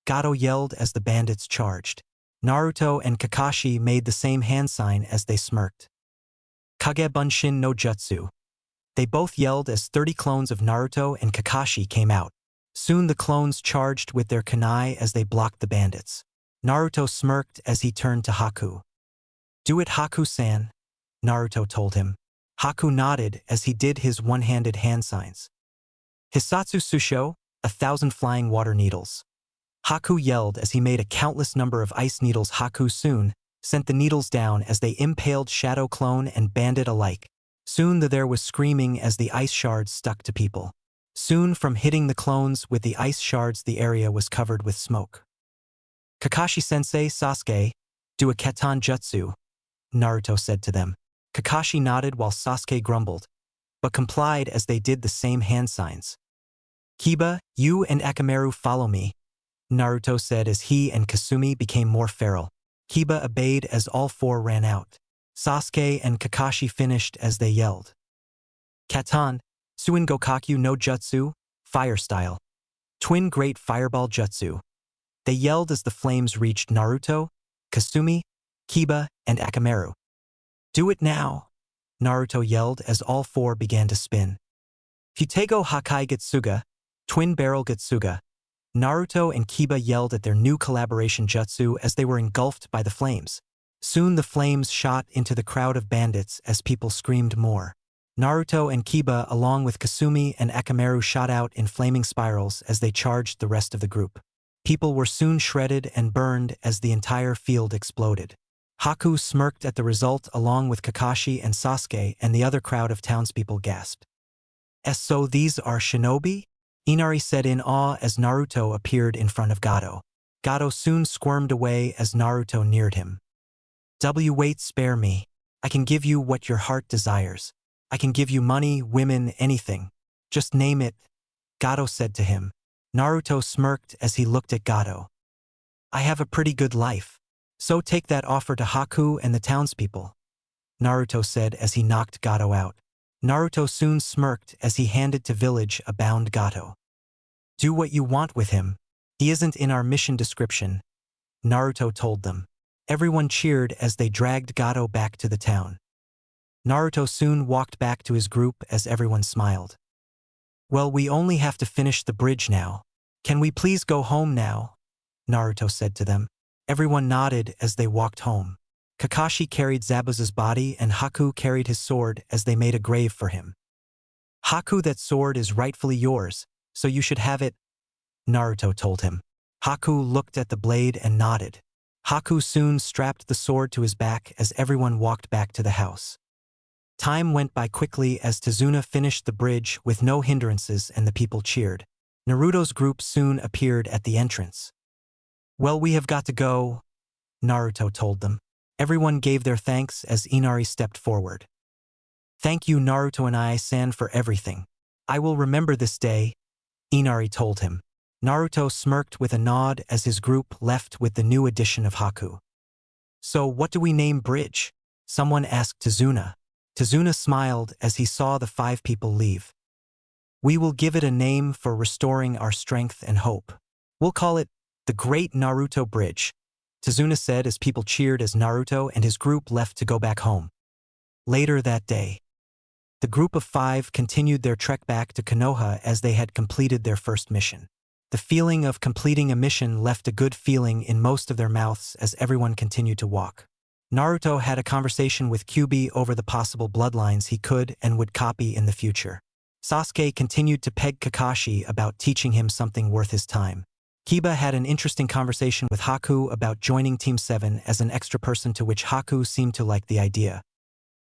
Gato yelled as the bandits charged. Naruto and Kakashi made the same hand sign as they smirked. Kage Bunshin no Jutsu. They both yelled as 30 clones of Naruto and Kakashi came out. Soon the clones charged with their kunai as they blocked the bandits. Naruto smirked as he turned to Haku. Do it, Haku-san, Naruto told him. Haku nodded as he did his one-handed hand signs. Hisatsu Susho, 1,000 flying water needles. Haku yelled as he made a countless number of ice needles. Haku soon sent the needles down as they impaled Shadow Clone and Bandit alike. Soon there was screaming as the ice shards stuck to people. Soon from hitting the clones with the ice shards the area was covered with smoke. Kakashi-sensei, Sasuke, do a Keton Jutsu, Naruto said to them. Kakashi nodded while Sasuke grumbled, but complied as they did the same hand signs. Kiba, you and Akamaru follow me, Naruto said as he and Kasumi became more feral. Kiba obeyed as all 4 ran out. Sasuke and Kakashi finished as they yelled. Katan, Suin Gokaku no Jutsu, Fire Style. Twin Great Fireball Jutsu. They yelled as the flames reached Naruto, Kasumi, Kiba, and Akamaru. Do it now, Naruto yelled as all 4 began to spin. Futego Hakai Getsuga, Twin Barrel Getsuga. Naruto and Kiba yelled at their new collaboration jutsu as they were engulfed by the flames. Soon the flames shot into the crowd of bandits as people screamed more. Naruto and Kiba along with Kasumi and Akamaru shot out in flaming spirals as they charged the rest of the group. People were soon shredded and burned as the entire field exploded. Haku smirked at the result along with Kakashi and Sasuke, and the other crowd of townspeople gasped. So these are shinobi? Inari said in awe as Naruto appeared in front of Gato. Gato soon squirmed away as Naruto neared him. Wait, spare me. I can give you what your heart desires. I can give you money, women, anything. Just name it, Gato said to him. Naruto smirked as he looked at Gato. I have a pretty good life. So take that offer to Haku and the townspeople, Naruto said as he knocked Gato out. Naruto soon smirked as he handed to village a bound Gato. Do what you want with him. He isn't in our mission description, Naruto told them. Everyone cheered as they dragged Gato back to the town. Naruto soon walked back to his group as everyone smiled. Well, we only have to finish the bridge now. Can we please go home now? Naruto said to them. Everyone nodded as they walked home. Kakashi carried Zabuza's body and Haku carried his sword as they made a grave for him. Haku, that sword is rightfully yours, so you should have it, Naruto told him. Haku looked at the blade and nodded. Haku soon strapped the sword to his back as everyone walked back to the house. Time went by quickly as Tazuna finished the bridge with no hindrances and the people cheered. Naruto's group soon appeared at the entrance. Well, we have got to go, Naruto told them. Everyone gave their thanks as Inari stepped forward. Thank you, Naruto and I-san, for everything. I will remember this day, Inari told him. Naruto smirked with a nod as his group left with the new addition of Haku. So what do we name bridge? Someone asked Tazuna. Tazuna smiled as he saw the 5 people leave. We will give it a name for restoring our strength and hope. We'll call it the Great Naruto Bridge, Tazuna said as people cheered as Naruto and his group left to go back home. Later that day, the group of 5 continued their trek back to Konoha as they had completed their first mission. The feeling of completing a mission left a good feeling in most of their mouths as everyone continued to walk. Naruto had a conversation with Kyuubi over the possible bloodlines he could and would copy in the future. Sasuke continued to peg Kakashi about teaching him something worth his time. Kiba had an interesting conversation with Haku about joining Team 7 as an extra person, to which Haku seemed to like the idea.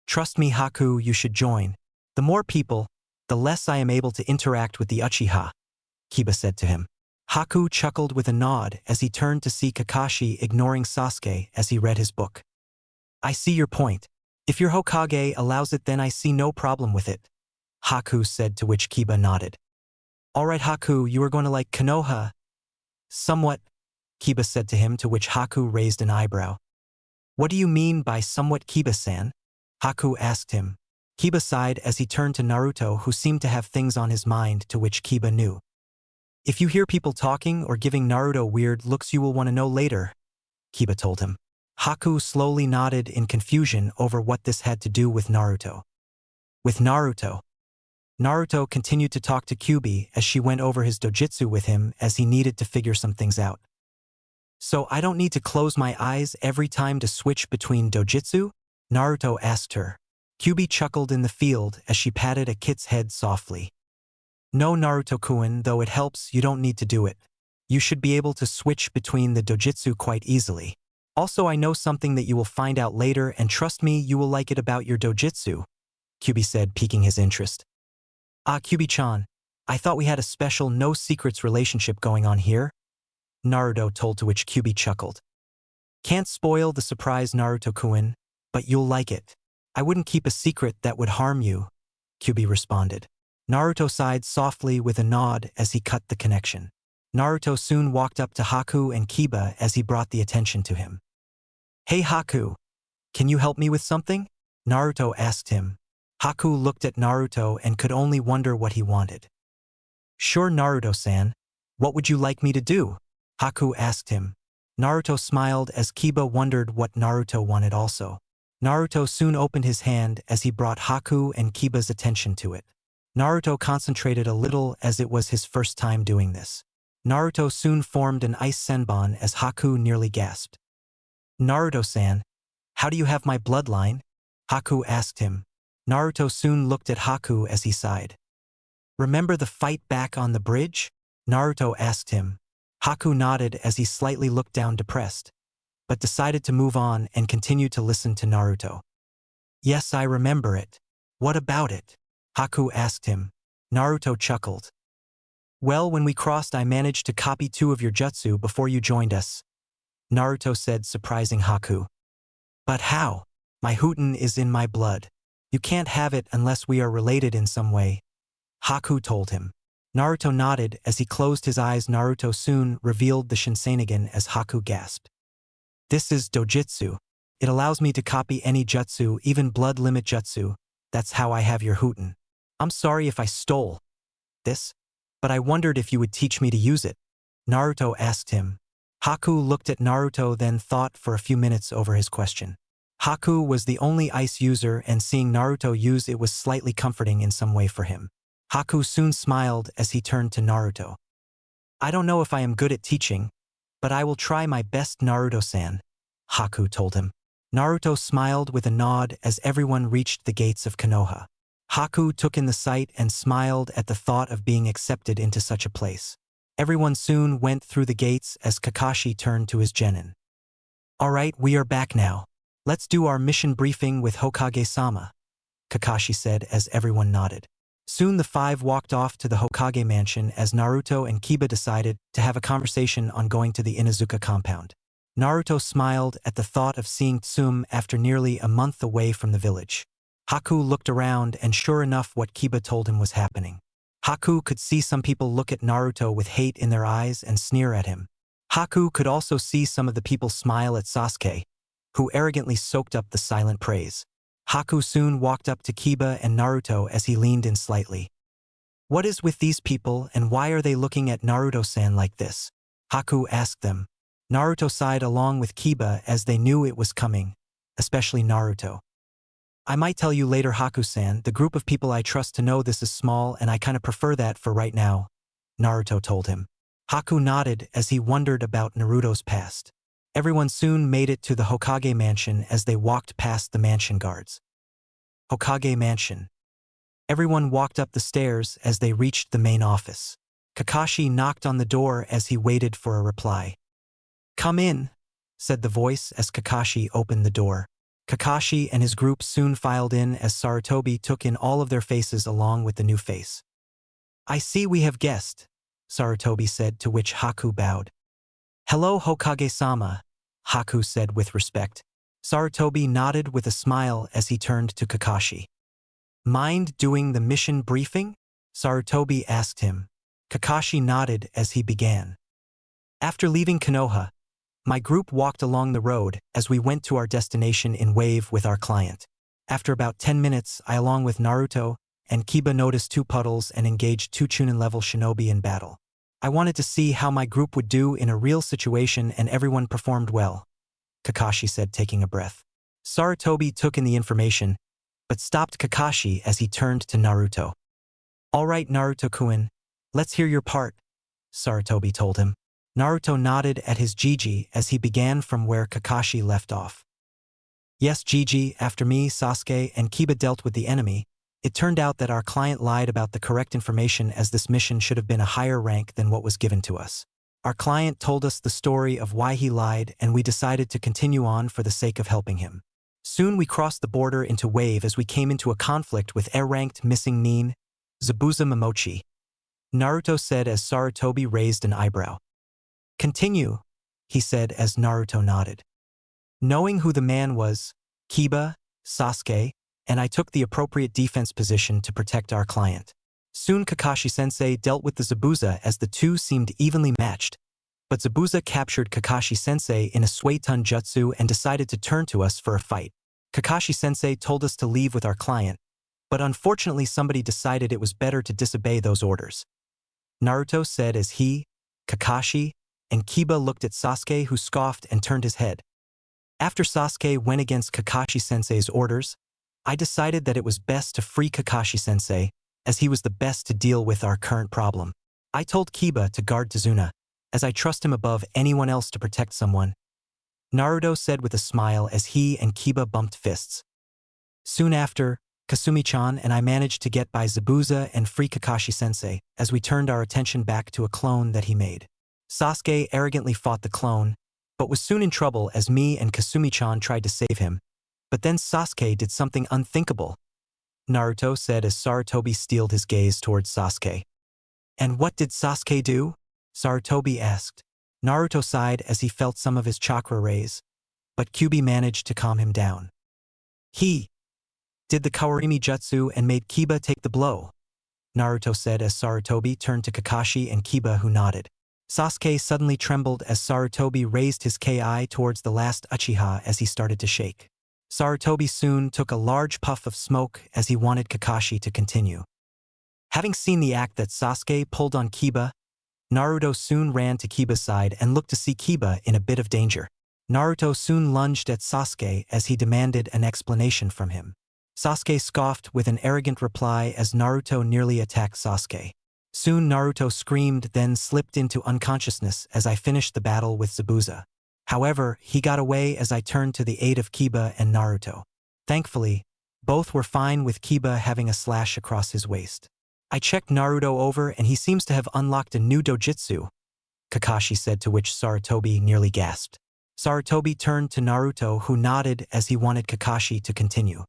Trust me, Haku, you should join. The more people, the less I am able to interact with the Uchiha, Kiba said to him. Haku chuckled with a nod as he turned to see Kakashi ignoring Sasuke as he read his book. I see your point. If your Hokage allows it, then I see no problem with it, Haku said, to which Kiba nodded. All right, Haku, you are going to like Konoha. Somewhat, Kiba said to him, to which Haku raised an eyebrow. What do you mean by somewhat, Kiba-san? Haku asked him. Kiba sighed as he turned to Naruto, who seemed to have things on his mind, to which Kiba knew. If you hear people talking or giving Naruto weird looks, you will want to know later, Kiba told him. Haku slowly nodded in confusion over what this had to do with Naruto. With Naruto. Naruto continued to talk to Kyuubi as she went over his dojutsu with him as he needed to figure some things out. So I don't need to close my eyes every time to switch between dojutsu? Naruto asked her. Kyuubi chuckled in the field as she patted a kid's head softly. No, Naruto-kun, though it helps, you don't need to do it. You should be able to switch between the dojutsu quite easily. Also, I know something that you will find out later, and trust me, you will like it about your dojutsu, Kyuubi said, piquing his interest. Ah, Kyuubi-chan, I thought we had a special no-secrets relationship going on here, Naruto told, to which Kyuubi chuckled. Can't spoil the surprise, Naruto-kun, but you'll like it. I wouldn't keep a secret that would harm you, Kyuubi responded. Naruto sighed softly with a nod as he cut the connection. Naruto soon walked up to Haku and Kiba as he brought the attention to him. Hey Haku, can you help me with something? Naruto asked him. Haku looked at Naruto and could only wonder what he wanted. Sure, Naruto-san. What would you like me to do? Haku asked him. Naruto smiled as Kiba wondered what Naruto wanted also. Naruto soon opened his hand as he brought Haku and Kiba's attention to it. Naruto concentrated a little as it was his first time doing this. Naruto soon formed an ice senbon as Haku nearly gasped. Naruto-san, how do you have my bloodline? Haku asked him. Naruto soon looked at Haku as he sighed. Remember the fight back on the bridge? Naruto asked him. Haku nodded as he slightly looked down depressed, but decided to move on and continue to listen to Naruto. Yes, I remember it. What about it? Haku asked him. Naruto chuckled. Well, when we crossed, I managed to copy 2 of your jutsu before you joined us, Naruto said, surprising Haku. But how? My Hutin is in my blood. You can't have it unless we are related in some way, Haku told him. Naruto nodded as he closed his eyes. Naruto soon revealed the shinsenigan as Haku gasped. This is Dojutsu. It allows me to copy any jutsu, even blood limit jutsu. That's how I have your Hutin. I'm sorry if I stole this, but I wondered if you would teach me to use it, Naruto asked him. Haku looked at Naruto, then thought for a few minutes over his question. Haku was the only ice user, and seeing Naruto use it was slightly comforting in some way for him. Haku soon smiled as he turned to Naruto. "I don't know if I am good at teaching, but I will try my best, Naruto-san," Haku told him. Naruto smiled with a nod as everyone reached the gates of Konoha. Haku took in the sight and smiled at the thought of being accepted into such a place. Everyone soon went through the gates as Kakashi turned to his genin. "Alright, we are back now. Let's do our mission briefing with Hokage-sama," Kakashi said as everyone nodded. Soon the five walked off to the Hokage mansion as Naruto and Kiba decided to have a conversation on going to the Inuzuka compound. Naruto smiled at the thought of seeing Tsum after nearly a month away from the village. Haku looked around, and sure enough, what Kiba told him was happening. Haku could see some people look at Naruto with hate in their eyes and sneer at him. Haku could also see some of the people smile at Sasuke, who arrogantly soaked up the silent praise. Haku soon walked up to Kiba and Naruto as he leaned in slightly. "What is with these people, and why are they looking at Naruto-san like this?" Haku asked them. Naruto sighed along with Kiba as they knew it was coming, especially Naruto. "I might tell you later, Haku-san. The group of people I trust to know this is small, and I kinda prefer that for right now," Naruto told him. Haku nodded as he wondered about Naruto's past. Everyone soon made it to the Hokage mansion as they walked past the mansion guards. Hokage mansion. Everyone walked up the stairs as they reached the main office. Kakashi knocked on the door as he waited for a reply. "Come in," said the voice as Kakashi opened the door. Kakashi and his group soon filed in as Sarutobi took in all of their faces along with the new face. "I see we have guests," Sarutobi said, to which Haku bowed. "Hello, Hokage-sama," Haku said with respect. Sarutobi nodded with a smile as he turned to Kakashi. "Mind doing the mission briefing?" Sarutobi asked him. Kakashi nodded as he began. "After leaving Konoha, my group walked along the road as we went to our destination in Wave with our client. After about 10 minutes, I along with Naruto and Kiba noticed 2 puddles and engaged 2 Chunin-level shinobi in battle. I wanted to see how my group would do in a real situation, and everyone performed well," Kakashi said, taking a breath. Sarutobi took in the information, but stopped Kakashi as he turned to Naruto. "Alright, Naruto-kun, let's hear your part," Sarutobi told him. Naruto nodded at his Gigi as he began from where Kakashi left off. "Yes, Gigi, after me, Sasuke, and Kiba dealt with the enemy, it turned out that our client lied about the correct information, as this mission should have been a higher rank than what was given to us. Our client told us the story of why he lied, and we decided to continue on for the sake of helping him. Soon we crossed the border into Wave as we came into a conflict with air-ranked missing Nin, Zabuza Momochi," Naruto said as Sarutobi raised an eyebrow. "Continue," he said as Naruto nodded. "Knowing who the man was, Kiba, Sasuke, and I took the appropriate defense position to protect our client. Soon Kakashi-sensei dealt with the Zabuza as the two seemed evenly matched, but Zabuza captured Kakashi-sensei in a Suetun jutsu and decided to turn to us for a fight. Kakashi-sensei told us to leave with our client, but unfortunately somebody decided it was better to disobey those orders," Naruto said as he, Kakashi, and Kiba looked at Sasuke, who scoffed and turned his head. "After Sasuke went against Kakashi-sensei's orders, I decided that it was best to free Kakashi-sensei, as he was the best to deal with our current problem. I told Kiba to guard Tazuna, as I trust him above anyone else to protect someone," Naruto said with a smile as he and Kiba bumped fists. Soon after, Kasumi-chan and I managed to get by Zabuza and free Kakashi-sensei as we turned our attention back to a clone that he made. Sasuke arrogantly fought the clone, but was soon in trouble as me and Kasumi-chan tried to save him. But then Sasuke did something unthinkable, Naruto said as Sarutobi steeled his gaze towards Sasuke. "And what did Sasuke do?" Sarutobi asked. Naruto sighed as he felt some of his chakra raise, but Kyuubi managed to calm him down. "He did the Kawarimi jutsu and made Kiba take the blow," Naruto said as Sarutobi turned to Kakashi and Kiba, who nodded. Sasuke suddenly trembled as Sarutobi raised his Ki towards the last Uchiha as he started to shake. Sarutobi soon took a large puff of smoke as he wanted Kakashi to continue. Having seen the act that Sasuke pulled on Kiba, Naruto soon ran to Kiba's side and looked to see Kiba in a bit of danger. Naruto soon lunged at Sasuke as he demanded an explanation from him. Sasuke scoffed with an arrogant reply as Naruto nearly attacked Sasuke. Soon Naruto screamed, then slipped into unconsciousness as I finished the battle with Zabuza. However, he got away as I turned to the aid of Kiba and Naruto. Thankfully, both were fine with Kiba having a slash across his waist. I checked Naruto over and he seems to have unlocked a new Dojutsu, Kakashi said, to which Sarutobi nearly gasped. Sarutobi turned to Naruto, who nodded as he wanted Kakashi to continue.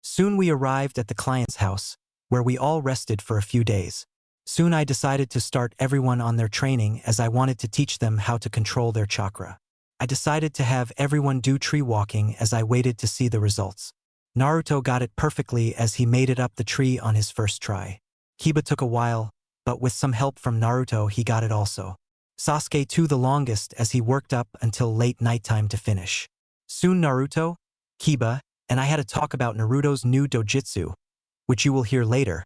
Soon we arrived at the client's house, where we all rested for a few days. Soon I decided to start everyone on their training as I wanted to teach them how to control their chakra. I decided to have everyone do tree walking as I waited to see the results. Naruto got it perfectly as he made it up the tree on his first try. Kiba took a while, but with some help from Naruto he got it also. Sasuke too the longest as he worked up until late nighttime to finish. Soon Naruto, Kiba, and I had a talk about Naruto's new Dojutsu, which you will hear later,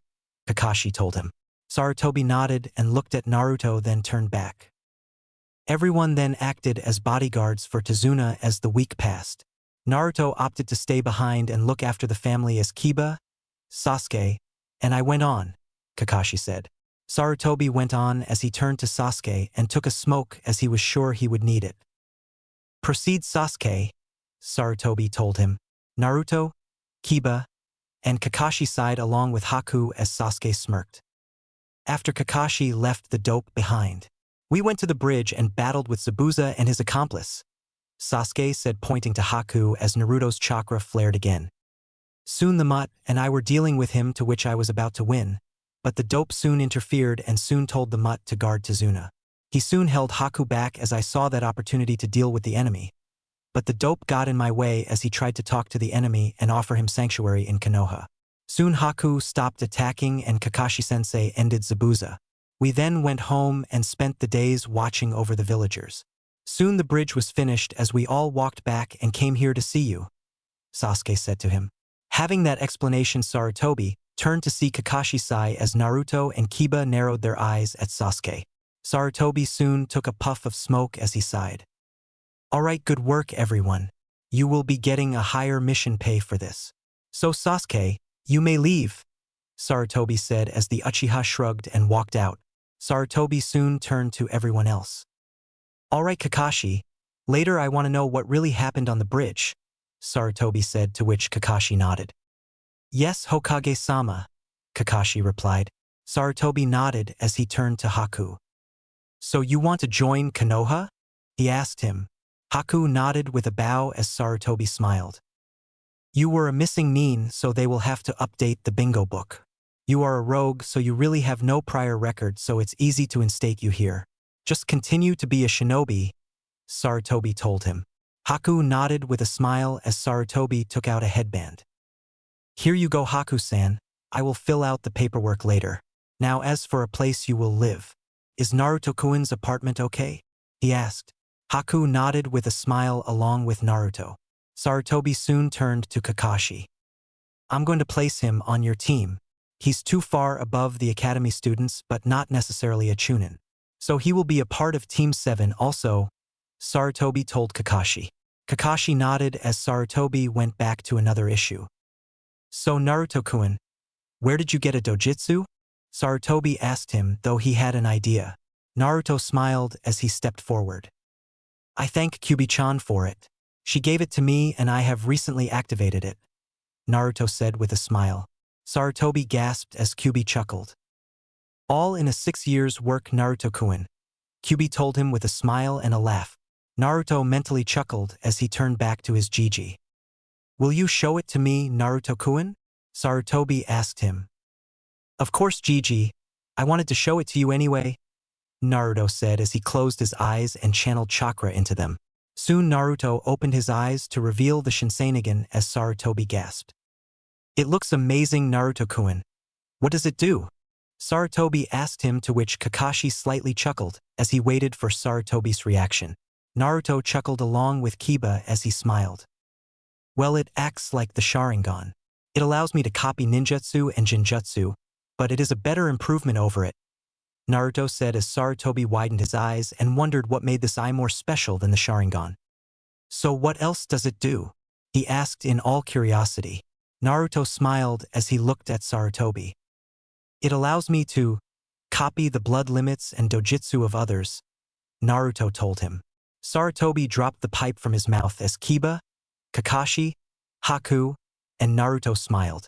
Kakashi told him. Sarutobi nodded and looked at Naruto, then turned back. Everyone then acted as bodyguards for Tazuna as the week passed. Naruto opted to stay behind and look after the family as Kiba, Sasuke, and I went on, Kakashi said. Sarutobi went on as he turned to Sasuke and took a smoke as he was sure he would need it. Proceed, Sasuke, Sarutobi told him. Naruto, Kiba, and Kakashi sighed along with Haku as Sasuke smirked. After Kakashi left the dope behind, we went to the bridge and battled with Zabuza and his accomplice, Sasuke said, pointing to Haku as Naruto's chakra flared again. Soon the mutt and I were dealing with him, to which I was about to win, but the dope soon interfered and soon told the mutt to guard Tazuna. He soon held Haku back as I saw that opportunity to deal with the enemy, but the dope got in my way as he tried to talk to the enemy and offer him sanctuary in Konoha. Soon Haku stopped attacking and Kakashi-sensei ended Zabuza. We then went home and spent the days watching over the villagers. Soon the bridge was finished as we all walked back and came here to see you, Sasuke said to him. Having that explanation, Sarutobi turned to see Kakashi sigh as Naruto and Kiba narrowed their eyes at Sasuke. Sarutobi soon took a puff of smoke as he sighed. Alright, good work everyone. You will be getting a higher mission pay for this. So Sasuke, you may leave, Sarutobi said as the Uchiha shrugged and walked out. Sarutobi soon turned to everyone else. Alright Kakashi, later I want to know what really happened on the bridge, Sarutobi said, to which Kakashi nodded. Yes, Hokage-sama, Kakashi replied. Sarutobi nodded as he turned to Haku. So you want to join Konoha? He asked him. Haku nodded with a bow as Sarutobi smiled. You were a missing Nin, so they will have to update the bingo book. You are a rogue, so you really have no prior record, so it's easy to instate you here. Just continue to be a shinobi, Sarutobi told him. Haku nodded with a smile as Sarutobi took out a headband. Here you go, Haku-san. I will fill out the paperwork later. Now as for a place you will live. Is Naruto-kun's apartment okay? He asked. Haku nodded with a smile along with Naruto. Sarutobi soon turned to Kakashi. I'm going to place him on your team. He's too far above the academy students but not necessarily a Chunin. So he will be a part of Team 7 also, Sarutobi told Kakashi. Kakashi nodded as Sarutobi went back to another issue. So Naruto-kun, where did you get a dojutsu? Sarutobi asked him, though he had an idea. Naruto smiled as he stepped forward. I thank Kyuubi-chan for it. She gave it to me and I have recently activated it, Naruto said with a smile. Sarutobi gasped as Kyuubi chuckled. All in a 6 years' work, Naruto-kun, Kyuubi told him with a smile and a laugh. Naruto mentally chuckled as he turned back to his Gigi. Will you show it to me, Naruto-kun? Sarutobi asked him. Of course, Gigi. I wanted to show it to you anyway, Naruto said as he closed his eyes and channeled chakra into them. Soon Naruto opened his eyes to reveal the shinsenigan as Sarutobi gasped. It looks amazing, Naruto-kun. What does it do? Sarutobi asked him, to which Kakashi slightly chuckled as he waited for Sarutobi's reaction. Naruto chuckled along with Kiba as he smiled. Well, it acts like the Sharingan. It allows me to copy ninjutsu and jinjutsu, but it is a better improvement over it, Naruto said as Sarutobi widened his eyes and wondered what made this eye more special than the Sharingan. So what else does it do? He asked in all curiosity. Naruto smiled as he looked at Sarutobi. It allows me to copy the blood limits and dojutsu of others, Naruto told him. Sarutobi dropped the pipe from his mouth as Kiba, Kakashi, Haku, and Naruto smiled.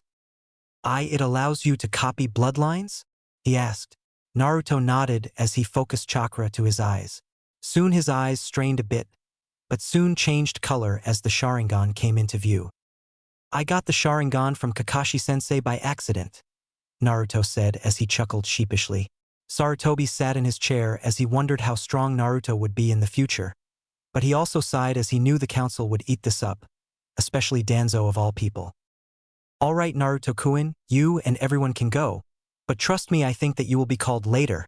It allows you to copy bloodlines? He asked. Naruto nodded as he focused chakra to his eyes. Soon his eyes strained a bit, but soon changed color as the Sharingan came into view. I got the Sharingan from Kakashi-sensei by accident, Naruto said as he chuckled sheepishly. Sarutobi sat in his chair as he wondered how strong Naruto would be in the future, but he also sighed as he knew the council would eat this up, especially Danzo of all people. All right, Naruto-kun, you and everyone can go, but trust me, I think that you will be called later,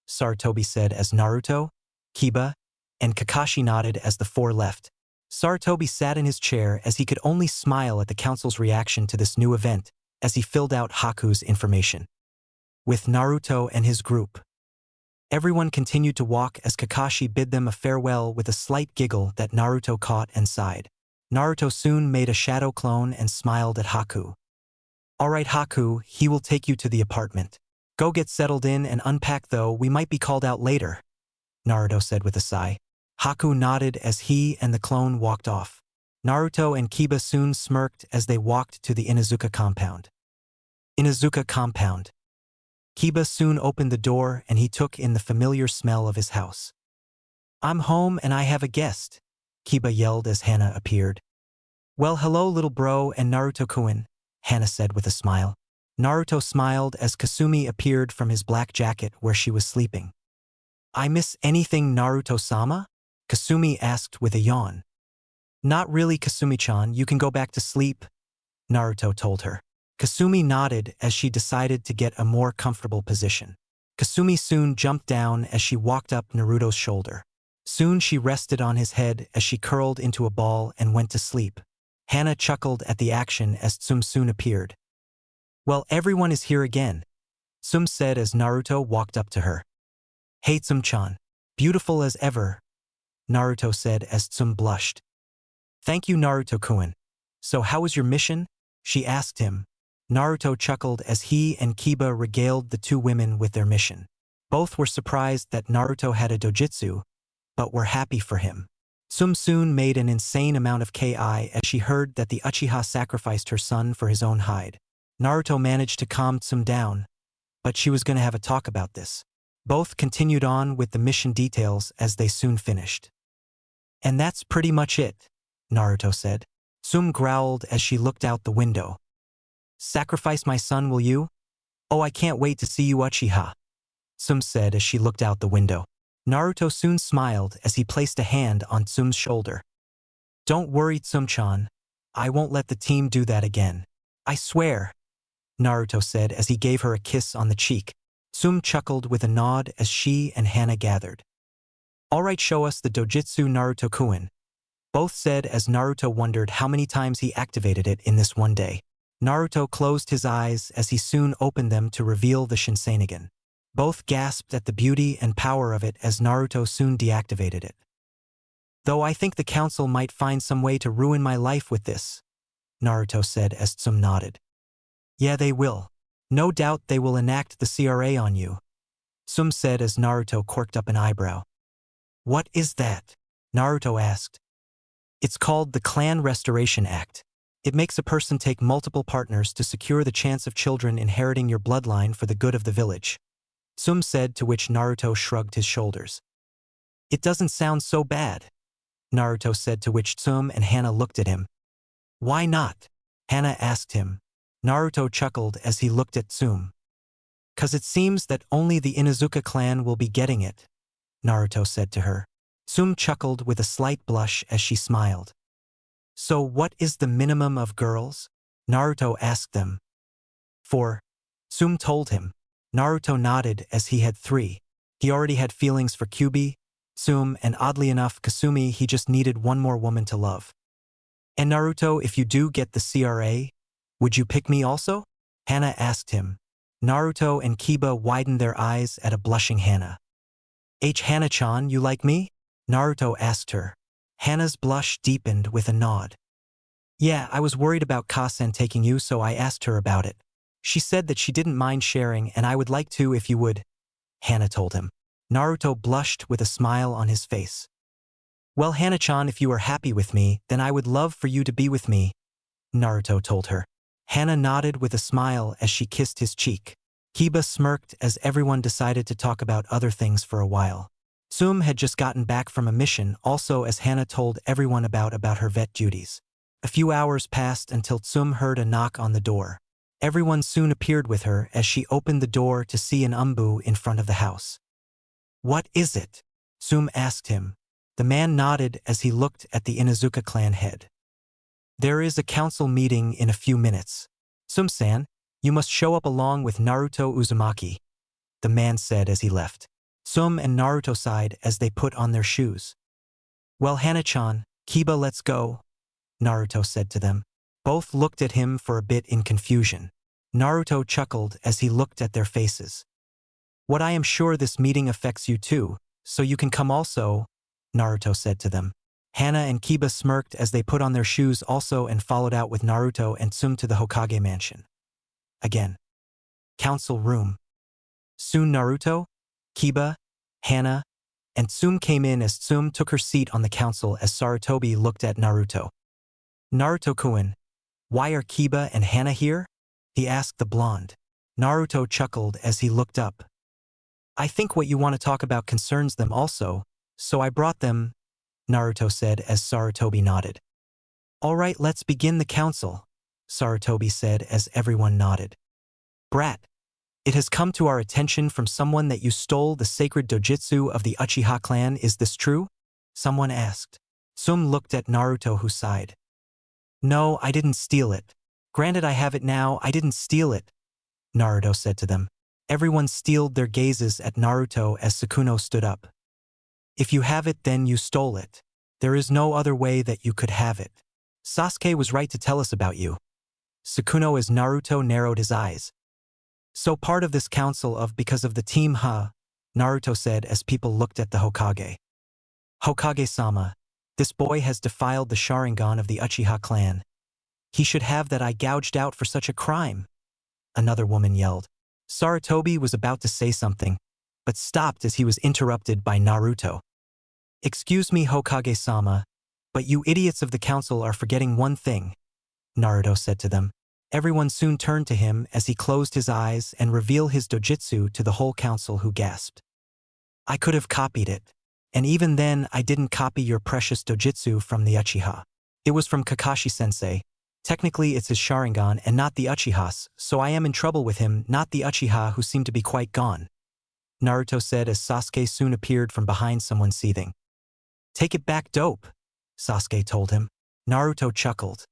Sarutobi said as Naruto, Kiba, and Kakashi nodded as the four left. Sarutobi sat in his chair as he could only smile at the council's reaction to this new event as he filled out Haku's information. With Naruto and his group. Everyone continued to walk as Kakashi bid them a farewell with a slight giggle that Naruto caught and sighed. Naruto soon made a shadow clone and smiled at Haku. All right, Haku, he will take you to the apartment. Go get settled in and unpack though, we might be called out later, Naruto said with a sigh. Haku nodded as he and the clone walked off. Naruto and Kiba soon smirked as they walked to the Inuzuka compound. Inuzuka compound. Kiba soon opened the door and he took in the familiar smell of his house. I'm home and I have a guest, Kiba yelled as Hana appeared. Well, hello little bro and Naruto-kun, Hana said with a smile. Naruto smiled as Kasumi appeared from his black jacket where she was sleeping. I miss anything Naruto-sama? Kasumi asked with a yawn. Not really, Kasumi-chan, you can go back to sleep, Naruto told her. Kasumi nodded as she decided to get a more comfortable position. Kasumi soon jumped down as she walked up Naruto's shoulder. Soon she rested on his head as she curled into a ball and went to sleep. Hana chuckled at the action as Tsum soon appeared. Well, everyone is here again, Tsum said as Naruto walked up to her. Hey Tsum-chan, beautiful as ever, Naruto said as Tsum blushed. Thank you, Naruto-kun. So how was your mission? She asked him. Naruto chuckled as he and Kiba regaled the two women with their mission. Both were surprised that Naruto had a dojutsu, but were happy for him. Tsum soon made an insane amount of Ki as she heard that the Uchiha sacrificed her son for his own hide. Naruto managed to calm Tsum down, but she was going to have a talk about this. Both continued on with the mission details as they soon finished. And that's pretty much it, Naruto said. Tsum growled as she looked out the window. Sacrifice my son, will you? Oh, I can't wait to see you, Uchiha, Tsum said as she looked out the window. Naruto soon smiled as he placed a hand on Tsum's shoulder. Don't worry, Tsum-chan. I won't let the team do that again. I swear, Naruto said as he gave her a kiss on the cheek. Tsum chuckled with a nod as she and Hana gathered. All right, show us the dojutsu, Naruto-kun, both said as Naruto wondered how many times he activated it in this one day. Naruto closed his eyes as he soon opened them to reveal the shinsenigan. Both gasped at the beauty and power of it as Naruto soon deactivated it. Though I think the council might find some way to ruin my life with this, Naruto said as Tsum nodded. Yeah, they will. No doubt they will enact the CRA on you, Tsum said as Naruto quirked up an eyebrow. What is that? Naruto asked. It's called the Clan Restoration Act. It makes a person take multiple partners to secure the chance of children inheriting your bloodline for the good of the village, Tsum said, to which Naruto shrugged his shoulders. It doesn't sound so bad, Naruto said, to which Tsum and Hana looked at him. Why not? Hana asked him. Naruto chuckled as he looked at Tsum. 'Cause it seems that only the Inuzuka clan will be getting it, Naruto said to her. Tsum chuckled with a slight blush as she smiled. So what is the minimum of girls? Naruto asked them. 4. Tsum told him. Naruto nodded as he had 3. He already had feelings for Kyuubi, Tsum, and oddly enough Kasumi. He just needed one more woman to love. And Naruto, if you do get the CRA, would you pick me also? Hana asked him. Naruto and Kiba widened their eyes at a blushing Hana. Hana-chan, you like me? Naruto asked her. Hana's blush deepened with a nod. Yeah, I was worried about Kasen taking you, so I asked her about it. She said that she didn't mind sharing and I would like to if you would, Hana told him. Naruto blushed with a smile on his face. Well, Hana-chan, if you are happy with me, then I would love for you to be with me, Naruto told her. Hana nodded with a smile as she kissed his cheek. Kiba smirked as everyone decided to talk about other things for a while. Tsum had just gotten back from a mission also, as Hana told everyone about her vet duties. A few hours passed until Tsum heard a knock on the door. Everyone soon appeared with her as she opened the door to see an umbu in front of the house. What is it? Tsum asked him. The man nodded as he looked at the Inuzuka clan head. There is a council meeting in a few minutes. Tsum-san, you must show up along with Naruto Uzumaki, the man said as he left. Tsum and Naruto sighed as they put on their shoes. Well, Hana-chan, Kiba, let's go, Naruto said to them. Both looked at him for a bit in confusion. Naruto chuckled as he looked at their faces. What, I am sure this meeting affects you too, so you can come also, Naruto said to them. Hana and Kiba smirked as they put on their shoes also and followed out with Naruto and Tsum to the Hokage mansion. Again. Council room. Soon Naruto, Kiba, Hana, and Tsum came in as Tsum took her seat on the council as Sarutobi looked at Naruto. Naruto-kun, why are Kiba and Hana here? He asked the blonde. Naruto chuckled as he looked up. I think what you want to talk about concerns them also, so I brought them, Naruto said as Sarutobi nodded. All right, let's begin the council, Sarutobi said as everyone nodded. Brat, it has come to our attention from someone that you stole the sacred Dojutsu of the Uchiha clan. Is this true? Someone asked. Tsum looked at Naruto, who sighed. No, I didn't steal it. Granted, I have it now, I didn't steal it, Naruto said to them. Everyone steeled their gazes at Naruto as Sakuno stood up. If you have it, then you stole it. There is no other way that you could have it. Sasuke was right to tell us about you. Sakuno as Naruto narrowed his eyes. So part of this council of because of the team, huh? Naruto said as people looked at the Hokage. Hokage-sama, this boy has defiled the Sharingan of the Uchiha clan. He should have that eye gouged out for such a crime, another woman yelled. Sarutobi was about to say something, but stopped as he was interrupted by Naruto. Excuse me, Hokage-sama, but you idiots of the council are forgetting one thing, Naruto said to them. Everyone soon turned to him as he closed his eyes and revealed his dojutsu to the whole council, who gasped. I could have copied it. And even then, I didn't copy your precious dojutsu from the Uchiha. It was from Kakashi-sensei. Technically, it's his Sharingan and not the Uchiha's, so I am in trouble with him, not the Uchiha, who seem to be quite gone, Naruto said as Sasuke soon appeared from behind someone seething. Take it back, dope, Sasuke told him. Naruto chuckled.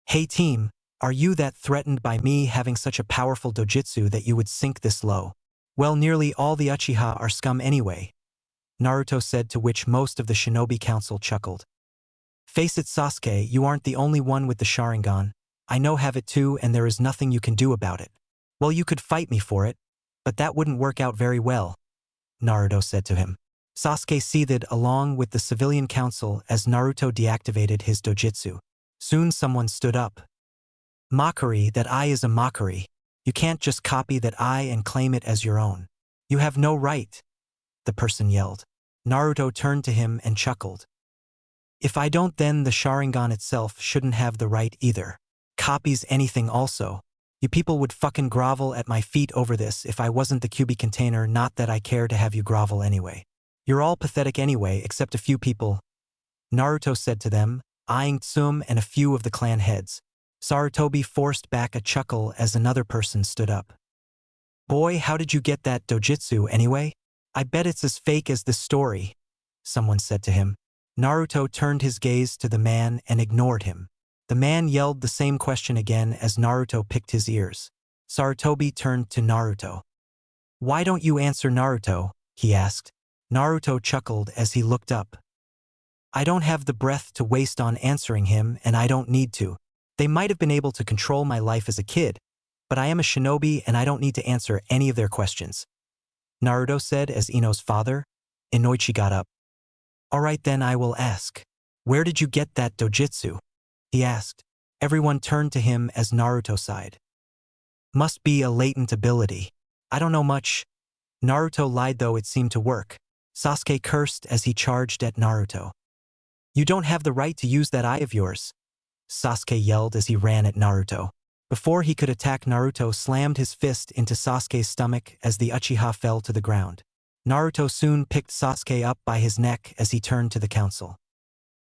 Hey team, are you that threatened by me having such a powerful dojutsu that you would sink this low? Well, nearly all the Uchiha are scum anyway, Naruto said, to which most of the Shinobi Council chuckled. Face it, Sasuke, you aren't the only one with the Sharingan. I know have it too, and there is nothing you can do about it. Well, you could fight me for it, but that wouldn't work out very well, Naruto said to him. Sasuke seethed along with the civilian council as Naruto deactivated his dojutsu. Soon someone stood up. Mockery, that eye is a mockery. You can't just copy that eye and claim it as your own. You have no right, the person yelled. Naruto turned to him and chuckled. If I don't, then the Sharingan itself shouldn't have the right either. Copies anything also. You people would fucking grovel at my feet over this if I wasn't the Kyuubi container, not that I care to have you grovel anyway. You're all pathetic anyway, except a few people, Naruto said to them, eyeing Tsum and a few of the clan heads. Sarutobi forced back a chuckle as another person stood up. Boy, how did you get that dojutsu anyway? I bet it's as fake as this story, someone said to him. Naruto turned his gaze to the man and ignored him. The man yelled the same question again as Naruto picked his ears. Sarutobi turned to Naruto. Why don't you answer, Naruto? He asked. Naruto chuckled as he looked up. I don't have the breath to waste on answering him, and I don't need to. They might have been able to control my life as a kid, But I am a shinobi and I don't need to answer any of their questions. Naruto said as Ino's father. Inoichi got up. Alright then I will ask. Where did you get that dojutsu? He asked. Everyone turned to him as Naruto sighed. Must be a latent ability. I don't know much. Naruto lied though it seemed to work. Sasuke cursed as he charged at Naruto. You don't have the right to use that eye of yours. Sasuke yelled as he ran at Naruto. Before he could attack, Naruto slammed his fist into Sasuke's stomach as the Uchiha fell to the ground. Naruto soon picked Sasuke up by his neck as he turned to the council.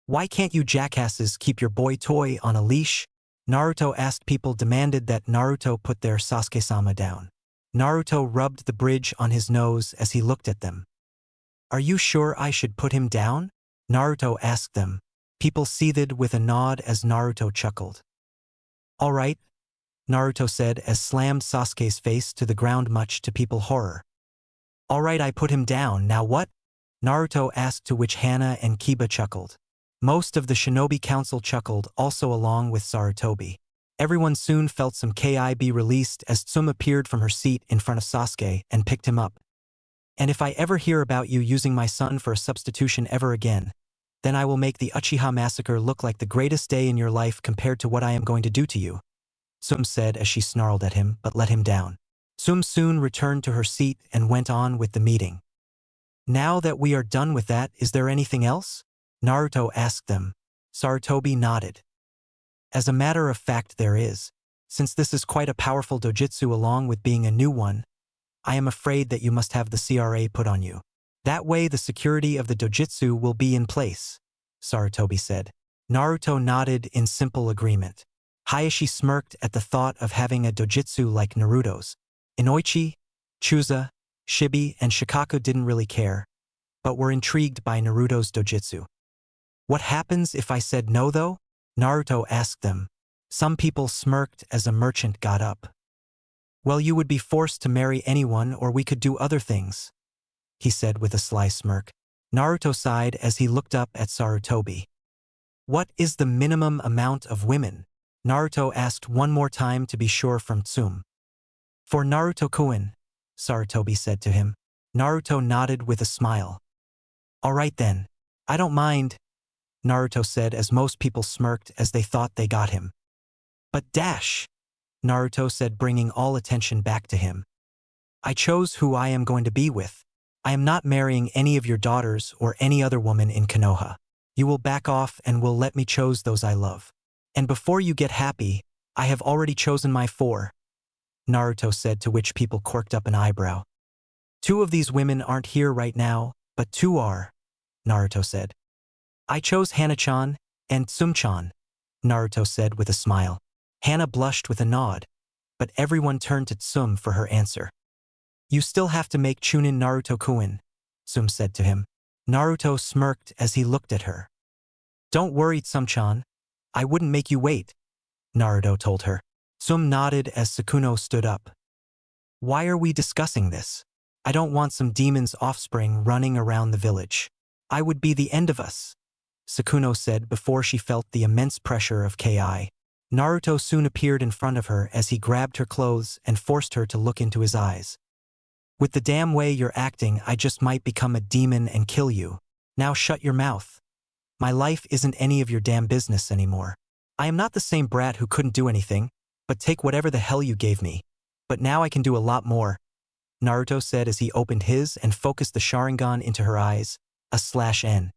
Why can't you jackasses keep your boy toy on a leash? Naruto asked. People demanded that Naruto put their Sasuke-sama down. Naruto rubbed the bridge on his nose as he looked at them. Are you sure I should put him down? Naruto asked them. People seethed with a nod as Naruto chuckled. All right, Naruto said as slammed Sasuke's face to the ground much to people's horror. All right, I put him down, now what? Naruto asked, to which Hana and Kiba chuckled. Most of the shinobi council chuckled also along with Sarutobi. Everyone soon felt some ki be released as Tsum appeared from her seat in front of Sasuke and picked him up. And if I ever hear about you using my son for a substitution ever again, then I will make the Uchiha massacre look like the greatest day in your life compared to what I am going to do to you, Tsum said as she snarled at him but let him down. Tsum soon returned to her seat and went on with the meeting. Now that we are done with that, is there anything else? Naruto asked them. Sarutobi nodded. As a matter of fact there is. Since this is quite a powerful dojutsu along with being a new one, I am afraid that you must have the CRA put on you. That way the security of the dojutsu will be in place, Sarutobi said. Naruto nodded in simple agreement. Hayashi smirked at the thought of having a dojutsu like Naruto's. Inoichi, Chuza, Shibi, and Shikaku didn't really care, but were intrigued by Naruto's dojutsu. What happens if I said no though? Naruto asked them. Some people smirked as a merchant got up. Well, you would be forced to marry anyone or we could do other things, he said with a sly smirk. Naruto sighed as he looked up at Sarutobi. What is the minimum amount of women? Naruto asked one more time to be sure from Tsum. For Naruto-kun, Sarutobi said to him. Naruto nodded with a smile. All right then, I don't mind, Naruto said as most people smirked as they thought they got him. But dash, Naruto said, bringing all attention back to him. I chose who I am going to be with. I am not marrying any of your daughters or any other woman in Konoha. You will back off and will let me choose those I love. And before you get happy, I have already chosen my 4, Naruto said, to which people quirked up an eyebrow. 2 of these women aren't here right now, but 2 are, Naruto said. I chose Hana-chan and Tsum-chan, Naruto said with a smile. Hana blushed with a nod, but everyone turned to Tsum for her answer. You still have to make Chunin Naruto-kun, Tsum said to him. Naruto smirked as he looked at her. Don't worry, Tsum-chan. I wouldn't make you wait, Naruto told her. Tsum nodded as Sakuno stood up. Why are we discussing this? I don't want some demon's offspring running around the village. I would be the end of us, Sakuno said before she felt the immense pressure of Ki. Naruto soon appeared in front of her as he grabbed her clothes and forced her to look into his eyes. With the damn way you're acting, I just might become a demon and kill you. Now shut your mouth. My life isn't any of your damn business anymore. I am not the same brat who couldn't do anything, but take whatever the hell you gave me. But now I can do a lot more, Naruto said as he opened his and focused the Sharingan into her eyes, /N.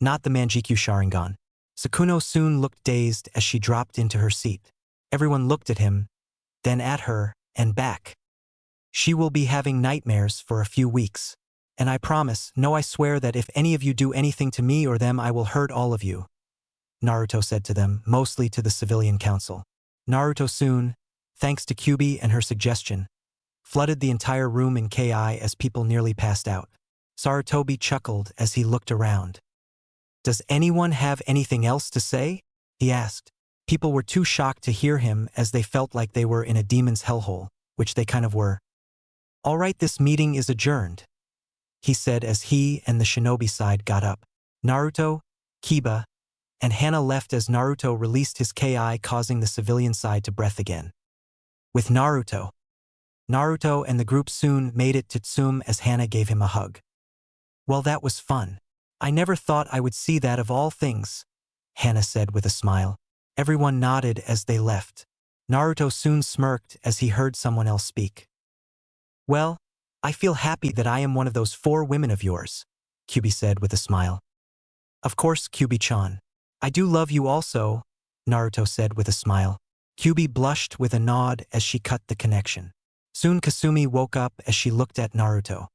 Not the Manjikyu Sharingan. Sakuno soon looked dazed as she dropped into her seat. Everyone looked at him, then at her, and back. She will be having nightmares for a few weeks. And I promise, no I swear that if any of you do anything to me or them I will hurt all of you, Naruto said to them, mostly to the civilian council. Naruto soon, thanks to Kyuubi and her suggestion, flooded the entire room in Ki as people nearly passed out. Sarutobi chuckled as he looked around. Does anyone have anything else to say? He asked. People were too shocked to hear him as they felt like they were in a demon's hellhole, which they kind of were. All right, this meeting is adjourned, he said as he and the shinobi side got up. Naruto, Kiba, and Hana left as Naruto released his Ki, causing the civilian side to breath again. With Naruto. Naruto and the group soon made it to Tsum as Hana gave him a hug. Well, that was fun. I never thought I would see that of all things, Hana said with a smile. Everyone nodded as they left. Naruto soon smirked as he heard someone else speak. Well, I feel happy that I am one of those 4 women of yours, Kyuubi said with a smile. Of course, Kyuubi-chan. I do love you also, Naruto said with a smile. Kyuubi blushed with a nod as she cut the connection. Soon Kasumi woke up as she looked at Naruto.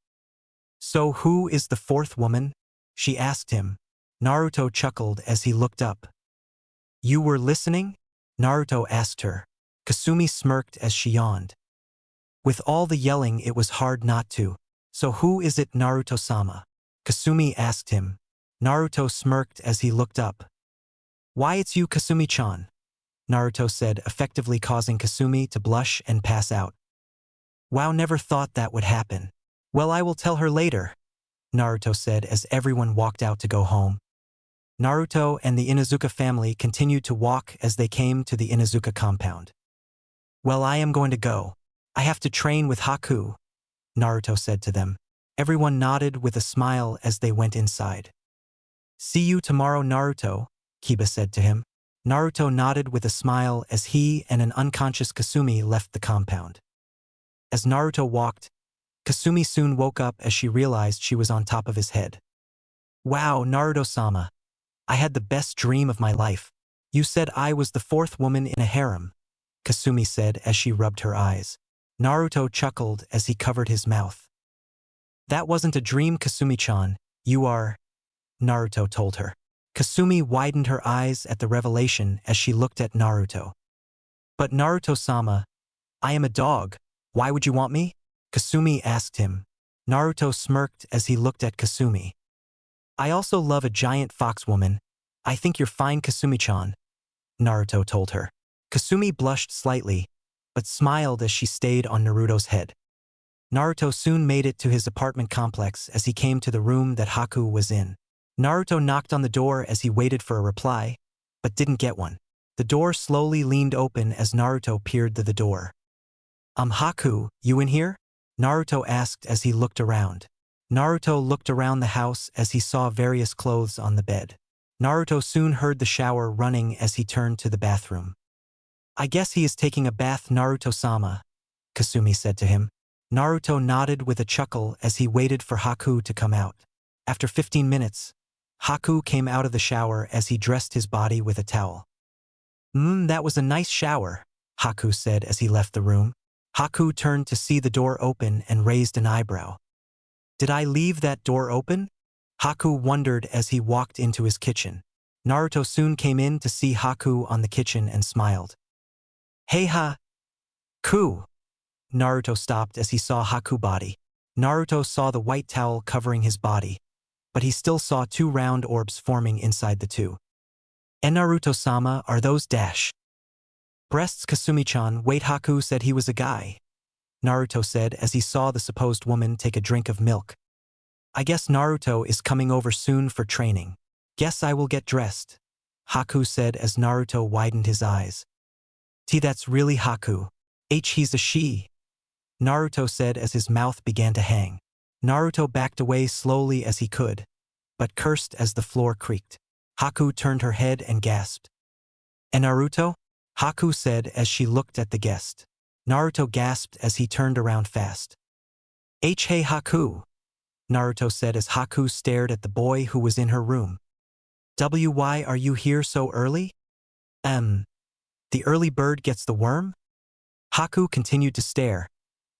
So who is the 4th woman? She asked him. Naruto chuckled as he looked up. You were listening? Naruto asked her. Kasumi smirked as she yawned. With all the yelling it was hard not to. So who is it, Naruto-sama? Kasumi asked him. Naruto smirked as he looked up. Why, it's you, Kasumi-chan, Naruto said, effectively causing Kasumi to blush and pass out. Wow, never thought that would happen. Well, I will tell her later, Naruto said as everyone walked out to go home. Naruto and the Inuzuka family continued to walk as they came to the Inuzuka compound. Well, I am going to go. I have to train with Haku, Naruto said to them. Everyone nodded with a smile as they went inside. See you tomorrow, Naruto, Kiba said to him. Naruto nodded with a smile as he and an unconscious Kasumi left the compound. As Naruto walked, Kasumi soon woke up as she realized she was on top of his head. Wow, Naruto-sama. I had the best dream of my life. You said I was the 4th woman in a harem, Kasumi said as she rubbed her eyes. Naruto chuckled as he covered his mouth. That wasn't a dream, Kasumi-chan. You are, Naruto told her. Kasumi widened her eyes at the revelation as she looked at Naruto. But Naruto-sama, I am a dog. Why would you want me? Kasumi asked him. Naruto smirked as he looked at Kasumi. I also love a giant fox woman. I think you're fine, Kasumi-chan, Naruto told her. Kasumi blushed slightly, but smiled as she stayed on Naruto's head. Naruto soon made it to his apartment complex as he came to the room that Haku was in. Naruto knocked on the door as he waited for a reply, but didn't get one. The door slowly leaned open as Naruto peered through the door. Haku, you in here? Naruto asked as he looked around. Naruto looked around the house as he saw various clothes on the bed. Naruto soon heard the shower running as he turned to the bathroom. I guess he is taking a bath, Naruto-sama, Kasumi said to him. Naruto nodded with a chuckle as he waited for Haku to come out. After 15 minutes, Haku came out of the shower as he dressed his body with a towel. That was a nice shower, Haku said as he left the room. Haku turned to see the door open and raised an eyebrow. Did I leave that door open? Haku wondered as he walked into his kitchen. Naruto soon came in to see Haku on the kitchen and smiled. Hey Haku! Naruto stopped as he saw Haku's body. Naruto saw the white towel covering his body, but he still saw 2 round orbs forming inside the two. And Naruto-sama, are those breasts, Kasumi-chan? Wait, Haku said he was a guy, Naruto said as he saw the supposed woman take a drink of milk. I guess Naruto is coming over soon for training. Guess I will get dressed, Haku said as Naruto widened his eyes. That's really Haku. He's a she, Naruto said as his mouth began to hang. Naruto backed away slowly as he could, but cursed as the floor creaked. Haku turned her head and gasped. And Naruto? Haku said as she looked at the guest. Naruto gasped as he turned around fast. Hey Haku, Naruto said as Haku stared at the boy who was in her room. Why are you here so early? The early bird gets the worm? Haku continued to stare,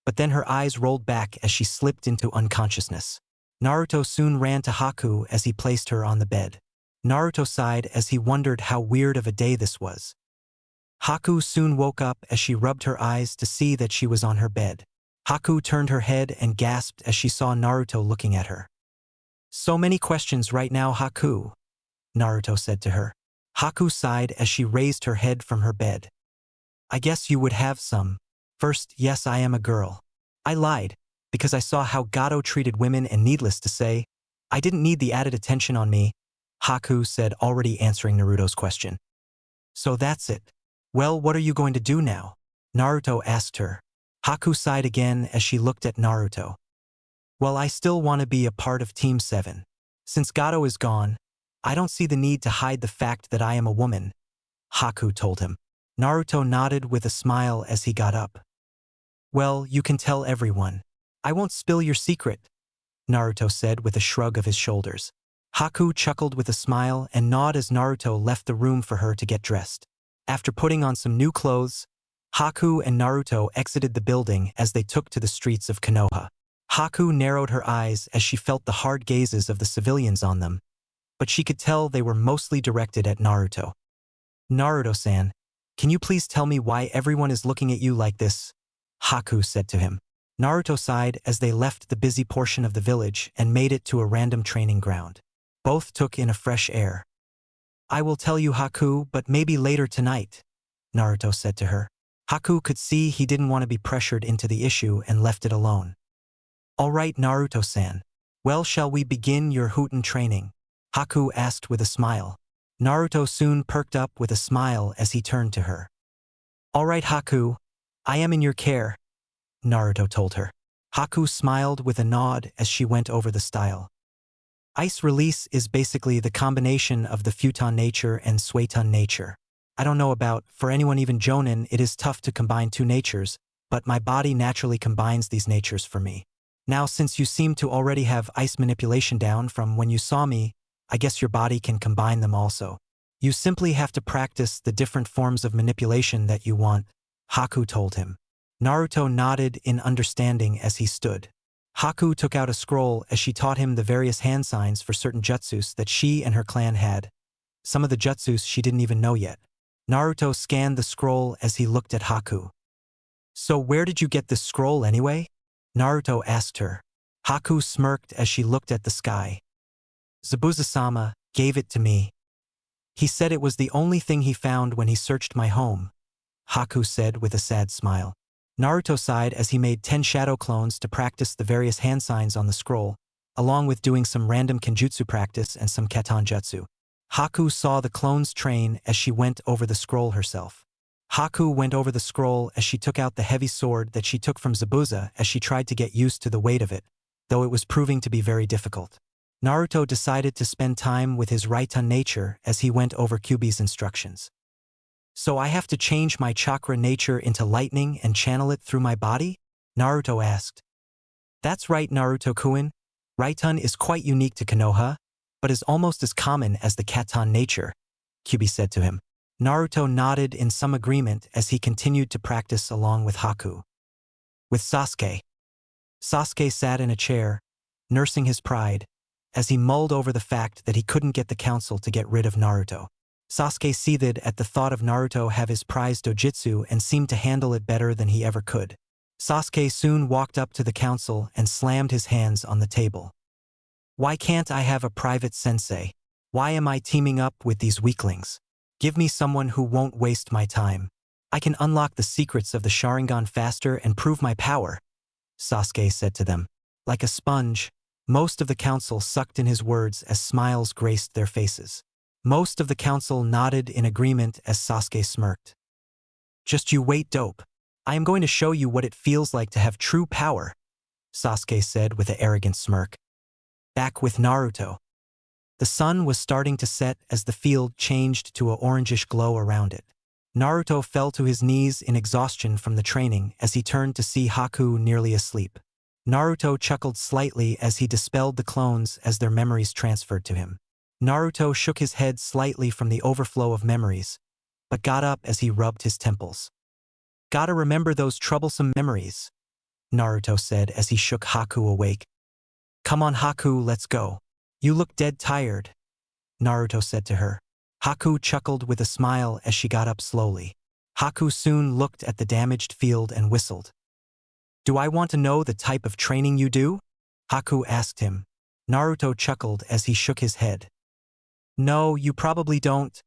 but then her eyes rolled back as she slipped into unconsciousness. Naruto soon ran to Haku as he placed her on the bed. Naruto sighed as he wondered how weird of a day this was. Haku soon woke up as she rubbed her eyes to see that she was on her bed. Haku turned her head and gasped as she saw Naruto looking at her. So many questions right now, Haku, Naruto said to her. Haku sighed as she raised her head from her bed. I guess you would have some. First, yes, I am a girl. I lied, because I saw how Gato treated women, and needless to say, I didn't need the added attention on me, Haku said, already answering Naruto's question. So that's it. Well, what are you going to do now? Naruto asked her. Haku sighed again as she looked at Naruto. Well, I still want to be a part of Team 7. Since Gato is gone, I don't see the need to hide the fact that I am a woman, Haku told him. Naruto nodded with a smile as he got up. Well, you can tell everyone. I won't spill your secret, Naruto said with a shrug of his shoulders. Haku chuckled with a smile and nodded as Naruto left the room for her to get dressed. After putting on some new clothes, Haku and Naruto exited the building as they took to the streets of Konoha. Haku narrowed her eyes as she felt the hard gazes of the civilians on them, but she could tell they were mostly directed at Naruto. Naruto-san, can you please tell me why everyone is looking at you like this? Haku said to him. Naruto sighed as they left the busy portion of the village and made it to a random training ground. Both took in a fresh air. I will tell you, Haku, but maybe later tonight, Naruto said to her. Haku could see he didn't want to be pressured into the issue and left it alone. All right, Naruto-san. Well, shall we begin your Huten training? Haku asked with a smile. Naruto soon perked up with a smile as he turned to her. All right, Haku. I am in your care, Naruto told her. Haku smiled with a nod as she went over the style. Ice release is basically the combination of the Futon nature and Suiton nature. I don't know about, for anyone even Jonin, it is tough to combine two natures, but my body naturally combines these natures for me. Now, since you seem to already have ice manipulation down from when you saw me, I guess your body can combine them also. You simply have to practice the different forms of manipulation that you want, Haku told him. Naruto nodded in understanding as he stood. Haku took out a scroll as she taught him the various hand signs for certain jutsus that she and her clan had. Some of the jutsus she didn't even know yet. Naruto scanned the scroll as he looked at Haku. So where did you get this scroll anyway? Naruto asked her. Haku smirked as she looked at the sky. Zabuza-sama gave it to me. He said it was the only thing he found when he searched my home, Haku said with a sad smile. Naruto sighed as he made 10 shadow clones to practice the various hand signs on the scroll, along with doing some random kenjutsu practice and some katan jutsu. Haku saw the clones train as she went over the scroll herself. Haku went over the scroll as she took out the heavy sword that she took from Zabuza as she tried to get used to the weight of it, though it was proving to be very difficult. Naruto decided to spend time with his Raiton nature as he went over Kyuubi's instructions. So I have to change my chakra nature into lightning and channel it through my body? Naruto asked. That's right, Naruto-kun. Raiton is quite unique to Konoha, but is almost as common as the Katan nature, Kyuubi said to him. Naruto nodded in some agreement as he continued to practice along with Haku. With Sasuke. Sasuke sat in a chair, nursing his pride, as he mulled over the fact that he couldn't get the council to get rid of Naruto. Sasuke seethed at the thought of Naruto have his prized Dojutsu and seemed to handle it better than he ever could. Sasuke soon walked up to the council and slammed his hands on the table. Why can't I have a private sensei? Why am I teaming up with these weaklings? Give me someone who won't waste my time. I can unlock the secrets of the Sharingan faster and prove my power, Sasuke said to them. Like a sponge, most of the council sucked in his words as smiles graced their faces. Most of the council nodded in agreement as Sasuke smirked. Just you wait, dope. I am going to show you what it feels like to have true power, Sasuke said with an arrogant smirk. Back with Naruto. The sun was starting to set as the field changed to a orangish glow around it. Naruto fell to his knees in exhaustion from the training as he turned to see Haku nearly asleep. Naruto chuckled slightly as he dispelled the clones as their memories transferred to him. Naruto shook his head slightly from the overflow of memories, but got up as he rubbed his temples. Gotta remember those troublesome memories, Naruto said as he shook Haku awake. Come on, Haku, let's go. You look dead tired, Naruto said to her. Haku chuckled with a smile as she got up slowly. Haku soon looked at the damaged field and whistled. Do I want to know the type of training you do? Haku asked him. Naruto chuckled as he shook his head. No, you probably don't,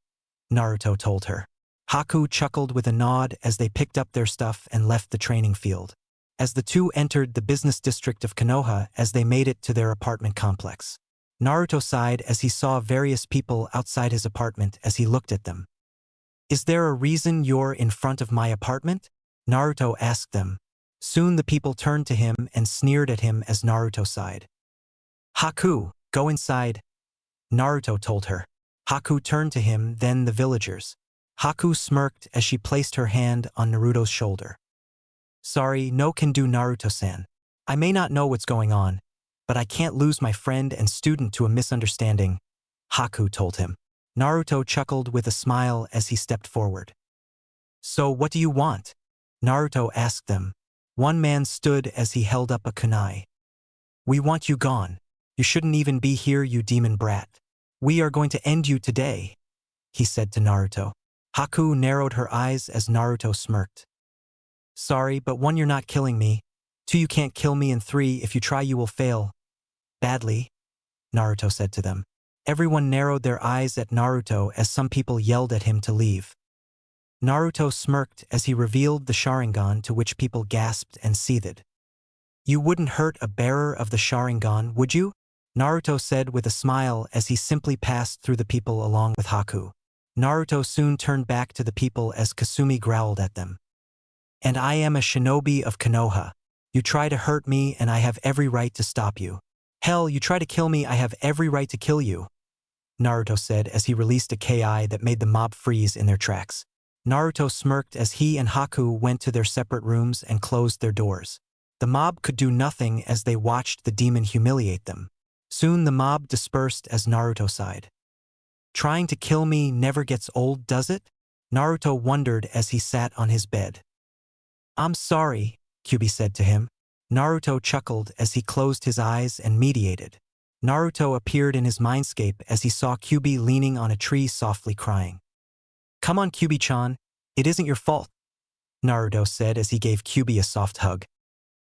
Naruto told her. Haku chuckled with a nod as they picked up their stuff and left the training field. As the two entered the business district of Konoha as they made it to their apartment complex. Naruto sighed as he saw various people outside his apartment as he looked at them. Is there a reason you're in front of my apartment? Naruto asked them. Soon the people turned to him and sneered at him as Naruto sighed. Haku, go inside, Naruto told her. Haku turned to him, then the villagers. Haku smirked as she placed her hand on Naruto's shoulder. Sorry, no can do, Naruto-san. I may not know what's going on, but I can't lose my friend and student to a misunderstanding, Haku told him. Naruto chuckled with a smile as he stepped forward. So what do you want? Naruto asked them. One man stood as he held up a kunai. We want you gone. You shouldn't even be here, you demon brat. We are going to end you today, he said to Naruto. Haku narrowed her eyes as Naruto smirked. Sorry, but 1, you're not killing me. 2, you can't kill me, and 3, if you try you will fail. Badly, Naruto said to them. Everyone narrowed their eyes at Naruto as some people yelled at him to leave. Naruto smirked as he revealed the Sharingan, to which people gasped and seethed. You wouldn't hurt a bearer of the Sharingan, would you? Naruto said with a smile as he simply passed through the people along with Haku. Naruto soon turned back to the people as Kasumi growled at them. And I am a shinobi of Konoha. You try to hurt me and I have every right to stop you. Hell, you try to kill me, I have every right to kill you, Naruto said as he released a Ki that made the mob freeze in their tracks. Naruto smirked as he and Haku went to their separate rooms and closed their doors. The mob could do nothing as they watched the demon humiliate them. Soon the mob dispersed as Naruto sighed. Trying to kill me never gets old, does it? Naruto wondered as he sat on his bed. I'm sorry, Kyuubi said to him. Naruto chuckled as he closed his eyes and meditated. Naruto appeared in his mindscape as he saw Kyuubi leaning on a tree softly crying. Come on, Kyuubi-chan, it isn't your fault, Naruto said as he gave Kyuubi a soft hug.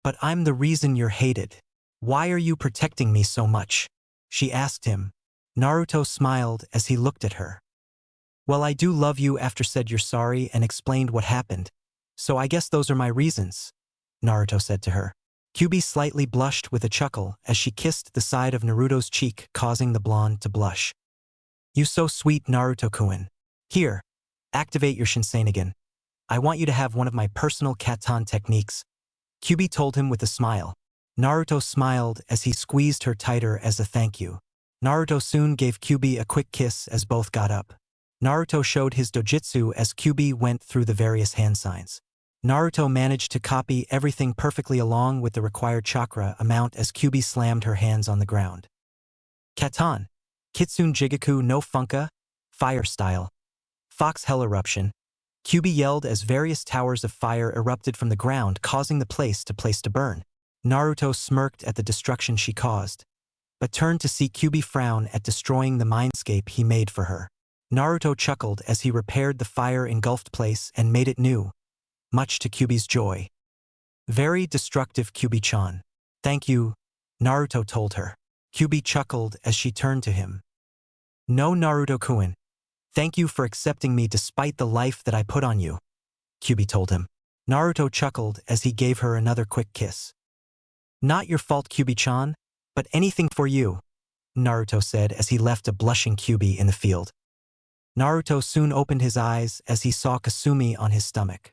But I'm the reason you're hated. Why are you protecting me so much? She asked him. Naruto smiled as he looked at her. Well, I do love you, after said you're sorry and explained what happened. So I guess those are my reasons, Naruto said to her. Kyuubi slightly blushed with a chuckle as she kissed the side of Naruto's cheek, causing the blonde to blush. You so sweet, Naruto-kun. Here, activate your shinsenigan. I want you to have one of my personal katan techniques, Kyuubi told him with a smile. Naruto smiled as he squeezed her tighter as a thank you. Naruto soon gave Kyuubi a quick kiss as both got up. Naruto showed his dojutsu as Kyuubi went through the various hand signs. Naruto managed to copy everything perfectly along with the required chakra amount as Kyuubi slammed her hands on the ground. Katan, Kitsune Jigaku no Funka, Fire Style. Fox Hell Eruption. Kyuubi yelled as various towers of fire erupted from the ground, causing the place to burn. Naruto smirked at the destruction she caused, but turned to see Kyuubi frown at destroying the mindscape he made for her. Naruto chuckled as he repaired the fire-engulfed place and made it new, much to Kyuubi's joy. Very destructive, Kyuubi-chan. Thank you, Naruto told her. Kyuubi chuckled as she turned to him. No, Naruto-kun. Thank you for accepting me despite the life that I put on you, Kyuubi told him. Naruto chuckled as he gave her another quick kiss. Not your fault, Kyuubi-chan, but anything for you, Naruto said as he left a blushing Kyuubi in the field. Naruto soon opened his eyes as he saw Kasumi on his stomach.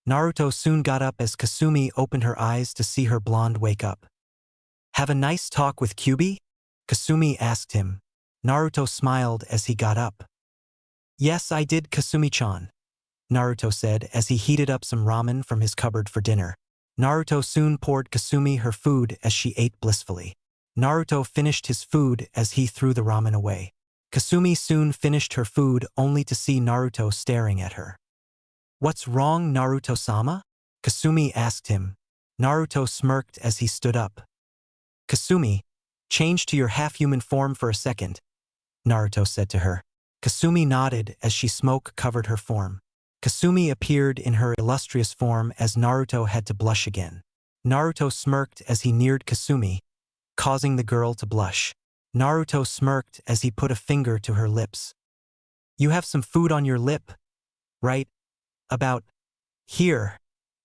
Naruto soon got up as Kasumi opened her eyes to see her blonde wake up. Have a nice talk with Kyuubi? Kasumi asked him. Naruto smiled as he got up. Yes, I did, Kasumi-chan, Naruto said as he heated up some ramen from his cupboard for dinner. Naruto soon poured Kasumi her food as she ate blissfully. Naruto finished his food as he threw the ramen away. Kasumi soon finished her food only to see Naruto staring at her. What's wrong, Naruto-sama? Kasumi asked him. Naruto smirked as he stood up. Kasumi, change to your half-human form for a second, Naruto said to her. Kasumi nodded as smoke covered her form. Kasumi appeared in her illustrious form as Naruto had to blush again. Naruto smirked as he neared Kasumi, causing the girl to blush. Naruto smirked as he put a finger to her lips. You have some food on your lip, right? About here,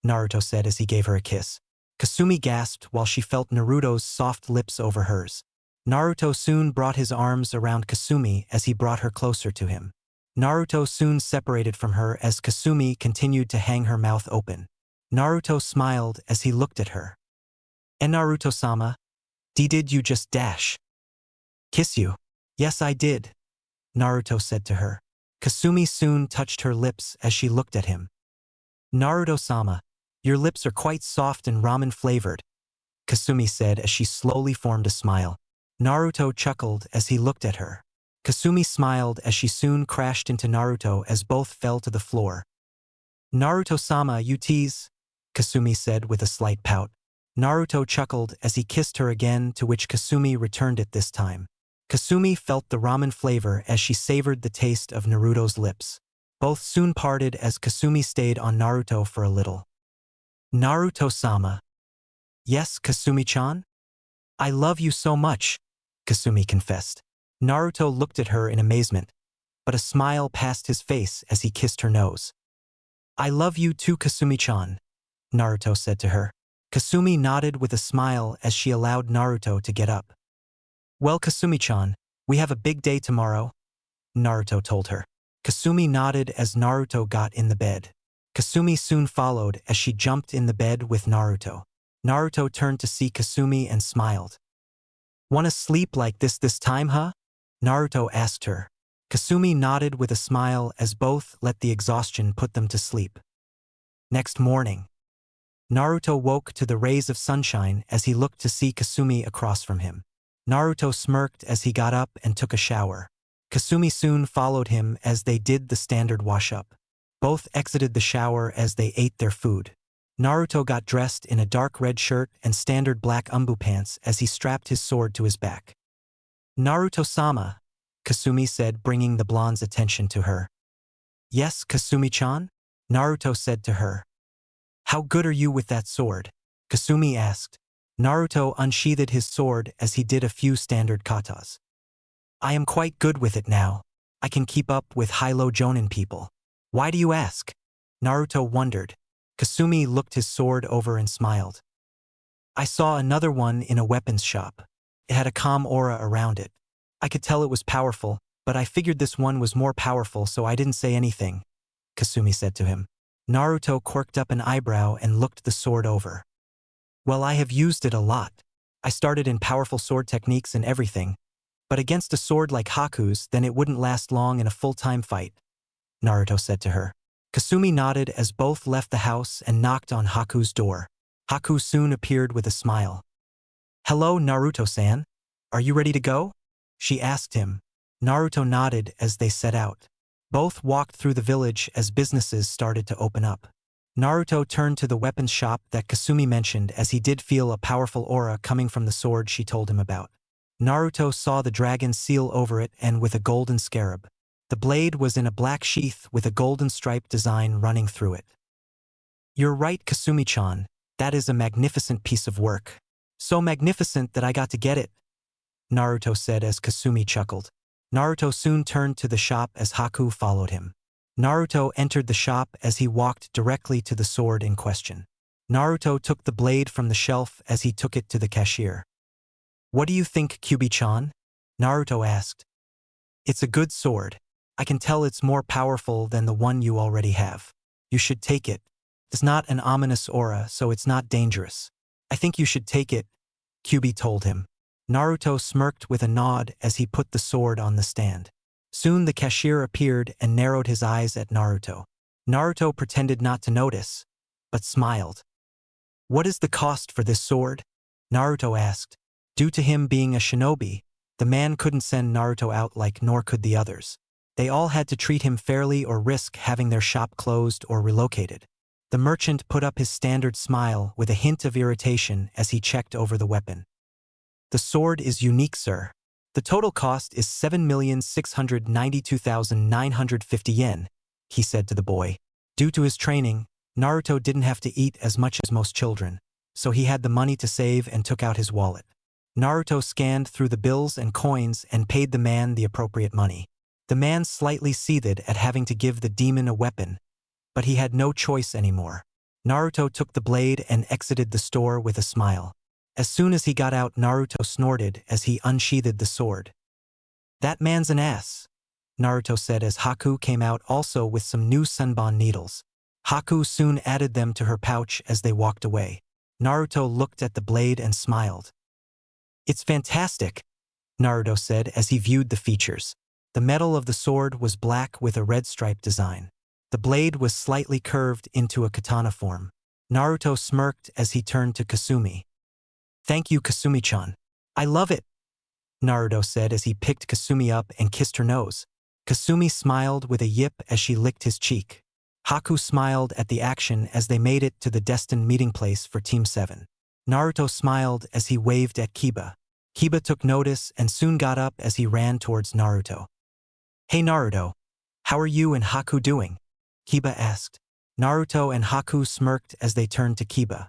Naruto said as he gave her a kiss. Kasumi gasped while she felt Naruto's soft lips over hers. Naruto soon brought his arms around Kasumi as he brought her closer to him. Naruto soon separated from her as Kasumi continued to hang her mouth open. Naruto smiled as he looked at her. "And Naruto-sama, did you just dash? Kiss you?" "Yes, I did," Naruto said to her. Kasumi soon touched her lips as she looked at him. "Naruto-sama, your lips are quite soft and ramen-flavored," Kasumi said as she slowly formed a smile. Naruto chuckled as he looked at her. Kasumi smiled as she soon crashed into Naruto as both fell to the floor. "Naruto-sama, you tease," Kasumi said with a slight pout. Naruto chuckled as he kissed her again, to which Kasumi returned it this time. Kasumi felt the ramen flavor as she savored the taste of Naruto's lips. Both soon parted as Kasumi stayed on Naruto for a little. "Naruto-sama." "Yes, Kasumi-chan? I love you so much," Kasumi confessed. Naruto looked at her in amazement, but a smile passed his face as he kissed her nose. "I love you too, Kasumi-chan," Naruto said to her. Kasumi nodded with a smile as she allowed Naruto to get up. "Well, Kasumi-chan, we have a big day tomorrow," Naruto told her. Kasumi nodded as Naruto got in the bed. Kasumi soon followed as she jumped in the bed with Naruto. Naruto turned to see Kasumi and smiled. "Wanna sleep like this time, huh?" Naruto asked her. Kasumi nodded with a smile as both let the exhaustion put them to sleep. Next morning, Naruto woke to the rays of sunshine as he looked to see Kasumi across from him. Naruto smirked as he got up and took a shower. Kasumi soon followed him as they did the standard wash-up. Both exited the shower as they ate their food. Naruto got dressed in a dark red shirt and standard black umbu pants as he strapped his sword to his back. "Naruto-sama," Kasumi said, bringing the blonde's attention to her. "Yes, Kasumi-chan?" Naruto said to her. "How good are you with that sword?" Kasumi asked. Naruto unsheathed his sword as he did a few standard katas. "I am quite good with it now. I can keep up with high-low jonin people." "Why do you ask?" Naruto wondered. Kasumi looked his sword over and smiled. "I saw another one in a weapons shop. It had a calm aura around it. I could tell it was powerful, but I figured this one was more powerful, so I didn't say anything," Kasumi said to him. Naruto quirked up an eyebrow and looked the sword over. "Well, I have used it a lot. I started in powerful sword techniques and everything, but against a sword like Haku's, then it wouldn't last long in a full-time fight," Naruto said to her. Kasumi nodded as both left the house and knocked on Haku's door. Haku soon appeared with a smile. "Hello, Naruto-san. Are you ready to go?" she asked him. Naruto nodded as they set out. Both walked through the village as businesses started to open up. Naruto turned to the weapons shop that Kasumi mentioned as he did feel a powerful aura coming from the sword she told him about. Naruto saw the dragon seal over it and with a golden scarab. The blade was in a black sheath with a golden stripe design running through it. "You're right, Kasumi-chan. That is a magnificent piece of work. So magnificent that I got to get it," Naruto said as Kasumi chuckled. Naruto soon turned to the shop as Haku followed him. Naruto entered the shop as he walked directly to the sword in question. Naruto took the blade from the shelf as he took it to the cashier. "What do you think, Kyuubi-chan?" Naruto asked. "It's a good sword. I can tell it's more powerful than the one you already have. You should take it. It's not an ominous aura, so it's not dangerous. I think you should take it," Kyuubi told him. Naruto smirked with a nod as he put the sword on the stand. Soon the cashier appeared and narrowed his eyes at Naruto. Naruto pretended not to notice, but smiled. "What is the cost for this sword?" Naruto asked. Due to him being a shinobi, the man couldn't send Naruto out nor could the others. They all had to treat him fairly or risk having their shop closed or relocated. The merchant put up his standard smile with a hint of irritation as he checked over the weapon. "The sword is unique, sir. The total cost is 7,692,950 yen, he said to the boy. Due to his training, Naruto didn't have to eat as much as most children, so he had the money to save and took out his wallet. Naruto scanned through the bills and coins and paid the man the appropriate money. The man slightly seethed at having to give the demon a weapon, but he had no choice anymore. Naruto took the blade and exited the store with a smile. As soon as he got out, Naruto snorted as he unsheathed the sword. "That man's an ass," Naruto said as Haku came out also with some new sunbon needles. Haku soon added them to her pouch as they walked away. Naruto looked at the blade and smiled. "It's fantastic," Naruto said as he viewed the features. The metal of the sword was black with a red stripe design. The blade was slightly curved into a katana form. Naruto smirked as he turned to Kasumi. "Thank you, Kasumi-chan. I love it," Naruto said as he picked Kasumi up and kissed her nose. Kasumi smiled with a yip as she licked his cheek. Haku smiled at the action as they made it to the destined meeting place for Team 7. Naruto smiled as he waved at Kiba. Kiba took notice and soon got up as he ran towards Naruto. "Hey Naruto, how are you and Haku doing?" Kiba asked. Naruto and Haku smirked as they turned to Kiba.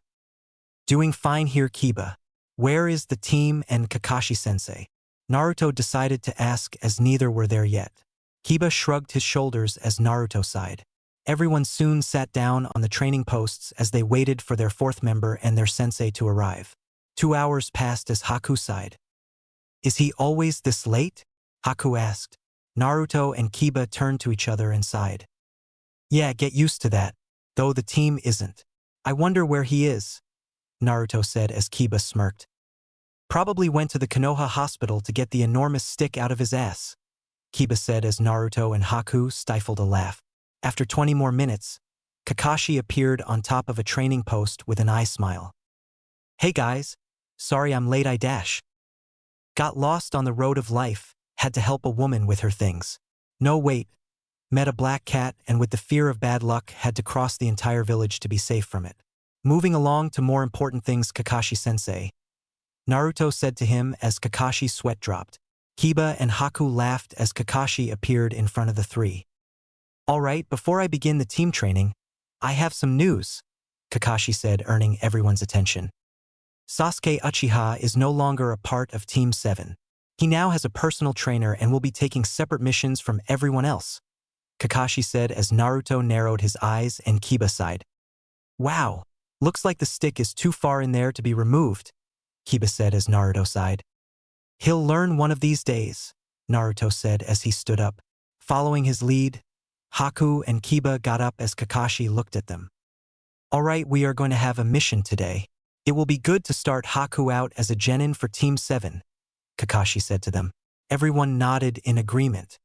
"Doing fine here, Kiba. Where is the team and Kakashi-sensei?" Naruto decided to ask as neither were there yet. Kiba shrugged his shoulders as Naruto sighed. Everyone soon sat down on the training posts as they waited for their fourth member and their sensei to arrive. 2 hours passed as Haku sighed. "Is he always this late?" Haku asked. Naruto and Kiba turned to each other and sighed. "Yeah, get used to that, though the team isn't. I wonder where he is," Naruto said as Kiba smirked. "Probably went to the Konoha hospital to get the enormous stick out of his ass," Kiba said as Naruto and Haku stifled a laugh. After 20 more minutes, Kakashi appeared on top of a training post with an eye smile. "Hey guys, sorry I'm late, I dash. Got lost on the road of life, had to help a woman with her things. No wait, met a black cat and with the fear of bad luck had to cross the entire village to be safe from it. Moving along to more important things, Kakashi-sensei," Naruto said to him as Kakashi's sweat dropped. Kiba and Haku laughed as Kakashi appeared in front of the three. "All right, before I begin the team training, I have some news," Kakashi said, earning everyone's attention. "Sasuke Uchiha is no longer a part of Team 7. He now has a personal trainer and will be taking separate missions from everyone else," Kakashi said as Naruto narrowed his eyes and Kiba sighed. "Wow, looks like the stick is too far in there to be removed," Kiba said as Naruto sighed. "He'll learn one of these days," Naruto said as he stood up. Following his lead, Haku and Kiba got up as Kakashi looked at them. "All right, we are going to have a mission today. It will be good to start Haku out as a genin for Team 7, Kakashi said to them. Everyone nodded in agreement.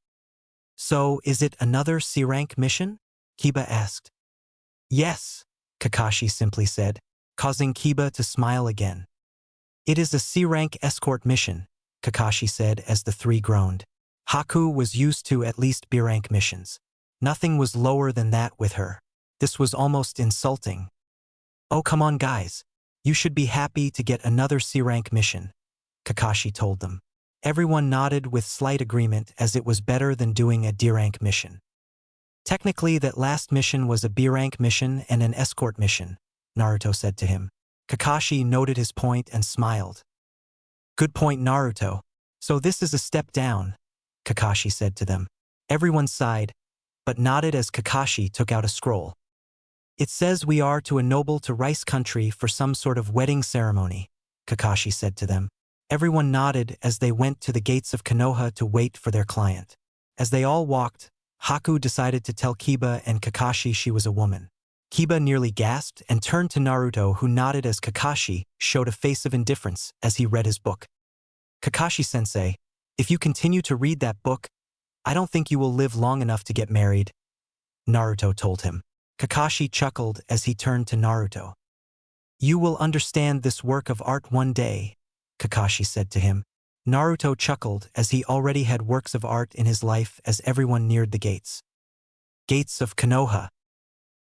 "So, is it another C-rank mission?" Kiba asked. "Yes," Kakashi simply said, causing Kiba to smile again. "It is a C-rank escort mission," Kakashi said as the three groaned. Haku was used to at least B-rank missions. Nothing was lower than that with her. This was almost insulting. "Oh, come on guys. You should be happy to get another C-rank mission," Kakashi told them. Everyone nodded with slight agreement as it was better than doing a D-rank mission. "Technically, that last mission was a B-rank mission and an escort mission," Naruto said to him. Kakashi noted his point and smiled. "Good point, Naruto. So this is a step down," Kakashi said to them. Everyone sighed, but nodded as Kakashi took out a scroll. "It says we are to a noble to Rice country for some sort of wedding ceremony," Kakashi said to them. Everyone nodded as they went to the gates of Konoha to wait for their client. As they all walked, Haku decided to tell Kiba and Kakashi she was a woman. Kiba nearly gasped and turned to Naruto, who nodded as Kakashi showed a face of indifference as he read his book. "Kakashi-sensei, if you continue to read that book, I don't think you will live long enough to get married," Naruto told him. Kakashi chuckled as he turned to Naruto. "You will understand this work of art one day," Kakashi said to him. Naruto chuckled as he already had works of art in his life as everyone neared the gates. Gates of Konoha.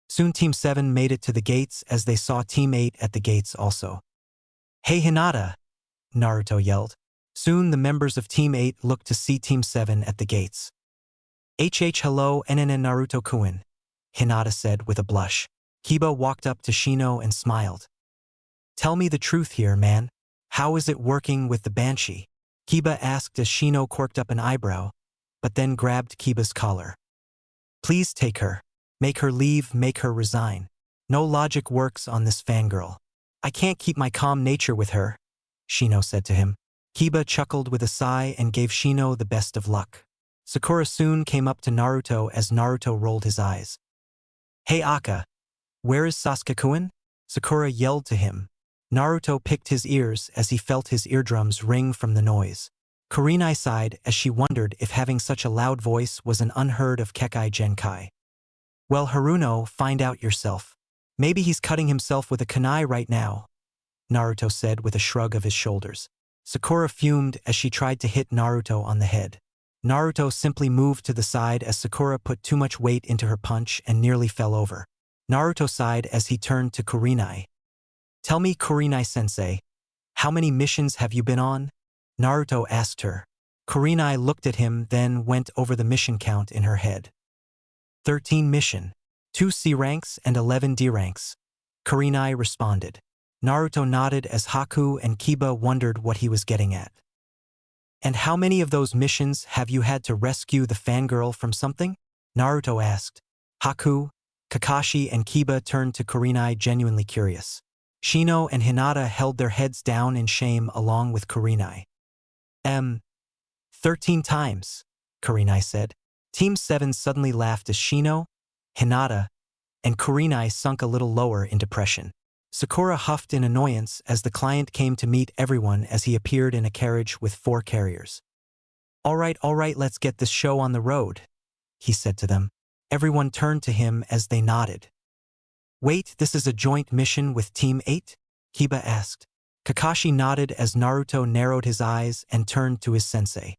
Soon Team 7 made it to the gates as they saw Team 8 at the gates also. "Hey Hinata!" Naruto yelled. Soon the members of Team 8 looked to see Team 7 at the gates. Hello NNN Naruto-kun," Hinata said with a blush. Kiba walked up to Shino and smiled. "Tell me the truth here, man. How is it working with the Banshee?" Kiba asked as Shino quirked up an eyebrow, but then grabbed Kiba's collar. "Please take her. Make her leave, make her resign. No logic works on this fangirl. I can't keep my calm nature with her," Shino said to him. Kiba chuckled with a sigh and gave Shino the best of luck. Sakura soon came up to Naruto as Naruto rolled his eyes. "Hey Akka, "Where is Sasuke-kun?" Sakura yelled to him. Naruto picked his ears as he felt his eardrums ring from the noise. Kurenai sighed as she wondered if having such a loud voice was an unheard of Kekkei Genkai. "Well, Haruno, find out yourself. Maybe he's cutting himself with a kunai right now," Naruto said with a shrug of his shoulders. Sakura fumed as she tried to hit Naruto on the head. Naruto simply moved to the side as Sakura put too much weight into her punch and nearly fell over. Naruto sighed as he turned to Kurenai. "Tell me, Kurenai-sensei, how many missions have you been on?" Naruto asked her. Kurenai looked at him, then went over the mission count in her head. 13 mission, 2 C ranks and 11 D ranks. Kurenai responded. Naruto nodded as Haku and Kiba wondered what he was getting at. "And how many of those missions have you had to rescue the fangirl from something?" Naruto asked. Haku, Kakashi and Kiba turned to Kurenai, genuinely curious. Shino and Hinata held their heads down in shame along with Kurenai. 13 times, Kurenai said. Team 7 suddenly laughed as Shino, Hinata, and Kurenai sunk a little lower in depression. Sakura huffed in annoyance as the client came to meet everyone as he appeared in a carriage with 4 carriers. All right, let's get this show on the road," he said to them. Everyone turned to him as they nodded. "Wait, this is a joint mission with Team 8? Kiba asked. Kakashi nodded as Naruto narrowed his eyes and turned to his sensei.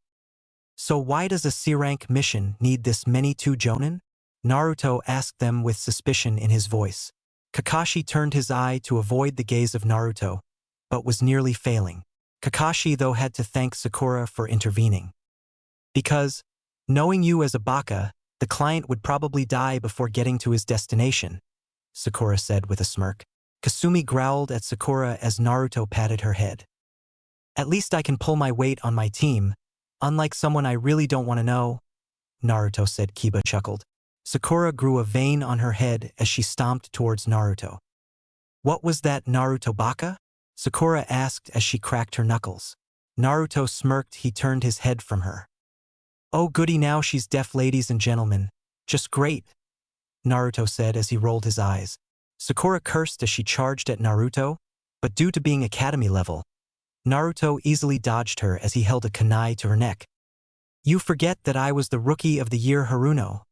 "So why does a C-rank mission need this many 2 Jonin?" Naruto asked them with suspicion in his voice. Kakashi turned his eye to avoid the gaze of Naruto, but was nearly failing. Kakashi, though, had to thank Sakura for intervening. "Because, knowing you as a baka, the client would probably die before getting to his destination," Sakura said with a smirk. Kasumi growled at Sakura as Naruto patted her head. "At least I can pull my weight on my team, unlike someone I really don't want to know," Naruto said. Kiba chuckled. Sakura grew a vein on her head as she stomped towards Naruto. "What was that, Naruto baka?" Sakura asked as she cracked her knuckles. Naruto smirked. He turned his head from her. "Oh goody, now she's deaf, ladies and gentlemen. Just great," Naruto said as he rolled his eyes. Sakura cursed as she charged at Naruto, but due to being academy level, Naruto easily dodged her as he held a kunai to her neck. "You forget that I was the Rookie of the Year, Haruno,"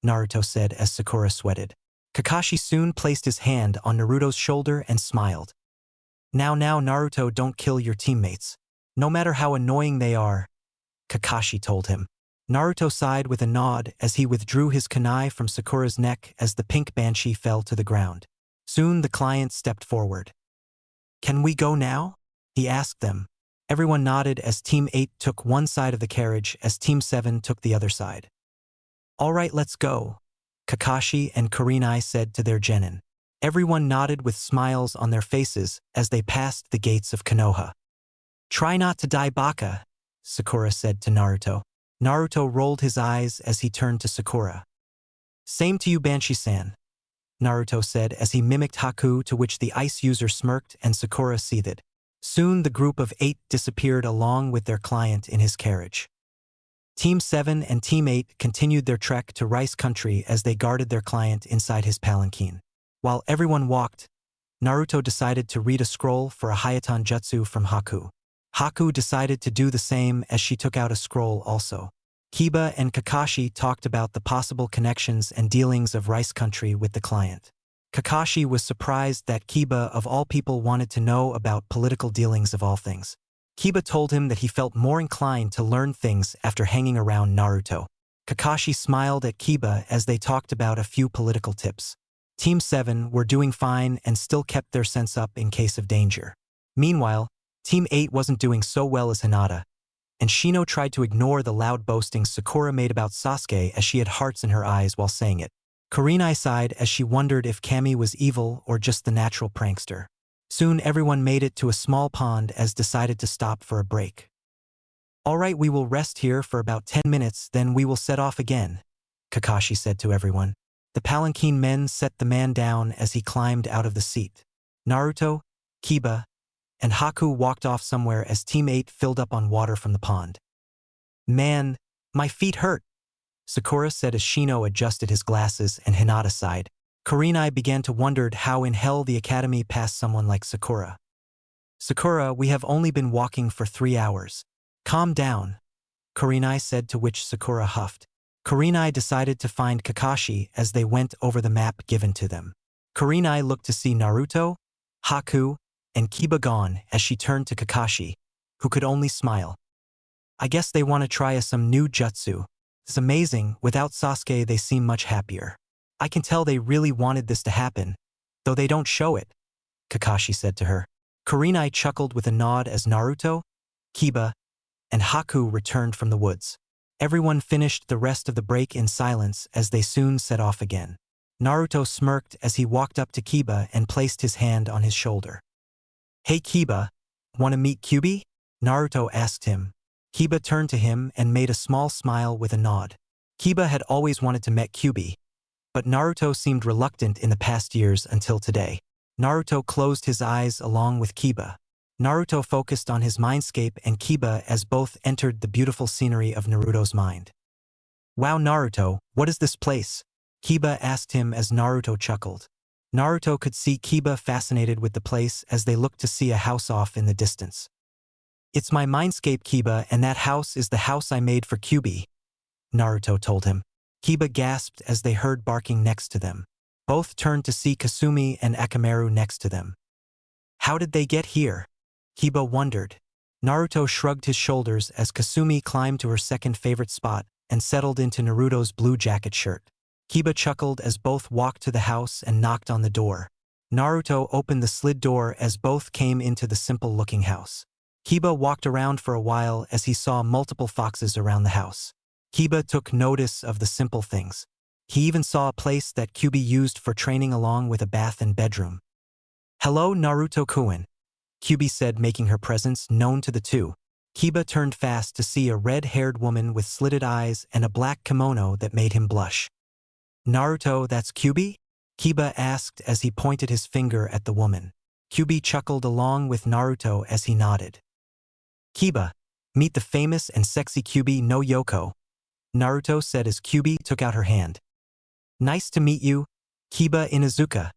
Naruto said as Sakura sweated. Kakashi soon placed his hand on Naruto's shoulder and smiled. Now, Naruto, don't kill your teammates. No matter how annoying they are," Kakashi told him. Naruto sighed with a nod as he withdrew his kunai from Sakura's neck as the pink banshee fell to the ground. Soon the client stepped forward. "Can we go now?" he asked them. Everyone nodded as Team 8 took one side of the carriage as Team 7 took the other side. "All right, let's go," Kakashi and Kurenai said to their genin. Everyone nodded with smiles on their faces as they passed the gates of Konoha. "Try not to die, baka," Sakura said to Naruto. Naruto rolled his eyes as he turned to Sakura. "Same to you, Banshee-san," Naruto said as he mimicked Haku, to which the ice user smirked and Sakura seethed. Soon the group of 8 disappeared along with their client in his carriage. Team 7 and Team 8 continued their trek to Rice Country as they guarded their client inside his palanquin. While everyone walked, Naruto decided to read a scroll for a Hayatan Jutsu from Haku. Haku decided to do the same as she took out a scroll also. Kiba and Kakashi talked about the possible connections and dealings of Rice Country with the client. Kakashi was surprised that Kiba, of all people, wanted to know about political dealings of all things. Kiba told him that he felt more inclined to learn things after hanging around Naruto. Kakashi smiled at Kiba as they talked about a few political tips. Team 7 were doing fine and still kept their sense up in case of danger. Meanwhile, Team 8 wasn't doing so well as Hinata, and Shino tried to ignore the loud boastings Sakura made about Sasuke as she had hearts in her eyes while saying it. Kurenai sighed as she wondered if Kami was evil or just the natural prankster. Soon everyone made it to a small pond as decided to stop for a break. "All right, we will rest here for about 10 minutes, then we will set off again," Kakashi said to everyone. The palanquin men set the man down as he climbed out of the seat. Naruto, Kiba, and Haku walked off somewhere as Team 8 filled up on water from the pond. "Man, my feet hurt," Sakura said as Shino adjusted his glasses and Hinata sighed. Kurenai began to wonder how in hell the academy passed someone like Sakura. Sakura, we have only been walking for 3 hours. Calm down, Kurenai said, to which Sakura huffed. Kurenai decided to find Kakashi as they went over the map given to them. Kurenai looked to see Naruto, Haku, and Kiba gone as she turned to Kakashi, who could only smile. I guess they want to try some new jutsu. It's amazing, without Sasuke they seem much happier. I can tell they really wanted this to happen, though they don't show it, Kakashi said to her. Kurenai chuckled with a nod as Naruto, Kiba, and Haku returned from the woods. Everyone finished the rest of the break in silence as they soon set off again. Naruto smirked as he walked up to Kiba and placed his hand on his shoulder. Hey Kiba, want to meet Kyuubi? Naruto asked him. Kiba turned to him and made a small smile with a nod. Kiba had always wanted to meet Kyuubi, but Naruto seemed reluctant in the past years until today. Naruto closed his eyes along with Kiba. Naruto focused on his mindscape and Kiba as both entered the beautiful scenery of Naruto's mind. Wow Naruto, what is this place? Kiba asked him as Naruto chuckled. Naruto could see Kiba fascinated with the place as they looked to see a house off in the distance. It's my mindscape Kiba, and that house is the house I made for Kyuubi, Naruto told him. Kiba gasped as they heard barking next to them. Both turned to see Kasumi and Akamaru next to them. How did they get here? Kiba wondered. Naruto shrugged his shoulders as Kasumi climbed to her second favorite spot and settled into Naruto's blue jacket shirt. Kiba chuckled as both walked to the house and knocked on the door. Naruto opened the slid door as both came into the simple-looking house. Kiba walked around for a while as he saw multiple foxes around the house. Kiba took notice of the simple things. He even saw a place that Kyuubi used for training along with a bath and bedroom. Hello Naruto-kun, Kyuubi said, making her presence known to the two. Kiba turned fast to see a red-haired woman with slitted eyes and a black kimono that made him blush. Naruto, that's Kyuubi? Kiba asked as he pointed his finger at the woman. Kyuubi chuckled along with Naruto as he nodded. Kiba, meet the famous and sexy Kyuubi no Yoko, Naruto said as Kyuubi took out her hand. Nice to meet you, Kiba Inuzuka,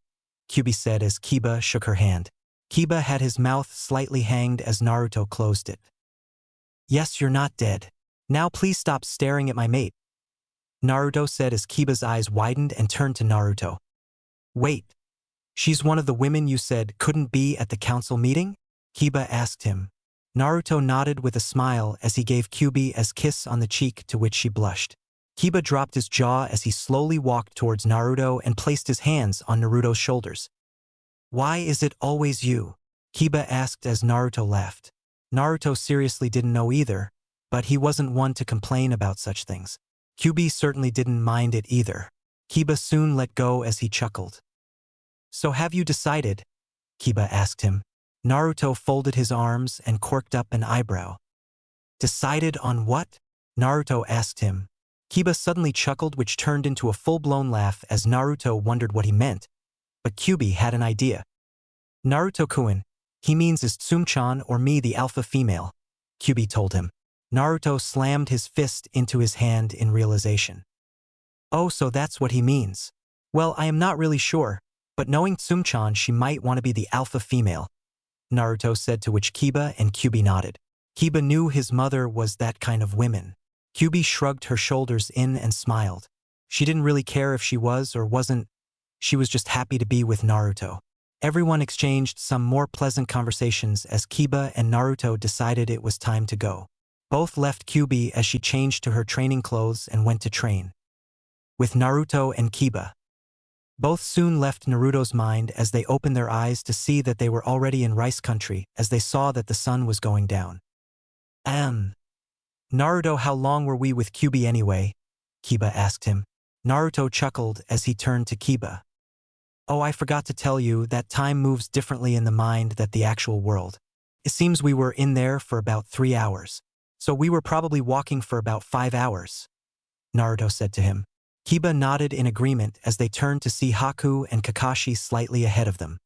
Kyuubi said as Kiba shook her hand. Kiba had his mouth slightly hanged as Naruto closed it. Yes, you're not dead. Now please stop staring at my mate, Naruto said as Kiba's eyes widened and turned to Naruto. Wait, she's one of the women you said couldn't be at the council meeting? Kiba asked him. Naruto nodded with a smile as he gave Kyuubi a kiss on the cheek, to which she blushed. Kiba dropped his jaw as he slowly walked towards Naruto and placed his hands on Naruto's shoulders. Why is it always you? Kiba asked as Naruto laughed. Naruto seriously didn't know either, but he wasn't one to complain about such things. Kyuubi certainly didn't mind it either. Kiba soon let go as he chuckled. So have you decided? Kiba asked him. Naruto folded his arms and quirked up an eyebrow. Decided on what? Naruto asked him. Kiba suddenly chuckled, which turned into a full-blown laugh as Naruto wondered what he meant, but Kyuubi had an idea. Naruto-kun, he means is Tsum-chan or me, the alpha female, Kyuubi told him. Naruto slammed his fist into his hand in realization. Oh, so that's what he means. Well, I am not really sure, but knowing Tsum-chan, she might want to be the alpha female, Naruto said, to which Kiba and Kyuubi nodded. Kiba knew his mother was that kind of woman. Kyuubi shrugged her shoulders in and smiled. She didn't really care if she was or wasn't. She was just happy to be with Naruto. Everyone exchanged some more pleasant conversations as Kiba and Naruto decided it was time to go. Both left Kyuubi as she changed to her training clothes and went to train with Naruto and Kiba. Both soon left Naruto's mind as they opened their eyes to see that they were already in Rice Country as they saw that the sun was going down. Naruto, how long were we with Kyuubi anyway? Kiba asked him. Naruto chuckled as he turned to Kiba. Oh, I forgot to tell you that time moves differently in the mind than the actual world. It seems we were in there for about 3 hours. So we were probably walking for about 5 hours, Naruto said to him. Kiba nodded in agreement as they turned to see Haku and Kakashi slightly ahead of them.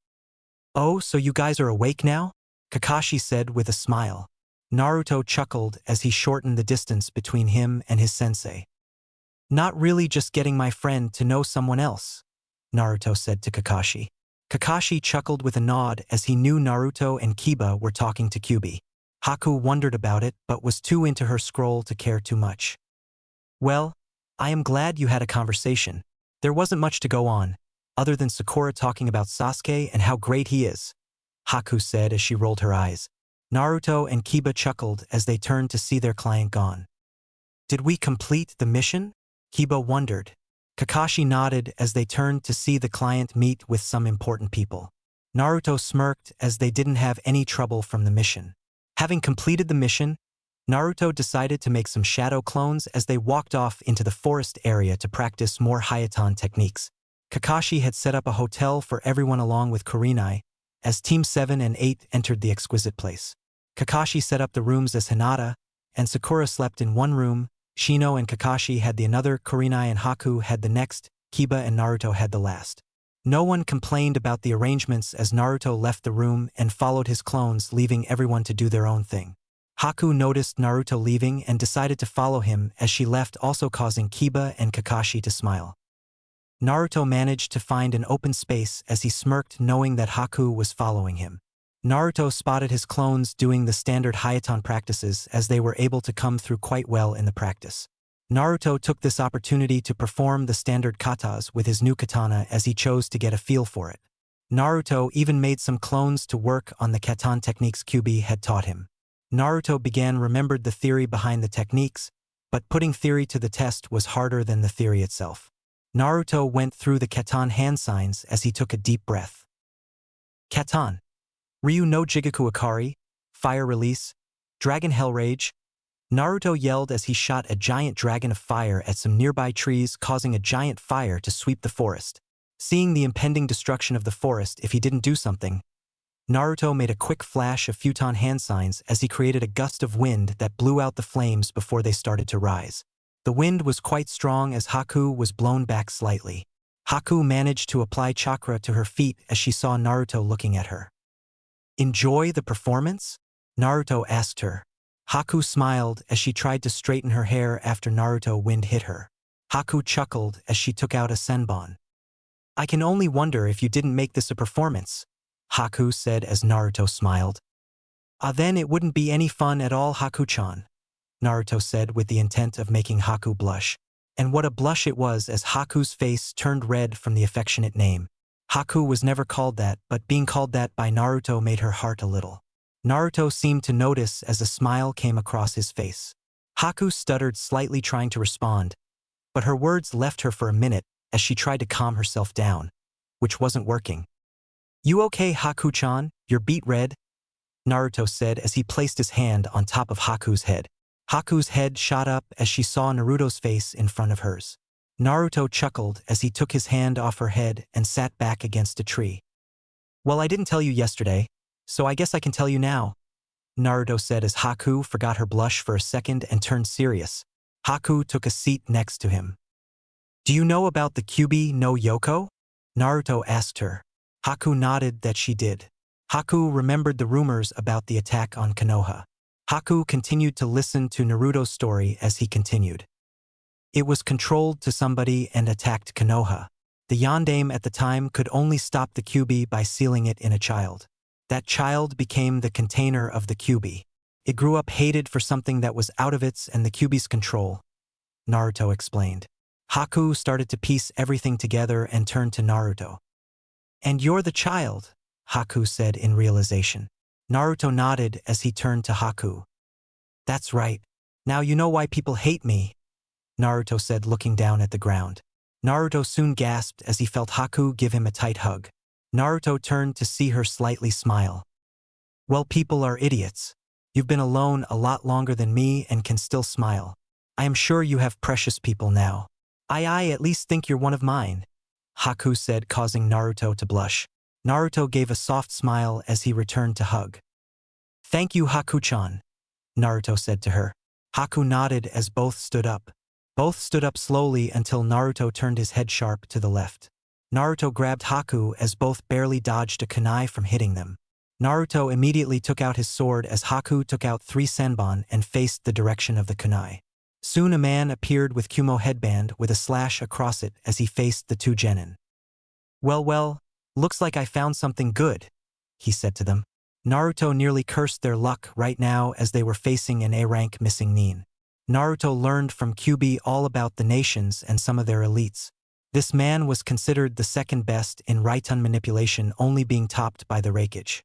Oh, so you guys are awake now? Kakashi said with a smile. Naruto chuckled as he shortened the distance between him and his sensei. Not really, just getting my friend to know someone else, Naruto said to Kakashi. Kakashi chuckled with a nod as he knew Naruto and Kiba were talking to Kyuubi. Haku wondered about it but was too into her scroll to care too much. Well, I am glad you had a conversation. There wasn't much to go on, other than Sakura talking about Sasuke and how great he is, Haku said as she rolled her eyes. Naruto and Kiba chuckled as they turned to see their client gone. Did we complete the mission? Kiba wondered. Kakashi nodded as they turned to see the client meet with some important people. Naruto smirked as they didn't have any trouble from the mission. Having completed the mission, Naruto decided to make some shadow clones as they walked off into the forest area to practice more Hayatan techniques. Kakashi had set up a hotel for everyone along with Kurenai, as Team 7 and 8 entered the exquisite place. Kakashi set up the rooms as Hinata, and Sakura slept in one room, Shino and Kakashi had the another, Kurenai and Haku had the next, Kiba and Naruto had the last. No one complained about the arrangements as Naruto left the room and followed his clones, leaving everyone to do their own thing. Haku noticed Naruto leaving and decided to follow him as she left, also causing Kiba and Kakashi to smile. Naruto managed to find an open space as he smirked, knowing that Haku was following him. Naruto spotted his clones doing the standard Hayatan practices as they were able to come through quite well in the practice. Naruto took this opportunity to perform the standard katas with his new katana as he chose to get a feel for it. Naruto even made some clones to work on the katan techniques Kyuubi had taught him. Naruto remembered the theory behind the techniques, but putting theory to the test was harder than the theory itself. Naruto went through the katan hand signs as he took a deep breath. Katan. Ryu no Jigaku Akari, Fire Release, Dragon Hell Rage. Naruto yelled as he shot a giant dragon of fire at some nearby trees, causing a giant fire to sweep the forest. Seeing the impending destruction of the forest if he didn't do something, Naruto made a quick flash of futon hand signs as he created a gust of wind that blew out the flames before they started to rise. The wind was quite strong as Haku was blown back slightly. Haku managed to apply chakra to her feet as she saw Naruto looking at her. Enjoy the performance? Naruto asked her. Haku smiled as she tried to straighten her hair after Naruto wind hit her. Haku chuckled as she took out a senbon. I can only wonder if you didn't make this a performance, Haku said as Naruto smiled. Then it wouldn't be any fun at all, Haku-chan, Naruto said with the intent of making Haku blush. And what a blush it was as Haku's face turned red from the affectionate name. Haku was never called that, but being called that by Naruto made her heart a little. Naruto seemed to notice as a smile came across his face. Haku stuttered slightly trying to respond, but her words left her for a minute as she tried to calm herself down, which wasn't working. You okay, Haku-chan? You're beet red? Naruto said as he placed his hand on top of Haku's head. Haku's head shot up as she saw Naruto's face in front of hers. Naruto chuckled as he took his hand off her head and sat back against a tree. Well, I didn't tell you yesterday, so I guess I can tell you now, Naruto said as Haku forgot her blush for a second and turned serious. Haku took a seat next to him. Do you know about the Kyuubi no Yoko? Naruto asked her. Haku nodded that she did. Haku remembered the rumors about the attack on Konoha. Haku continued to listen to Naruto's story as he continued. It was controlled to somebody and attacked Konoha. The yondaime at the time could only stop the Kyuubi by sealing it in a child. That child became the container of the Kyuubi. It grew up hated for something that was out of its and the Kyuubi's control, Naruto explained. Haku started to piece everything together and turned to Naruto. And you're the child, Haku said in realization. Naruto nodded as he turned to Haku. That's right. Now you know why people hate me, Naruto said looking down at the ground. Naruto soon gasped as he felt Haku give him a tight hug. Naruto turned to see her slightly smile. Well, people are idiots. You've been alone a lot longer than me and can still smile. I am sure you have precious people now. I at least think you're one of mine, Haku said, causing Naruto to blush. Naruto gave a soft smile as he returned to hug. Thank you, Haku-chan, Naruto said to her. Haku nodded as both stood up. Both stood up slowly until Naruto turned his head sharp to the left. Naruto grabbed Haku as both barely dodged a kunai from hitting them. Naruto immediately took out his sword as Haku took out 3 senbon and faced the direction of the kunai. Soon a man appeared with Kumo headband with a slash across it as he faced the 2 genin. Well, looks like I found something good, he said to them. Naruto nearly cursed their luck right now as they were facing an A-rank missing Nin. Naruto learned from Kyuubi all about the nations and some of their elites. This man was considered the second best in Raitun manipulation, only being topped by the Raikage.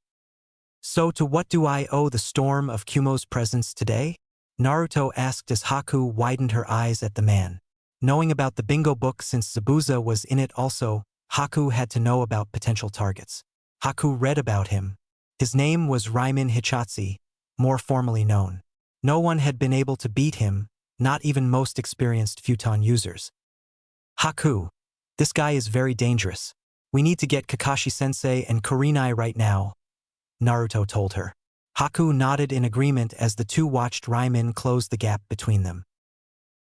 So to what do I owe the storm of Kumo's presence today? Naruto asked as Haku widened her eyes at the man. Knowing about the bingo book since Zabuza was in it also, Haku had to know about potential targets. Haku read about him. His name was Raimin Hichatsi, more formally known. No one had been able to beat him, not even most experienced futon users. Haku, this guy is very dangerous. We need to get Kakashi-sensei and Kurenai right now, Naruto told her. Haku nodded in agreement as the two watched Raimin close the gap between them.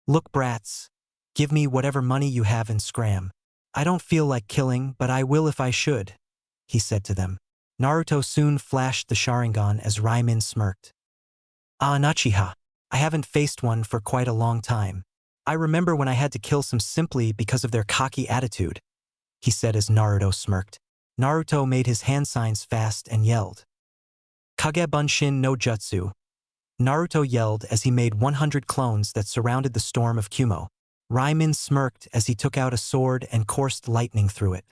Look brats, give me whatever money you have and scram. I don't feel like killing, but I will if I should, he said to them. Naruto soon flashed the Sharingan as Raimin smirked. Ah, Nachiha, I haven't faced one for quite a long time. I remember when I had to kill some simply because of their cocky attitude, he said as Naruto smirked. Naruto made his hand signs fast and yelled. Kage Bunshin no Jutsu. Naruto yelled as he made 100 clones that surrounded the storm of Kumo. Raimin smirked as he took out a sword and coursed lightning through it.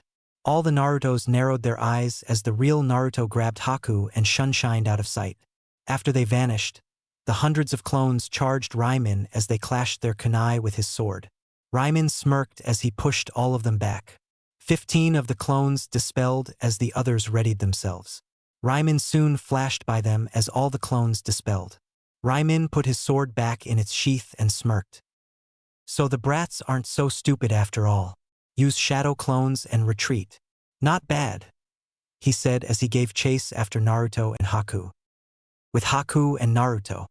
All the Narutos narrowed their eyes as the real Naruto grabbed Haku and shunshined out of sight. After they vanished, the hundreds of clones charged Raimin as they clashed their kunai with his sword. Raimin smirked as he pushed all of them back. 15 of the clones dispelled as the others readied themselves. Raimin soon flashed by them as all the clones dispelled. Raimin put his sword back in its sheath and smirked. So the brats aren't so stupid after all. Use shadow clones and retreat. Not bad, he said as he gave chase after Naruto and Haku. With Haku and Naruto,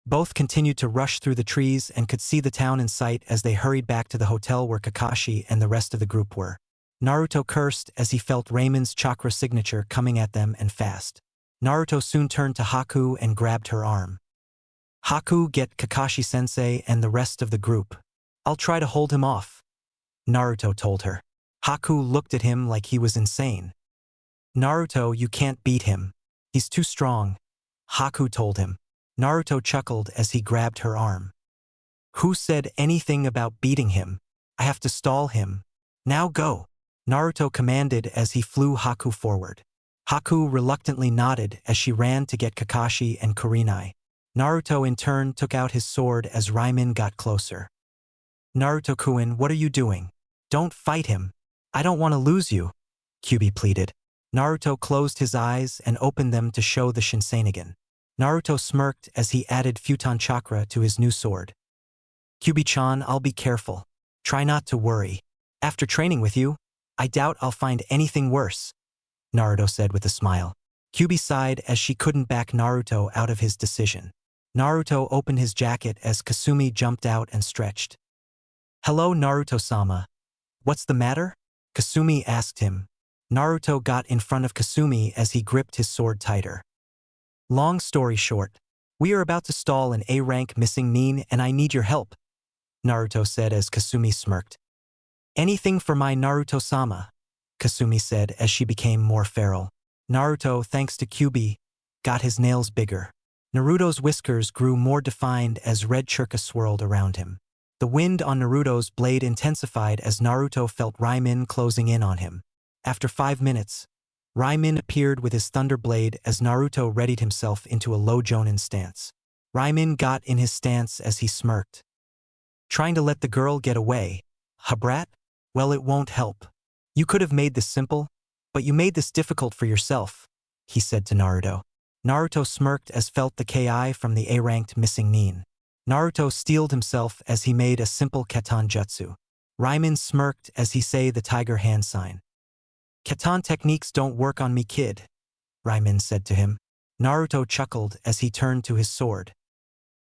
both continued to rush through the trees and could see the town in sight as they hurried back to the hotel where Kakashi and the rest of the group were. Naruto cursed as he felt Raimin's chakra signature coming at them and fast. Naruto soon turned to Haku and grabbed her arm. Haku, get Kakashi-sensei and the rest of the group. I'll try to hold him off, Naruto told her. Haku looked at him like he was insane. Naruto, you can't beat him. He's too strong, Haku told him. Naruto chuckled as he grabbed her arm. Who said anything about beating him? I have to stall him. Now go, Naruto commanded as he flew Haku forward. Haku reluctantly nodded as she ran to get Kakashi and Kurenai. Naruto in turn took out his sword as Raimin got closer. Naruto-kun, what are you doing? Don't fight him. I don't want to lose you, Kyuubi pleaded. Naruto closed his eyes and opened them to show the shinsenigan. Naruto smirked as he added futon chakra to his new sword. Kyuubi-chan, I'll be careful. Try not to worry. After training with you, I doubt I'll find anything worse, Naruto said with a smile. Kyuubi sighed as she couldn't back Naruto out of his decision. Naruto opened his jacket as Kasumi jumped out and stretched. Hello, Naruto-sama. What's the matter? Kasumi asked him. Naruto got in front of Kasumi as he gripped his sword tighter. Long story short, we are about to stall an A-rank missing Nin and I need your help, Naruto said as Kasumi smirked. Anything for my Naruto-sama, Kasumi said as she became more feral. Naruto, thanks to Kyuubi, got his nails bigger. Naruto's whiskers grew more defined as red churka swirled around him. The wind on Naruto's blade intensified as Naruto felt Raimin closing in on him. After 5 minutes, Raimin appeared with his thunder blade as Naruto readied himself into a low Jonin stance. Raimin got in his stance as he smirked. Trying to let the girl get away, huh brat? Well, it won't help. You could have made this simple, but you made this difficult for yourself, he said to Naruto. Naruto smirked as felt the ki from the A-ranked missing Nin. Naruto steeled himself as he made a simple katan jutsu. Raimin smirked as he say the tiger hand sign. Katan techniques don't work on me, kid, Raimin said to him. Naruto chuckled as he turned to his sword.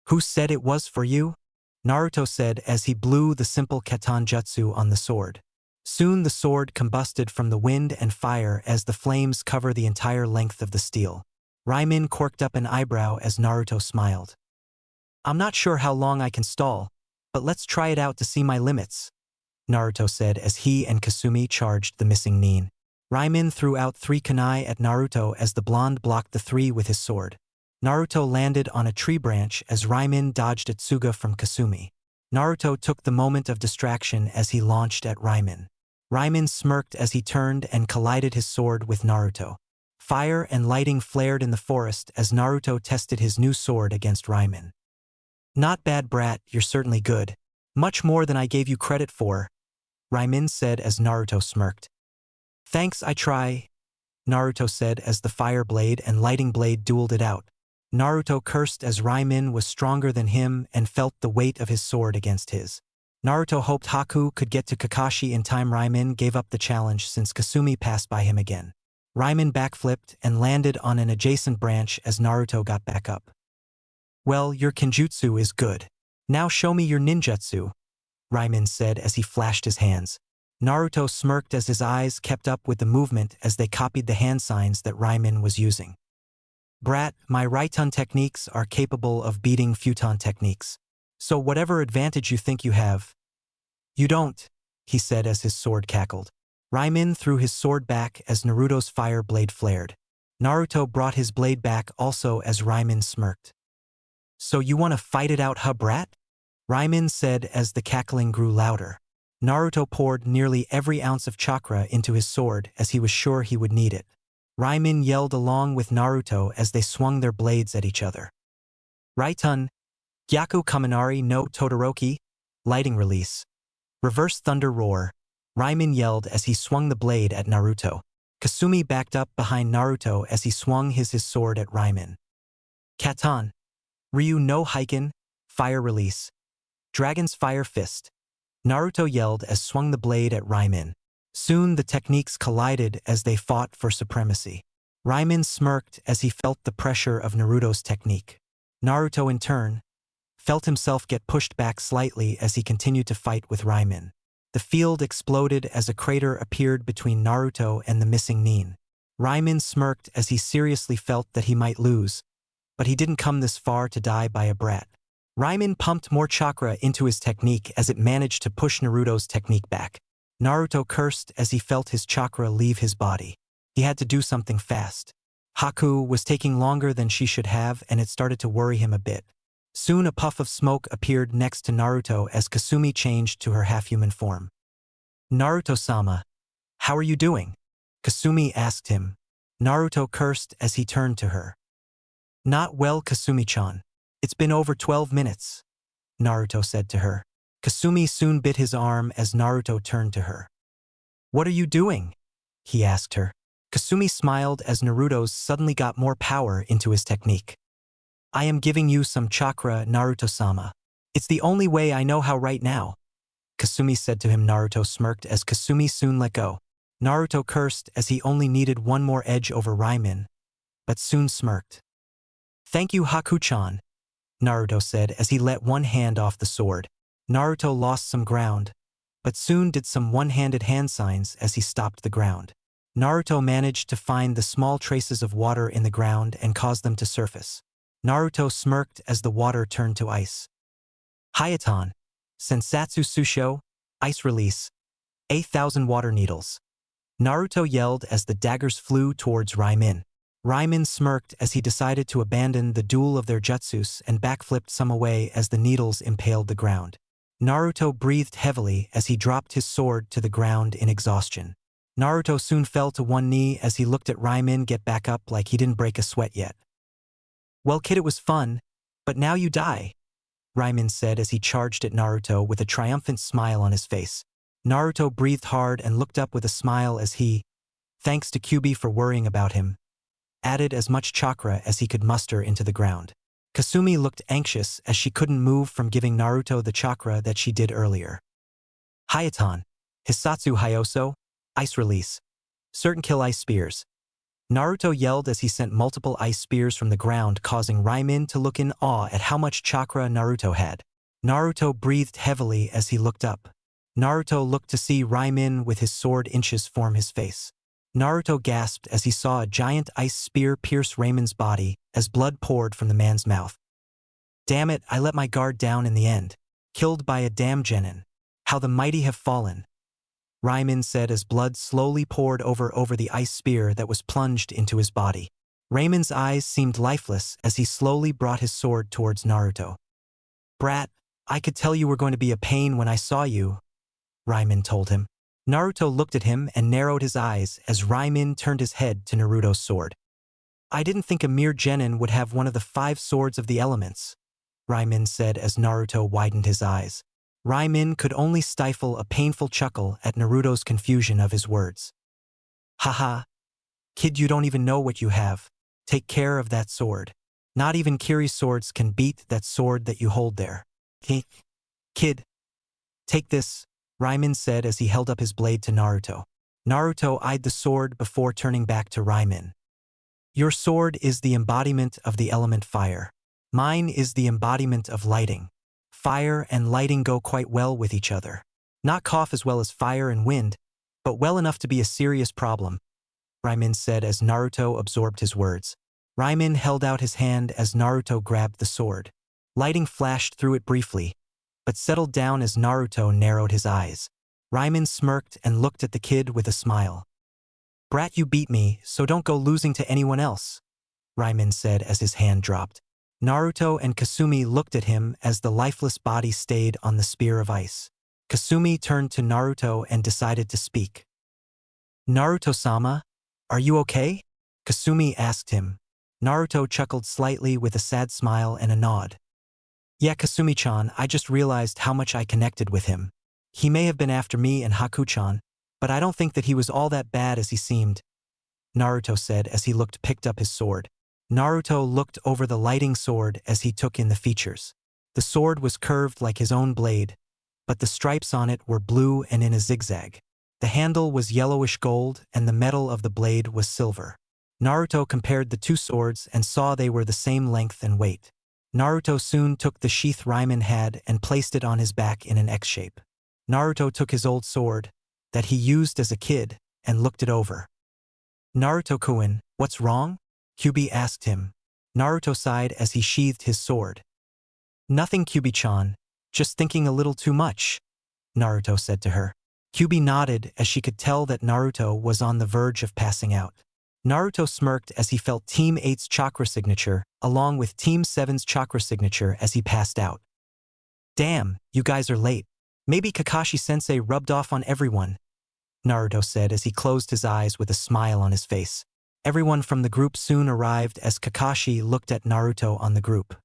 Who said it was for you? Naruto said as he blew the simple katan jutsu on the sword. Soon the sword combusted from the wind and fire as the flames cover the entire length of the steel. Raimin quirked up an eyebrow as Naruto smiled. I'm not sure how long I can stall, but let's try it out to see my limits, Naruto said as he and Kasumi charged the missing Nin. Raimin threw out 3 kunai at Naruto as the blonde blocked the 3 with his sword. Naruto landed on a tree branch as Raimin dodged a tsuga from Kasumi. Naruto took the moment of distraction as he launched at Raimin. Raimin smirked as he turned and collided his sword with Naruto. Fire and lighting flared in the forest as Naruto tested his new sword against Raimin. "Not bad, brat, you're certainly good. Much more than I gave you credit for," Raimin said as Naruto smirked. "Thanks, I try," Naruto said as the fire blade and lighting blade dueled it out. Naruto cursed as Raimin was stronger than him and felt the weight of his sword against his. Naruto hoped Haku could get to Kakashi in time. Raimin gave up the challenge since Kasumi passed by him again. Raimin backflipped and landed on an adjacent branch as Naruto got back up. "Well, your kenjutsu is good. Now show me your ninjutsu," Raimin said as he flashed his hands. Naruto smirked as his eyes kept up with the movement as they copied the hand signs that Raimin was using. "Brat, my Raiton techniques are capable of beating Futon techniques. So whatever advantage you think you have, you don't," he said as his sword cackled. Raimin threw his sword back as Naruto's fire blade flared. Naruto brought his blade back also as Raimin smirked. "So you want to fight it out, huh, brat?" Raimin said as the cackling grew louder. Naruto poured nearly every ounce of chakra into his sword as he was sure he would need it. Raimin yelled along with Naruto as they swung their blades at each other. "Raiton, Gyaku Kaminari no Todoroki, lighting release. Reverse thunder roar," Raimin yelled as he swung the blade at Naruto. Kasumi backed up behind Naruto as he swung his sword at Raimin. "Katan, Ryu no Heiken, fire release. Dragon's fire fist," Naruto yelled as swung the blade at Raimin. Soon the techniques collided as they fought for supremacy. Raimin smirked as he felt the pressure of Naruto's technique. Naruto, in turn, felt himself get pushed back slightly as he continued to fight with Raimin. The field exploded as a crater appeared between Naruto and the missing Nin. Raimin smirked as he seriously felt that he might lose, but he didn't come this far to die by a brat. Raimin pumped more chakra into his technique as it managed to push Naruto's technique back. Naruto cursed as he felt his chakra leave his body. He had to do something fast. Haku was taking longer than she should have, and it started to worry him a bit. Soon a puff of smoke appeared next to Naruto as Kasumi changed to her half-human form. "Naruto-sama, how are you doing?" Kasumi asked him. Naruto cursed as he turned to her. "Not well, Kasumi-chan. It's been over 12 minutes, Naruto said to her. Kasumi soon bit his arm as Naruto turned to her. "What are you doing?" he asked her. Kasumi smiled as Naruto's suddenly got more power into his technique. "I am giving you some chakra, Naruto-sama. It's the only way I know how right now," Kasumi said to him. Naruto smirked as Kasumi soon let go. Naruto cursed as he only needed one more edge over Raimin, but soon smirked. "Thank you, Haku-chan," Naruto said as he let one hand off the sword. Naruto lost some ground, but soon did some one-handed hand signs as he stopped the ground. Naruto managed to find the small traces of water in the ground and cause them to surface. Naruto smirked as the water turned to ice. "Hayaton, Sensatsu Susho, ice release, 8,000 water needles," Naruto yelled as the daggers flew towards Raimin. Raimin smirked as he decided to abandon the duel of their jutsus and backflipped some away as the needles impaled the ground. Naruto breathed heavily as he dropped his sword to the ground in exhaustion. Naruto soon fell to one knee as he looked at Raimin get back up like he didn't break a sweat yet. "Well, kid, it was fun, but now you die," Raimin said as he charged at Naruto with a triumphant smile on his face. Naruto breathed hard and looked up with a smile as he, thanks to Kyuubi for worrying about him, added as much chakra as he could muster into the ground. Kasumi looked anxious as she couldn't move from giving Naruto the chakra that she did earlier. "Hayaton, Hisatsu Hyoso, ice release. Certain kill ice spears," Naruto yelled as he sent multiple ice spears from the ground, causing Raimin to look in awe at how much chakra Naruto had. Naruto breathed heavily as he looked up. Naruto looked to see Raimin with his sword inches from his face. Naruto gasped as he saw a giant ice spear pierce Raimin's body as blood poured from the man's mouth. "Damn it, I let my guard down in the end. Killed by a damn Genin." How the mighty have fallen, Raimin said as blood slowly poured over the ice spear that was plunged into his body. Raimin's eyes seemed lifeless as he slowly brought his sword towards Naruto. Brat, I could tell you were going to be a pain when I saw you, Raimin told him. Naruto looked at him and narrowed his eyes as Raimin turned his head to Naruto's sword. I didn't think a mere genin would have one of the 5 swords of the elements, Raimin said as Naruto widened his eyes. Raimin could only stifle a painful chuckle at Naruto's confusion of his words. Haha. Kid, you don't even know what you have. Take care of that sword. Not even Kiri's swords can beat that sword that you hold there. Kid. Take this, Raimin said as he held up his blade to Naruto. Naruto eyed the sword before turning back to Raimin. Your sword is the embodiment of the element fire. Mine is the embodiment of lighting. Fire and lighting go quite well with each other. Not cough as well as fire and wind, but well enough to be a serious problem, Raimin said as Naruto absorbed his words. Raimin held out his hand as Naruto grabbed the sword. Lighting flashed through it briefly, but settled down as Naruto narrowed his eyes. Raimin smirked and looked at the kid with a smile. Brat, you beat me, so don't go losing to anyone else, Raimin said as his hand dropped. Naruto and Kasumi looked at him as the lifeless body stayed on the spear of ice. Kasumi turned to Naruto and decided to speak. Naruto-sama, are you okay? Kasumi asked him. Naruto chuckled slightly with a sad smile and a nod. Yeah, Kasumi-chan, I just realized how much I connected with him. He may have been after me and Haku-chan, but I don't think that he was all that bad as he seemed, Naruto said as he picked up his sword. Naruto looked over the lighting sword as he took in the features. The sword was curved like his own blade, but the stripes on it were blue and in a zigzag. The handle was yellowish gold and the metal of the blade was silver. Naruto compared the 2 swords and saw they were the same length and weight. Naruto soon took the sheath Raimin had and placed it on his back in an X shape. Naruto took his old sword, that he used as a kid, and looked it over. Naruto-kun, what's wrong? Kyuubi asked him. Naruto sighed as he sheathed his sword. Nothing, Kyuubi-chan, just thinking a little too much, Naruto said to her. Kyuubi nodded as she could tell that Naruto was on the verge of passing out. Naruto smirked as he felt Team 8's chakra signature, along with Team 7's chakra signature as he passed out. Damn, you guys are late. Maybe Kakashi-sensei rubbed off on everyone, Naruto said as he closed his eyes with a smile on his face. Everyone from the group soon arrived as Kakashi looked at Naruto on the group.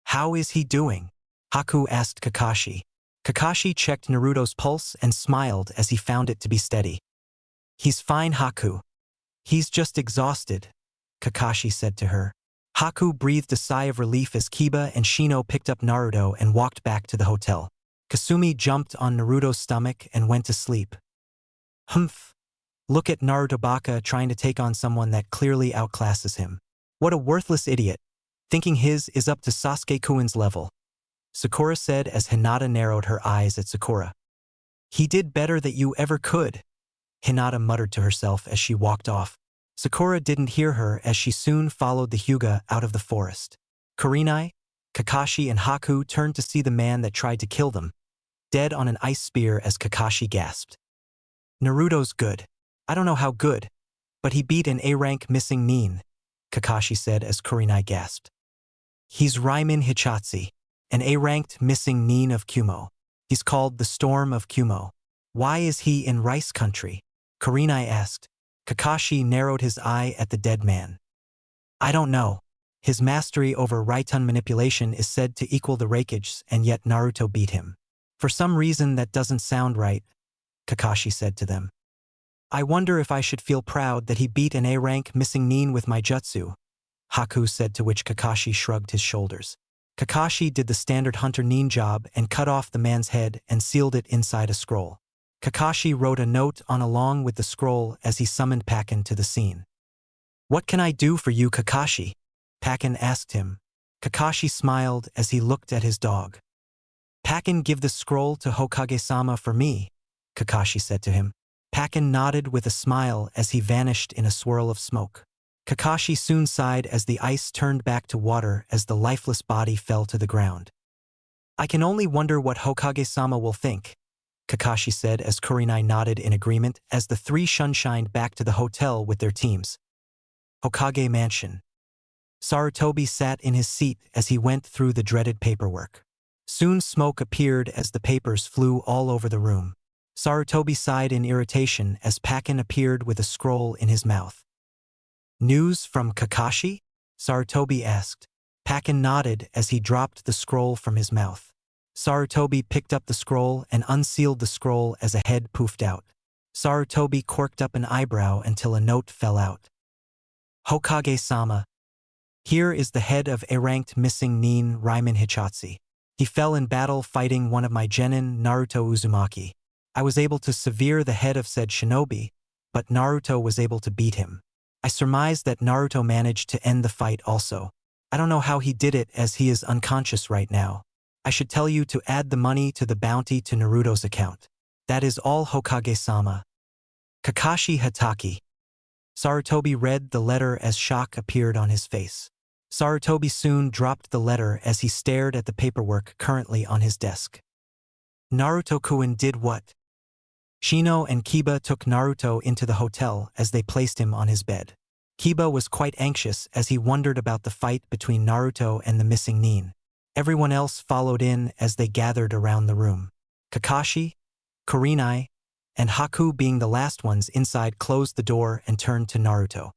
How is he doing? Haku asked Kakashi. Kakashi checked Naruto's pulse and smiled as he found it to be steady. He's fine, Haku. He's just exhausted, Kakashi said to her. Haku breathed a sigh of relief as Kiba and Shino picked up Naruto and walked back to the hotel. Kasumi jumped on Naruto's stomach and went to sleep. Humph. Look at Naruto Baka trying to take on someone that clearly outclasses him. What a worthless idiot. Thinking his is up to Sasuke-kun's level, Sakura said as Hinata narrowed her eyes at Sakura. He did better than you ever could, Hinata muttered to herself as she walked off. Sakura didn't hear her as she soon followed the Hyuga out of the forest. Kurenai, Kakashi and Haku turned to see the man that tried to kill them, dead on an ice spear as Kakashi gasped. Naruto's good. I don't know how good, but he beat an A-rank missing Nin, Kakashi said as Kurenai gasped. He's Raimin Hichotsi, an A-ranked missing Nin of Kumo. He's called the Storm of Kumo. Why is he in Rice Country? Kurenai asked. Kakashi narrowed his eye at the dead man. I don't know. His mastery over Raitun manipulation is said to equal the Raikage's, and yet Naruto beat him. For some reason that doesn't sound right, Kakashi said to them. I wonder if I should feel proud that he beat an A-rank missing Nin with my jutsu, Haku said, to which Kakashi shrugged his shoulders. Kakashi did the standard hunter Nin job and cut off the man's head and sealed it inside a scroll. Kakashi wrote a note on along with the scroll as he summoned Pakken to the scene. What can I do for you, Kakashi? Pakken asked him. Kakashi smiled as he looked at his dog. Pakken, give the scroll to Hokage-sama for me, Kakashi said to him. Pakken nodded with a smile as he vanished in a swirl of smoke. Kakashi soon sighed as the ice turned back to water as the lifeless body fell to the ground. I can only wonder what Hokage-sama will think, Kakashi said as Kurenai nodded in agreement as the three shunshined back to the hotel with their teams. Hokage Mansion. Sarutobi sat in his seat as he went through the dreaded paperwork. Soon smoke appeared as the papers flew all over the room. Sarutobi sighed in irritation as Pakken appeared with a scroll in his mouth. News from Kakashi? Sarutobi asked. Pakken nodded as he dropped the scroll from his mouth. Sarutobi picked up the scroll and unsealed the scroll as a head poofed out. Sarutobi quirked up an eyebrow until a note fell out. Hokage-sama. Here is the head of A-ranked missing Nin Raiman Hichatsu. He fell in battle fighting one of my genin, Naruto Uzumaki. I was able to sever the head of said shinobi, but Naruto was able to beat him. I surmised that Naruto managed to end the fight also. I don't know how he did it as he is unconscious right now. I should tell you to add the money to the bounty to Naruto's account. That is all, Hokage-sama. Kakashi Hatake. Sarutobi read the letter as shock appeared on his face. Sarutobi soon dropped the letter as he stared at the paperwork currently on his desk. Naruto-kun did what? Shino and Kiba took Naruto into the hotel as they placed him on his bed. Kiba was quite anxious as he wondered about the fight between Naruto and the missing Nin. Everyone else followed in as they gathered around the room. Kakashi, Kurenai, and Haku, being the last ones inside, closed the door and turned to Naruto.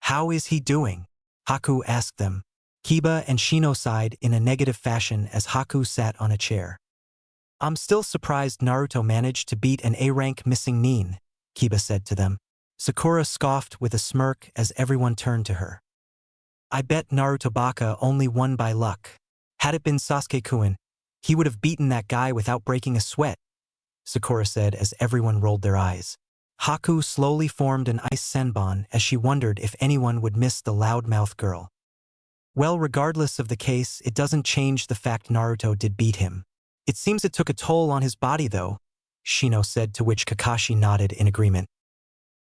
How is he doing? Haku asked them. Kiba and Shino sighed in a negative fashion as Haku sat on a chair. I'm still surprised Naruto managed to beat an A-rank missing Nin, Kiba said to them. Sakura scoffed with a smirk as everyone turned to her. I bet Naruto Baka only won by luck. Had it been Sasuke-kun, he would have beaten that guy without breaking a sweat, Sakura said as everyone rolled their eyes. Haku slowly formed an ice senbon as she wondered if anyone would miss the loudmouth girl. Well, regardless of the case, it doesn't change the fact Naruto did beat him. It seems it took a toll on his body though, Shino said, to which Kakashi nodded in agreement.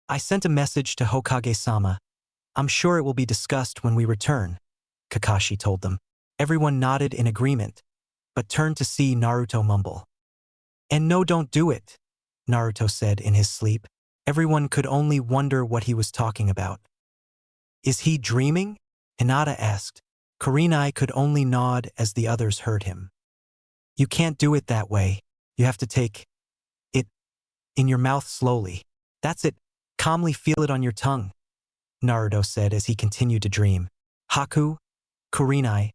I sent a message to Hokage-sama. I'm sure it will be discussed when we return, Kakashi told them. Everyone nodded in agreement, but turned to see Naruto mumble. And no, don't do it, Naruto said in his sleep. Everyone could only wonder what he was talking about. Is he dreaming? Hinata asked. Kurenai could only nod as the others heard him. You can't do it that way. You have to take it in your mouth slowly. That's it. Calmly feel it on your tongue, Naruto said as he continued to dream. Haku, Kurenai,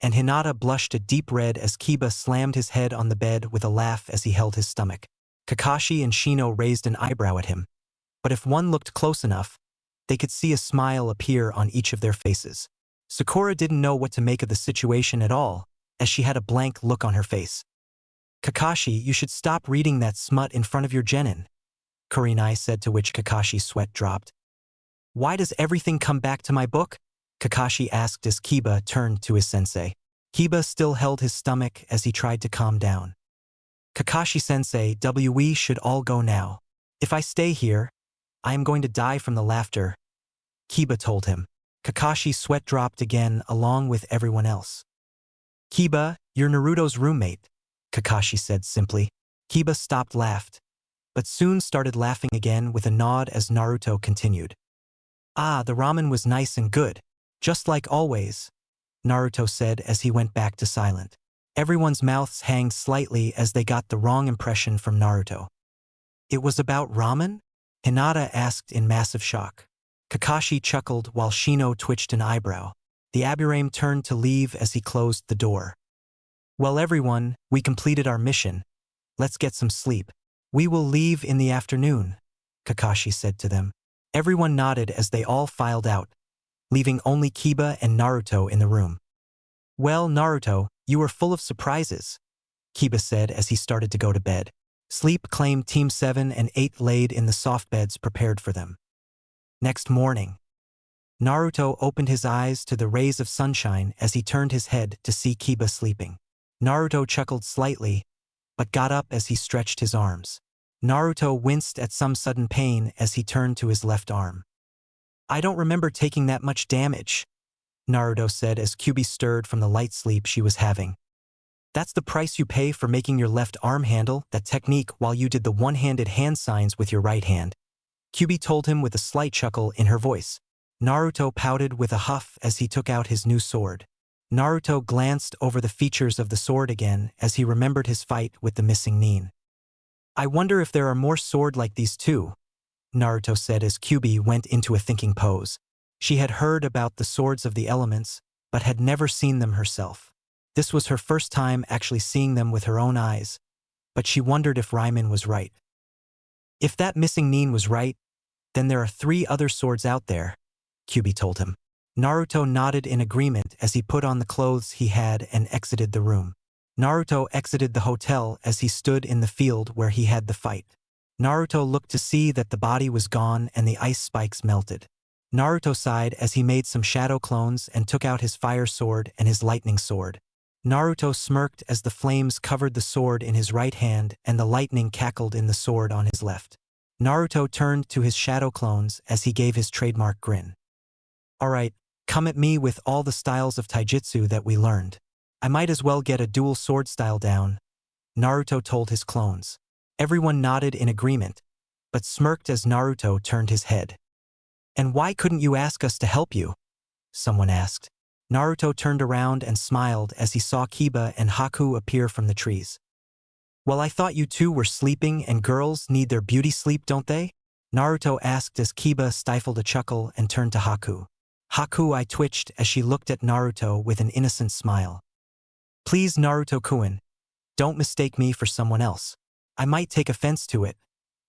and Hinata blushed a deep red as Kiba slammed his head on the bed with a laugh as he held his stomach. Kakashi and Shino raised an eyebrow at him, but if one looked close enough, they could see a smile appear on each of their faces. Sakura didn't know what to make of the situation at all, as she had a blank look on her face. Kakashi, you should stop reading that smut in front of your genin, Kurenai said, to which Kakashi's sweat dropped. Why does everything come back to my book? Kakashi asked as Kiba turned to his sensei. Kiba still held his stomach as he tried to calm down. Kakashi-sensei, we should all go now. If I stay here, I am going to die from the laughter, Kiba told him. Kakashi's sweat dropped again along with everyone else. Kiba, you're Naruto's roommate, Kakashi said simply. Kiba stopped laughed, but soon started laughing again with a nod as Naruto continued. Ah, the ramen was nice and good, just like always, Naruto said as he went back to silent. Everyone's mouths hanged slightly as they got the wrong impression from Naruto. It was about ramen? Hinata asked in massive shock. Kakashi chuckled while Shino twitched an eyebrow. The Aburame turned to leave as he closed the door. Well everyone, we completed our mission. Let's get some sleep. We will leave in the afternoon, Kakashi said to them. Everyone nodded as they all filed out, leaving only Kiba and Naruto in the room. Well, Naruto, you were full of surprises, Kiba said as he started to go to bed. Sleep claimed Team 7 and 8 laid in the soft beds prepared for them. Next morning, Naruto opened his eyes to the rays of sunshine as he turned his head to see Kiba sleeping. Naruto chuckled slightly, but got up as he stretched his arms. Naruto winced at some sudden pain as he turned to his left arm. I don't remember taking that much damage, Naruto said as Kyuubi stirred from the light sleep she was having. That's the price you pay for making your left arm handle that technique while you did the one-handed hand signs with your right hand. Kyuubi told him with a slight chuckle in her voice. Naruto pouted with a huff as he took out his new sword. Naruto glanced over the features of the sword again as he remembered his fight with the missing Nin. I wonder if there are more swords like these too, Naruto said as Kyuubi went into a thinking pose. She had heard about the swords of the elements, but had never seen them herself. This was her first time actually seeing them with her own eyes, but she wondered if Ryman was right. If that missing Nin was right, then there are 3 other swords out there, Kyuubi told him. Naruto nodded in agreement as he put on the clothes he had and exited the room. Naruto exited the hotel as he stood in the field where he had the fight. Naruto looked to see that the body was gone and the ice spikes melted. Naruto sighed as he made some shadow clones and took out his fire sword and his lightning sword. Naruto smirked as the flames covered the sword in his right hand and the lightning cackled in the sword on his left. Naruto turned to his shadow clones as he gave his trademark grin. Alright, come at me with all the styles of taijutsu that we learned. I might as well get a dual sword style down, Naruto told his clones. Everyone nodded in agreement, but smirked as Naruto turned his head. And why couldn't you ask us to help you? Someone asked. Naruto turned around and smiled as he saw Kiba and Haku appear from the trees. Well, I thought you two were sleeping and girls need their beauty sleep, don't they? Naruto asked as Kiba stifled a chuckle and turned to Haku. Haku twitched as she looked at Naruto with an innocent smile. Please, Naruto-kun, don't mistake me for someone else. I might take offense to it,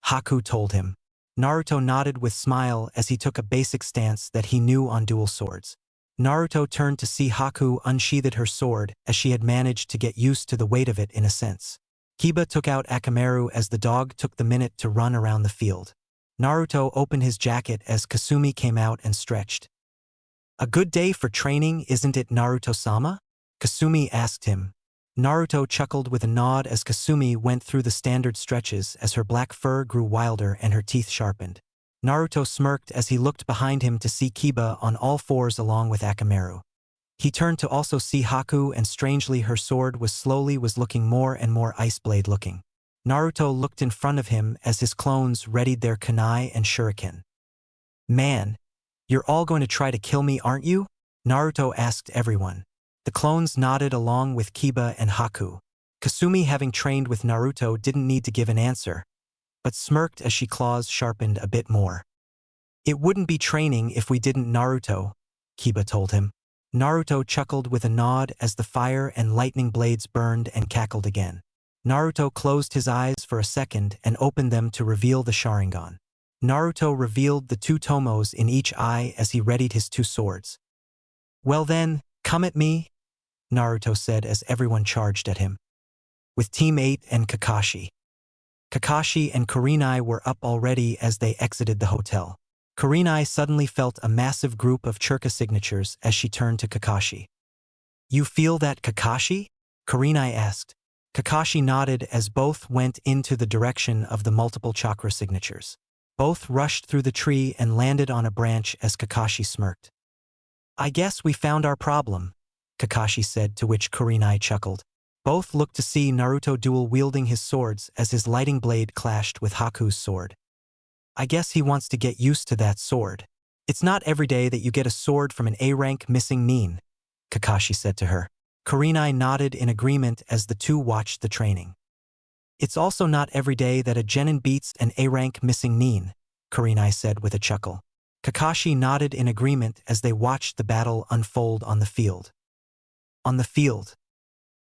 Haku told him. Naruto nodded with smile as he took a basic stance that he knew on dual swords. Naruto turned to see Haku unsheathed her sword as she had managed to get used to the weight of it in a sense. Kiba took out Akamaru as the dog took the minute to run around the field. Naruto opened his jacket as Kasumi came out and stretched. A good day for training, isn't it, Naruto-sama? Kasumi asked him. Naruto chuckled with a nod as Kasumi went through the standard stretches as her black fur grew wilder and her teeth sharpened. Naruto smirked as he looked behind him to see Kiba on all fours along with Akamaru. He turned to also see Haku and strangely her sword was looking more and more ice blade looking. Naruto looked in front of him as his clones readied their kunai and shuriken. Man, you're all going to try to kill me, aren't you? Naruto asked everyone. The clones nodded along with Kiba and Haku. Kasumi, having trained with Naruto, didn't need to give an answer, but smirked as she claws sharpened a bit more. It wouldn't be training if we didn't, Naruto, Kiba told him. Naruto chuckled with a nod as the fire and lightning blades burned and cackled again. Naruto closed his eyes for a second and opened them to reveal the Sharingan. Naruto revealed the 2 tomos in each eye as he readied his 2 swords. Well then, come at me, Naruto said as everyone charged at him. With Team 8 and Kakashi. Kakashi and Kurenai were up already as they exited the hotel. Kurenai suddenly felt a massive group of churka signatures as she turned to Kakashi. You feel that, Kakashi? Kurenai asked. Kakashi nodded as both went into the direction of the multiple chakra signatures. Both rushed through the tree and landed on a branch as Kakashi smirked. I guess we found our problem, Kakashi said, to which Kurenai chuckled. Both looked to see Naruto dual-wielding his swords as his lighting blade clashed with Haku's sword. I guess he wants to get used to that sword. It's not every day that you get a sword from an A-rank missing Nin, Kakashi said to her. Kurenai nodded in agreement as the two watched the training. It's also not every day that a Genin beats an A-rank missing Nin, Kurenai said with a chuckle. Kakashi nodded in agreement as they watched the battle unfold on the field. On the field,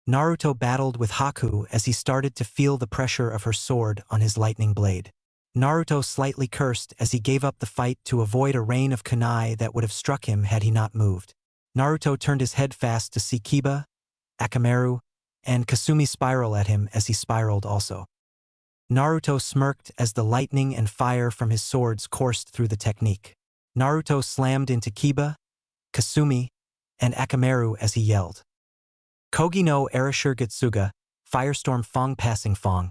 Naruto battled with Haku as he started to feel the pressure of her sword on his lightning blade. Naruto slightly cursed as he gave up the fight to avoid a rain of kunai that would have struck him had he not moved. Naruto turned his head fast to see Kiba, Akamaru, and Kasumi spiral at him as he spiraled also. Naruto smirked as the lightning and fire from his swords coursed through the technique. Naruto slammed into Kiba, Kasumi, and Akamaru as he yelled. Kogi no Arashurgetsuga, Firestorm Fong passing Fong.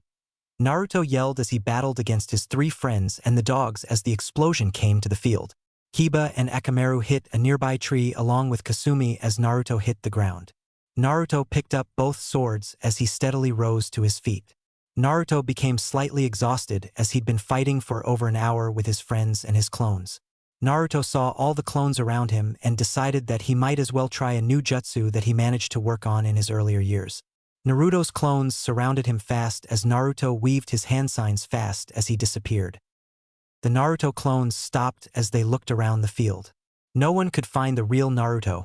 Naruto yelled as he battled against his 3 friends and the dogs as the explosion came to the field. Kiba and Akamaru hit a nearby tree along with Kasumi as Naruto hit the ground. Naruto picked up both swords as he steadily rose to his feet. Naruto became slightly exhausted as he'd been fighting for over an hour with his friends and his clones. Naruto saw all the clones around him and decided that he might as well try a new jutsu that he managed to work on in his earlier years. Naruto's clones surrounded him fast as Naruto weaved his hand signs fast as he disappeared. The Naruto clones stopped as they looked around the field. No one could find the real Naruto,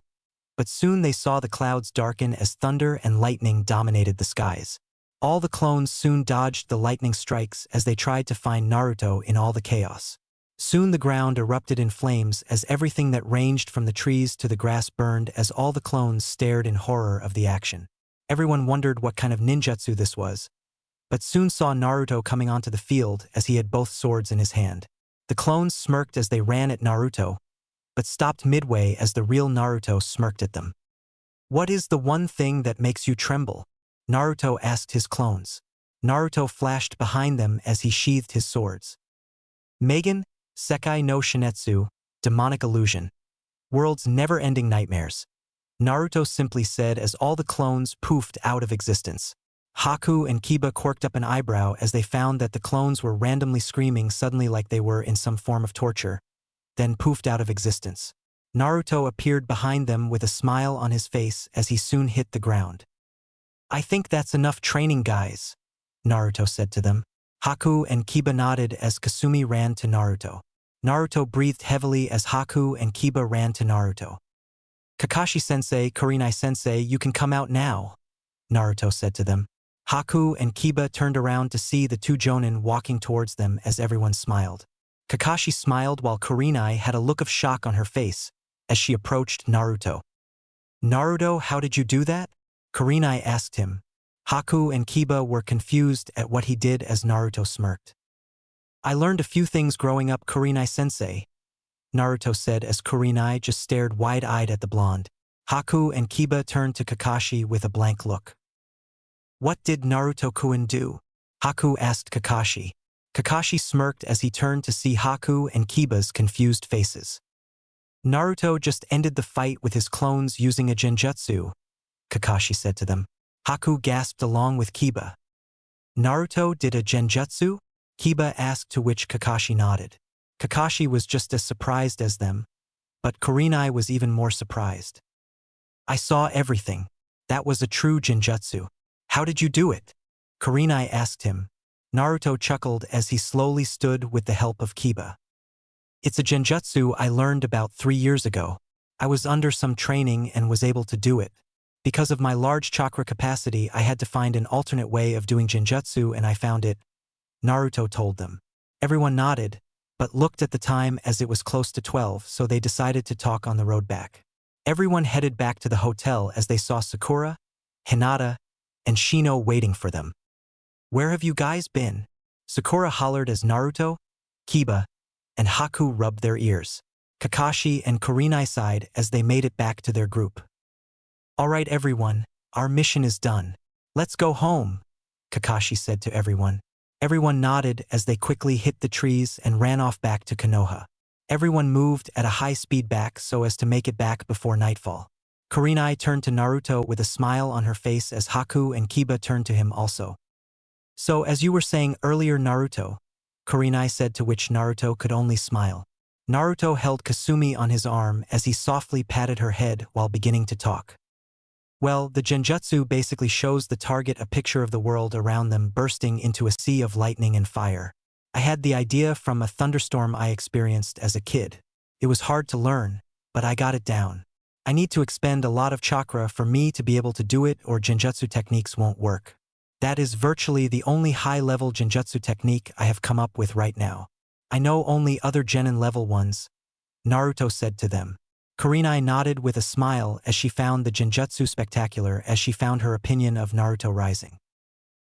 but soon they saw the clouds darken as thunder and lightning dominated the skies. All the clones soon dodged the lightning strikes as they tried to find Naruto in all the chaos. Soon the ground erupted in flames as everything that ranged from the trees to the grass burned as all the clones stared in horror of the action. Everyone wondered what kind of ninjutsu this was, but soon saw Naruto coming onto the field as he had both swords in his hand. The clones smirked as they ran at Naruto, but stopped midway as the real Naruto smirked at them. "What is the one thing that makes you tremble?" Naruto asked his clones. Naruto flashed behind them as he sheathed his swords. Megan, Sekai no Shinetsu, demonic illusion. World's never-ending nightmares. Naruto simply said as all the clones poofed out of existence. Haku and Kiba quirked up an eyebrow as they found that the clones were randomly screaming suddenly like they were in some form of torture, then poofed out of existence. Naruto appeared behind them with a smile on his face as he soon hit the ground. "I think that's enough training, guys," Naruto said to them. Haku and Kiba nodded as Kasumi ran to Naruto. Naruto breathed heavily as Haku and Kiba ran to Naruto. "Kakashi-sensei, Kurenai-sensei, you can come out now," Naruto said to them. Haku and Kiba turned around to see the two Jonin walking towards them as everyone smiled. Kakashi smiled while Kurenai had a look of shock on her face as she approached Naruto. "Naruto, how did you do that?" Kurenai asked him. Haku and Kiba were confused at what he did as Naruto smirked. "I learned a few things growing up, Kurenai-sensei," Naruto said as Kurenai just stared wide-eyed at the blonde. Haku and Kiba turned to Kakashi with a blank look. "What did Naruto-kun do?" Haku asked Kakashi. Kakashi smirked as he turned to see Haku and Kiba's confused faces. "Naruto just ended the fight with his clones using a genjutsu," Kakashi said to them. Haku gasped along with Kiba. "Naruto did a genjutsu?" Kiba asked, to which Kakashi nodded. Kakashi was just as surprised as them, but Kurenai was even more surprised. "I saw everything. That was a true genjutsu. How did you do it?" Kurenai asked him. Naruto chuckled as he slowly stood with the help of Kiba. "It's a genjutsu I learned about 3 years ago. I was under some training and was able to do it. Because of my large chakra capacity, I had to find an alternate way of doing genjutsu and I found it," Naruto told them. Everyone nodded, but looked at the time as it was close to 12, so they decided to talk on the road back. Everyone headed back to the hotel as they saw Sakura, Hinata, and Shino waiting for them. "Where have you guys been?" Sakura hollered as Naruto, Kiba, and Haku rubbed their ears. Kakashi and Kurenai sighed as they made it back to their group. "All right, everyone, our mission is done. Let's go home," Kakashi said to everyone. Everyone nodded as they quickly hit the trees and ran off back to Konoha. Everyone moved at a high speed back so as to make it back before nightfall. Kurenai turned to Naruto with a smile on her face as Haku and Kiba turned to him also. "So, as you were saying earlier, Naruto," Kurenai said, to which Naruto could only smile. Naruto held Kasumi on his arm as he softly patted her head while beginning to talk. "Well, the genjutsu basically shows the target a picture of the world around them bursting into a sea of lightning and fire. I had the idea from a thunderstorm I experienced as a kid. It was hard to learn, but I got it down. I need to expend a lot of chakra for me to be able to do it, or genjutsu techniques won't work. That is virtually the only high-level genjutsu technique I have come up with right now. I know only other Genin level ones," Naruto said to them. Kurenai nodded with a smile as she found the genjutsu spectacular as she found her opinion of Naruto rising.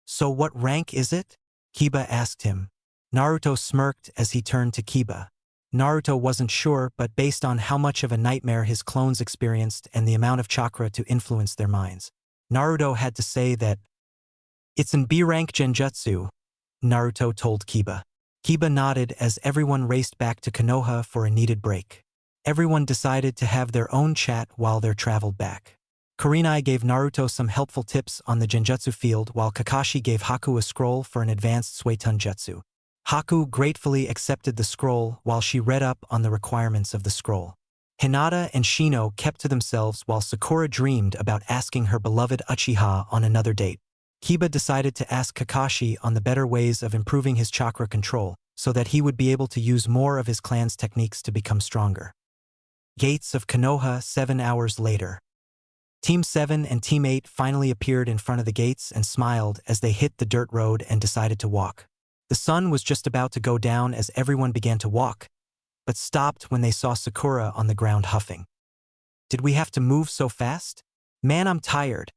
"So what rank is it?" Kiba asked him. Naruto smirked as he turned to Kiba. Naruto wasn't sure, but based on how much of a nightmare his clones experienced and the amount of chakra to influence their minds, Naruto had to say that it's an B-rank genjutsu, Naruto told Kiba. Kiba nodded as everyone raced back to Konoha for a needed break. Everyone decided to have their own chat while they traveled back. Kurenai gave Naruto some helpful tips on the genjutsu field while Kakashi gave Haku a scroll for an advanced Suetun jutsu. Haku gratefully accepted the scroll while she read up on the requirements of the scroll. Hinata and Shino kept to themselves while Sakura dreamed about asking her beloved Uchiha on another date. Kiba decided to ask Kakashi on the better ways of improving his chakra control so that he would be able to use more of his clan's techniques to become stronger. Gates of Konoha 7 hours later. Team 7 and Team 8 finally appeared in front of the gates and smiled as they hit the dirt road and decided to walk. The sun was just about to go down as everyone began to walk, but stopped when they saw Sakura on the ground huffing. "Did we have to move so fast? Man, I'm tired,"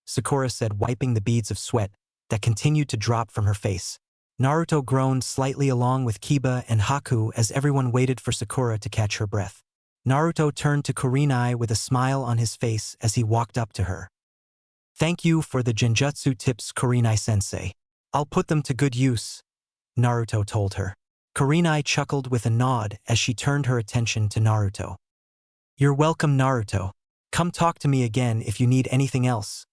Sakura said, wiping the beads of sweat that continued to drop from her face. Naruto groaned slightly along with Kiba and Haku as everyone waited for Sakura to catch her breath. Naruto turned to Kurenai with a smile on his face as he walked up to her. "Thank you for the genjutsu tips, Kurenai-sensei. I'll put them to good use," Naruto told her. Kurenai chuckled with a nod as she turned her attention to Naruto. "You're welcome, Naruto. Come talk to me again if you need anything else,"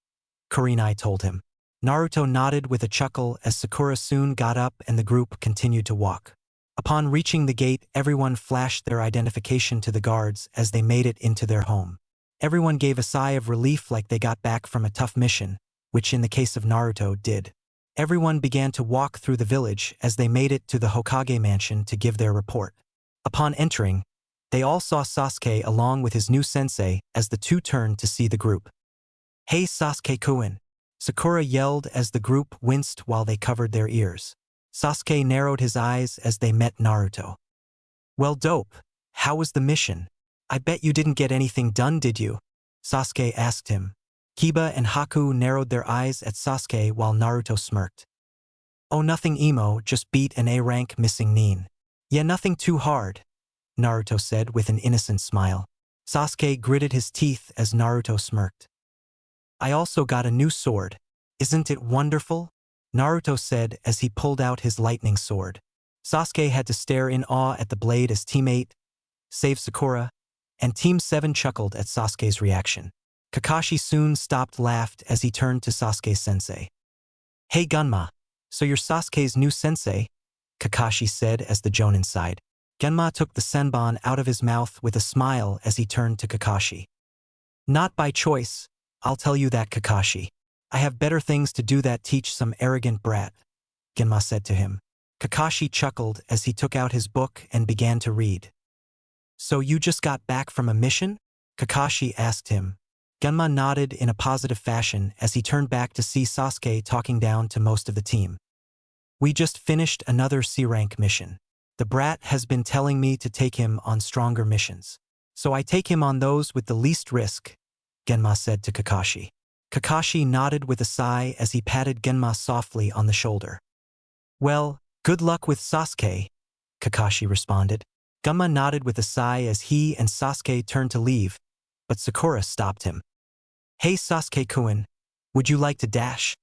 Kurenai told him. Naruto nodded with a chuckle as Sakura soon got up and the group continued to walk. Upon reaching the gate, everyone flashed their identification to the guards as they made it into their home. Everyone gave a sigh of relief like they got back from a tough mission, which in the case of Naruto did. Everyone began to walk through the village as they made it to the Hokage mansion to give their report. Upon entering, they all saw Sasuke along with his new sensei as the two turned to see the group. "Hey Sasuke-kun," Sakura yelled as the group winced while they covered their ears. Sasuke narrowed his eyes as they met Naruto. "Well, dope. How was the mission? I bet you didn't get anything done, did you?" Sasuke asked him. Kiba and Haku narrowed their eyes at Sasuke while Naruto smirked. "Oh, nothing emo, just beat an A-rank missing Nin." "Yeah, nothing too hard," Naruto said with an innocent smile. Sasuke gritted his teeth as Naruto smirked. "I also got a new sword. Isn't it wonderful?" Naruto said as he pulled out his lightning sword. Sasuke had to stare in awe at the blade as Team 8, save Sakura, and Team 7 chuckled at Sasuke's reaction. Kakashi soon stopped laughed as he turned to Sasuke's sensei. "Hey Gunma, so you're Sasuke's new sensei?" Kakashi said as the Jonin sighed. Genma took the senbon out of his mouth with a smile as he turned to Kakashi. "Not by choice, I'll tell you that, Kakashi. I have better things to do than teach some arrogant brat," Genma said to him. Kakashi chuckled as he took out his book and began to read. "So you just got back from a mission?" Kakashi asked him. Genma nodded in a positive fashion as he turned back to see Sasuke talking down to most of the team. "We just finished another C-rank mission. The brat has been telling me to take him on stronger missions. So I take him on those with the least risk," Genma said to Kakashi. Kakashi nodded with a sigh as he patted Genma softly on the shoulder. "Well, good luck with Sasuke," Kakashi responded. Genma nodded with a sigh as he and Sasuke turned to leave, but Sakura stopped him. "Hey Sasuke-kun, would you like to dash?"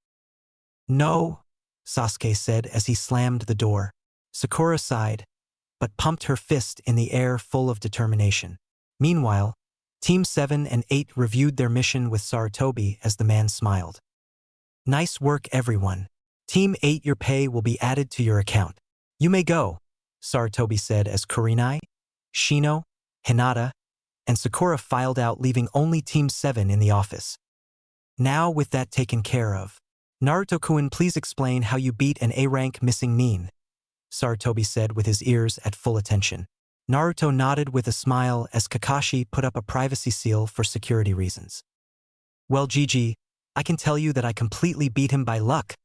"No," Sasuke said as he slammed the door. Sakura sighed, but pumped her fist in the air full of determination. Meanwhile, Team 7 and 8 reviewed their mission with Sarutobi as the man smiled. "Nice work, everyone. Team 8, your pay will be added to your account. You may go," Sarutobi said as Kurenai, Shino, Hinata, and Sakura filed out, leaving only Team 7 in the office. "Now with that taken care of, Naruto-kun, please explain how you beat an A-rank missing Nin," Sarutobi said with his ears at full attention. Naruto nodded with a smile as Kakashi put up a privacy seal for security reasons. "Well, Gigi, I can tell you that I completely beat him by luck,"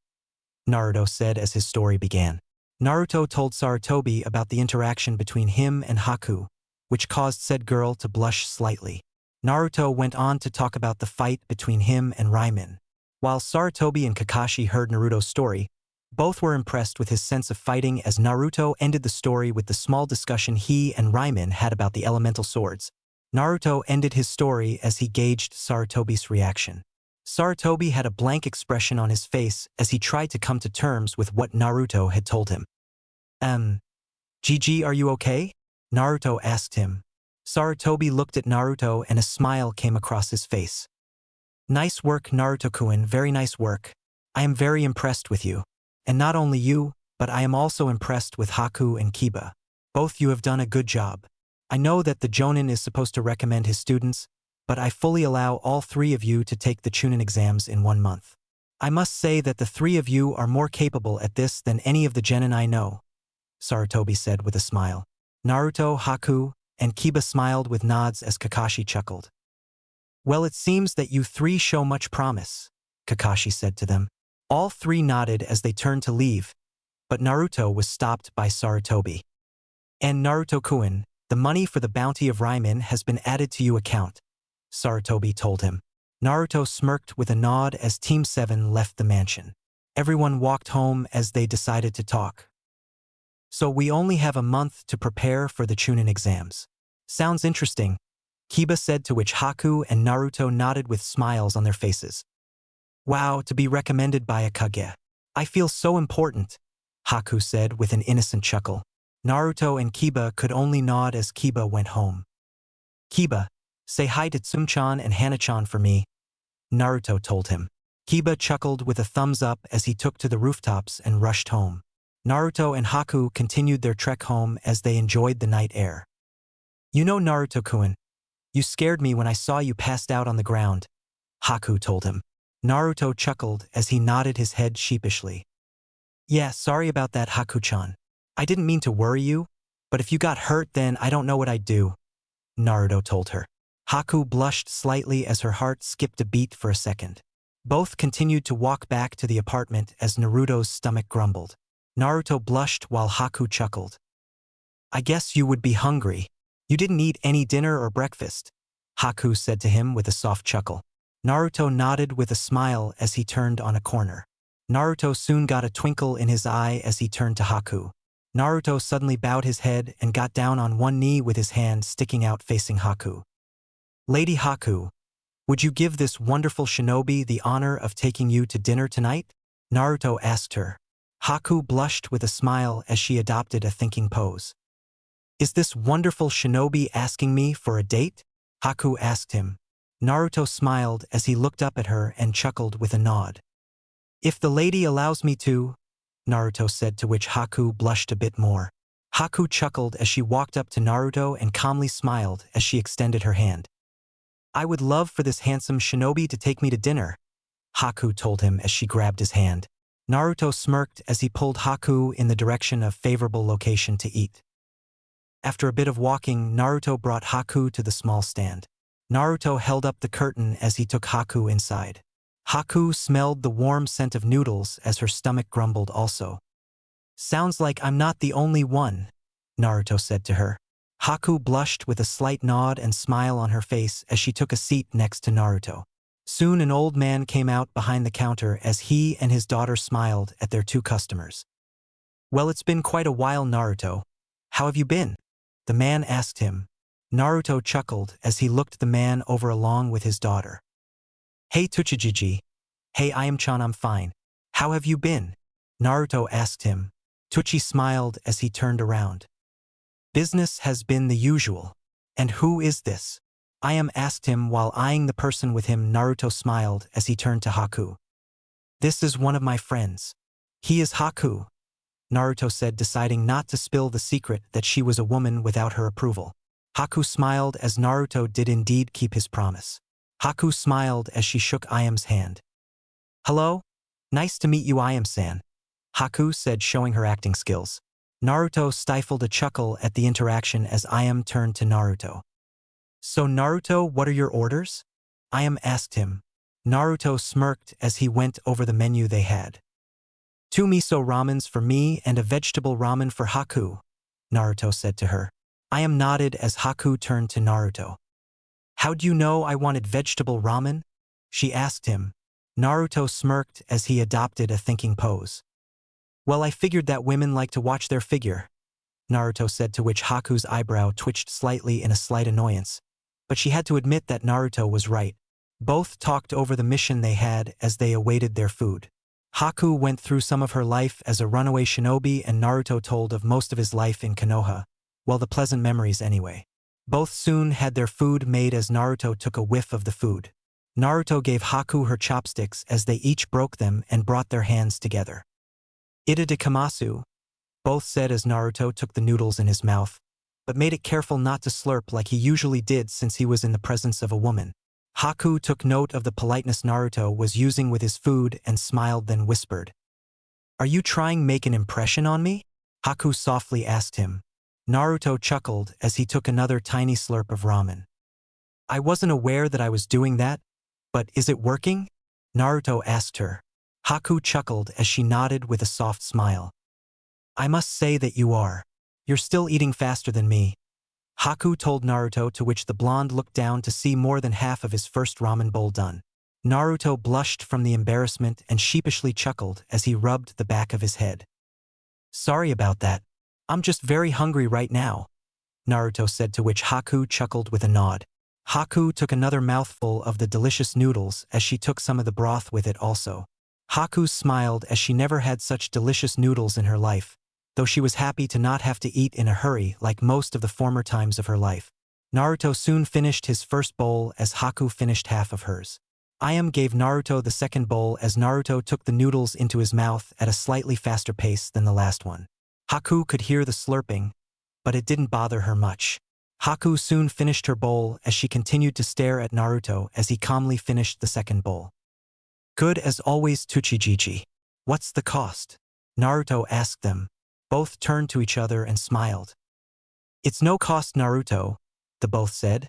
Naruto said as his story began. Naruto told Sarutobi about the interaction between him and Haku, which caused said girl to blush slightly. Naruto went on to talk about the fight between him and Raimin. While Sarutobi and Kakashi heard Naruto's story, both were impressed with his sense of fighting as Naruto ended the story with the small discussion he and Raimin had about the elemental swords. Naruto ended his story as he gauged Sarutobi's reaction. Sarutobi had a blank expression on his face as he tried to come to terms with what Naruto had told him. "Gigi, are you okay?" Naruto asked him. Sarutobi looked at Naruto and a smile came across his face. Nice work, Naruto-kun, very nice work. I am very impressed with you. And not only you, but I am also impressed with Haku and Kiba. Both you have done a good job. I know that the Jonin is supposed to recommend his students, but I fully allow all three of you to take the Chunin exams in 1 month. I must say that the three of you are more capable at this than any of the genin I know, Sarutobi said with a smile. Naruto, Haku, and Kiba smiled with nods as Kakashi chuckled. Well, it seems that you three show much promise, Kakashi said to them. All three nodded as they turned to leave, but Naruto was stopped by Sarutobi. And Naruto-kun, the money for the bounty of Raimin has been added to your account, Sarutobi told him. Naruto smirked with a nod as Team 7 left the mansion. Everyone walked home as they decided to talk. So we only have a month to prepare for the Chunin exams. Sounds interesting, Kiba said, to which Haku and Naruto nodded with smiles on their faces. Wow, to be recommended by a Kage. I feel so important, Haku said with an innocent chuckle. Naruto and Kiba could only nod as Kiba went home. Kiba, say hi to Tsum-chan and Hana-chan for me, Naruto told him. Kiba chuckled with a thumbs up as he took to the rooftops and rushed home. Naruto and Haku continued their trek home as they enjoyed the night air. You know, Naruto-kun, you scared me when I saw you passed out on the ground, Haku told him. Naruto chuckled as he nodded his head sheepishly. Yeah, sorry about that, Haku-chan. I didn't mean to worry you, but if you got hurt then I don't know what I'd do, Naruto told her. Haku blushed slightly as her heart skipped a beat for a second. Both continued to walk back to the apartment as Naruto's stomach grumbled. Naruto blushed while Haku chuckled. I guess you would be hungry. You didn't eat any dinner or breakfast, Haku said to him with a soft chuckle. Naruto nodded with a smile as he turned on a corner. Naruto soon got a twinkle in his eye as he turned to Haku. Naruto suddenly bowed his head and got down on one knee with his hand sticking out facing Haku. Lady Haku, would you give this wonderful shinobi the honor of taking you to dinner tonight? Naruto asked her. Haku blushed with a smile as she adopted a thinking pose. Is this wonderful shinobi asking me for a date? Haku asked him. Naruto smiled as he looked up at her and chuckled with a nod. If the lady allows me to, Naruto said, to which Haku blushed a bit more. Haku chuckled as she walked up to Naruto and calmly smiled as she extended her hand. I would love for this handsome shinobi to take me to dinner, Haku told him as she grabbed his hand. Naruto smirked as he pulled Haku in the direction of favorable location to eat. After a bit of walking, Naruto brought Haku to the small stand. Naruto held up the curtain as he took Haku inside. Haku smelled the warm scent of noodles as her stomach grumbled also. Sounds like I'm not the only one, Naruto said to her. Haku blushed with a slight nod and smile on her face as she took a seat next to Naruto. Soon an old man came out behind the counter as he and his daughter smiled at their two customers. Well, it's been quite a while, Naruto. How have you been? The man asked him. Naruto chuckled as he looked the man over along with his daughter. Hey Tsuchijiji. Hey Ayam-chan, I'm fine. How have you been? Naruto asked him. Tsuchi smiled as he turned around. Business has been the usual. And who is this? Ayam asked him while eyeing the person with him. Naruto smiled as he turned to Haku. This is one of my friends. He is Haku, Naruto said, deciding not to spill the secret that she was a woman without her approval. Haku smiled as Naruto did indeed keep his promise. Haku smiled as she shook Ayam's hand. Hello? Nice to meet you, Ayam-san, Haku said, showing her acting skills. Naruto stifled a chuckle at the interaction as Ayam turned to Naruto. So Naruto, what are your orders? Ayam asked him. Naruto smirked as he went over the menu they had. 2 miso ramens for me and a vegetable ramen for Haku, Naruto said to her. Ayam nodded as Haku turned to Naruto. How'd you know I wanted vegetable ramen? She asked him. Naruto smirked as he adopted a thinking pose. Well, I figured that women like to watch their figure, Naruto said, to which Haku's eyebrow twitched slightly in a slight annoyance. But she had to admit that Naruto was right. Both talked over the mission they had as they awaited their food. Haku went through some of her life as a runaway shinobi and Naruto told of most of his life in Konoha. Well, the pleasant memories anyway. Both soon had their food made as Naruto took a whiff of the food. Naruto gave Haku her chopsticks as they each broke them and brought their hands together. Ita de Kamasu, both said as Naruto took the noodles in his mouth, but made it careful not to slurp like he usually did since he was in the presence of a woman. Haku took note of the politeness Naruto was using with his food and smiled, then whispered, "Are you trying make an impression on me?" Haku softly asked him. Naruto chuckled as he took another tiny slurp of ramen. "I wasn't aware that I was doing that, but is it working?" Naruto asked her. Haku chuckled as she nodded with a soft smile. "I must say that you are. You're still eating faster than me," Haku told Naruto, to which the blonde looked down to see more than half of his first ramen bowl done. Naruto blushed from the embarrassment and sheepishly chuckled as he rubbed the back of his head. "Sorry about that. I'm just very hungry right now," Naruto said, to which Haku chuckled with a nod. Haku took another mouthful of the delicious noodles as she took some of the broth with it also. Haku smiled as she never had such delicious noodles in her life, though she was happy to not have to eat in a hurry like most of the former times of her life. Naruto soon finished his first bowl as Haku finished half of hers. Ayam gave Naruto the second bowl as Naruto took the noodles into his mouth at a slightly faster pace than the last one. Haku could hear the slurping, but it didn't bother her much. Haku soon finished her bowl as she continued to stare at Naruto as he calmly finished the second bowl. "Good as always, Tsuchijiji. What's the cost?" Naruto asked them. Both turned to each other and smiled. "It's no cost, Naruto," the both said.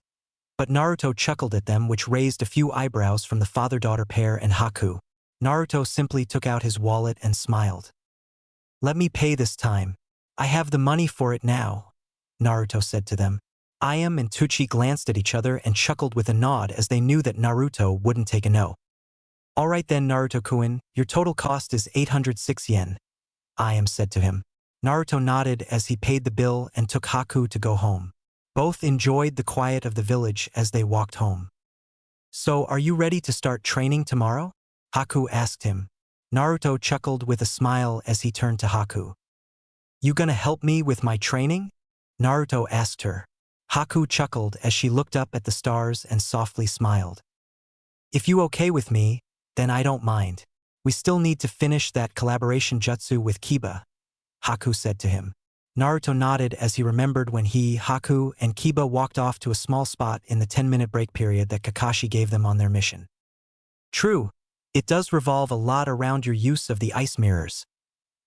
But Naruto chuckled at them, which raised a few eyebrows from the father-daughter pair and Haku. Naruto simply took out his wallet and smiled. "Let me pay this time. I have the money for it now," Naruto said to them. Ayam and Tsuchi glanced at each other and chuckled with a nod as they knew that Naruto wouldn't take a no. "All right then, Naruto-kun, your total cost is 806 yen, Ayam said to him. Naruto nodded as he paid the bill and took Haku to go home. Both enjoyed the quiet of the village as they walked home. "So are you ready to start training tomorrow?" Haku asked him. Naruto chuckled with a smile as he turned to Haku. "You gonna help me with my training?" Naruto asked her. Haku chuckled as she looked up at the stars and softly smiled. "If you okay with me, then I don't mind. We still need to finish that collaboration jutsu with Kiba," Haku said to him. Naruto nodded as he remembered when he, Haku, and Kiba walked off to a small spot in the 10-minute break period that Kakashi gave them on their mission. "True, it does revolve a lot around your use of the ice mirrors,"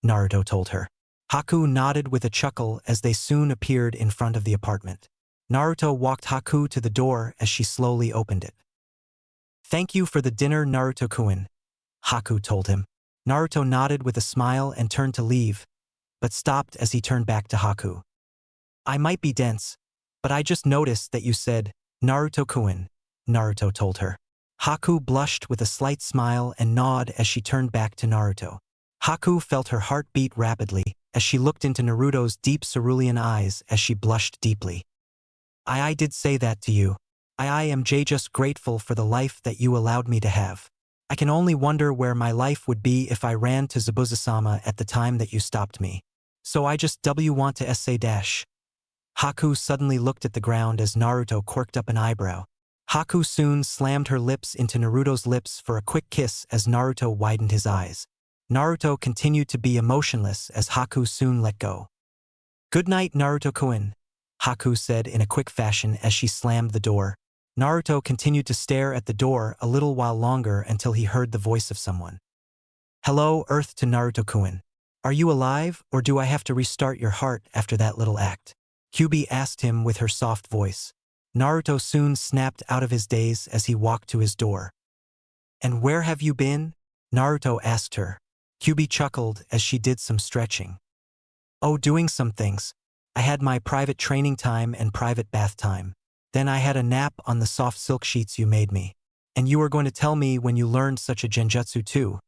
Naruto told her. Haku nodded with a chuckle as they soon appeared in front of the apartment. Naruto walked Haku to the door as she slowly opened it. "Thank you for the dinner, Naruto-kun," Haku told him. Naruto nodded with a smile and turned to leave, but stopped as he turned back to Haku. "I might be dense, but I just noticed that you said, Naruto-kun," Naruto told her. Haku blushed with a slight smile and nod as she turned back to Naruto. Haku felt her heart beat rapidly as she looked into Naruto's deep cerulean eyes as she blushed deeply. I did say that to you. I am just grateful for the life that you allowed me to have. I can only wonder where my life would be if I ran to Zabuza-sama at the time that you stopped me. So I just want to say dash." Haku suddenly looked at the ground as Naruto quirked up an eyebrow. Haku soon slammed her lips into Naruto's lips for a quick kiss as Naruto widened his eyes. Naruto continued to be emotionless as Haku soon let go. "Good night, Naruto-kun," Haku said in a quick fashion as she slammed the door. Naruto continued to stare at the door a little while longer until he heard the voice of someone. "Hello, Earth to Naruto-kun. Are you alive, or do I have to restart your heart after that little act?" Kyuubi asked him with her soft voice. Naruto soon snapped out of his daze as he walked to his door. "And where have you been?" Naruto asked her. Kyuubi chuckled as she did some stretching. "Oh, doing some things. I had my private training time and private bath time. Then I had a nap on the soft silk sheets you made me. And you were going to tell me when you learned such a genjutsu too,"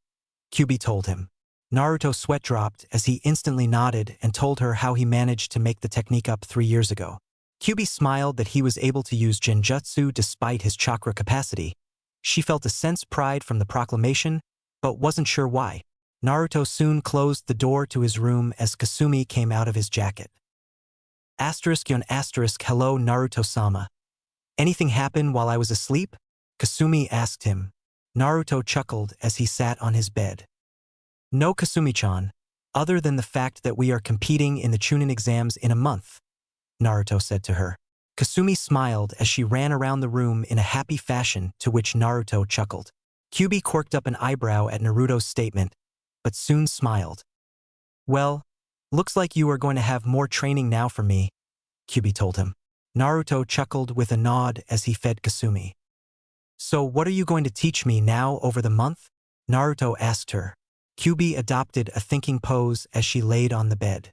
Kyuubi told him. Naruto sweat dropped as he instantly nodded and told her how he managed to make the technique up 3 years ago. Kyuubi smiled that he was able to use genjutsu despite his chakra capacity. She felt a sense pride from the proclamation, but wasn't sure why. Naruto soon closed the door to his room as Kasumi came out of his jacket. ***, hello Naruto-sama. Anything happen while I was asleep?" Kasumi asked him. Naruto chuckled as he sat on his bed. No, Kasumi-chan, other than the fact that we are competing in the Chunin exams in a month, Naruto said to her. Kasumi smiled as she ran around the room in a happy fashion, to which Naruto chuckled. Kyuubi quirked up an eyebrow at Naruto's statement, but soon smiled. Well, looks like you are going to have more training now for me, Kyuubi told him. Naruto chuckled with a nod as he fed Kasumi. So what are you going to teach me now over the month? Naruto asked her. Kyuubi adopted a thinking pose as she laid on the bed.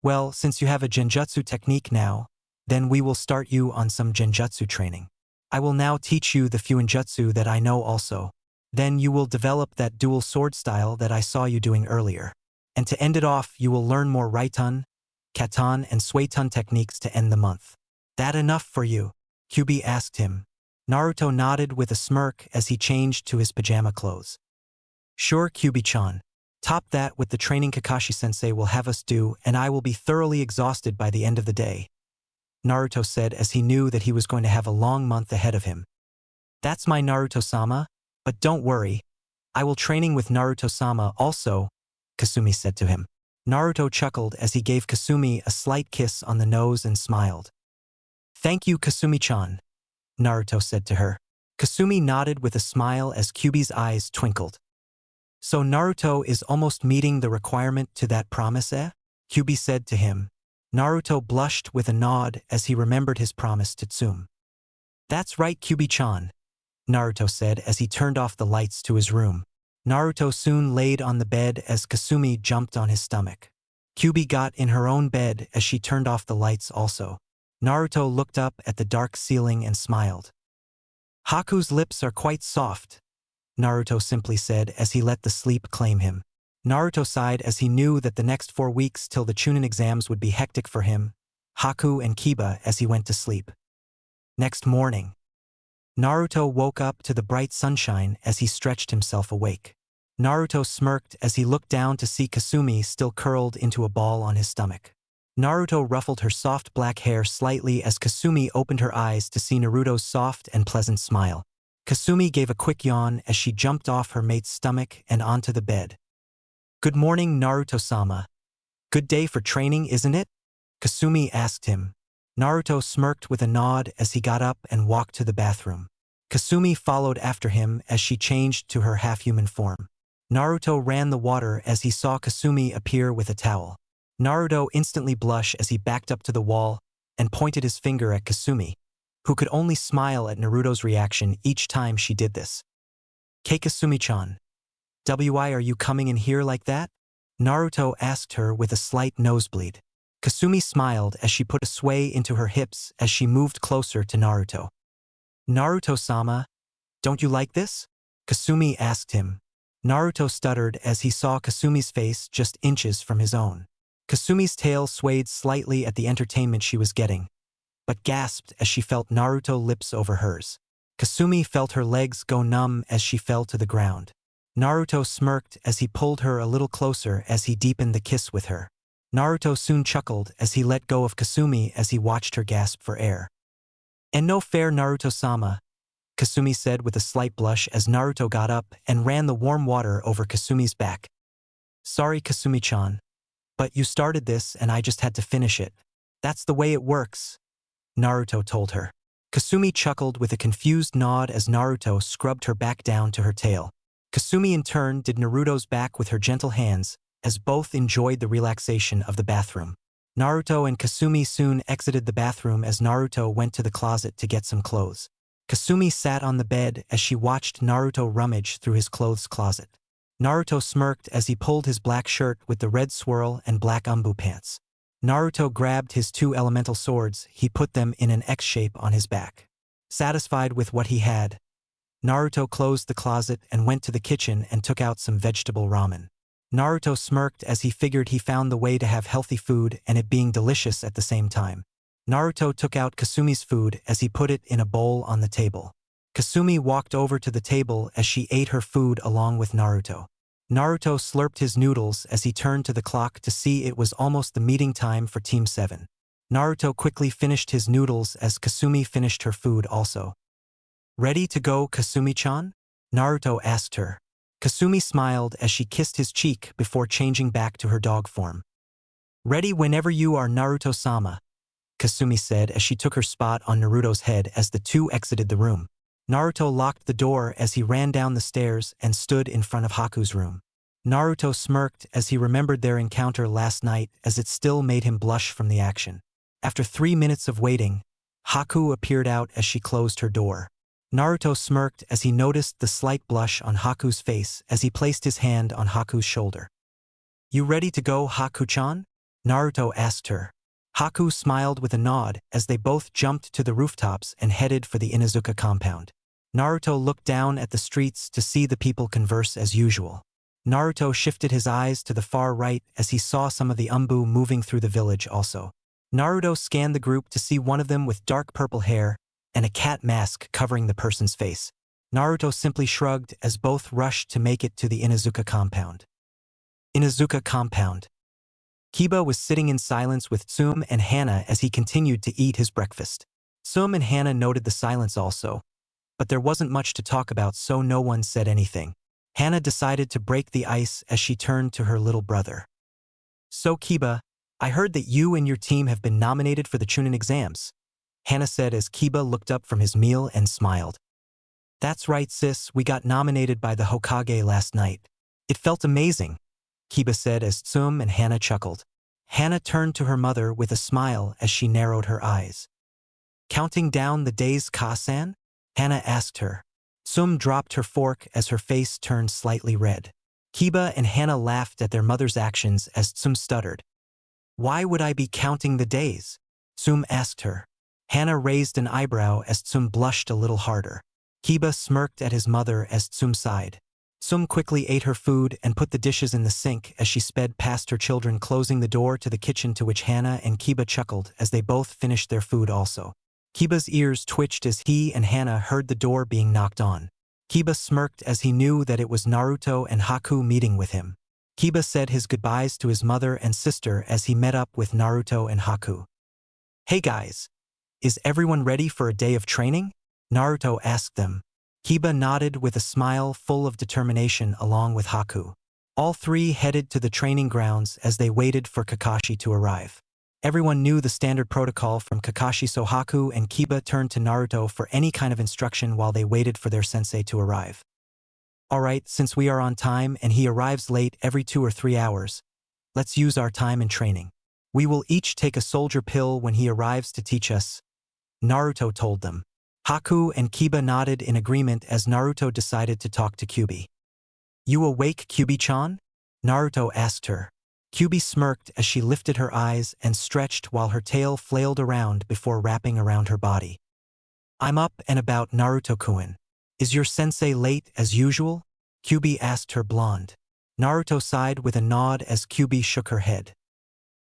Well, since you have a genjutsu technique now, then we will start you on some genjutsu training. I will now teach you the fuinjutsu that I know also. Then you will develop that dual sword style that I saw you doing earlier. And to end it off, you will learn more Raiton, Katon, and Suiton techniques to end the month. That enough for you? Kyuubi asked him. Naruto nodded with a smirk as he changed to his pajama clothes. Sure, Kyuubi-chan. Top that with the training Kakashi-sensei will have us do, and I will be thoroughly exhausted by the end of the day, Naruto said as he knew that he was going to have a long month ahead of him. That's my Naruto-sama, but don't worry. I will training with Naruto-sama also, Kasumi said to him. Naruto chuckled as he gave Kasumi a slight kiss on the nose and smiled. Thank you, Kasumi-chan, Naruto said to her. Kasumi nodded with a smile as Kyuubi's eyes twinkled. So Naruto is almost meeting the requirement to that promise, eh? Kyuubi said to him. Naruto blushed with a nod as he remembered his promise to Tsum. That's right, Kyuubi-chan, Naruto said as he turned off the lights to his room. Naruto soon laid on the bed as Kasumi jumped on his stomach. Kyuubi got in her own bed as she turned off the lights also. Naruto looked up at the dark ceiling and smiled. Haku's lips are quite soft, Naruto simply said as he let the sleep claim him. Naruto sighed as he knew that the next 4 weeks till the Chunin exams would be hectic for him, Haku and Kiba as he went to sleep. Next morning, Naruto woke up to the bright sunshine as he stretched himself awake. Naruto smirked as he looked down to see Kasumi still curled into a ball on his stomach. Naruto ruffled her soft black hair slightly as Kasumi opened her eyes to see Naruto's soft and pleasant smile. Kasumi gave a quick yawn as she jumped off her mate's stomach and onto the bed. Good morning, Naruto-sama. Good day for training, isn't it? Kasumi asked him. Naruto smirked with a nod as he got up and walked to the bathroom. Kasumi followed after him as she changed to her half-human form. Naruto ran the water as he saw Kasumi appear with a towel. Naruto instantly blushed as he backed up to the wall and pointed his finger at Kasumi, who could only smile at Naruto's reaction each time she did this. Hey Kasumi-chan. Why are you coming in here like that? Naruto asked her with a slight nosebleed. Kasumi smiled as she put a sway into her hips as she moved closer to Naruto. Naruto-sama, don't you like this? Kasumi asked him. Naruto stuttered as he saw Kasumi's face just inches from his own. Kasumi's tail swayed slightly at the entertainment she was getting, but gasped as she felt Naruto's lips over hers. Kasumi felt her legs go numb as she fell to the ground. Naruto smirked as he pulled her a little closer as he deepened the kiss with her. Naruto soon chuckled as he let go of Kasumi as he watched her gasp for air. And no fair, Naruto-sama, Kasumi said with a slight blush as Naruto got up and ran the warm water over Kasumi's back. Sorry, Kasumi-chan, but you started this and I just had to finish it. That's the way it works, Naruto told her. Kasumi chuckled with a confused nod as Naruto scrubbed her back down to her tail. Kasumi in turn did Naruto's back with her gentle hands, as both enjoyed the relaxation of the bathroom. Naruto and Kasumi soon exited the bathroom as Naruto went to the closet to get some clothes. Kasumi sat on the bed as she watched Naruto rummage through his clothes closet. Naruto smirked as he pulled his black shirt with the red swirl and black umbu pants. Naruto grabbed his 2 elemental swords, he put them in an X shape on his back. Satisfied with what he had, Naruto closed the closet and went to the kitchen and took out some vegetable ramen. Naruto smirked as he figured he found the way to have healthy food and it being delicious at the same time. Naruto took out Kasumi's food as he put it in a bowl on the table. Kasumi walked over to the table as she ate her food along with Naruto. Naruto slurped his noodles as he turned to the clock to see it was almost the meeting time for Team 7. Naruto quickly finished his noodles as Kasumi finished her food also. Ready to go, Kasumi-chan? Naruto asked her. Kasumi smiled as she kissed his cheek before changing back to her dog form. Ready whenever you are, Naruto-sama, Kasumi said as she took her spot on Naruto's head as the two exited the room. Naruto locked the door as he ran down the stairs and stood in front of Haku's room. Naruto smirked as he remembered their encounter last night as it still made him blush from the action. After 3 minutes of waiting, Haku appeared out as she closed her door. Naruto smirked as he noticed the slight blush on Haku's face as he placed his hand on Haku's shoulder. You ready to go, Haku-chan? Naruto asked her. Haku smiled with a nod as they both jumped to the rooftops and headed for the Inuzuka compound. Naruto looked down at the streets to see the people converse as usual. Naruto shifted his eyes to the far right as he saw some of the Umbu moving through the village also. Naruto scanned the group to see one of them with dark purple hair and a cat mask covering the person's face. Naruto simply shrugged as both rushed to make it to the Inuzuka compound. Inuzuka compound. Kiba was sitting in silence with Tsum and Hana as he continued to eat his breakfast. Tsum and Hana noted the silence also, but there wasn't much to talk about, so no one said anything. Hana decided to break the ice as she turned to her little brother. So Kiba, I heard that you and your team have been nominated for the Chunin exams, Hana said as Kiba looked up from his meal and smiled. That's right, sis, we got nominated by the Hokage last night. It felt amazing, Kiba said as Tsum and Hana chuckled. Hana turned to her mother with a smile as she narrowed her eyes. Counting down the days, Ka-san? Hana asked her. Tsum dropped her fork as her face turned slightly red. Kiba and Hana laughed at their mother's actions as Tsum stuttered. Why would I be counting the days? Tsum asked her. Hana raised an eyebrow as Tsum blushed a little harder. Kiba smirked at his mother as Tsum sighed. Tsum quickly ate her food and put the dishes in the sink as she sped past her children, closing the door to the kitchen, to which Hana and Kiba chuckled as they both finished their food also. Kiba's ears twitched as he and Hana heard the door being knocked on. Kiba smirked as he knew that it was Naruto and Haku meeting with him. Kiba said his goodbyes to his mother and sister as he met up with Naruto and Haku. Hey guys, is everyone ready for a day of training? Naruto asked them. Kiba nodded with a smile full of determination along with Haku. All three headed to the training grounds as they waited for Kakashi to arrive. Everyone knew the standard protocol from Kakashi, so Haku and Kiba turned to Naruto for any kind of instruction while they waited for their sensei to arrive. Alright, since we are on time and he arrives late every 2 or 3 hours, let's use our time in training. We will each take a soldier pill when he arrives to teach us, Naruto told them. Haku and Kiba nodded in agreement as Naruto decided to talk to Kyuubi. You awake, Kyuubi-chan? Naruto asked her. Kyuubi smirked as she lifted her eyes and stretched while her tail flailed around before wrapping around her body. I'm up and about, Naruto-kun. Is your sensei late as usual? Kyuubi asked her blonde. Naruto sighed with a nod as Kyuubi shook her head.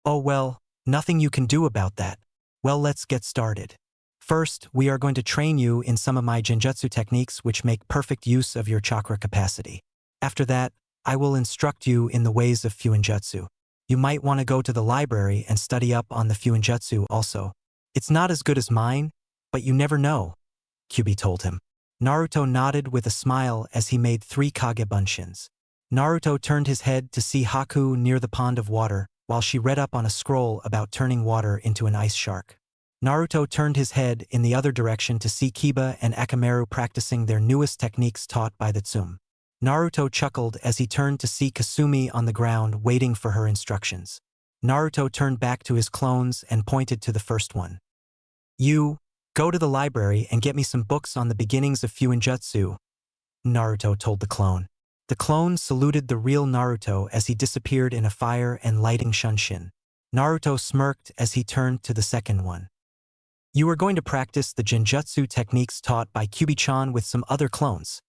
Oh well, nothing you can do about that. Well, let's get started. First, we are going to train you in some of my genjutsu techniques which make perfect use of your chakra capacity. After that, I will instruct you in the ways of fuinjutsu. You might want to go to the library and study up on the fuinjutsu also. It's not as good as mine, but you never know, Kyuubi told him. Naruto nodded with a smile as he made 3 Kage Bunshins. Naruto turned his head to see Haku near the pond of water while she read up on a scroll about turning water into an ice shark. Naruto turned his head in the other direction to see Kiba and Akamaru practicing their newest techniques taught by the Tsum. Naruto chuckled as he turned to see Kasumi on the ground waiting for her instructions. Naruto turned back to his clones and pointed to the first one. You, go to the library and get me some books on the beginnings of fuinjutsu, Naruto told the clone. The clone saluted the real Naruto as he disappeared in a fire and lighting shunshin. Naruto smirked as he turned to the second one. You are going to practice the genjutsu techniques taught by Kyuubi-chan with some other clones,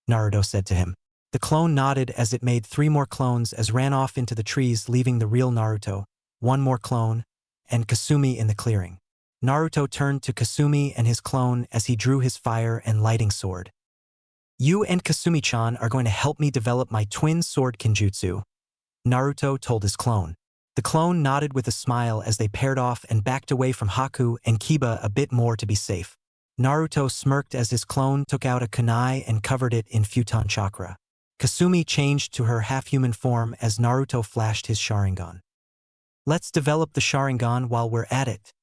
Naruto said to him. The clone nodded as it made 3 more clones as ran off into the trees, leaving the real Naruto, 1 more clone, and Kasumi in the clearing. Naruto turned to Kasumi and his clone as he drew his fire and lighting sword. You and Kasumi-chan are going to help me develop my twin sword kenjutsu, Naruto told his clone. The clone nodded with a smile as they paired off and backed away from Haku and Kiba a bit more to be safe. Naruto smirked as his clone took out a kunai and covered it in futon chakra. Kasumi changed to her half-human form as Naruto flashed his Sharingan. "Let's develop the Sharingan while we're at it,"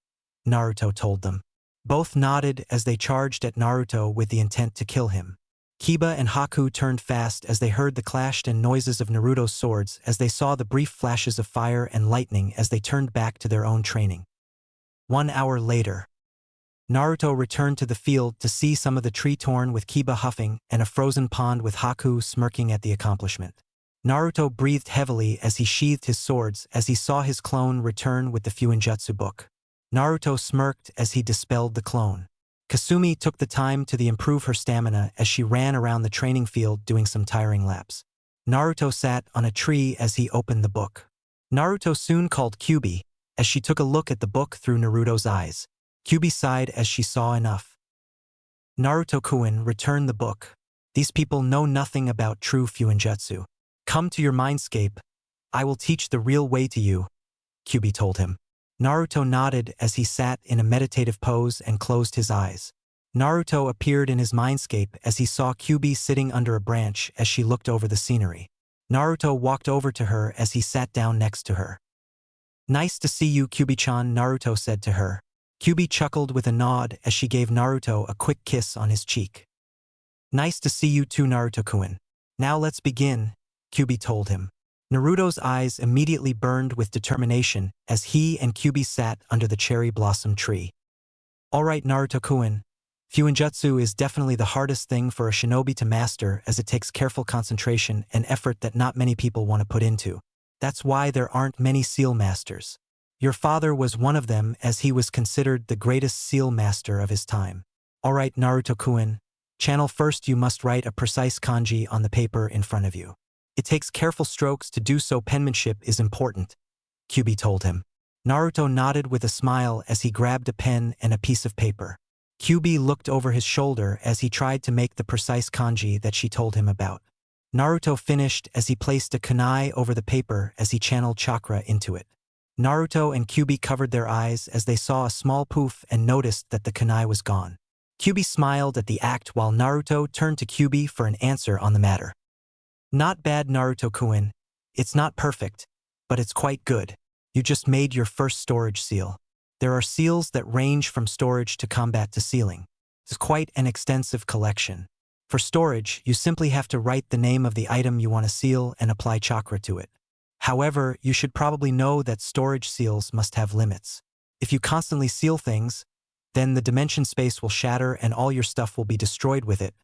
Naruto told them. Both nodded as they charged at Naruto with the intent to kill him. Kiba and Haku turned fast as they heard the clash and noises of Naruto's swords as they saw the brief flashes of fire and lightning as they turned back to their own training. 1 hour later, Naruto returned to the field to see some of the tree torn with Kiba huffing and a frozen pond with Haku smirking at the accomplishment. Naruto breathed heavily as he sheathed his swords as he saw his clone return with the Fuinjutsu book. Naruto smirked as he dispelled the clone. Kasumi took the time to improve her stamina as she ran around the training field doing some tiring laps. Naruto sat on a tree as he opened the book. Naruto soon called Kyuubi as she took a look at the book through Naruto's eyes. Kyuubi sighed as she saw enough. "Naruto-kun, return the book. These people know nothing about true Fuinjutsu. Come to your Mindscape. I will teach the real way to you," Kyuubi told him. Naruto nodded as he sat in a meditative pose and closed his eyes. Naruto appeared in his Mindscape as he saw Kyuubi sitting under a branch as she looked over the scenery. Naruto walked over to her as he sat down next to her. "Nice to see you, Kyuubi-chan," Naruto said to her. Kyuubi chuckled with a nod as she gave Naruto a quick kiss on his cheek. "Nice to see you too, Naruto-kun. Now let's begin," Kyuubi told him. Naruto's eyes immediately burned with determination as he and Kyuubi sat under the cherry blossom tree. "Alright, Naruto-kun. Fuinjutsu is definitely the hardest thing for a shinobi to master as it takes careful concentration and effort that not many people want to put into. That's why there aren't many seal masters. Your father was one of them as he was considered the greatest seal master of his time. Alright, Naruto-kun. Channel first you must write a precise kanji on the paper in front of you. It takes careful strokes to do so. Penmanship is important," Kyuubi told him. Naruto nodded with a smile as he grabbed a pen and a piece of paper. Kyuubi looked over his shoulder as he tried to make the precise kanji that she told him about. Naruto finished as he placed a kunai over the paper as he channeled chakra into it. Naruto and Kyuubi covered their eyes as they saw a small poof and noticed that the kunai was gone. Kyuubi smiled at the act while Naruto turned to Kyuubi for an answer on the matter. "Not bad, Naruto-kun. It's not perfect, but it's quite good. You just made your first storage seal. There are seals that range from storage to combat to sealing. It's quite an extensive collection. For storage, you simply have to write the name of the item you want to seal and apply chakra to it. However, you should probably know that storage seals must have limits. If you constantly seal things, then the dimension space will shatter and all your stuff will be destroyed with it,"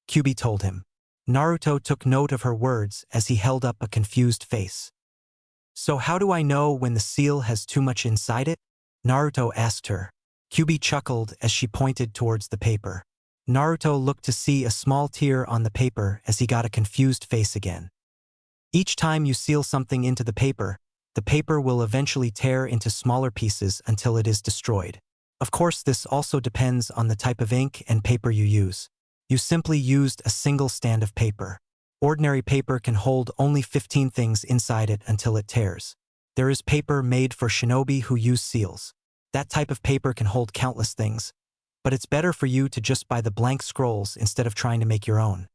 Kyuubi told him. Naruto took note of her words as he held up a confused face. "So how do I know when the seal has too much inside it?" Naruto asked her. Kyuubi chuckled as she pointed towards the paper. Naruto looked to see a small tear on the paper as he got a confused face again. "Each time you seal something into the paper will eventually tear into smaller pieces until it is destroyed. Of course, this also depends on the type of ink and paper you use. You simply used a single stand of paper. Ordinary paper can hold only 15 things inside it until it tears. There is paper made for shinobi who use seals. That type of paper can hold countless things, but it's better for you to just buy the blank scrolls instead of trying to make your own,"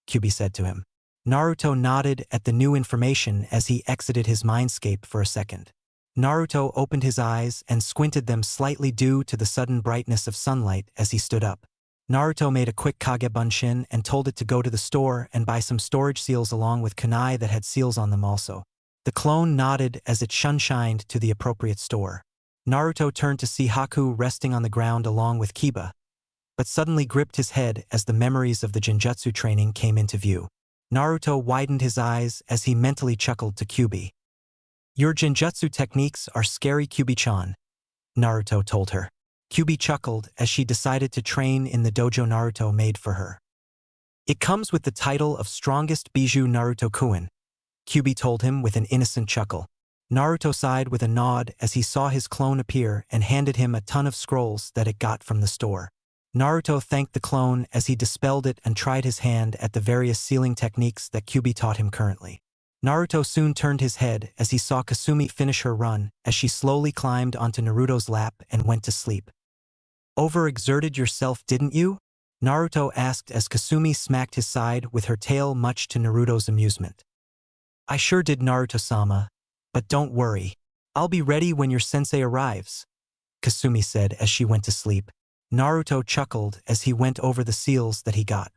Kyuubi said to him. Naruto nodded at the new information as he exited his Mindscape for a second. Naruto opened his eyes and squinted them slightly due to the sudden brightness of sunlight as he stood up. Naruto made a quick Kage Bunshin and told it to go to the store and buy some storage seals along with kunai that had seals on them also. The clone nodded as it shunshined to the appropriate store. Naruto turned to see Haku resting on the ground along with Kiba, but suddenly gripped his head as the memories of the Genjutsu training came into view. Naruto widened his eyes as he mentally chuckled to Kyuubi. "Your Genjutsu techniques are scary, Kyuubi-chan," Naruto told her. Kyuubi chuckled as she decided to train in the dojo Naruto made for her. "It comes with the title of strongest Bijou Naruto-kun," Kyuubi told him with an innocent chuckle. Naruto sighed with a nod as he saw his clone appear and handed him a ton of scrolls that it got from the store. Naruto thanked the clone as he dispelled it and tried his hand at the various sealing techniques that Kyuubi taught him currently. Naruto soon turned his head as he saw Kasumi finish her run as she slowly climbed onto Naruto's lap and went to sleep. Overexerted yourself, didn't you? Naruto asked as Kasumi smacked his side with her tail, much to Naruto's amusement. I sure did, Naruto-sama. But don't worry. I'll be ready when your sensei arrives, Kasumi said as she went to sleep. Naruto chuckled as he went over the seals that he got.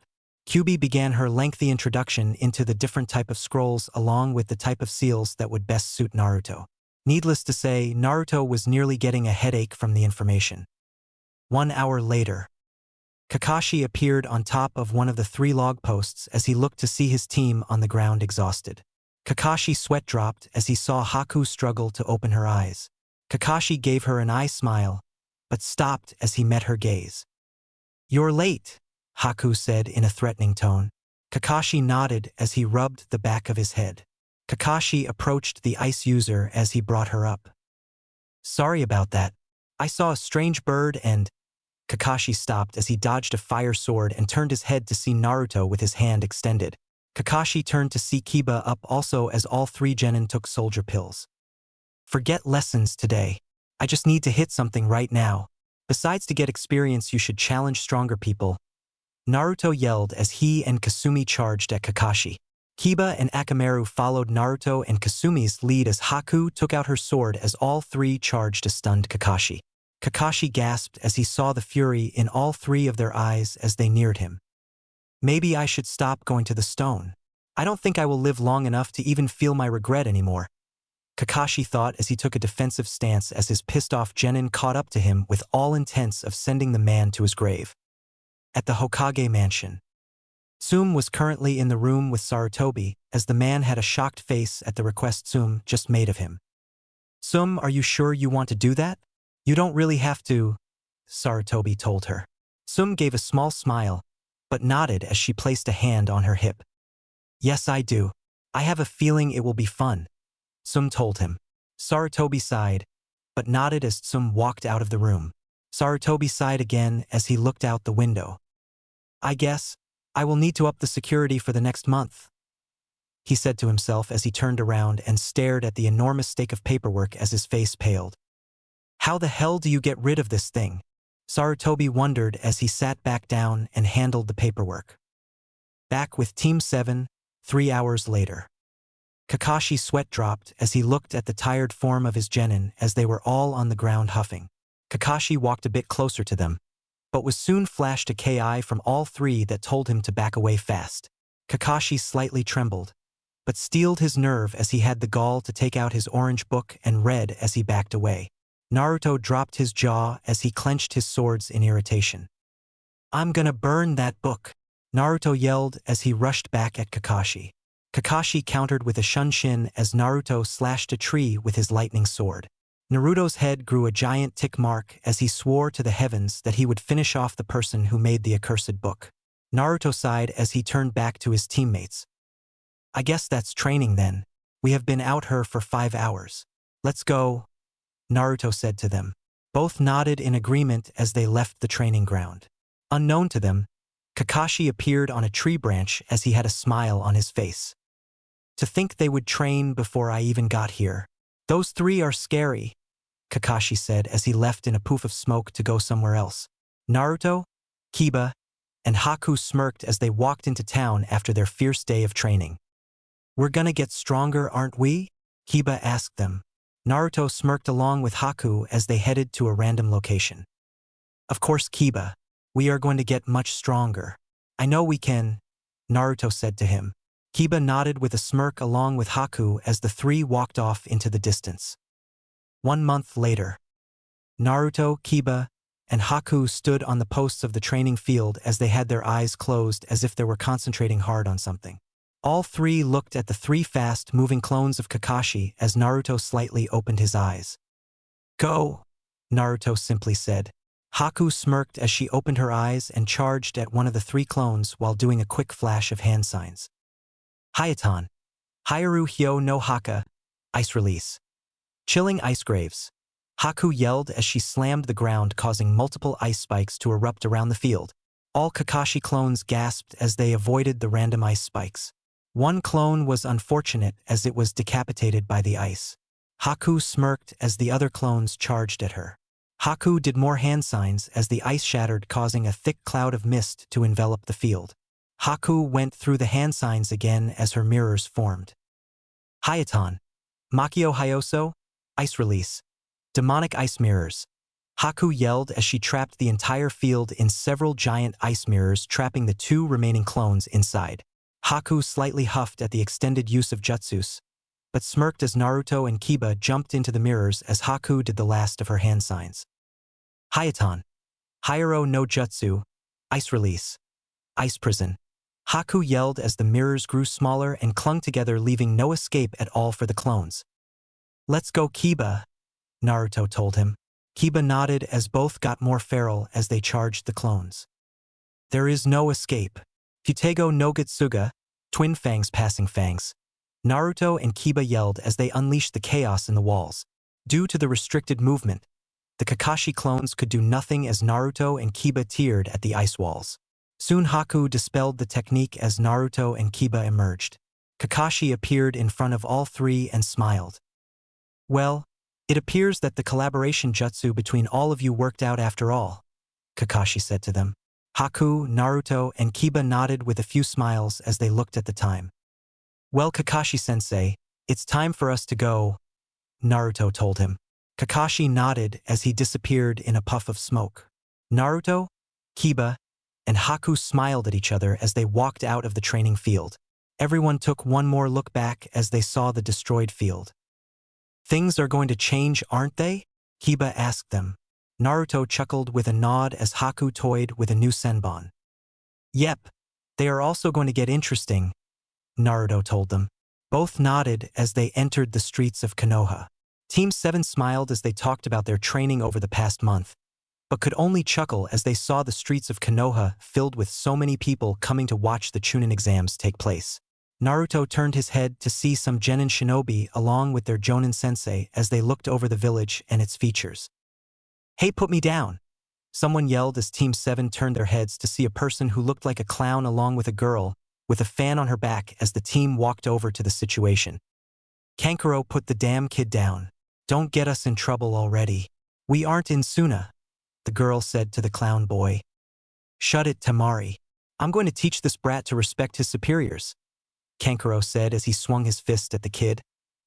Kyuubi began her lengthy introduction into the different type of scrolls along with the type of seals that would best suit Naruto. Needless to say, Naruto was nearly getting a headache from the information. 1 hour later, Kakashi appeared on top of one of the 3 log posts as he looked to see his team on the ground exhausted. Kakashi's sweat dropped as he saw Haku struggle to open her eyes. Kakashi gave her an eye smile, but stopped as he met her gaze. You're late, Haku said in a threatening tone. Kakashi nodded as he rubbed the back of his head. Kakashi approached the ice user as he brought her up. Sorry about that. I saw a strange bird and… Kakashi stopped as he dodged a fire sword and turned his head to see Naruto with his hand extended. Kakashi turned to see Kiba up also as all 3 genin took soldier pills. Forget lessons today. I just need to hit something right now. Besides, to get experience you should challenge stronger people, Naruto yelled as he and Kasumi charged at Kakashi. Kiba and Akamaru followed Naruto and Kasumi's lead as Haku took out her sword as all 3 charged a stunned Kakashi. Kakashi gasped as he saw the fury in all 3 of their eyes as they neared him. Maybe I should stop going to the stone. I don't think I will live long enough to even feel my regret anymore, Kakashi thought as he took a defensive stance as his pissed-off genin caught up to him with all intents of sending the man to his grave. At the Hokage mansion, Tsum was currently in the room with Sarutobi as the man had a shocked face at the request Tsum just made of him. Tsum, are you sure you want to do that? You don't really have to, Sarutobi told her. Tsum gave a small smile, but nodded as she placed a hand on her hip. Yes, I do. I have a feeling it will be fun, Tsum told him. Sarutobi sighed, but nodded as Tsum walked out of the room. Sarutobi sighed again as he looked out the window. I guess I will need to up the security for the next month, he said to himself as he turned around and stared at the enormous stack of paperwork as his face paled. How the hell do you get rid of this thing? Sarutobi wondered as he sat back down and handled the paperwork. Back with Team 7, 3 hours later. Kakashi's sweat dropped as he looked at the tired form of his genin as they were all on the ground huffing. Kakashi walked a bit closer to them, but was soon flashed a KI from all 3 that told him to back away fast. Kakashi slightly trembled, but steeled his nerve as he had the gall to take out his orange book and read as he backed away. Naruto dropped his jaw as he clenched his swords in irritation. I'm gonna burn that book, Naruto yelled as he rushed back at Kakashi. Kakashi countered with a shunshin as Naruto slashed a tree with his lightning sword. Naruto's head grew a giant tick mark as he swore to the heavens that he would finish off the person who made the accursed book. Naruto sighed as he turned back to his teammates. I guess that's training then. We have been out here for 5 hours. Let's go, Naruto said to them. Both nodded in agreement as they left the training ground. Unknown to them, Kakashi appeared on a tree branch as he had a smile on his face. To think they would train before I even got here. Those 3 are scary, Kakashi said as he left in a poof of smoke to go somewhere else. Naruto, Kiba, and Haku smirked as they walked into town after their fierce day of training. We're gonna get stronger, aren't we? Kiba asked them. Naruto smirked along with Haku as they headed to a random location. Of course, Kiba. We are going to get much stronger. I know we can, Naruto said to him. Kiba nodded with a smirk along with Haku as the 3 walked off into the distance. 1 month later. Naruto, Kiba, and Haku stood on the posts of the training field as they had their eyes closed as if they were concentrating hard on something. All 3 looked at the 3 fast-moving clones of Kakashi as Naruto slightly opened his eyes. Go, Naruto simply said. Haku smirked as she opened her eyes and charged at one of the 3 clones while doing a quick flash of hand signs. Hayatan. Hyaru Hyo no Haka. Ice release. Chilling ice graves. Haku yelled as she slammed the ground, causing multiple ice spikes to erupt around the field. All Kakashi clones gasped as they avoided the random ice spikes. One clone was unfortunate as it was decapitated by the ice. Haku smirked as the other clones charged at her. Haku did more hand signs as the ice shattered, causing a thick cloud of mist to envelop the field. Haku went through the hand signs again as her mirrors formed. Hayatan. Makio Hyoso. Ice release. Demonic ice mirrors. Haku yelled as she trapped the entire field in several giant ice mirrors, trapping the 2 remaining clones inside. Haku slightly huffed at the extended use of jutsus, but smirked as Naruto and Kiba jumped into the mirrors as Haku did the last of her hand signs. Hayatan. Hyero no Jutsu. Ice release. Ice prison. Haku yelled as the mirrors grew smaller and clung together, leaving no escape at all for the clones. Let's go, Kiba, Naruto told him. Kiba nodded as both got more feral as they charged the clones. There is no escape. Futego no Gitsuga, twin fangs passing fangs. Naruto and Kiba yelled as they unleashed the chaos in the walls. Due to the restricted movement, the Kakashi clones could do nothing as Naruto and Kiba teared at the ice walls. Soon Haku dispelled the technique as Naruto and Kiba emerged. Kakashi appeared in front of all 3 and smiled. Well, it appears that the collaboration jutsu between all of you worked out after all, Kakashi said to them. Haku, Naruto, and Kiba nodded with a few smiles as they looked at the time. Well, Kakashi-sensei, it's time for us to go, Naruto told him. Kakashi nodded as he disappeared in a puff of smoke. Naruto, Kiba, and Haku smiled at each other as they walked out of the training field. Everyone took one more look back as they saw the destroyed field. Things are going to change, aren't they? Kiba asked them. Naruto chuckled with a nod as Haku toyed with a new senbon. Yep, they are also going to get interesting, Naruto told them. Both nodded as they entered the streets of Konoha. Team 7 smiled as they talked about their training over the past month, but could only chuckle as they saw the streets of Konoha filled with so many people coming to watch the Chunin exams take place. Naruto turned his head to see some Genin shinobi along with their Jonin sensei as they looked over the village and its features. Hey, put me down! Someone yelled as Team 7 turned their heads to see a person who looked like a clown along with a girl with a fan on her back as the team walked over to the situation. Kankuro, put the damn kid down. Don't get us in trouble already. We aren't in Suna, the girl said to the clown boy. Shut it, Temari. I'm going to teach this brat to respect his superiors, Kankuro said as he swung his fist at the kid,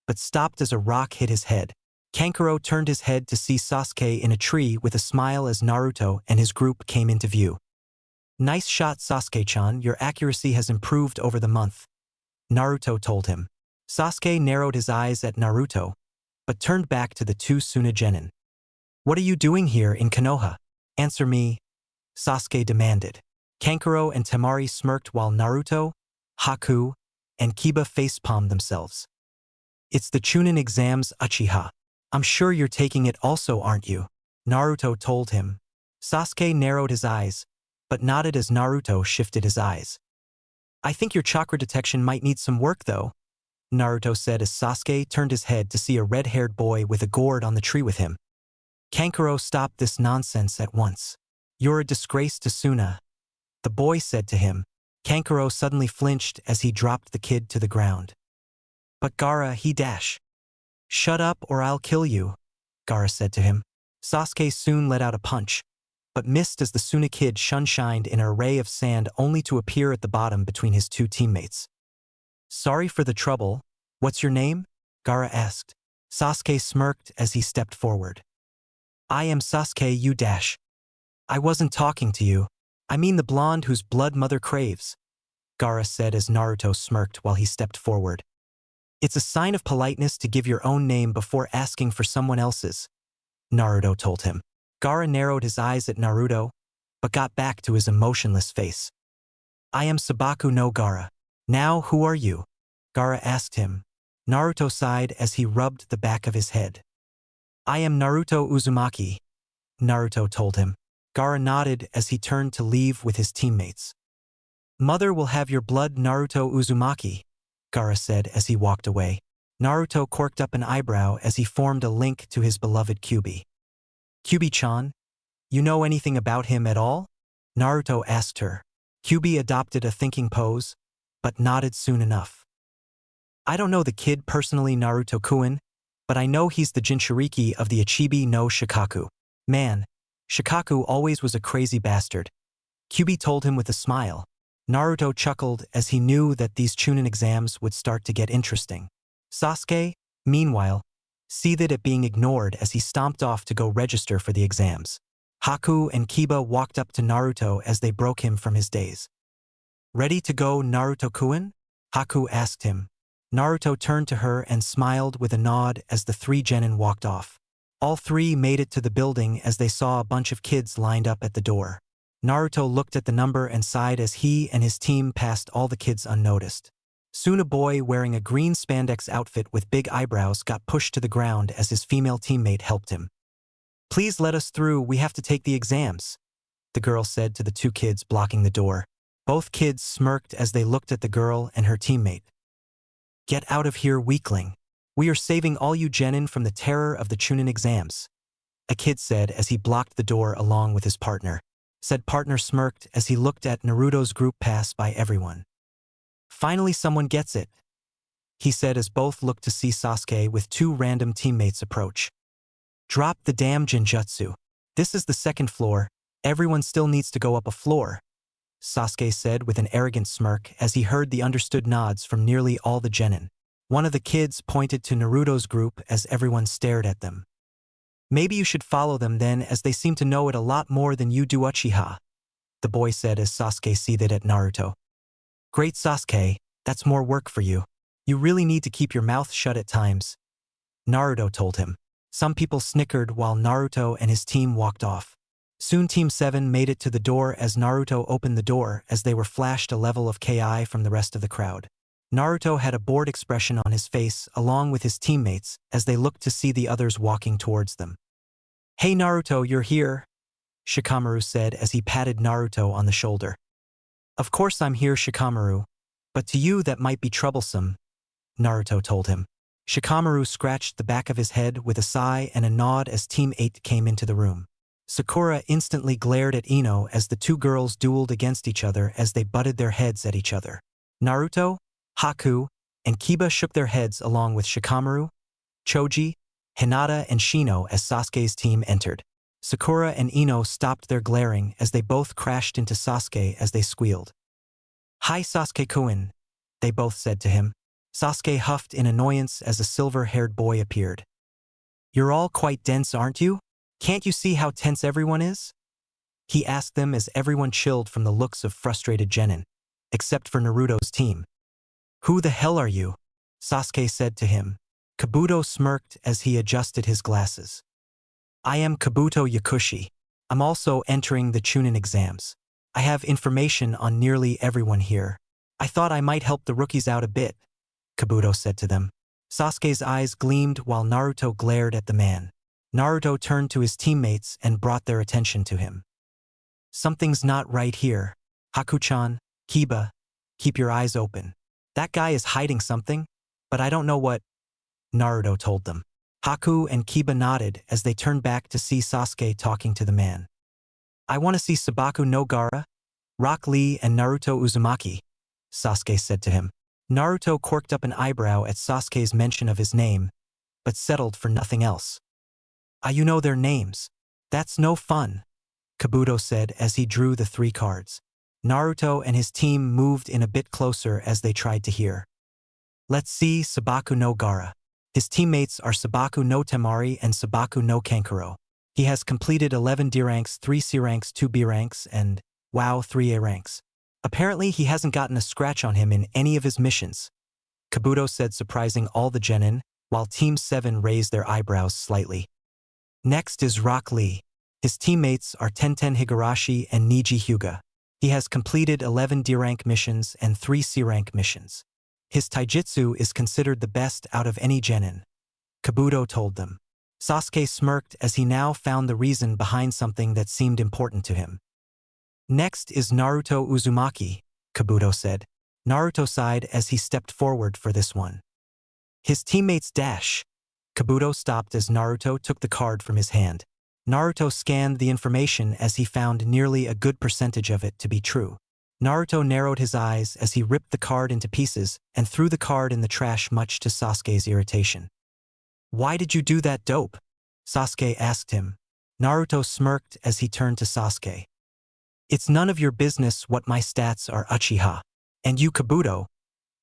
but stopped as a rock hit his head. Kankuro turned his head to see Sasuke in a tree with a smile as Naruto and his group came into view. Nice shot, Sasuke-chan, your accuracy has improved over the month, Naruto told him. Sasuke narrowed his eyes at Naruto, but turned back to the 2 Suna Genin. What are you doing here in Konoha? Answer me, Sasuke demanded. Kankuro and Temari smirked while Naruto, Haku, and Kiba facepalmed themselves. It's the Chunin exams, Uchiha. I'm sure you're taking it also, aren't you? Naruto told him. Sasuke narrowed his eyes, but nodded as Naruto shifted his eyes. I think your chakra detection might need some work though, Naruto said as Sasuke turned his head to see a red-haired boy with a gourd on the tree with him. Kankuro stopped this nonsense at once. You're a disgrace to Suna, the boy said to him. Kankuro suddenly flinched as he dropped the kid to the ground. But Gaara, he dash. Shut up or I'll kill you, Gaara said to him. Sasuke soon let out a punch, but missed as the Suna kid shunshined in an array of sand only to appear at the bottom between his 2 teammates. Sorry for the trouble. What's your name? Gaara asked. Sasuke smirked as he stepped forward. I am Sasuke, you dash. I wasn't talking to you. I mean the blonde whose blood mother craves, Gaara said as Naruto smirked while he stepped forward. It's a sign of politeness to give your own name before asking for someone else's, Naruto told him. Gaara narrowed his eyes at Naruto, but got back to his emotionless face. I am Sabaku no Gaara. Now who are you? Gaara asked him. Naruto sighed as he rubbed the back of his head. I am Naruto Uzumaki, Naruto told him. Gaara nodded as he turned to leave with his teammates. Mother will have your blood, Naruto Uzumaki, Gaara said as he walked away. Naruto corked up an eyebrow as he formed a link to his beloved Kyuubi. Kyuubi-chan, you know anything about him at all? Naruto asked her. Kyuubi adopted a thinking pose, but nodded soon enough. I don't know the kid personally, Naruto-kun, but I know he's the Jinchuriki of the Ichibi no Shikaku. Man, Shikaku always was a crazy bastard. Kyuubi told him with a smile. Naruto chuckled as he knew that these Chunin exams would start to get interesting. Sasuke, meanwhile, seethed at being ignored as he stomped off to go register for the exams. Haku and Kiba walked up to Naruto as they broke him from his daze. "Ready to go, Naruto-kun?" Haku asked him. Naruto turned to her and smiled with a nod as the three genin walked off. All three made it to the building as they saw a bunch of kids lined up at the door. Naruto looked at the number and sighed as he and his team passed all the kids unnoticed. Soon a boy wearing a green spandex outfit with big eyebrows got pushed to the ground as his female teammate helped him. "Please let us through, we have to take the exams," the girl said to the two kids blocking the door. Both kids smirked as they looked at the girl and her teammate. "Get out of here, weakling. We are saving all you genin from the terror of the Chunin exams," a kid said as he blocked the door along with his partner. Said partner smirked as he looked at Naruto's group pass by everyone. "Finally someone gets it," he said as both looked to see Sasuke with two random teammates approach. "Drop the damn genjutsu. This is the second floor, everyone still needs to go up a floor," Sasuke said with an arrogant smirk as he heard the understood nods from nearly all the genin. One of the kids pointed to Naruto's group as everyone stared at them. "Maybe you should follow them then, as they seem to know it a lot more than you do, Uchiha," the boy said as Sasuke seethed at Naruto. "Great Sasuke, that's more work for you. You really need to keep your mouth shut at times," Naruto told him. Some people snickered while Naruto and his team walked off. Soon Team 7 made it to the door as Naruto opened the door as they were flashed a level of Ki from the rest of the crowd. Naruto had a bored expression on his face along with his teammates as they looked to see the others walking towards them. "Hey Naruto, you're here," Shikamaru said as he patted Naruto on the shoulder. "Of course I'm here, Shikamaru, but to you that might be troublesome," Naruto told him. Shikamaru scratched the back of his head with a sigh and a nod as Team 8 came into the room. Sakura instantly glared at Ino as the two girls dueled against each other as they butted their heads at each other. Naruto, Haku, and Kiba shook their heads along with Shikamaru, Choji, Hinata, and Shino as Sasuke's team entered. Sakura and Ino stopped their glaring as they both crashed into Sasuke as they squealed. "Hi Sasuke-kun," they both said to him. Sasuke huffed in annoyance as a silver-haired boy appeared. "You're all quite dense, aren't you? Can't you see how tense everyone is?" he asked them as everyone chilled from the looks of frustrated genin, except for Naruto's team. "Who the hell are you?" Sasuke said to him. Kabuto smirked as he adjusted his glasses. "I am Kabuto Yakushi. I'm also entering the Chunin exams. I have information on nearly everyone here. I thought I might help the rookies out a bit," Kabuto said to them. Sasuke's eyes gleamed while Naruto glared at the man. Naruto turned to his teammates and brought their attention to him. "Something's not right here. Haku-chan, Kiba, keep your eyes open. That guy is hiding something, but I don't know what," Naruto told them. Haku and Kiba nodded as they turned back to see Sasuke talking to the man. "I want to see Sabaku no Gaara, Rock Lee, and Naruto Uzumaki," Sasuke said to him. Naruto quirked up an eyebrow at Sasuke's mention of his name, but settled for nothing else. "Ah, you know their names. That's no fun," Kabuto said as he drew the three cards. Naruto and his team moved in a bit closer as they tried to hear. "Let's see Sabaku no Gaara. His teammates are Sabaku no Temari and Sabaku no Kankuro. He has completed 11 D ranks, 3 C ranks, 2 B ranks, and, wow, 3 A ranks. Apparently he hasn't gotten a scratch on him in any of his missions," Kabuto said, surprising all the genin, while Team 7 raised their eyebrows slightly. "Next is Rock Lee. His teammates are Tenten Higurashi and Neji Hyuga. He has completed 11 D rank missions and 3 C rank missions. His taijutsu is considered the best out of any genin," Kabuto told them. Sasuke smirked as he now found the reason behind something that seemed important to him. "Next is Naruto Uzumaki," Kabuto said. Naruto sighed as he stepped forward for this one. "His teammates dash." Kabuto stopped as Naruto took the card from his hand. Naruto scanned the information as he found nearly a good percentage of it to be true. Naruto narrowed his eyes as he ripped the card into pieces and threw the card in the trash, much to Sasuke's irritation. "Why did you do that, dope?" Sasuke asked him. Naruto smirked as he turned to Sasuke. It's none of your business what my stats are, Uchiha. And you, Kabuto,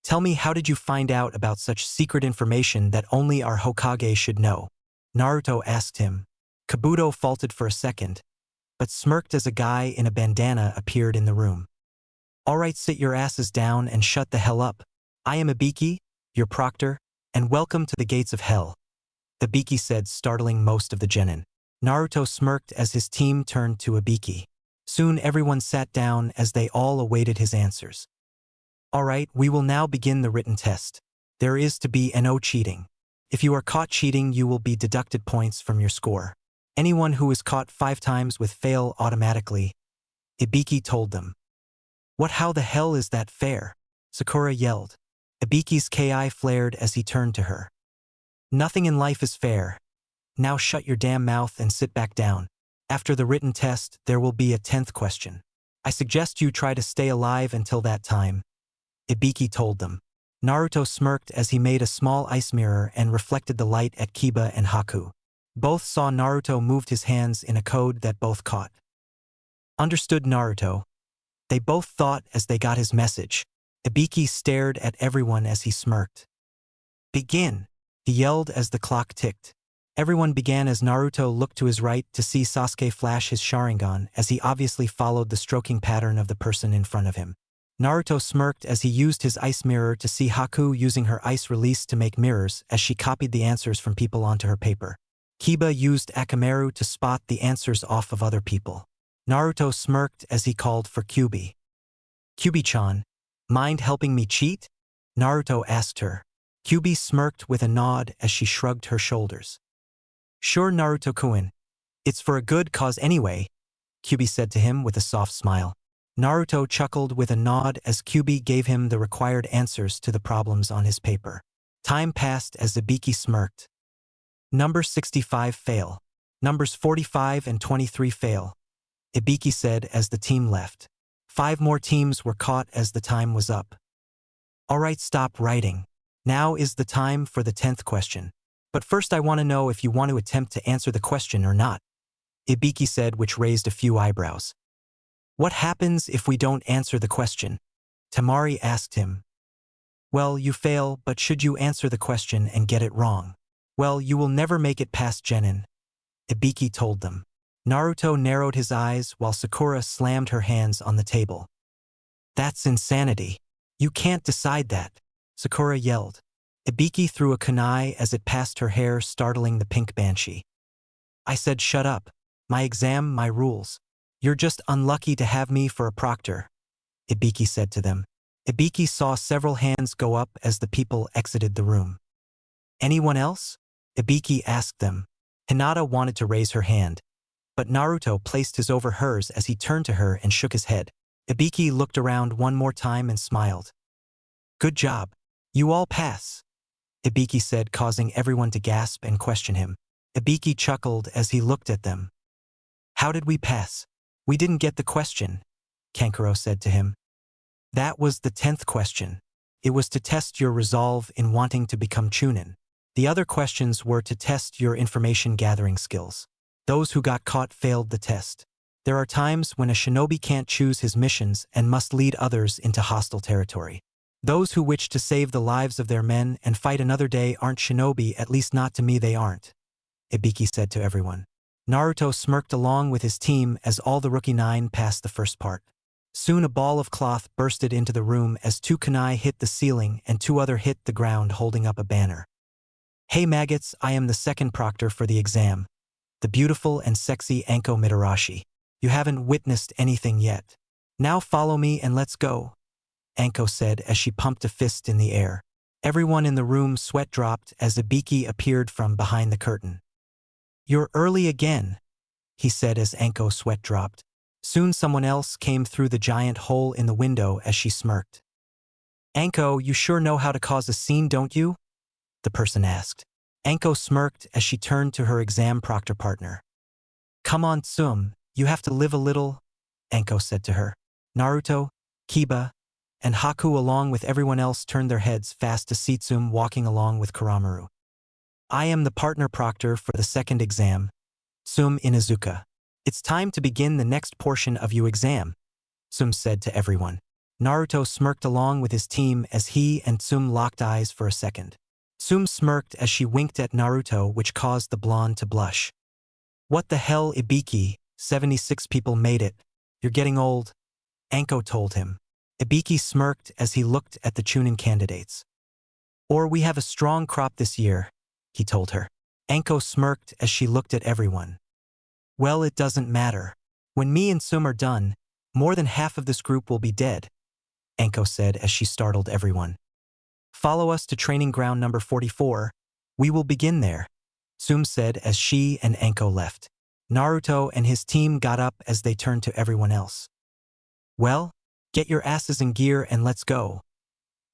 tell me, how did you find out about such secret information that only our Hokage should know? Naruto asked him. Kabuto faltered for a second, but smirked as a guy in a bandana appeared in the room. Alright, sit your asses down and shut the hell up. I am Ibiki, your proctor, and welcome to the gates of hell, Ibiki said, startling most of the genin. Naruto smirked as his team turned to Ibiki. Soon everyone sat down as they all awaited his answers. Alright, we will now begin the written test. There is to be no cheating. If you are caught cheating, you will be deducted points from your score. Anyone who is caught 5 times with fail automatically, Ibiki told them. What, how the hell is that fair? Sakura yelled. Ibiki's ki flared as he turned to her. Nothing in life is fair. Now shut your damn mouth and sit back down. After the written test, there will be a 10th question. I suggest you try to stay alive until that time, Ibiki told them. Naruto smirked as he made a small ice mirror and reflected the light at Kiba and Haku. Both saw Naruto moved his hands in a code that both caught. Understood, Naruto. They both thought as they got his message. Ibiki stared at everyone as he smirked. Begin, he yelled as the clock ticked. Everyone began as Naruto looked to his right to see Sasuke flash his Sharingan as he obviously followed the stroking pattern of the person in front of him. Naruto smirked as he used his ice mirror to see Haku using her ice release to make mirrors as she copied the answers from people onto her paper. Kiba used Akamaru to spot the answers off of other people. Naruto smirked as he called for Kyuubi. Kyuubi-chan, mind helping me cheat? Naruto asked her. Kyuubi smirked with a nod as she shrugged her shoulders. Sure, Naruto-kun. It's for a good cause anyway, Kyuubi said to him with a soft smile. Naruto chuckled with a nod as Kyuubi gave him the required answers to the problems on his paper. Time passed as Ibiki smirked. Number 65 fail. Numbers 45 and 23 fail, Ibiki said as the team left. 5 more teams were caught as the time was up. Alright, stop writing. Now is the time for the 10th question. But first I want to know if you want to attempt to answer the question or not, Ibiki said, which raised a few eyebrows. What happens if we don't answer the question? Temari asked him. Well, you fail, but should you answer the question and get it wrong? Well, you will never make it past Genin, Ibiki told them. Naruto narrowed his eyes while Sakura slammed her hands on the table. That's insanity. You can't decide that, Sakura yelled. Ibiki threw a kunai as it passed her hair, startling the pink banshee. I said shut up. My exam, my rules. You're just unlucky to have me for a proctor, Ibiki said to them. Ibiki saw several hands go up as the people exited the room. Anyone else? Ibiki asked them. Hinata wanted to raise her hand, but Naruto placed his over hers as he turned to her and shook his head. Ibiki looked around one more time and smiled. Good job. You all pass, Ibiki said, causing everyone to gasp and question him. Ibiki chuckled as he looked at them. How did we pass? We didn't get the question, Kankuro said to him. That was the 10th question. It was to test your resolve in wanting to become Chunin. The other questions were to test your information gathering skills. Those who got caught failed the test. There are times when a shinobi can't choose his missions and must lead others into hostile territory. Those who wish to save the lives of their men and fight another day aren't shinobi, at least not to me they aren't, Ibiki said to everyone. Naruto smirked along with his team as all the rookie 9 passed the first part. Soon a ball of cloth bursted into the room as 2 kunai hit the ceiling and 2 other hit the ground holding up a banner. Hey maggots, I am the second proctor for the exam, the beautiful and sexy Anko Mitarashi. You haven't witnessed anything yet. Now follow me and let's go, Anko said as she pumped a fist in the air. Everyone in the room sweat dropped as Ibiki appeared from behind the curtain. You're early again, he said as Anko sweat dropped. Soon someone else came through the giant hole in the window as she smirked. Anko, you sure know how to cause a scene, don't you? The person asked. Anko smirked as she turned to her exam proctor partner. Come on, Tsum, you have to live a little, Anko said to her. Naruto, Kiba, and Haku along with everyone else turned their heads fast to see Tsum walking along with Kuramaru. I am the partner proctor for the second exam, Tsum Inuzuka. It's time to begin the next portion of your exam, Tsum said to everyone. Naruto smirked along with his team as he and Tsum locked eyes for a second. Tsum smirked as she winked at Naruto, which caused the blonde to blush. What the hell, Ibiki? 76 people made it. You're getting old, Anko told him. Ibiki smirked as he looked at the Chunin candidates. Or we have a strong crop this year, he told her. Anko smirked as she looked at everyone. Well, it doesn't matter. When me and Tsum are done, more than half of this group will be dead, Anko said as she startled everyone. Follow us to training ground number 44. We will begin there, Tsum said as she and Anko left. Naruto and his team got up as they turned to everyone else. Well, get your asses in gear and let's go,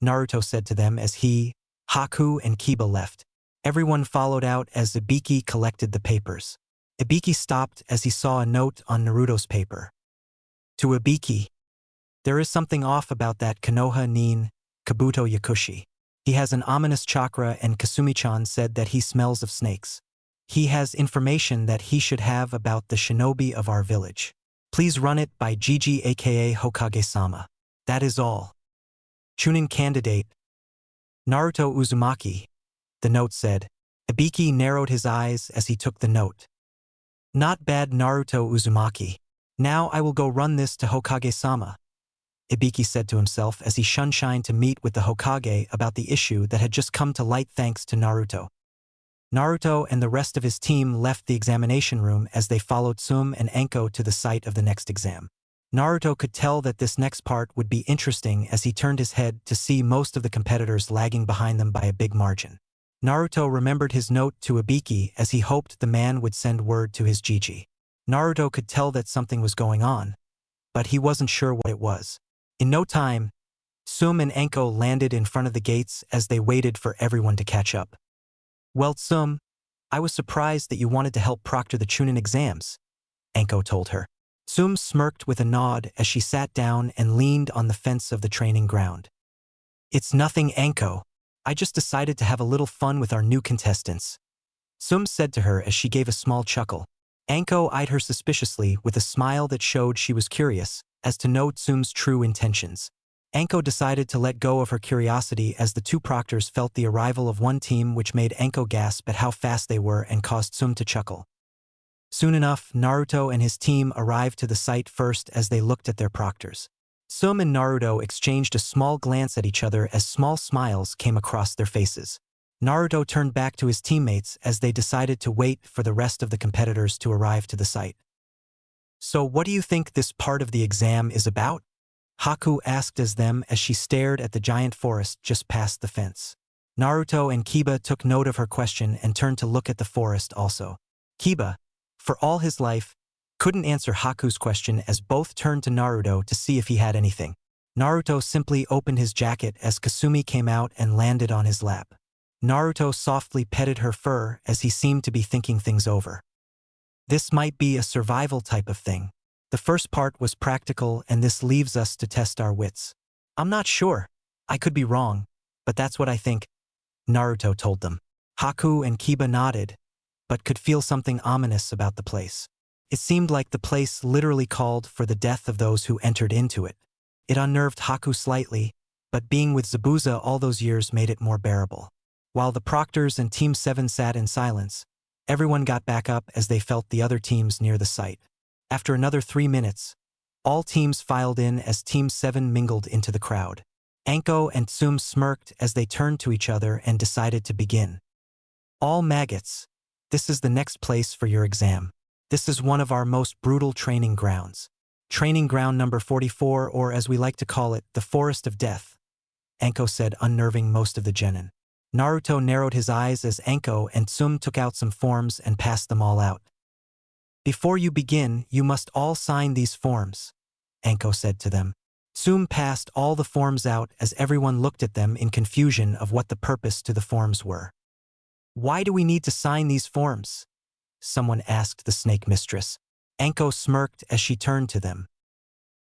Naruto said to them as he, Haku and Kiba left. Everyone followed out as Ibiki collected the papers. Ibiki stopped as he saw a note on Naruto's paper. To Ibiki, there is something off about that Konoha Nin, Kabuto Yakushi. He has an ominous chakra and Kasumi-chan said that he smells of snakes. He has information that he should have about the shinobi of our village. Please run it by Gigi aka Hokage-sama. That is all. Chunin candidate. Naruto Uzumaki, the note said. Ibiki narrowed his eyes as he took the note. Not bad, Naruto Uzumaki. Now I will go run this to Hokage-sama, Ibiki said to himself as he shunshined to meet with the Hokage about the issue that had just come to light thanks to Naruto. Naruto and the rest of his team left the examination room as they followed Tsum and Anko to the site of the next exam. Naruto could tell that this next part would be interesting as he turned his head to see most of the competitors lagging behind them by a big margin. Naruto remembered his note to Ibiki as he hoped the man would send word to his Gigi. Naruto could tell that something was going on, but he wasn't sure what it was. In no time, Tsum and Anko landed in front of the gates as they waited for everyone to catch up. Well, Tsum, I was surprised that you wanted to help proctor the Chunin exams, Anko told her. Tsum smirked with a nod as she sat down and leaned on the fence of the training ground. It's nothing, Anko. I just decided to have a little fun with our new contestants, Tsum said to her as she gave a small chuckle. Anko eyed her suspiciously with a smile that showed she was curious as to know Tsum's true intentions. Anko decided to let go of her curiosity as the two proctors felt the arrival of one team, which made Anko gasp at how fast they were and caused Tsum to chuckle. Soon enough, Naruto and his team arrived to the site first as they looked at their proctors. Tsum and Naruto exchanged a small glance at each other as small smiles came across their faces. Naruto turned back to his teammates as they decided to wait for the rest of the competitors to arrive to the site. So what do you think this part of the exam is about? Haku asked as she stared at the giant forest just past the fence. Naruto and Kiba took note of her question and turned to look at the forest also. Kiba, for all his life, couldn't answer Haku's question as both turned to Naruto to see if he had anything. Naruto simply opened his jacket as Kasumi came out and landed on his lap. Naruto softly petted her fur as he seemed to be thinking things over. This might be a survival type of thing. The first part was practical and this leaves us to test our wits. I'm not sure. I could be wrong, but that's what I think, Naruto told them. Haku and Kiba nodded, but could feel something ominous about the place. It seemed like the place literally called for the death of those who entered into it. It unnerved Haku slightly, but being with Zabuza all those years made it more bearable. While the proctors and Team 7 sat in silence, everyone got back up as they felt the other teams near the site. After another 3 minutes, all teams filed in as Team 7 mingled into the crowd. Anko and Tsum smirked as they turned to each other and decided to begin. All maggots, this is the next place for your exam. This is one of our most brutal training grounds. Training ground number 44, or as we like to call it, the Forest of Death, Anko said, unnerving most of the genin. Naruto narrowed his eyes as Anko and Tsum took out some forms and passed them all out. Before you begin, you must all sign these forms, Anko said to them. Tsum passed all the forms out as everyone looked at them in confusion of what the purpose to the forms were. Why do we need to sign these forms? Someone asked the snake mistress. Anko smirked as she turned to them.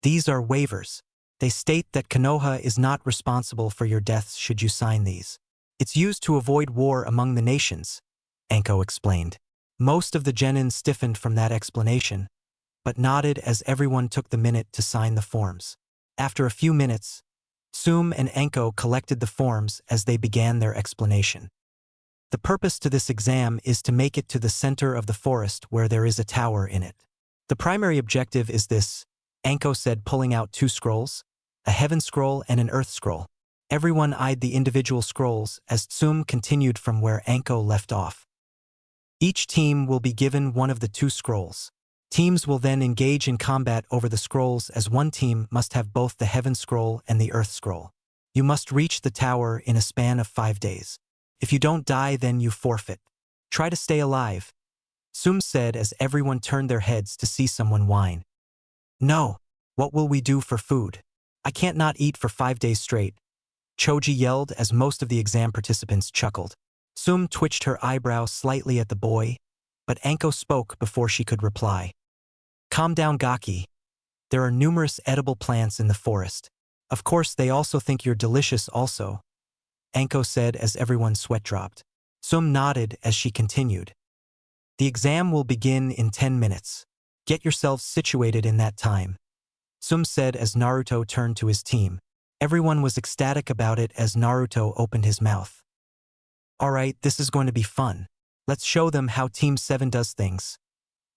These are waivers. They state that Konoha is not responsible for your deaths should you sign these. It's used to avoid war among the nations, Anko explained. Most of the genin stiffened from that explanation, but nodded as everyone took the minute to sign the forms. After a few minutes, Tsum and Anko collected the forms as they began their explanation. The purpose to this exam is to make it to the center of the forest where there is a tower in it. The primary objective is this, Anko said, pulling out 2 scrolls, a heaven scroll and an earth scroll. Everyone eyed the individual scrolls as Tsum continued from where Anko left off. Each team will be given one of the 2 scrolls. Teams will then engage in combat over the scrolls, as one team must have both the heaven scroll and the earth scroll. You must reach the tower in a span of 5 days. If you don't die, then you forfeit. Try to stay alive, Tsum said as everyone turned their heads to see someone whine. No, what will we do for food? I can't not eat for 5 days straight, Choji yelled as most of the exam participants chuckled. Tsum twitched her eyebrow slightly at the boy, but Anko spoke before she could reply. Calm down, Gaki. There are numerous edible plants in the forest. Of course, they also think you're delicious also, Anko said as everyone's sweat dropped. Tsum nodded as she continued. The exam will begin in 10 minutes. Get yourselves situated in that time, Tsum said as Naruto turned to his team. Everyone was ecstatic about it as Naruto opened his mouth. Alright, this is going to be fun. Let's show them how Team 7 does things,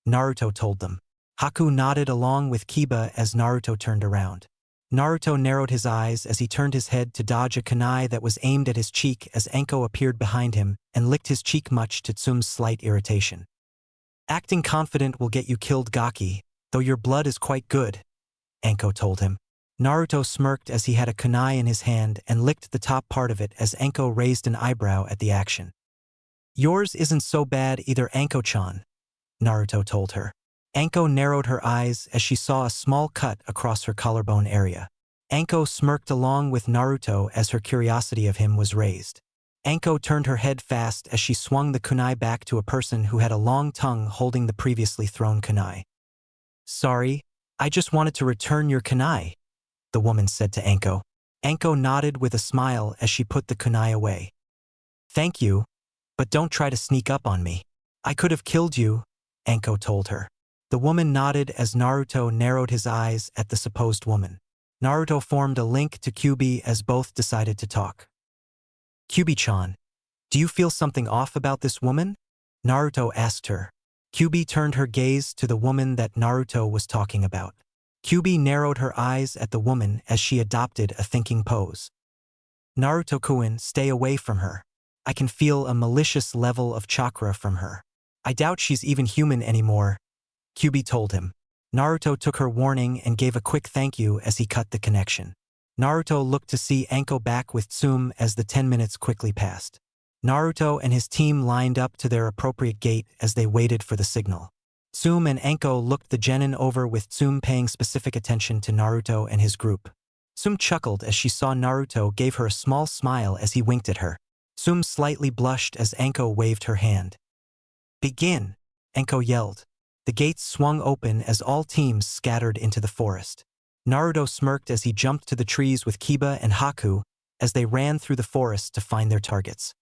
Naruto told them. Haku nodded along with Kiba as Naruto turned around. Naruto narrowed his eyes as he turned his head to dodge a kunai that was aimed at his cheek as Anko appeared behind him and licked his cheek, much to Tsum's slight irritation. Acting confident will get you killed, Gaki, though your blood is quite good, Anko told him. Naruto smirked as he had a kunai in his hand and licked the top part of it as Anko raised an eyebrow at the action. Yours isn't so bad either, Anko-chan, Naruto told her. Anko narrowed her eyes as she saw a small cut across her collarbone area. Anko smirked along with Naruto as her curiosity of him was raised. Anko turned her head fast as she swung the kunai back to a person who had a long tongue holding the previously thrown kunai. Sorry, I just wanted to return your kunai, the woman said to Anko. Anko nodded with a smile as she put the kunai away. Thank you, but don't try to sneak up on me. I could have killed you, Anko told her. The woman nodded as Naruto narrowed his eyes at the supposed woman. Naruto formed a link to Kyuubi as both decided to talk. Kyuubi-chan, do you feel something off about this woman? Naruto asked her. Kyuubi turned her gaze to the woman that Naruto was talking about. Kyuubi narrowed her eyes at the woman as she adopted a thinking pose. Naruto-kun, stay away from her. I can feel a malicious level of chakra from her. I doubt she's even human anymore, Kyuubi told him. Naruto took her warning and gave a quick thank you as he cut the connection. Naruto looked to see Anko back with Tsum as the 10 minutes quickly passed. Naruto and his team lined up to their appropriate gate as they waited for the signal. Tsum and Anko looked the genin over with Tsum paying specific attention to Naruto and his group. Tsum chuckled as she saw Naruto gave her a small smile as he winked at her. Tsum slightly blushed as Anko waved her hand. Begin, Anko yelled. The gates swung open as all teams scattered into the forest. Naruto smirked as he jumped to the trees with Kiba and Haku as they ran through the forest to find their targets.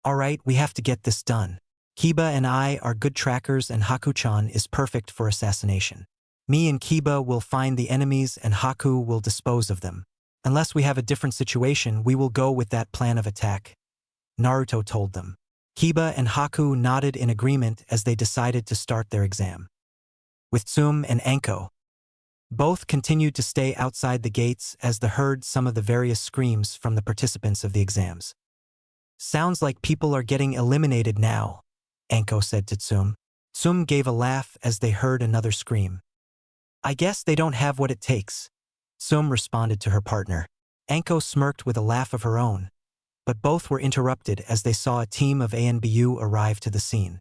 Alright, we have to get this done. Kiba and I are good trackers and Haku-chan is perfect for assassination. Me and Kiba will find the enemies and Haku will dispose of them. Unless we have a different situation, we will go with that plan of attack, Naruto told them. Kiba and Haku nodded in agreement as they decided to start their exam. With Tsum and Anko, both continued to stay outside the gates as they heard some of the various screams from the participants of the exams. Sounds like people are getting eliminated now, Anko said to Tsum. Tsum gave a laugh as they heard another scream. I guess they don't have what it takes, Tsum responded to her partner. Anko smirked with a laugh of her own, but both were interrupted as they saw a team of ANBU arrive to the scene.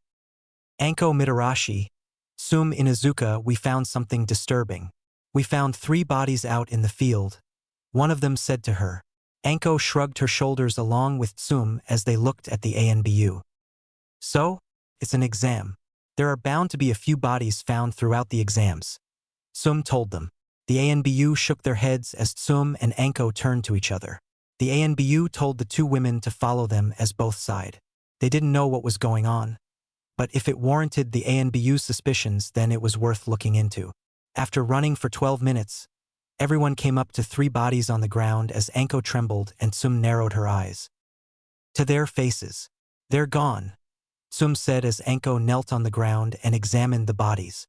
Anko Mitarashi, Tsum Inuzuka, we found something disturbing. We found 3 bodies out in the field, one of them said to her. Anko shrugged her shoulders along with Tsum as they looked at the ANBU. So, it's an exam. There are bound to be a few bodies found throughout the exams, Tsum told them. The ANBU shook their heads as Tsum and Anko turned to each other. The ANBU told the 2 women to follow them as both sighed. They didn't know what was going on, but if it warranted the ANBU's suspicions, then it was worth looking into. After running for 12 minutes, everyone came up to 3 bodies on the ground as Anko trembled and Tsum narrowed her eyes. To their faces. They're gone, Tsum said as Anko knelt on the ground and examined the bodies.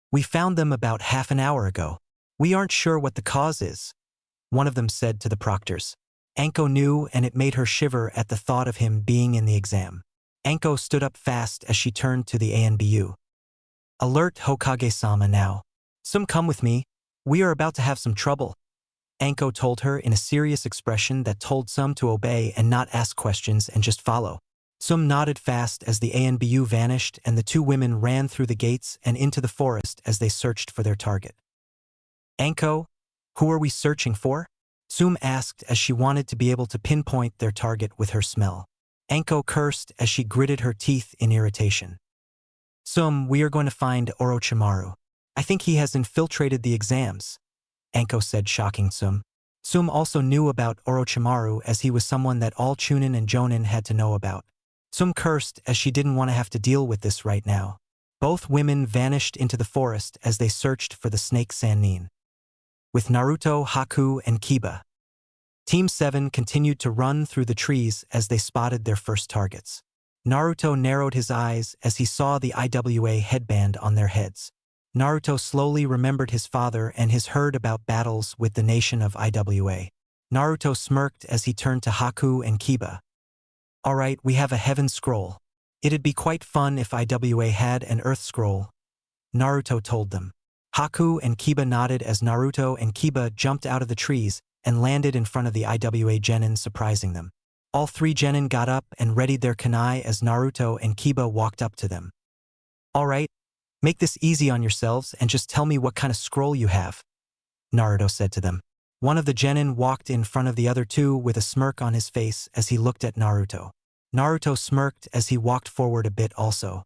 We found them about half an hour ago. We aren't sure what the cause is, one of them said to the proctors. Anko knew, and it made her shiver at the thought of him being in the exam. Anko stood up fast as she turned to the ANBU. Alert Hokage-sama now. Tsum, come with me. We are about to have some trouble, Anko told her in a serious expression that told Tsum to obey and not ask questions and just follow. Tsum nodded fast as the ANBU vanished and the 2 women ran through the gates and into the forest as they searched for their target. Anko, who are we searching for? Tsum asked as she wanted to be able to pinpoint their target with her smell. Anko cursed as she gritted her teeth in irritation. Tsum, we are going to find Orochimaru. I think he has infiltrated the exams, Anko said, shocking Tsum. Tsum also knew about Orochimaru as he was someone that all Chunin and Jonin had to know about. Tsum cursed as she didn't want to have to deal with this right now. Both women vanished into the forest as they searched for the snake Sannin. With Naruto, Haku, and Kiba, Team 7 continued to run through the trees as they spotted their first targets. Naruto narrowed his eyes as he saw the IWA headband on their heads. Naruto slowly remembered his father and his heard about battles with the nation of IWA. Naruto smirked as he turned to Haku and Kiba. Alright, we have a heaven scroll. It'd be quite fun if IWA had an earth scroll, Naruto told them. Haku and Kiba nodded as Naruto and Kiba jumped out of the trees and landed in front of the IWA Genin, surprising them. All 3 Genin got up and readied their kunai as Naruto and Kiba walked up to them. Alright, make this easy on yourselves and just tell me what kind of scroll you have, Naruto said to them. One of the Genin walked in front of the other 2 with a smirk on his face as he looked at Naruto. Naruto smirked as he walked forward a bit also.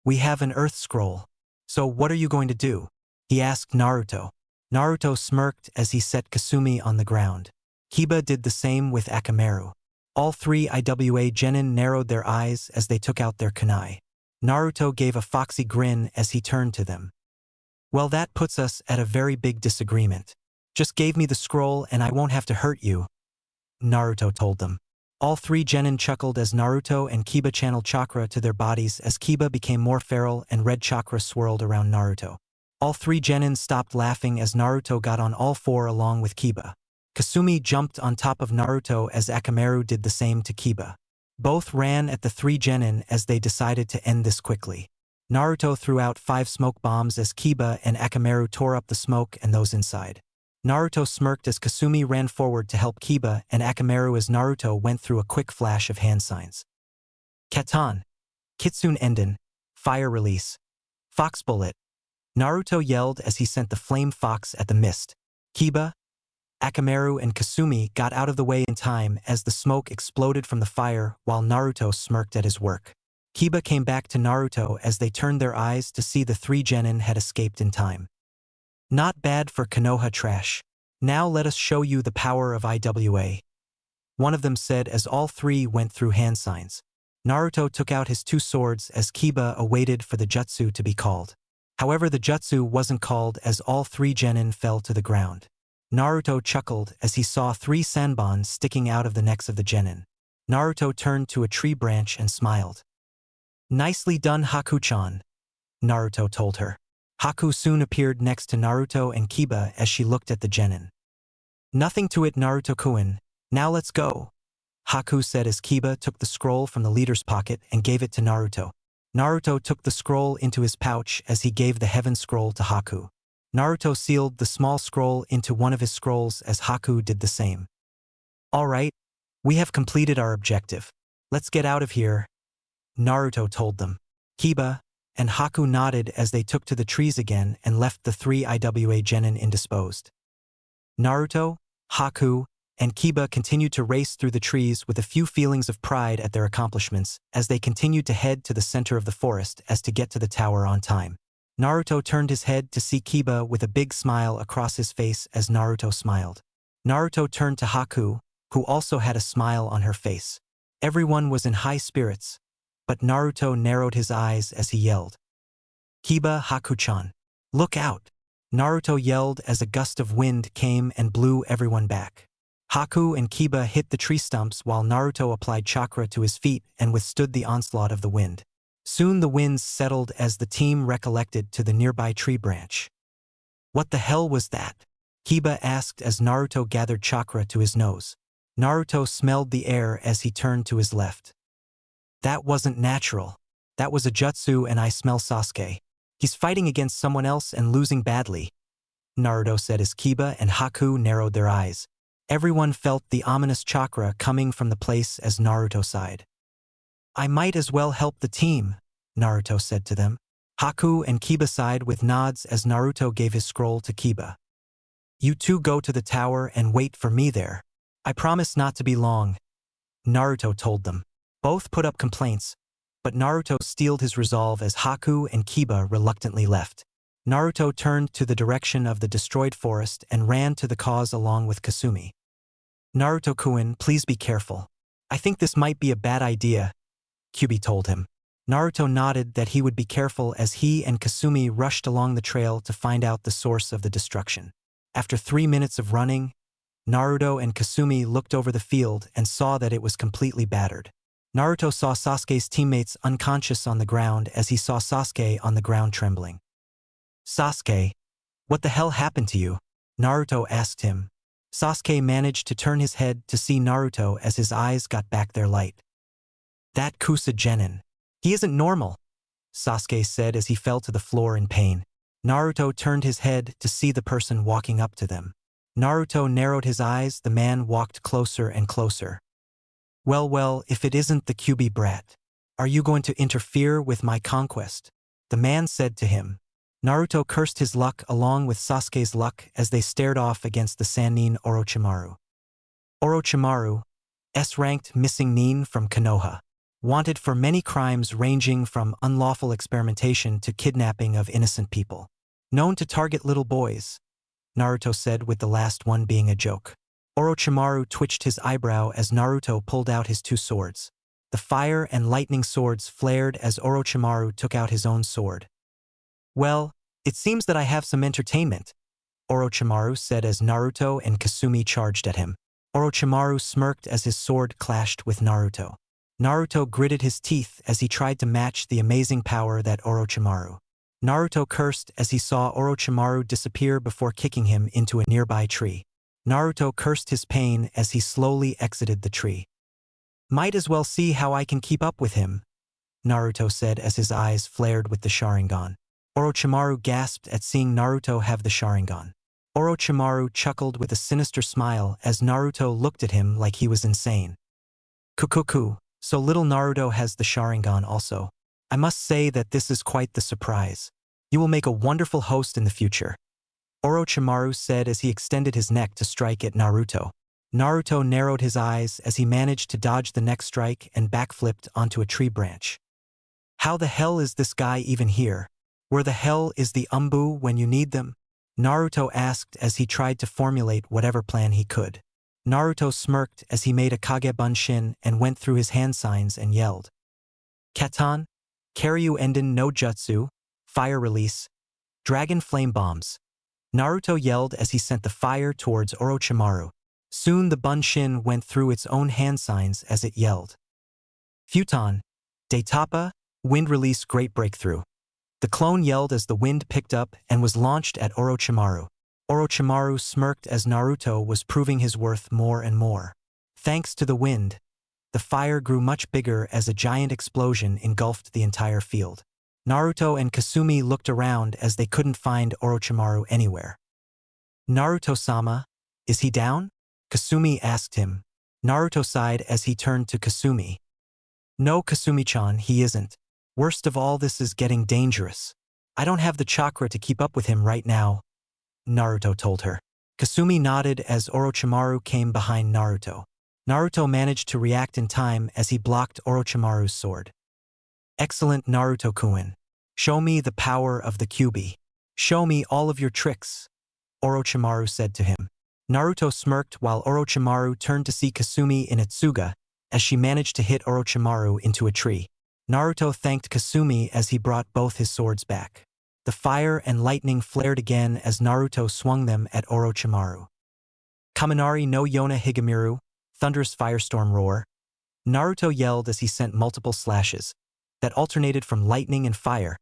We have an earth scroll. So what are you going to do? He asked Naruto. Naruto smirked as he set Kasumi on the ground. Kiba did the same with Akamaru. All 3 IWA Genin narrowed their eyes as they took out their kunai. Naruto gave a foxy grin as he turned to them. Well, that puts us at a very big disagreement. Just give me the scroll and I won't have to hurt you, Naruto told them. All 3 Genin chuckled as Naruto and Kiba channeled chakra to their bodies as Kiba became more feral and red chakra swirled around Naruto. All 3 Genin stopped laughing as Naruto got on all 4 along with Kiba. Kasumi jumped on top of Naruto as Akamaru did the same to Kiba. Both ran at the 3 Genin as they decided to end this quickly. Naruto threw out 5 smoke bombs as Kiba and Akamaru tore up the smoke and those inside. Naruto smirked as Kasumi ran forward to help Kiba and Akamaru as Naruto went through a quick flash of hand signs. Katan, Kitsune Enden, Fire Release, Fox Bullet. Naruto yelled as he sent the flame fox at the mist. Kiba, Akamaru and Kasumi got out of the way in time as the smoke exploded from the fire while Naruto smirked at his work. Kiba came back to Naruto as they turned their eyes to see the 3 Genin had escaped in time. Not bad for Konoha trash. Now let us show you the power of IWA, one of them said as all 3 went through hand signs. Naruto took out his 2 swords as Kiba awaited for the jutsu to be called. However, the jutsu wasn't called as all 3 Genin fell to the ground. Naruto chuckled as he saw 3 sanbons sticking out of the necks of the Genin. Naruto turned to a tree branch and smiled. Nicely done, Haku-chan, Naruto told her. Haku soon appeared next to Naruto and Kiba as she looked at the Genin. Nothing to it, Naruto-kun. Now let's go, Haku said as Kiba took the scroll from the leader's pocket and gave it to Naruto. Naruto took the scroll into his pouch as he gave the heaven scroll to Haku. Naruto sealed the small scroll into one of his scrolls as Haku did the same. Alright, we have completed our objective. Let's get out of here, Naruto told them. Kiba and Haku nodded as they took to the trees again and left the 3 IWA Genin indisposed. Naruto, Haku, and Kiba continued to race through the trees with a few feelings of pride at their accomplishments as they continued to head to the center of the forest as to get to the tower on time. Naruto turned his head to see Kiba with a big smile across his face as Naruto smiled. Naruto turned to Haku, who also had a smile on her face. Everyone was in high spirits. but Naruto narrowed his eyes as he yelled. "Kiba, Haku-chan. Look out!" Naruto yelled as a gust of wind came and blew everyone back. Haku and Kiba hit the tree stumps while Naruto applied chakra to his feet and withstood the onslaught of the wind. Soon the winds settled as the team recollected to the nearby tree branch. "What the hell was that?" Kiba asked as Naruto gathered chakra to his nose. Naruto smelled the air as he turned to his left. "That wasn't natural. That was a jutsu and I smell Sasuke. He's fighting against someone else and losing badly," Naruto said as Kiba and Haku narrowed their eyes. Everyone felt the ominous chakra coming from the place as Naruto sighed. "I might as well help the team," Naruto said to them. Haku and Kiba sighed with nods as Naruto gave his scroll to Kiba. "You two go to the tower and wait for me there. I promise not to be long," Naruto told them. Both put up complaints, but Naruto steeled his resolve as Haku and Kiba reluctantly left. Naruto turned to the direction of the destroyed forest and ran to the cause along with Kasumi. "Naruto-kun, please be careful. I think this might be a bad idea," Kyuubi told him. Naruto nodded that he would be careful as he and Kasumi rushed along the trail to find out the source of the destruction. After 3 minutes of running, Naruto and Kasumi looked over the field and saw that it was completely battered. Naruto saw Sasuke's teammates unconscious on the ground as he saw Sasuke on the ground trembling. "Sasuke, what the hell happened to you?" Naruto asked him. Sasuke managed to turn his head to see Naruto as his eyes got back their light. "That Kusa Genin. He isn't normal," Sasuke said as he fell to the floor in pain. Naruto turned his head to see the person walking up to them. Naruto narrowed his eyes. The man walked closer and closer. Well, if it isn't the Kyuubi brat. Are you going to interfere with my conquest?" the man said to him. Naruto cursed his luck along with Sasuke's luck as they stared off against the Sannin Orochimaru. Orochimaru, S-ranked missing nin from Konoha. Wanted for many crimes ranging from unlawful experimentation to kidnapping of innocent people. Known to target little boys, Naruto said, with the last one being a joke. Orochimaru twitched his eyebrow as Naruto pulled out his two swords. The fire and lightning swords flared as Orochimaru took out his own sword. "Well, it seems that I have some entertainment," Orochimaru said as Naruto and Kasumi charged at him. Orochimaru smirked as his sword clashed with Naruto. Naruto gritted his teeth as he tried to match the amazing power that Orochimaru. Naruto cursed as he saw Orochimaru disappear before kicking him into a nearby tree. Naruto cursed his pain as he slowly exited the tree. "Might as well see how I can keep up with him," Naruto said as his eyes flared with the Sharingan. Orochimaru gasped at seeing Naruto have the Sharingan. Orochimaru chuckled with a sinister smile as Naruto looked at him like he was insane. "Kukuku, so little Naruto has the Sharingan also. I must say that this is quite the surprise. You will make a wonderful host in the future," Orochimaru said as he extended his neck to strike at Naruto. Naruto narrowed his eyes as he managed to dodge the neck strike and backflipped onto a tree branch. "How the hell is this guy even here? Where the hell is the Umbu when you need them?" Naruto asked as he tried to formulate whatever plan he could. Naruto smirked as he made a Kage Bunshin and went through his hand signs and yelled. "Katan, Karyu Enden no Jutsu, Fire Release, Dragon Flame Bombs." Naruto yelled as he sent the fire towards Orochimaru. Soon the Bunshin went through its own hand signs as it yelled. "Futon, Daitapa, Wind Release Great Breakthrough." The clone yelled as the wind picked up and was launched at Orochimaru. Orochimaru smirked as Naruto was proving his worth more and more. Thanks to the wind, the fire grew much bigger as a giant explosion engulfed the entire field. Naruto and Kasumi looked around as they couldn't find Orochimaru anywhere. "Naruto-sama, is he down?" Kasumi asked him. Naruto sighed as he turned to Kasumi. "No, Kasumi-chan, he isn't. Worst of all, this is getting dangerous. I don't have the chakra to keep up with him right now," Naruto told her. Kasumi nodded as Orochimaru came behind Naruto. Naruto managed to react in time as he blocked Orochimaru's sword. "Excellent, Naruto-kun. Show me the power of the Kyuubi. Show me all of your tricks," Orochimaru said to him. Naruto smirked while Orochimaru turned to see Kasumi in Itsuga as she managed to hit Orochimaru into a tree. Naruto thanked Kasumi as he brought both his swords back. The fire and lightning flared again as Naruto swung them at Orochimaru. Kaminari no Yona Higemiru, thunderous firestorm roar. Naruto yelled as he sent multiple slashes that alternated from lightning and fire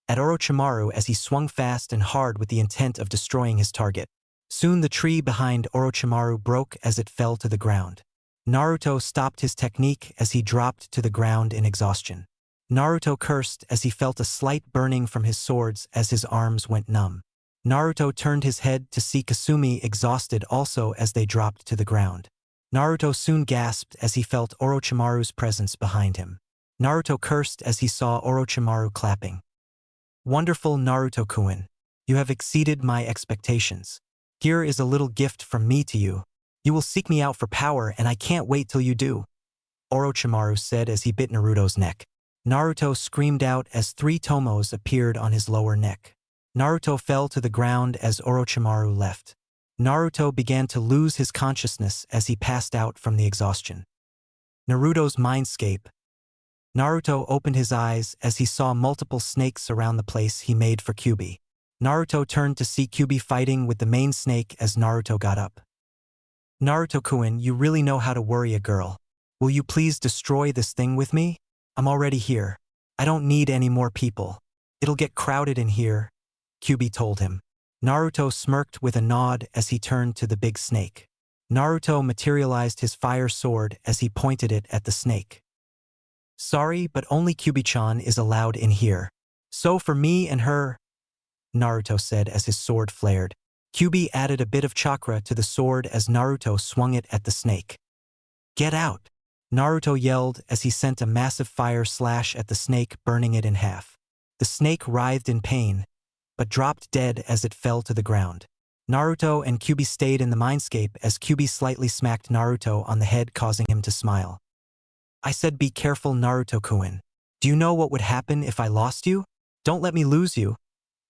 at Orochimaru as he swung fast and hard with the intent of destroying his target. Soon the tree behind Orochimaru broke as it fell to the ground. Naruto stopped his technique as he dropped to the ground in exhaustion. Naruto cursed as he felt a slight burning from his swords as his arms went numb. Naruto turned his head to see Kasumi exhausted also as they dropped to the ground. Naruto soon gasped as he felt Orochimaru's presence behind him. Naruto cursed as he saw Orochimaru clapping. "Wonderful Naruto-kun. You have exceeded my expectations. Here is a little gift from me to you. You will seek me out for power and I can't wait till you do," Orochimaru said as he bit Naruto's neck. Naruto screamed out as 3 tomos appeared on his lower neck. Naruto fell to the ground as Orochimaru left. Naruto began to lose his consciousness as he passed out from the exhaustion. Naruto's Mindscape. Naruto opened his eyes as he saw multiple snakes around the place he made for Kyuubi. Naruto turned to see Kyuubi fighting with the main snake as Naruto got up. "Naruto-kun, you really know how to worry a girl. Will you please destroy this thing with me? I'm already here. I don't need any more people. It'll get crowded in here," Kyuubi told him. Naruto smirked with a nod as he turned to the big snake. Naruto materialized his fire sword as he pointed it at the snake. "Sorry, but only Kyuubi-chan is allowed in here. So for me and her," Naruto said as his sword flared. Kyuubi added a bit of chakra to the sword as Naruto swung it at the snake. "Get out!" Naruto yelled as he sent a massive fire slash at the snake, burning it in half. The snake writhed in pain, but dropped dead as it fell to the ground. Naruto and Kyuubi stayed in the Mindscape as Kyuubi slightly smacked Naruto on the head, causing him to smile. "I said be careful, Naruto-kun. Do you know what would happen if I lost you? Don't let me lose you,"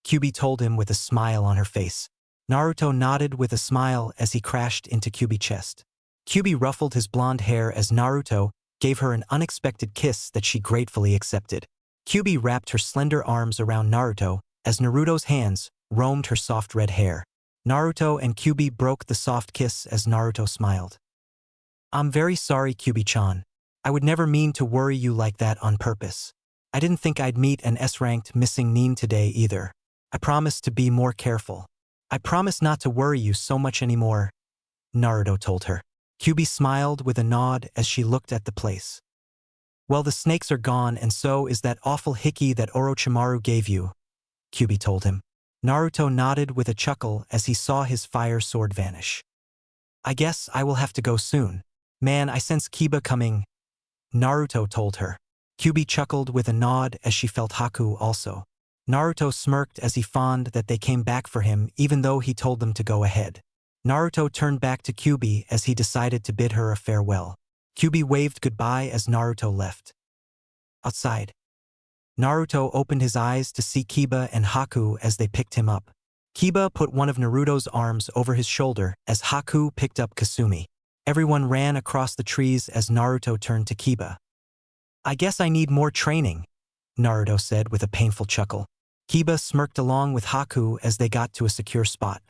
Kyuubi told him with a smile on her face. Naruto nodded with a smile as he crashed into Kyuubi's chest. Kyuubi ruffled his blonde hair as Naruto gave her an unexpected kiss that she gratefully accepted. Kyuubi wrapped her slender arms around Naruto as Naruto's hands roamed her soft red hair. Naruto and Kyuubi broke the soft kiss as Naruto smiled. "I'm very sorry, Kyuubi-chan. I would never mean to worry you like that on purpose. I didn't think I'd meet an S-ranked missing Nin today either. I promise to be more careful. I promise not to worry you so much anymore," Naruto told her. Kyuubi smiled with a nod as she looked at the place. "Well, the snakes are gone and so is that awful hickey that Orochimaru gave you," Kyuubi told him. Naruto nodded with a chuckle as he saw his fire sword vanish. "I guess I will have to go soon. Man, I sense Kiba coming," Naruto told her. Kyuubi chuckled with a nod as she felt Haku also. Naruto smirked as he fond that they came back for him even though he told them to go ahead. Naruto turned back to Kyuubi as he decided to bid her a farewell. Kyuubi waved goodbye as Naruto left. Outside, Naruto opened his eyes to see Kiba and Haku as they picked him up. Kiba put one of Naruto's arms over his shoulder as Haku picked up Kasumi. Everyone ran across the trees as Naruto turned to Kiba. "I guess I need more training," Naruto said with a painful chuckle. Kiba smirked along with Haku as they got to a secure spot.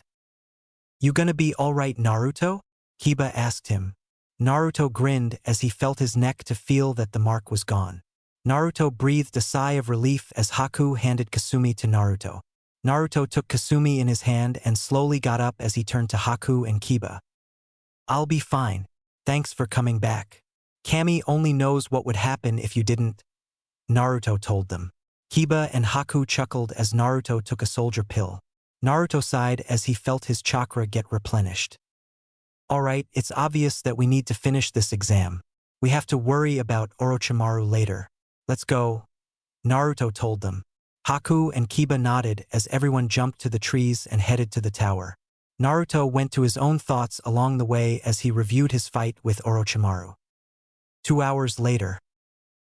"You gonna be alright, Naruto?" Kiba asked him. Naruto grinned as he felt his neck to feel that the mark was gone. Naruto breathed a sigh of relief as Haku handed Kasumi to Naruto. Naruto took Kasumi in his hand and slowly got up as he turned to Haku and Kiba. "I'll be fine. Thanks for coming back. Kami only knows what would happen if you didn't," Naruto told them. Kiba and Haku chuckled as Naruto took a soldier pill. Naruto sighed as he felt his chakra get replenished. "Alright, it's obvious that we need to finish this exam. We have to worry about Orochimaru later. Let's go," Naruto told them. Haku and Kiba nodded as everyone jumped to the trees and headed to the tower. Naruto went to his own thoughts along the way as he reviewed his fight with Orochimaru. 2 hours later,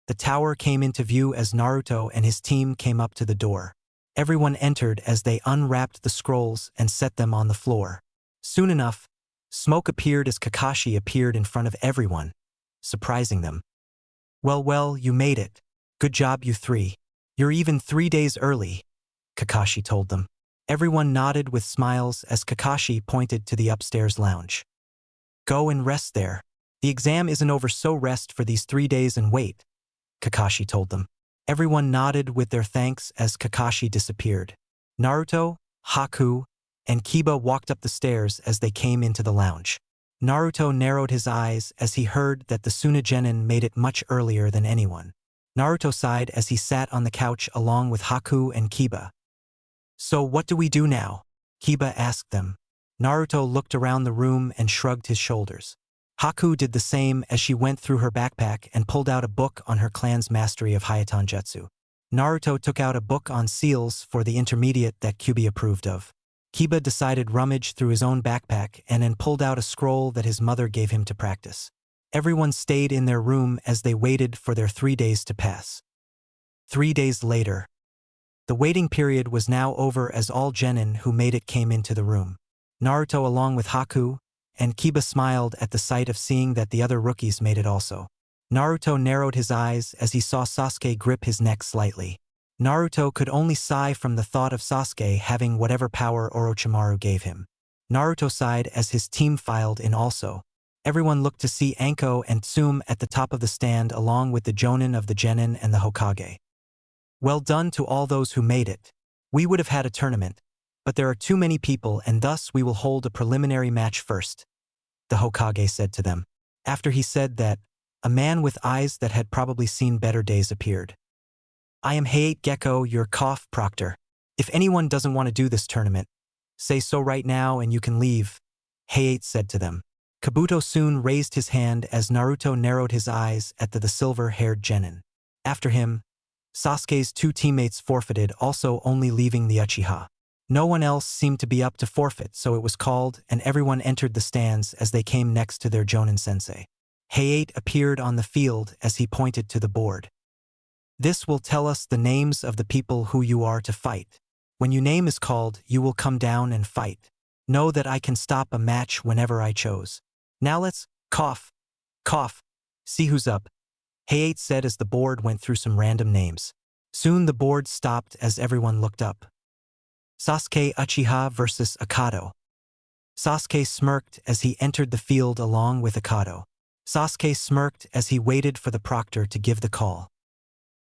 the tower came into view as Naruto and his team came up to the door. Everyone entered as they unwrapped the scrolls and set them on the floor. Soon enough, smoke appeared as Kakashi appeared in front of everyone, surprising them. Well, you made it," Good job, you three. You're even 3 days early, Kakashi told them. Everyone nodded with smiles as Kakashi pointed to the upstairs lounge. Go and rest there. The exam isn't over, so rest for these 3 days and wait, Kakashi told them. Everyone nodded with their thanks as Kakashi disappeared. Naruto, Haku, and Kiba walked up the stairs as they came into the lounge. Naruto narrowed his eyes as he heard that the Genin made it much earlier than anyone. Naruto sighed as he sat on the couch along with Haku and Kiba. So what do we do now? Kiba asked them. Naruto looked around the room and shrugged his shoulders. Haku did the same as she went through her backpack and pulled out a book on her clan's mastery of Hyatanjutsu. Naruto took out a book on seals for the intermediate that Kyuubi approved of. Kiba decided rummage through his own backpack and then pulled out a scroll that his mother gave him to practice. Everyone stayed in their room as they waited for their 3 days to pass. 3 days later. The waiting period was now over as all genin who made it came into the room. Naruto along with Haku, and Kiba smiled at the sight of seeing that the other rookies made it also. Naruto narrowed his eyes as he saw Sasuke grip his neck slightly. Naruto could only sigh from the thought of Sasuke having whatever power Orochimaru gave him. Naruto sighed as his team filed in also. Everyone looked to see Anko and Tsum at the top of the stand along with the Jonin of the Genin and the Hokage. Well done to all those who made it. We would have had a tournament, but there are too many people and thus we will hold a preliminary match first, the Hokage said to them. After he said that, a man with eyes that had probably seen better days appeared. I am Hayate Gecko, your proctor. If anyone doesn't want to do this tournament, say so right now and you can leave, Hayate said to them. Kabuto soon raised his hand as Naruto narrowed his eyes at the silver-haired genin. After him, Sasuke's 2 teammates forfeited, also only leaving the Uchiha. No one else seemed to be up to forfeit, so it was called and everyone entered the stands as they came next to their Jonin sensei. Hayate appeared on the field as he pointed to the board. This will tell us the names of the people who you are to fight. When your name is called, you will come down and fight. Know that I can stop a match whenever I chose. Now let's cough, see who's up, Hayate said as the board went through some random names. Soon the board stopped as everyone looked up. Sasuke Uchiha versus Akado. Sasuke smirked as he entered the field along with Akado. Sasuke smirked as he waited for the proctor to give the call.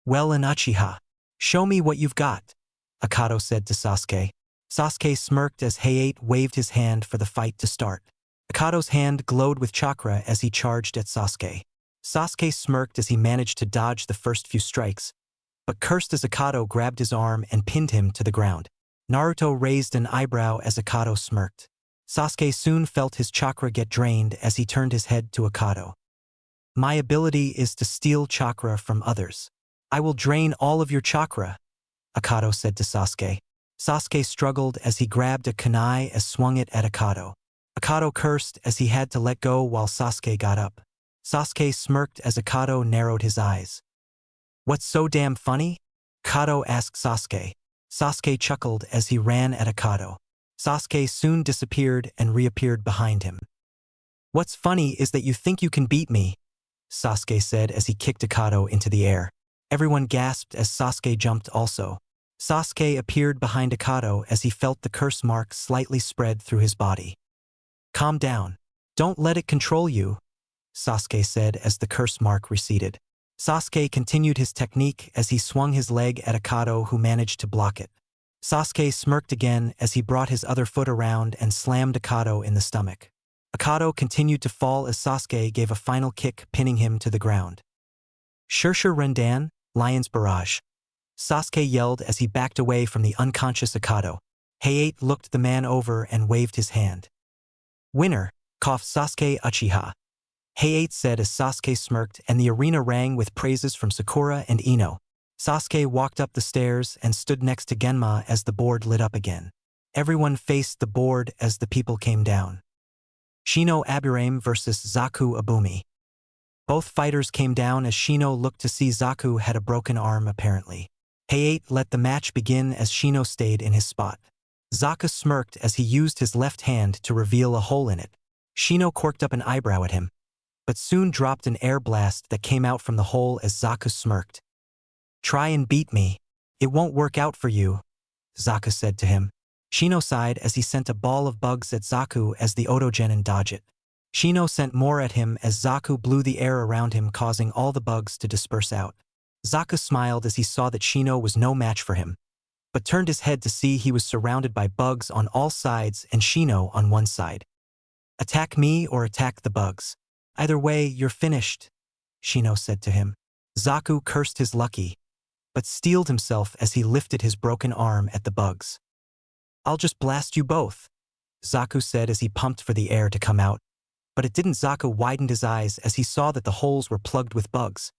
Well, an Uchiha. Show me what you've got, Akado said to Sasuke. Sasuke smirked as Hayate waved his hand for the fight to start. Akado's hand glowed with chakra as he charged at Sasuke. Sasuke smirked as he managed to dodge the first few strikes, but cursed as Akado grabbed his arm and pinned him to the ground. Naruto raised an eyebrow as Akado smirked. Sasuke soon felt his chakra get drained as he turned his head to Akado. My ability is to steal chakra from others. I will drain all of your chakra, Akado said to Sasuke. Sasuke struggled as he grabbed a kunai and swung it at Akado. Akado cursed as he had to let go while Sasuke got up. Sasuke smirked as Akado narrowed his eyes. What's so damn funny? Akado asked Sasuke. Sasuke chuckled as he ran at Akado. Sasuke soon disappeared and reappeared behind him. What's funny is that you think you can beat me, Sasuke said as he kicked Akado into the air. Everyone gasped as Sasuke jumped also. Sasuke appeared behind Akado as he felt the curse mark slightly spread through his body. Calm down. Don't let it control you, Sasuke said as the curse mark receded. Sasuke continued his technique as he swung his leg at Akado, who managed to block it. Sasuke smirked again as he brought his other foot around and slammed Akado in the stomach. Akado continued to fall as Sasuke gave a final kick, pinning him to the ground. Shurshur Rendan, Lion's Barrage, Sasuke yelled as he backed away from the unconscious Akado. Hayate looked the man over and waved his hand. Winner, Sasuke Uchiha, Hayate said as Sasuke smirked and the arena rang with praises from Sakura and Ino. Sasuke walked up the stairs and stood next to Genma as the board lit up again. Everyone faced the board as the people came down. Shino Aburame versus Zaku Abumi. Both fighters came down as Shino looked to see Zaku had a broken arm apparently. Hayate let the match begin as Shino stayed in his spot. Zaku smirked as he used his left hand to reveal a hole in it. Shino quirked up an eyebrow at him, but soon dropped an air blast that came out from the hole as Zaku smirked. Try and beat me. It won't work out for you, Zaku said to him. Shino sighed as he sent a ball of bugs at Zaku as the Genin dodged it. Shino sent more at him as Zaku blew the air around him, causing all the bugs to disperse out. Zaku smiled as he saw that Shino was no match for him, but turned his head to see he was surrounded by bugs on all sides and Shino on one side. Attack me or attack the bugs. Either way, you're finished, Shino said to him. Zaku cursed his lucky, but steeled himself as he lifted his broken arm at the bugs. I'll just blast you both, Zaku said as he pumped for the air to come out, but it didn't. Zaku widened his eyes as he saw that the holes were plugged with bugs.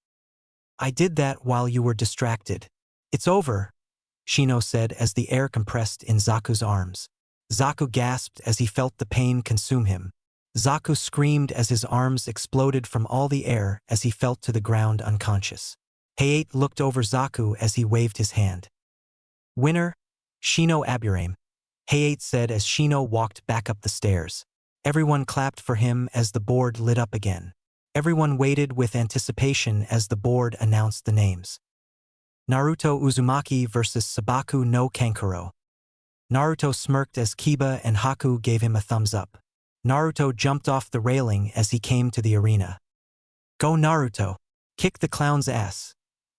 I did that while you were distracted. It's over, Shino said as the air compressed in Zaku's arms. Zaku gasped as he felt the pain consume him. Zaku screamed as his arms exploded from all the air as he fell to the ground unconscious. Hayate looked over Zaku as he waved his hand. Winner, Shino Aburame, Hayate said as Shino walked back up the stairs. Everyone clapped for him as the board lit up again. Everyone waited with anticipation as the board announced the names. Naruto Uzumaki vs Sabaku no Kankuro. Naruto smirked as Kiba and Haku gave him a thumbs up. Naruto jumped off the railing as he came to the arena. Go Naruto! Kick the clown's ass,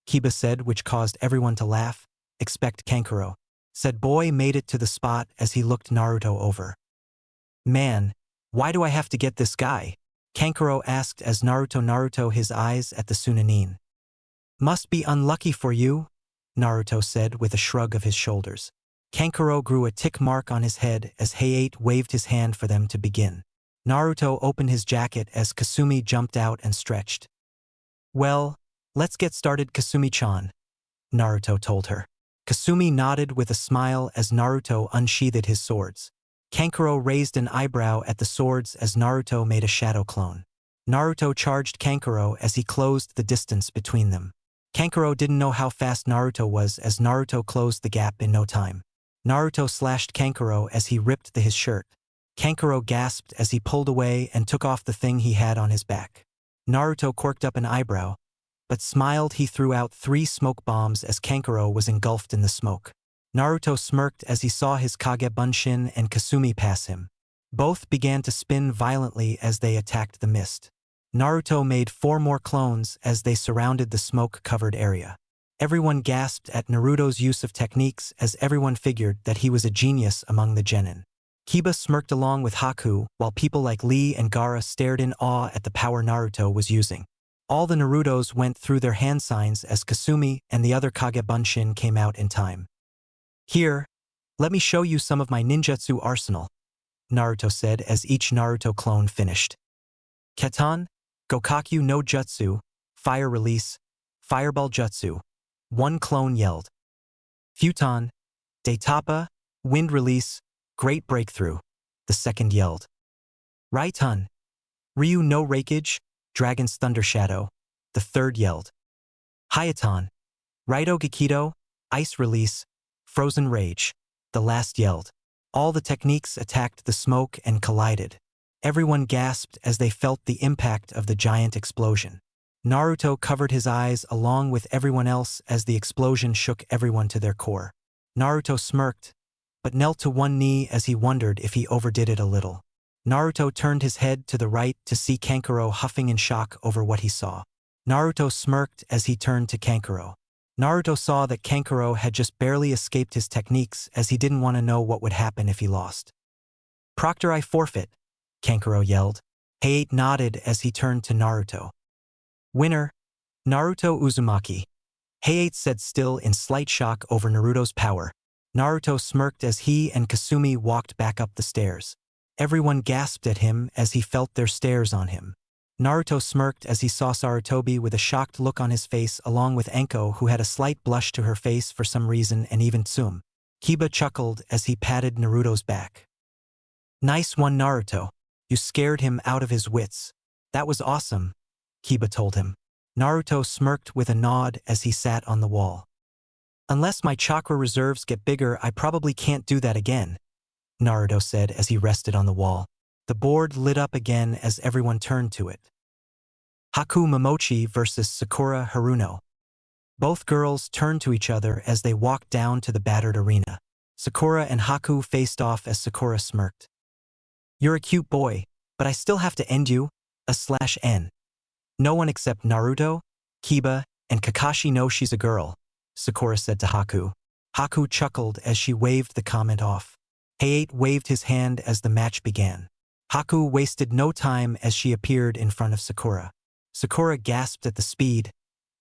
Kiba said, which caused everyone to laugh. Expect Kankuro, said boy made it to the spot as he looked Naruto over. Man, why do I have to get this guy? Kankuro asked as Naruto his eyes at the Chunin. Must be unlucky for you, Naruto said with a shrug of his shoulders. Kankuro grew a tick mark on his head as Hayate waved his hand for them to begin. Naruto opened his jacket as Kasumi jumped out and stretched. Well, let's get started, Kasumi-chan, Naruto told her. Kasumi nodded with a smile as Naruto unsheathed his swords. Kankuro raised an eyebrow at the swords as Naruto made a shadow clone. Naruto charged Kankuro as he closed the distance between them. Kankuro didn't know how fast Naruto was as Naruto closed the gap in no time. Naruto slashed Kankuro as he ripped his shirt. Kankuro gasped as he pulled away and took off the thing he had on his back. Naruto quirked up an eyebrow, but smiled. He threw out 3 smoke bombs as Kankuro was engulfed in the smoke. Naruto smirked as he saw his Kage Bunshin and Kasumi pass him. Both began to spin violently as they attacked the mist. Naruto made 4 more clones as they surrounded the smoke-covered area. Everyone gasped at Naruto's use of techniques as everyone figured that he was a genius among the Genin. Kiba smirked along with Haku while people like Lee and Gaara stared in awe at the power Naruto was using. All the Narutos went through their hand signs as Kasumi and the other Kage Bunshin came out in time. Here, let me show you some of my ninjutsu arsenal, Naruto said as each Naruto clone finished. Ketan, Gokakyu no Jutsu, Fire Release, Fireball Jutsu. 1 clone yelled. Futon, Daitapa, Wind Release, Great Breakthrough. The second yelled. Raitun, Ryu no Raikage, Dragon's Thunder Shadow. The third yelled. Hayatan, Raito Gekido, Ice Release, Frozen Rage. The last yelled. All the techniques attacked the smoke and collided. Everyone gasped as they felt the impact of the giant explosion. Naruto covered his eyes along with everyone else as the explosion shook everyone to their core. Naruto smirked, but knelt to one knee as he wondered if he overdid it a little. Naruto turned his head to the right to see Kankuro huffing in shock over what he saw. Naruto smirked as he turned to Kankuro. Naruto saw that Kankuro had just barely escaped his techniques as he didn't want to know what would happen if he lost. Proctor, I forfeit, Kankuro yelled. Hayate nodded as he turned to Naruto. Winner, Naruto Uzumaki. Hayate said, still in slight shock over Naruto's power. Naruto smirked as he and Kasumi walked back up the stairs. Everyone gasped at him as he felt their stares on him. Naruto smirked as he saw Sarutobi with a shocked look on his face along with Enko, who had a slight blush to her face for some reason, and even Tsum. Kiba chuckled as he patted Naruto's back. Nice one, Naruto. You scared him out of his wits. That was awesome, Kiba told him. Naruto smirked with a nod as he sat on the wall. Unless my chakra reserves get bigger, I probably can't do that again, Naruto said as he rested on the wall. The board lit up again as everyone turned to it. Haku Momochi vs Sakura Haruno. Both girls turned to each other as they walked down to the battered arena. Sakura and Haku faced off as Sakura smirked. "You're a cute boy, but I still have to end you, /N. No one except Naruto, Kiba, and Kakashi knows she's a girl," Sakura said to Haku. Haku chuckled as she waved the comment off. Hayate waved his hand as the match began. Haku wasted no time as she appeared in front of Sakura. Sakura gasped at the speed,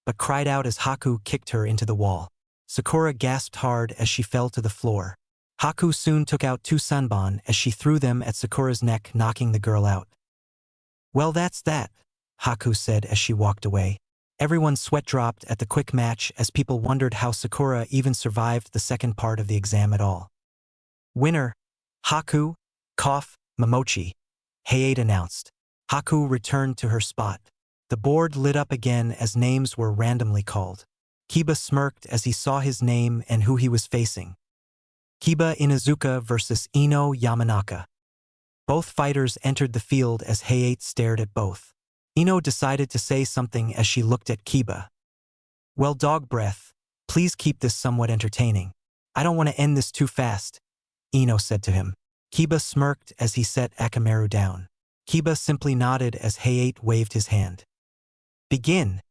but cried out as Haku kicked her into the wall. Sakura gasped hard as she fell to the floor. Haku soon took out 2 sanbon as she threw them at Sakura's neck, knocking the girl out. "Well, that's that," Haku said as she walked away. Everyone's sweat dropped at the quick match as people wondered how Sakura even survived the second part of the exam at all. "Winner, Haku, Momochi," Hayate announced. Haku returned to her spot. The board lit up again as names were randomly called. Kiba smirked as he saw his name and who he was facing. Kiba Inuzuka versus Ino Yamanaka. Both fighters entered the field as Hayate stared at both. Ino decided to say something as she looked at Kiba. "Well, dog breath, please keep this somewhat entertaining. I don't want to end this too fast," Ino said to him. Kiba smirked as he set Akamaru down. Kiba simply nodded as Hayate waved his hand. "Begin,"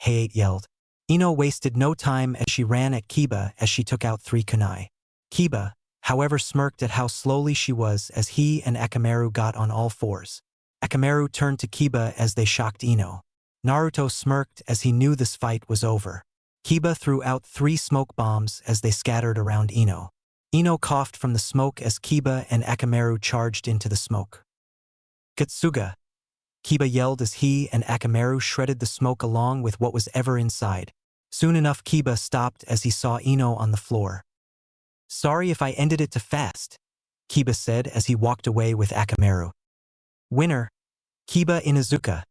Hayate yelled. Ino wasted no time as she ran at Kiba as she took out 3 kunai. Kiba, however, smirked at how slowly she was as he and Akamaru got on all fours. Akamaru turned to Kiba as they shocked Ino. Naruto smirked as he knew this fight was over. Kiba threw out 3 smoke bombs as they scattered around Ino. Ino coughed from the smoke as Kiba and Akamaru charged into the smoke. "Katsuga!" Kiba yelled as he and Akamaru shredded the smoke along with what was ever inside. Soon enough, Kiba stopped as he saw Ino on the floor. "Sorry if I ended it too fast," Kiba said as he walked away with Akamaru. "Winner, Kiba Inuzuka,"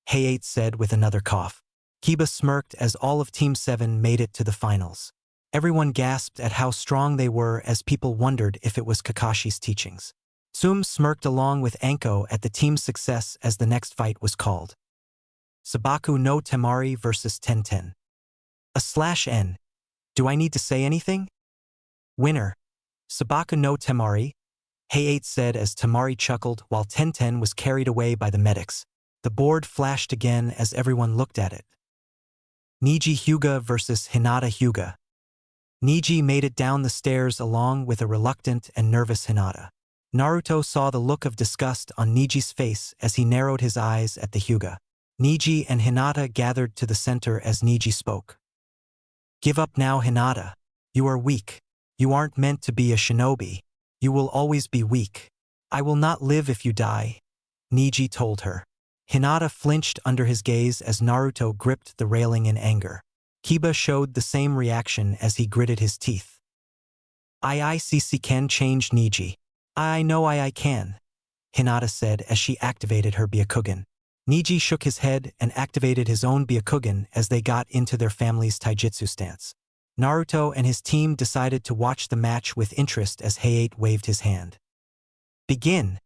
Hayate said with another cough. Kiba smirked as all of Team 7 made it to the finals. Everyone gasped at how strong they were as people wondered if it was Kakashi's teachings. Tsum smirked along with Anko at the team's success as the next fight was called. Sabaku no Temari versus Tenten. /N. Do I need to say anything? Winner, Sabaku no Temari, Hayate said as Temari chuckled while Tenten was carried away by the medics. The board flashed again as everyone looked at it. Neji Hyuga versus Hinata Hyuga. Neji made it down the stairs along with a reluctant and nervous Hinata. Naruto saw the look of disgust on Neji's face as he narrowed his eyes at the Hyuga. Neji and Hinata gathered to the center as Neji spoke. "Give up now, Hinata. You are weak. You aren't meant to be a shinobi. You will always be weak. I will not live if you die," Neji told her. Hinata flinched under his gaze as Naruto gripped the railing in anger. Kiba showed the same reaction as he gritted his teeth. "I can change Neji. I know I can," Hinata said as she activated her Byakugan. Neji shook his head and activated his own Byakugan as they got into their family's taijutsu stance. Naruto and his team decided to watch the match with interest as Hayate waved his hand. "Begin,"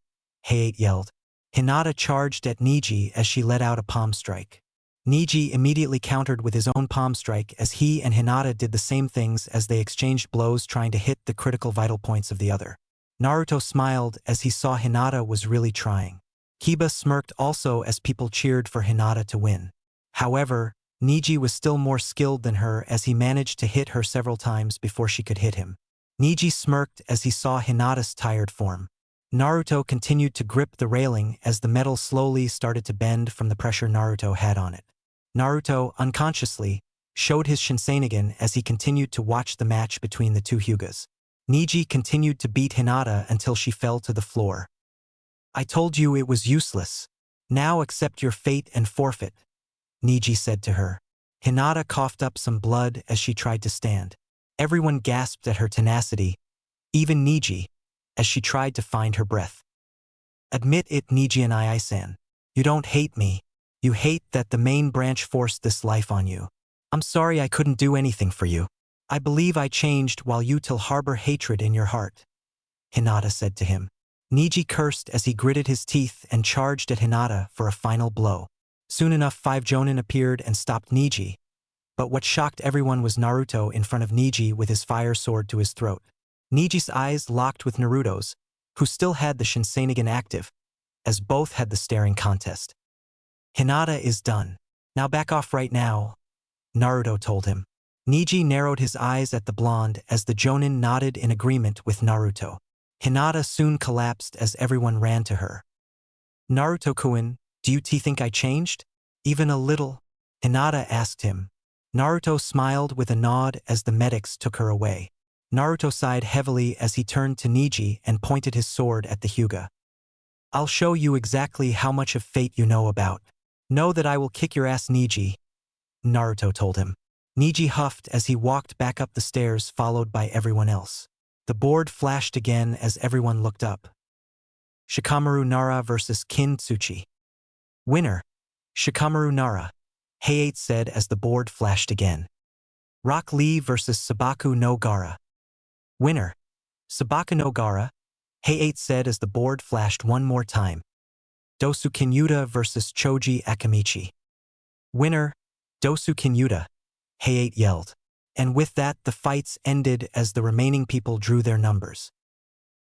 Hayate yelled. Hinata charged at Neji as she let out a palm strike. Neji immediately countered with his own palm strike as he and Hinata did the same things as they exchanged blows trying to hit the critical vital points of the other. Naruto smiled as he saw Hinata was really trying. Kiba smirked also as people cheered for Hinata to win. However, Neji was still more skilled than her as he managed to hit her several times before she could hit him. Neji smirked as he saw Hinata's tired form. Naruto continued to grip the railing as the metal slowly started to bend from the pressure Naruto had on it. Naruto, unconsciously, showed his shinsenigan as he continued to watch the match between the 2 Hyugas. Neji continued to beat Hinata until she fell to the floor. "I told you it was useless. Now accept your fate and forfeit," Neji said to her. Hinata coughed up some blood as she tried to stand. Everyone gasped at her tenacity, even Neji, as she tried to find her breath. "Admit it, Neji and I-san. You don't hate me. You hate that the main branch forced this life on you. I'm sorry I couldn't do anything for you. I believe I changed while you still harbor hatred in your heart," Hinata said to him. Neji cursed as he gritted his teeth and charged at Hinata for a final blow. Soon enough 5 Jonin appeared and stopped Neji, But what shocked everyone was Naruto in front of Neji with his fire sword to his throat. Neji's eyes locked with Naruto's, who still had the shinsenigan active, as both had the staring contest. "Hinata is done. Now back off right now," Naruto told him. Neji narrowed his eyes at the blonde as the Jonin nodded in agreement with Naruto. Hinata soon collapsed as everyone ran to her. "Naruto-kun, do you think I changed? Even a little?" Hinata asked him. Naruto smiled with a nod as the medics took her away. Naruto sighed heavily as he turned to Neji and pointed his sword at the Hyuga. "I'll show you exactly how much of fate you know about. Know that I will kick your ass, Neji," Naruto told him. Neji huffed as he walked back up the stairs followed by everyone else. The board flashed again as everyone looked up. Shikamaru Nara vs. Kintsuchi. Winner, Shikamaru Nara, Hayate said as the board flashed again. Rock Lee vs. Sabaku no Gara. Winner, Sabaku no Gara, Hayate said as the board flashed one more time. Dosu Kinyuta vs. Choji Akamichi. Winner, Dosu Kinyuta, Hayate yelled. And with that the fights ended as the remaining people drew their numbers.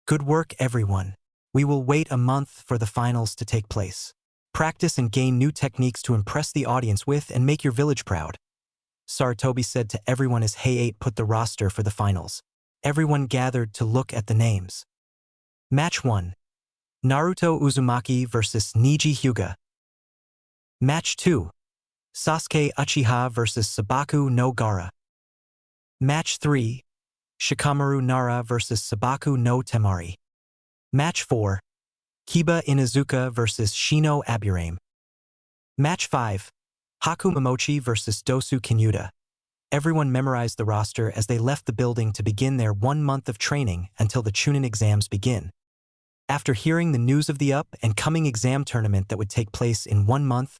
"Good work, everyone. We will wait a month for the finals to take place. Practice and gain new techniques to impress the audience with and make your village proud," Sarutobi said to everyone as Hayate put the roster for the finals. Everyone gathered to look at the names. Match 1. Naruto Uzumaki vs. Neji Hyuga. Match 2. Sasuke Uchiha vs. Sabaku no Gara. Match 3. Shikamaru Nara vs. Sabaku no Temari. Match 4. Kiba Inuzuka vs. Shino Aburame. Match 5. Haku Momochi vs. Dosu Kinyuta. Everyone memorized the roster as they left the building to begin their 1 month of training until the Chunin exams begin. After hearing the news of the up-and-coming exam tournament that would take place in 1 month,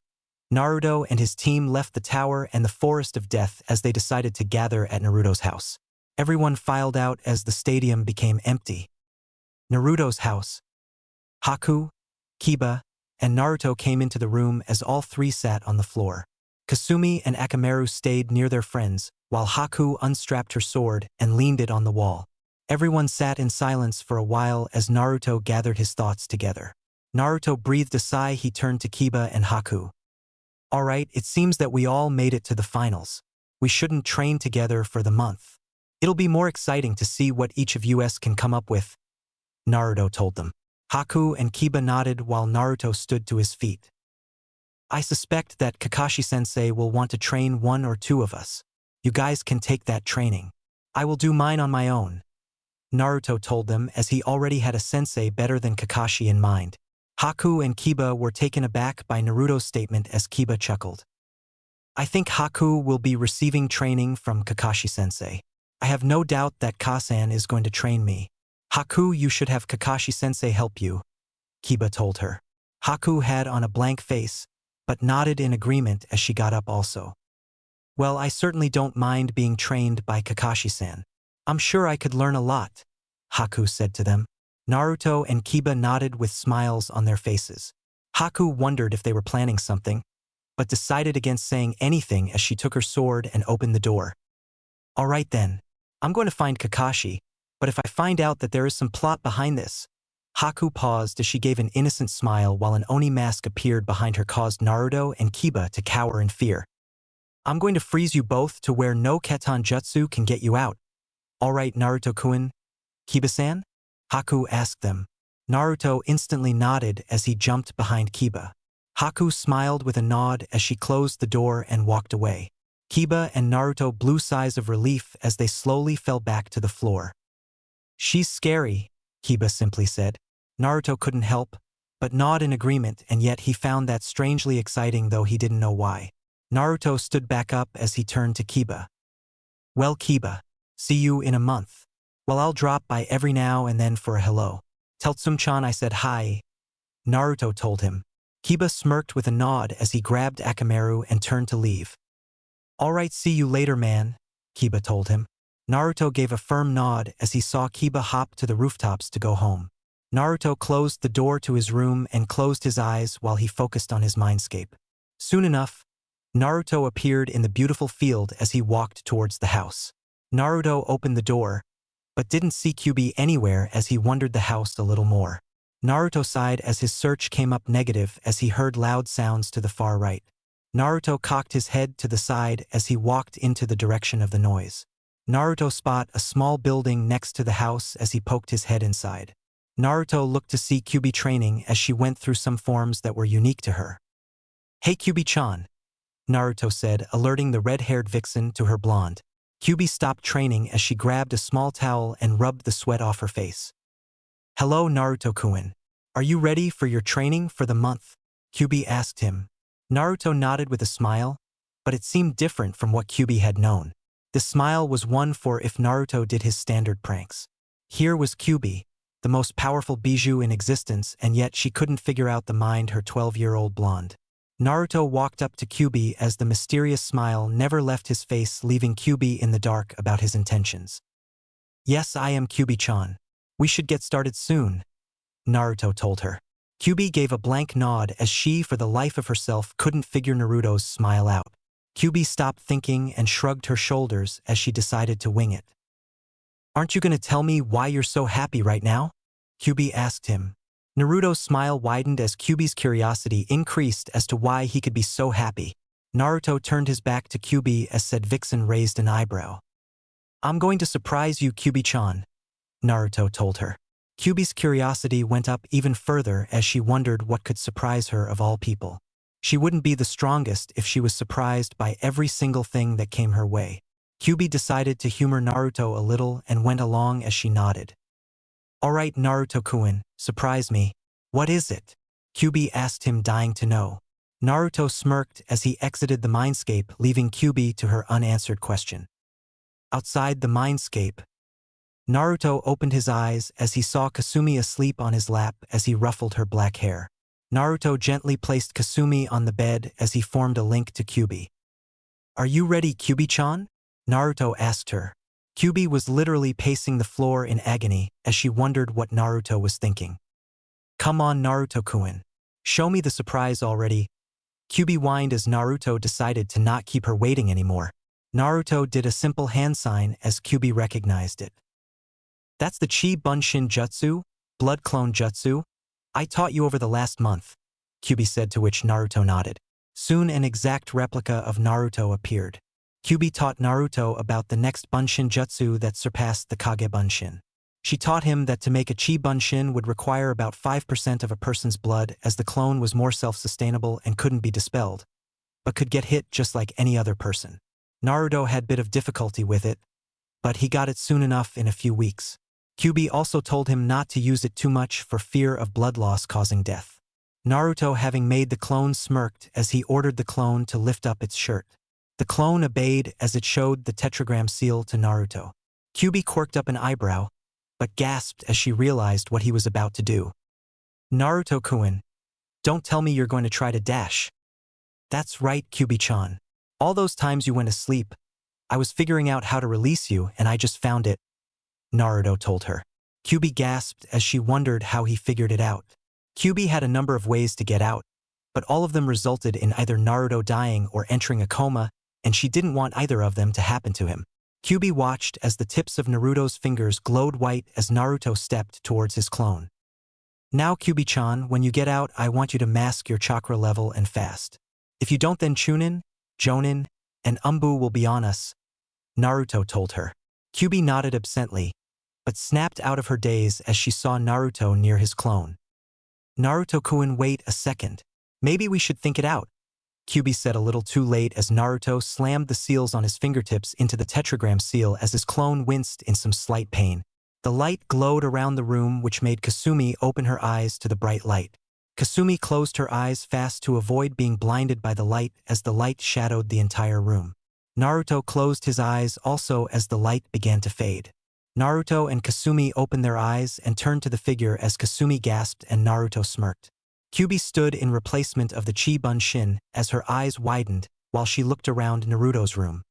Naruto and his team left the tower and the forest of death as they decided to gather at Naruto's house. Everyone filed out as the stadium became empty. Naruto's house. Haku, Kiba, and Naruto came into the room as all three sat on the floor. Kasumi and Akamaru stayed near their friends, while Haku unstrapped her sword and leaned it on the wall. Everyone sat in silence for a while as Naruto gathered his thoughts together. Naruto breathed a sigh. He turned to Kiba and Haku. "All right, it seems that we all made it to the finals. We shouldn't train together for the month. It'll be more exciting to see what each of us can come up with," Naruto told them. Haku and Kiba nodded while Naruto stood to his feet. "I suspect that Kakashi-sensei will want to train 1 or 2 of us. You guys can take that training. I will do mine on my own," Naruto told them as he already had a sensei better than Kakashi in mind. Haku and Kiba were taken aback by Naruto's statement as Kiba chuckled. "I think Haku will be receiving training from Kakashi-sensei. I have no doubt that Kasan is going to train me." "Haku, you should have Kakashi-sensei help you," Kiba told her. Haku had on a blank face, but nodded in agreement as she got up also. "Well, I certainly don't mind being trained by Kakashi-san. I'm sure I could learn a lot," Haku said to them. Naruto and Kiba nodded with smiles on their faces. Haku wondered if they were planning something, but decided against saying anything as she took her sword and opened the door. "All right then. I'm going to find Kakashi, but if I find out that there is some plot behind this..." Haku paused as she gave an innocent smile while an Oni mask appeared behind her caused Naruto and Kiba to cower in fear. "I'm going to freeze you both to where no Ketan Jutsu can get you out. All right, Naruto-kun, Kiba-san?" Haku asked them. Naruto instantly nodded as he jumped behind Kiba. Haku smiled with a nod as she closed the door and walked away. Kiba and Naruto blew sighs of relief as they slowly fell back to the floor. "She's scary," Kiba simply said. Naruto couldn't help but nod in agreement, and yet he found that strangely exciting, though he didn't know why. Naruto stood back up as he turned to Kiba. "Well, Kiba, see you in a month. Well, I'll drop by every now and then for a hello. Tell Tsum-chan I said hi," Naruto told him. Kiba smirked with a nod as he grabbed Akamaru and turned to leave. "All right, see you later, man," Kiba told him. Naruto gave a firm nod as he saw Kiba hop to the rooftops to go home. Naruto closed the door to his room and closed his eyes while he focused on his mindscape. Soon enough, Naruto appeared in the beautiful field as he walked towards the house. Naruto opened the door, but didn't see Kyuubi anywhere as he wondered the house a little more. Naruto sighed as his search came up negative as he heard loud sounds to the far right. Naruto cocked his head to the side as he walked into the direction of the noise. Naruto spot a small building next to the house as he poked his head inside. Naruto looked to see Kyuubi training as she went through some forms that were unique to her. "Hey Kyuubi-chan," Naruto said, alerting the red-haired vixen to her blonde. Kyuubi stopped training as she grabbed a small towel and rubbed the sweat off her face. "Hello Naruto-kun. Are you ready for your training for the month?" Kyuubi asked him. Naruto nodded with a smile, but it seemed different from what Kyuubi had known. The smile was one for if Naruto did his standard pranks. Here was Kyuubi, the most powerful bijou in existence, and yet she couldn't figure out the mind her 12-year-old blonde. Naruto walked up to Kyuubi as the mysterious smile never left his face, leaving Kyuubi in the dark about his intentions. "Yes, I am Kyuubi-chan. We should get started soon," Naruto told her. Kyuubi gave a blank nod as she, for the life of herself, couldn't figure Naruto's smile out. Kyuubi stopped thinking and shrugged her shoulders as she decided to wing it. "Aren't you going to tell me why you're so happy right now?" Kyuubi asked him. Naruto's smile widened as Kyuubi's curiosity increased as to why he could be so happy. Naruto turned his back to Kyuubi as said vixen raised an eyebrow. "I'm going to surprise you, Kyuubi-chan," Naruto told her. Kyuubi's curiosity went up even further as she wondered what could surprise her of all people. She wouldn't be the strongest if she was surprised by every single thing that came her way. Kyuubi decided to humor Naruto a little and went along as she nodded. "All right, Naruto-kun, surprise me. What is it?" Kyuubi asked him, dying to know. Naruto smirked as he exited the Mindscape, leaving Kyuubi to her unanswered question. Outside the Mindscape, Naruto opened his eyes as he saw Kasumi asleep on his lap as he ruffled her black hair. Naruto gently placed Kasumi on the bed as he formed a link to Kyuubi. "Are you ready, Kyuubi-chan?" Naruto asked her. Kyuubi was literally pacing the floor in agony as she wondered what Naruto was thinking. "Come on, Naruto-kun. Show me the surprise already." Kyuubi whined as Naruto decided to not keep her waiting anymore. Naruto did a simple hand sign as Kyuubi recognized it. "That's the Kage Bunshin jutsu, blood clone jutsu, I taught you over the last month," Kyuubi said, to which Naruto nodded. Soon an exact replica of Naruto appeared. Kyuubi taught Naruto about the next Bunshin jutsu that surpassed the Kage Bunshin. She taught him that to make a Kage Bunshin would require about 5% of a person's blood, as the clone was more self-sustainable and couldn't be dispelled, but could get hit just like any other person. Naruto had a bit of difficulty with it, but he got it soon enough in a few weeks. Kyuubi also told him not to use it too much for fear of blood loss causing death. Naruto, having made the clone, smirked as he ordered the clone to lift up its shirt. The clone obeyed as it showed the tetragram seal to Naruto. Kyuubi quirked up an eyebrow, but gasped as she realized what he was about to do. "Naruto-kun, don't tell me you're going to try to dash." "That's right, Kyuubi-chan. All those times you went asleep, I was figuring out how to release you and I just found it," Naruto told her. Kyuubi gasped as she wondered how he figured it out. Kyuubi had a number of ways to get out, but all of them resulted in either Naruto dying or entering a coma, and she didn't want either of them to happen to him. Kyuubi watched as the tips of Naruto's fingers glowed white as Naruto stepped towards his clone. "Now, Kyuubi-chan, when you get out, I want you to mask your chakra level and fast. If you don't, then Chunin, Jonin, and Umbu will be on us," Naruto told her. Kyuubi nodded absently, but snapped out of her daze as she saw Naruto near his clone. "Naruto-kun, wait a second. Maybe we should think it out," Kyuubi said a little too late as Naruto slammed the seals on his fingertips into the tetragram seal as his clone winced in some slight pain. The light glowed around the room, which made Kasumi open her eyes to the bright light. Kasumi closed her eyes fast to avoid being blinded by the light as the light shadowed the entire room. Naruto closed his eyes also as the light began to fade. Naruto and Kasumi opened their eyes and turned to the figure as Kasumi gasped and Naruto smirked. Kyuubi stood in replacement of the Kage Bunshin as her eyes widened while she looked around Naruto's room.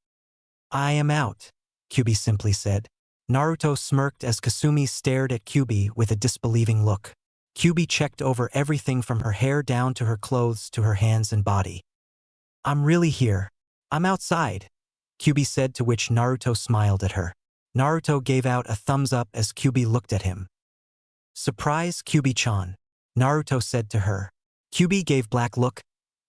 "I am out," Kyuubi simply said. Naruto smirked as Kasumi stared at Kyuubi with a disbelieving look. Kyuubi checked over everything from her hair down to her clothes to her hands and body. I'm really here. I'm outside, Kyuubi said, to which Naruto smiled at her. Naruto gave out a thumbs up as Kyuubi looked at him. Surprise, Kyuubi-chan, Naruto said to her. Kyuubi gave black look,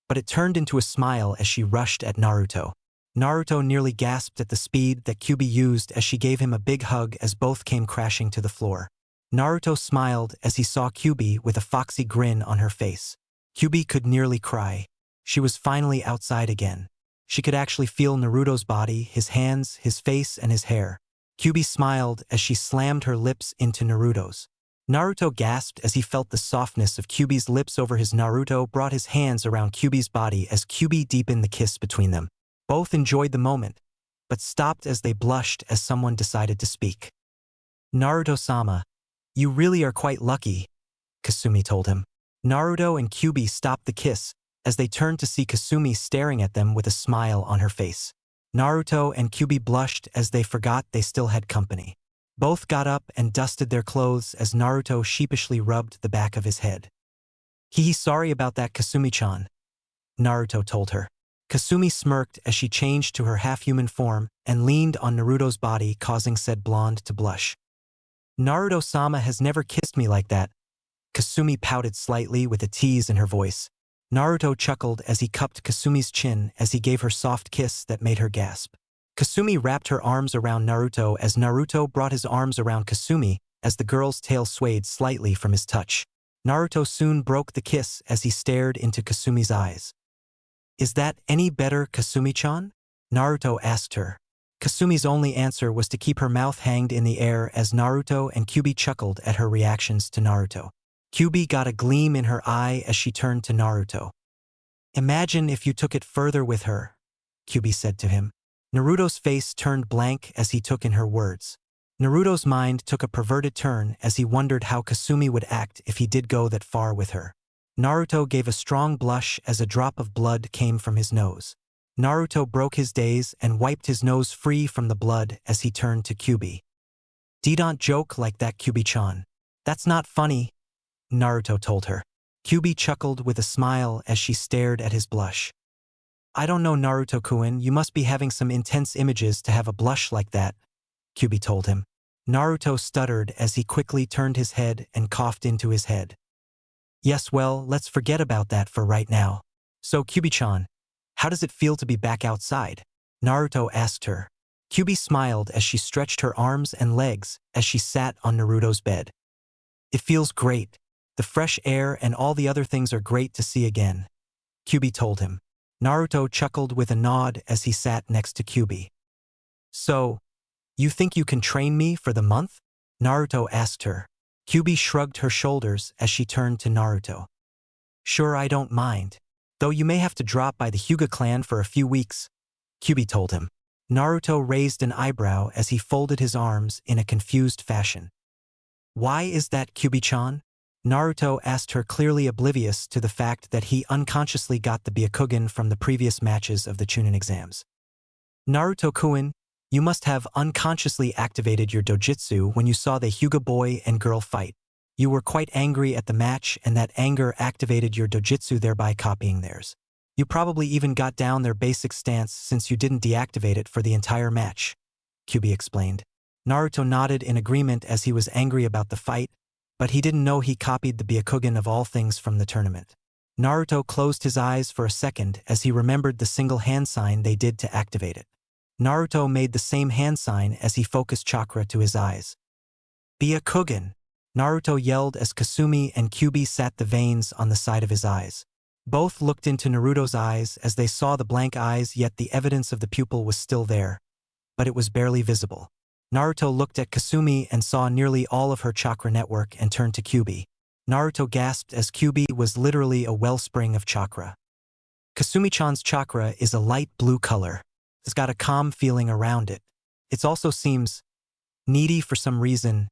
but it turned into a smile as she rushed at Naruto. Naruto nearly gasped at the speed that Kyuubi used as she gave him a big hug as both came crashing to the floor. Naruto smiled as he saw Kyuubi with a foxy grin on her face. Kyuubi could nearly cry. She was finally outside again. She could actually feel Naruto's body, his hands, his face, and his hair. Kyuubi smiled as she slammed her lips into Naruto's. Naruto gasped as he felt the softness of Kyuubi's lips over his. Naruto brought his hands around Kyuubi's body as Kyuubi deepened the kiss between them. Both enjoyed the moment, but stopped as they blushed as someone decided to speak. Naruto-sama, you really are quite lucky, Kasumi told him. Naruto and Kyuubi stopped the kiss as they turned to see Kasumi staring at them with a smile on her face. Naruto and Kyuubi blushed as they forgot they still had company. Both got up and dusted their clothes as Naruto sheepishly rubbed the back of his head. He's sorry about that, Kasumi-chan, Naruto told her. Kasumi smirked as she changed to her half-human form and leaned on Naruto's body, causing said blonde to blush. Naruto-sama has never kissed me like that. Kasumi pouted slightly with a tease in her voice. Naruto chuckled as he cupped Kasumi's chin as he gave her soft kiss that made her gasp. Kasumi wrapped her arms around Naruto as Naruto brought his arms around Kasumi as the girl's tail swayed slightly from his touch. Naruto soon broke the kiss as he stared into Kasumi's eyes. Is that any better, Kasumi-chan? Naruto asked her. Kasumi's only answer was to keep her mouth hanged in the air as Naruto and Kyuubi chuckled at her reactions to Naruto. Kyuubi got a gleam in her eye as she turned to Naruto. Imagine if you took it further with her, Kyuubi said to him. Naruto's face turned blank as he took in her words. Naruto's mind took a perverted turn as he wondered how Kasumi would act if he did go that far with her. Naruto gave a strong blush as a drop of blood came from his nose. Naruto broke his daze and wiped his nose free from the blood as he turned to Kyuubi. Don't joke like that, Kyuubi-chan. That's not funny, Naruto told her. Kyuubi chuckled with a smile as she stared at his blush. I don't know, Naruto-kun, you must be having some intense images to have a blush like that, Kyuubi told him. Naruto stuttered as he quickly turned his head and coughed into his head. Yes, well, let's forget about that for right now. So, Kyuubi-chan, how does it feel to be back outside? Naruto asked her. Kyuubi smiled as she stretched her arms and legs as she sat on Naruto's bed. It feels great. The fresh air and all the other things are great to see again, Kyuubi told him. Naruto chuckled with a nod as he sat next to Kyuubi. So, you think you can train me for the month? Naruto asked her. Kyuubi shrugged her shoulders as she turned to Naruto. Sure, I don't mind. Though you may have to drop by the Hyuga clan for a few weeks, Kyuubi told him. Naruto raised an eyebrow as he folded his arms in a confused fashion. Why is that, Kyuubi-chan? Naruto asked her, clearly oblivious to the fact that he unconsciously got the Byakugan from the previous matches of the Chunin exams. Naruto-kun, you must have unconsciously activated your Dojutsu when you saw the Hyuga boy and girl fight. You were quite angry at the match and that anger activated your Dojutsu, thereby copying theirs. You probably even got down their basic stance since you didn't deactivate it for the entire match, Kyuubi explained. Naruto nodded in agreement as he was angry about the fight, but he didn't know he copied the Byakugan of all things from the tournament. Naruto closed his eyes for a second as he remembered the single hand sign they did to activate it. Naruto made the same hand sign as he focused chakra to his eyes. Byakugan! Naruto yelled as Kasumi and Kyuubi sat the veins on the side of his eyes. Both looked into Naruto's eyes as they saw the blank eyes, yet the evidence of the pupil was still there, but it was barely visible. Naruto looked at Kasumi and saw nearly all of her chakra network and turned to Kyuubi. Naruto gasped as Kyuubi was literally a wellspring of chakra. Kasumi-chan's chakra is a light blue color. It's got a calm feeling around it. It also seems needy for some reason,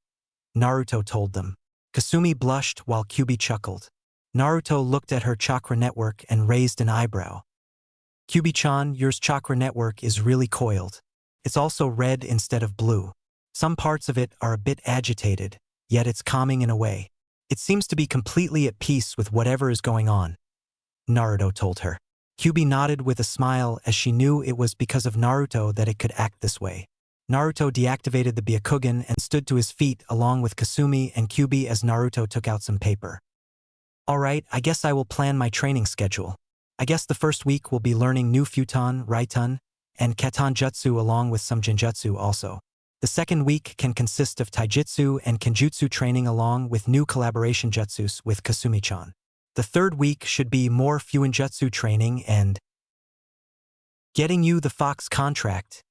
Naruto told them. Kasumi blushed while Kyuubi chuckled. Naruto looked at her chakra network and raised an eyebrow. Kyuubi-chan, your chakra network is really coiled. It's also red instead of blue. Some parts of it are a bit agitated, yet it's calming in a way. It seems to be completely at peace with whatever is going on, Naruto told her. Kyuubi nodded with a smile as she knew it was because of Naruto that it could act this way. Naruto deactivated the Byakugan and stood to his feet along with Kasumi and Kyuubi as Naruto took out some paper. Alright, I guess I will plan my training schedule. I guess the first week will be learning new Futon, Raiton, and Katan Jutsu along with some Genjutsu also. The second week can consist of Taijutsu and Kenjutsu training along with new collaboration jutsus with Kasumi-chan. The third week should be more Fuinjutsu training and… Getting you the Fox contract,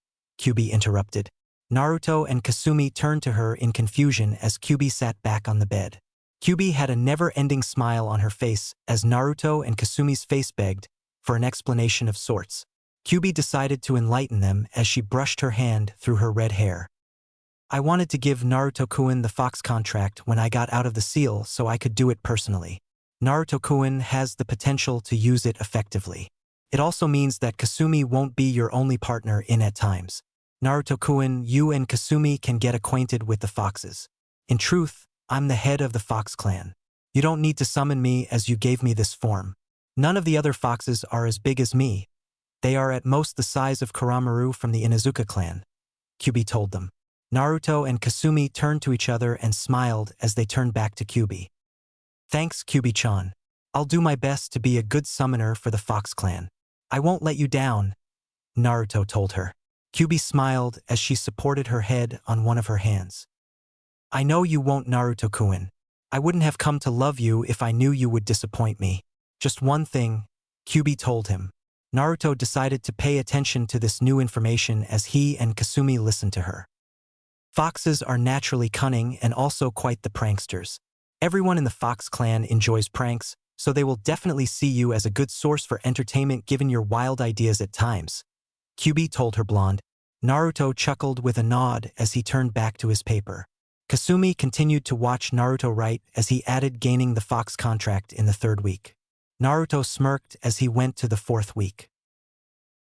Kyuubi interrupted. Naruto and Kasumi turned to her in confusion as Kyuubi sat back on the bed. Kyuubi had a never-ending smile on her face as Naruto and Kasumi's face begged for an explanation of sorts. Kyuubi decided to enlighten them as she brushed her hand through her red hair. I wanted to give Naruto-kun the Fox contract when I got out of the seal so I could do it personally. Naruto-kun has the potential to use it effectively. It also means that Kasumi won't be your only partner in at times. Naruto-kun, you and Kasumi can get acquainted with the foxes. In truth, I'm the head of the Fox clan. You don't need to summon me as you gave me this form. None of the other foxes are as big as me. They are at most the size of Kuramaru from the Inuzuka clan, Kyuubi told them. Naruto and Kasumi turned to each other and smiled as they turned back to Kyuubi. Thanks, Kyuubi-chan. I'll do my best to be a good summoner for the Fox clan. I won't let you down, Naruto told her. Kyuubi smiled as she supported her head on one of her hands. I know you won't, Naruto-kun. I wouldn't have come to love you if I knew you would disappoint me. Just one thing, Kyuubi told him. Naruto decided to pay attention to this new information as he and Kasumi listened to her. Foxes are naturally cunning and also quite the pranksters. Everyone in the Fox clan enjoys pranks, so they will definitely see you as a good source for entertainment given your wild ideas at times, Kyuubi told her blonde. Naruto chuckled with a nod as he turned back to his paper. Kasumi continued to watch Naruto write as he added gaining the Fox contract in the third week. Naruto smirked as he went to the fourth week.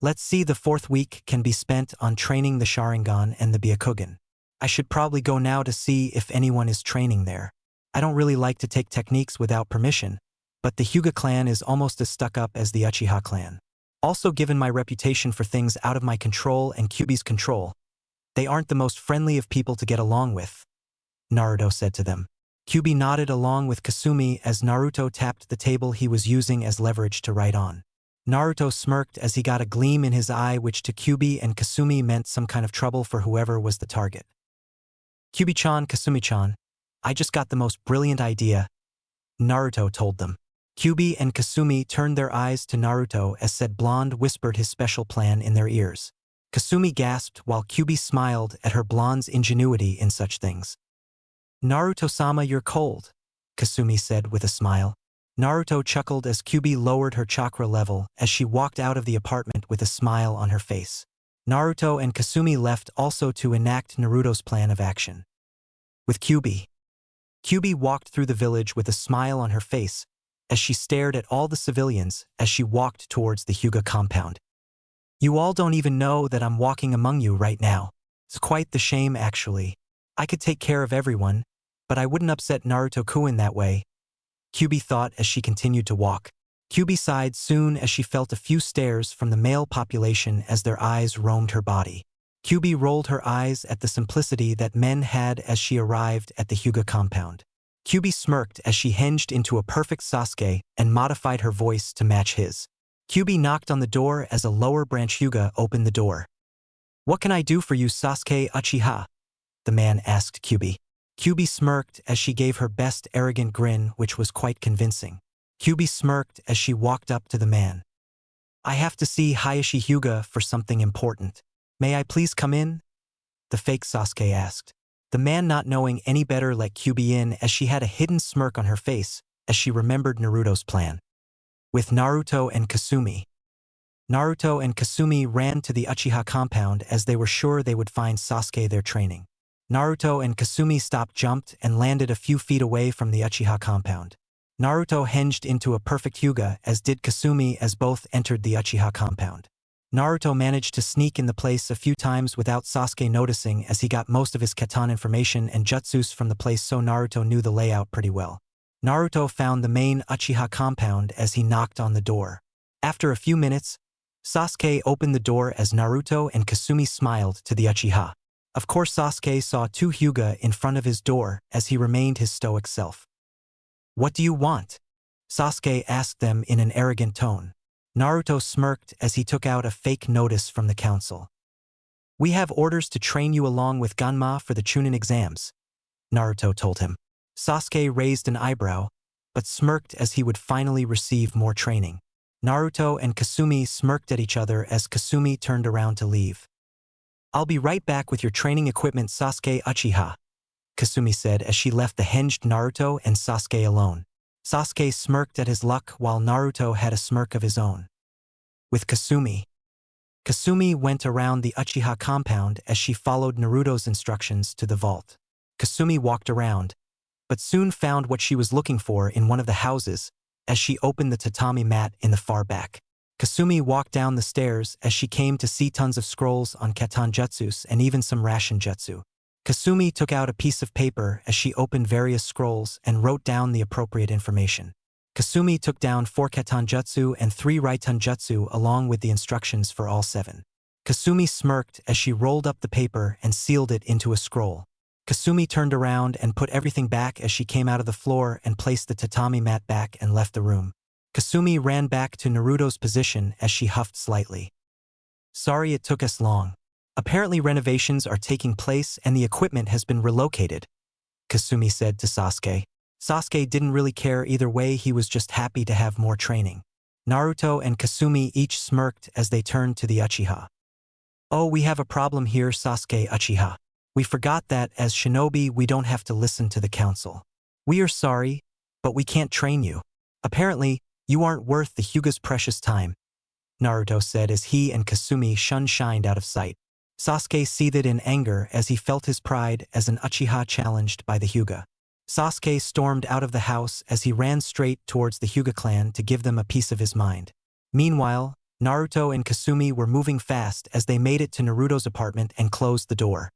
Let's see, the fourth week can be spent on training the Sharingan and the Byakugan. I should probably go now to see if anyone is training there. I don't really like to take techniques without permission, but the Hyuga clan is almost as stuck up as the Uchiha clan. Also, given my reputation for things out of my control and Kyuubi's control, they aren't the most friendly of people to get along with, Naruto said to them. Kyuubi nodded along with Kasumi as Naruto tapped the table he was using as leverage to write on. Naruto smirked as he got a gleam in his eye which to Kyuubi and Kasumi meant some kind of trouble for whoever was the target. Kyuubi-chan, Kasumi-chan, I just got the most brilliant idea, Naruto told them. Kyuubi and Kasumi turned their eyes to Naruto as said blonde whispered his special plan in their ears. Kasumi gasped while Kyuubi smiled at her blonde's ingenuity in such things. Naruto-sama, you're cold, Kasumi said with a smile. Naruto chuckled as Kyuubi lowered her chakra level as she walked out of the apartment with a smile on her face. Naruto and Kasumi left also to enact Naruto's plan of action. With Kyuubi walked through the village with a smile on her face as she stared at all the civilians as she walked towards the Hyuga compound. You all don't even know that I'm walking among you right now. It's quite the shame actually. I could take care of everyone, but I wouldn't upset Naruto-kun that way, Kyuubi thought as she continued to walk. Kyuubi sighed soon as she felt a few stares from the male population as their eyes roamed her body. Kyuubi rolled her eyes at the simplicity that men had as she arrived at the Hyuga compound. Kyuubi smirked as she hinged into a perfect Sasuke and modified her voice to match his. Kyuubi knocked on the door as a lower branch Hyuga opened the door. What can I do for you, Sasuke Uchiha? The man asked Kyuubi. Kyuubi smirked as she gave her best arrogant grin which was quite convincing. Kyuubi smirked as she walked up to the man. I have to see Hayashi Hyuga for something important. May I please come in? The fake Sasuke asked. The man not knowing any better let Kyuubi in as she had a hidden smirk on her face as she remembered Naruto's plan. With Naruto and Kasumi. Naruto and Kasumi ran to the Uchiha compound as they were sure they would find Sasuke there training. Naruto and Kasumi jumped and landed a few feet away from the Uchiha compound. Naruto hinged into a perfect Hyuga as did Kasumi as both entered the Uchiha compound. Naruto managed to sneak in the place a few times without Sasuke noticing as he got most of his katan information and jutsus from the place so Naruto knew the layout pretty well. Naruto found the main Uchiha compound as he knocked on the door. After a few minutes, Sasuke opened the door as Naruto and Kasumi smiled to the Uchiha. Of course, Sasuke saw two Hyuga in front of his door as he remained his stoic self. "What do you want?" Sasuke asked them in an arrogant tone. Naruto smirked as he took out a fake notice from the council. "We have orders to train you along with Ganma for the Chunin exams," Naruto told him. Sasuke raised an eyebrow, but smirked as he would finally receive more training. Naruto and Kasumi smirked at each other as Kasumi turned around to leave. "I'll be right back with your training equipment, Sasuke Uchiha," Kasumi said as she left the hinged Naruto and Sasuke alone. Sasuke smirked at his luck while Naruto had a smirk of his own. With Kasumi went around the Uchiha compound as she followed Naruto's instructions to the vault. Kasumi walked around, but soon found what she was looking for in one of the houses as she opened the tatami mat in the far back. Kasumi walked down the stairs as she came to see tons of scrolls on Katan Jutsus and even some Ration Jutsu. Kasumi took out a piece of paper as she opened various scrolls and wrote down the appropriate information. Kasumi took down 4 Katan Jutsu and 3 Raiten Jutsu along with the instructions for all 7. Kasumi smirked as she rolled up the paper and sealed it into a scroll. Kasumi turned around and put everything back as she came out of the floor and placed the tatami mat back and left the room. Kasumi ran back to Naruto's position as she huffed slightly. "Sorry it took us long. Apparently renovations are taking place and the equipment has been relocated," Kasumi said to Sasuke. Sasuke didn't really care either way, he was just happy to have more training. Naruto and Kasumi each smirked as they turned to the Uchiha. "Oh, we have a problem here, Sasuke Uchiha. We forgot that as shinobi we don't have to listen to the council. We are sorry, but we can't train you. Apparently, you aren't worth the Hyuga's precious time," Naruto said as he and Kasumi shined out of sight. Sasuke seethed in anger as he felt his pride as an Uchiha challenged by the Hyuga. Sasuke stormed out of the house as he ran straight towards the Hyuga clan to give them a piece of his mind. Meanwhile, Naruto and Kasumi were moving fast as they made it to Naruto's apartment and closed the door.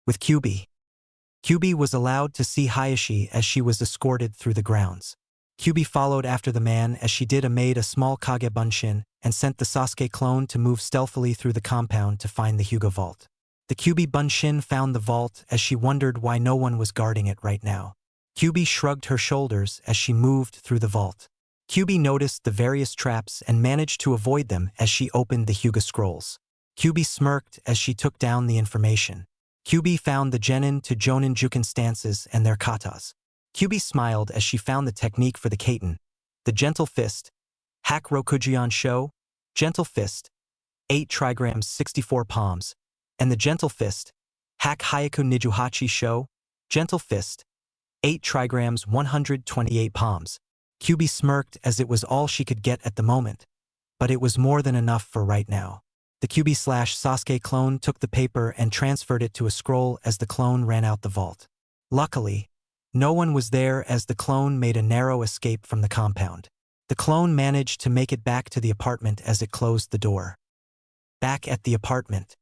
With Kyuubi was allowed to see Hayashi as she was escorted through the grounds. Kyuubi followed after the man as she made a small Kage Bunshin and sent the Sasuke clone to move stealthily through the compound to find the Hyuga vault. The Kyuubi Bunshin found the vault as she wondered why no one was guarding it right now. Kyuubi shrugged her shoulders as she moved through the vault. Kyuubi noticed the various traps and managed to avoid them as she opened the Hyuga scrolls. Kyuubi smirked as she took down the information. Kyuubi found the Genin to Jonin Juken stances and their katas. Kyuubi smiled as she found the technique for the Kaiten, the Gentle Fist, Hak Rokujian Sho, Gentle Fist, 8 trigrams 64 palms, and the Gentle Fist, Hak Hyaku Nijuhachi Sho, Gentle Fist, 8 trigrams 128 palms. Kyuubi smirked as it was all she could get at the moment, but it was more than enough for right now. The Kyuubi/Sasuke clone took the paper and transferred it to a scroll as the clone ran out the vault. Luckily, no one was there as the clone made a narrow escape from the compound. The clone managed to make it back to the apartment as it closed the door. Back at the apartment.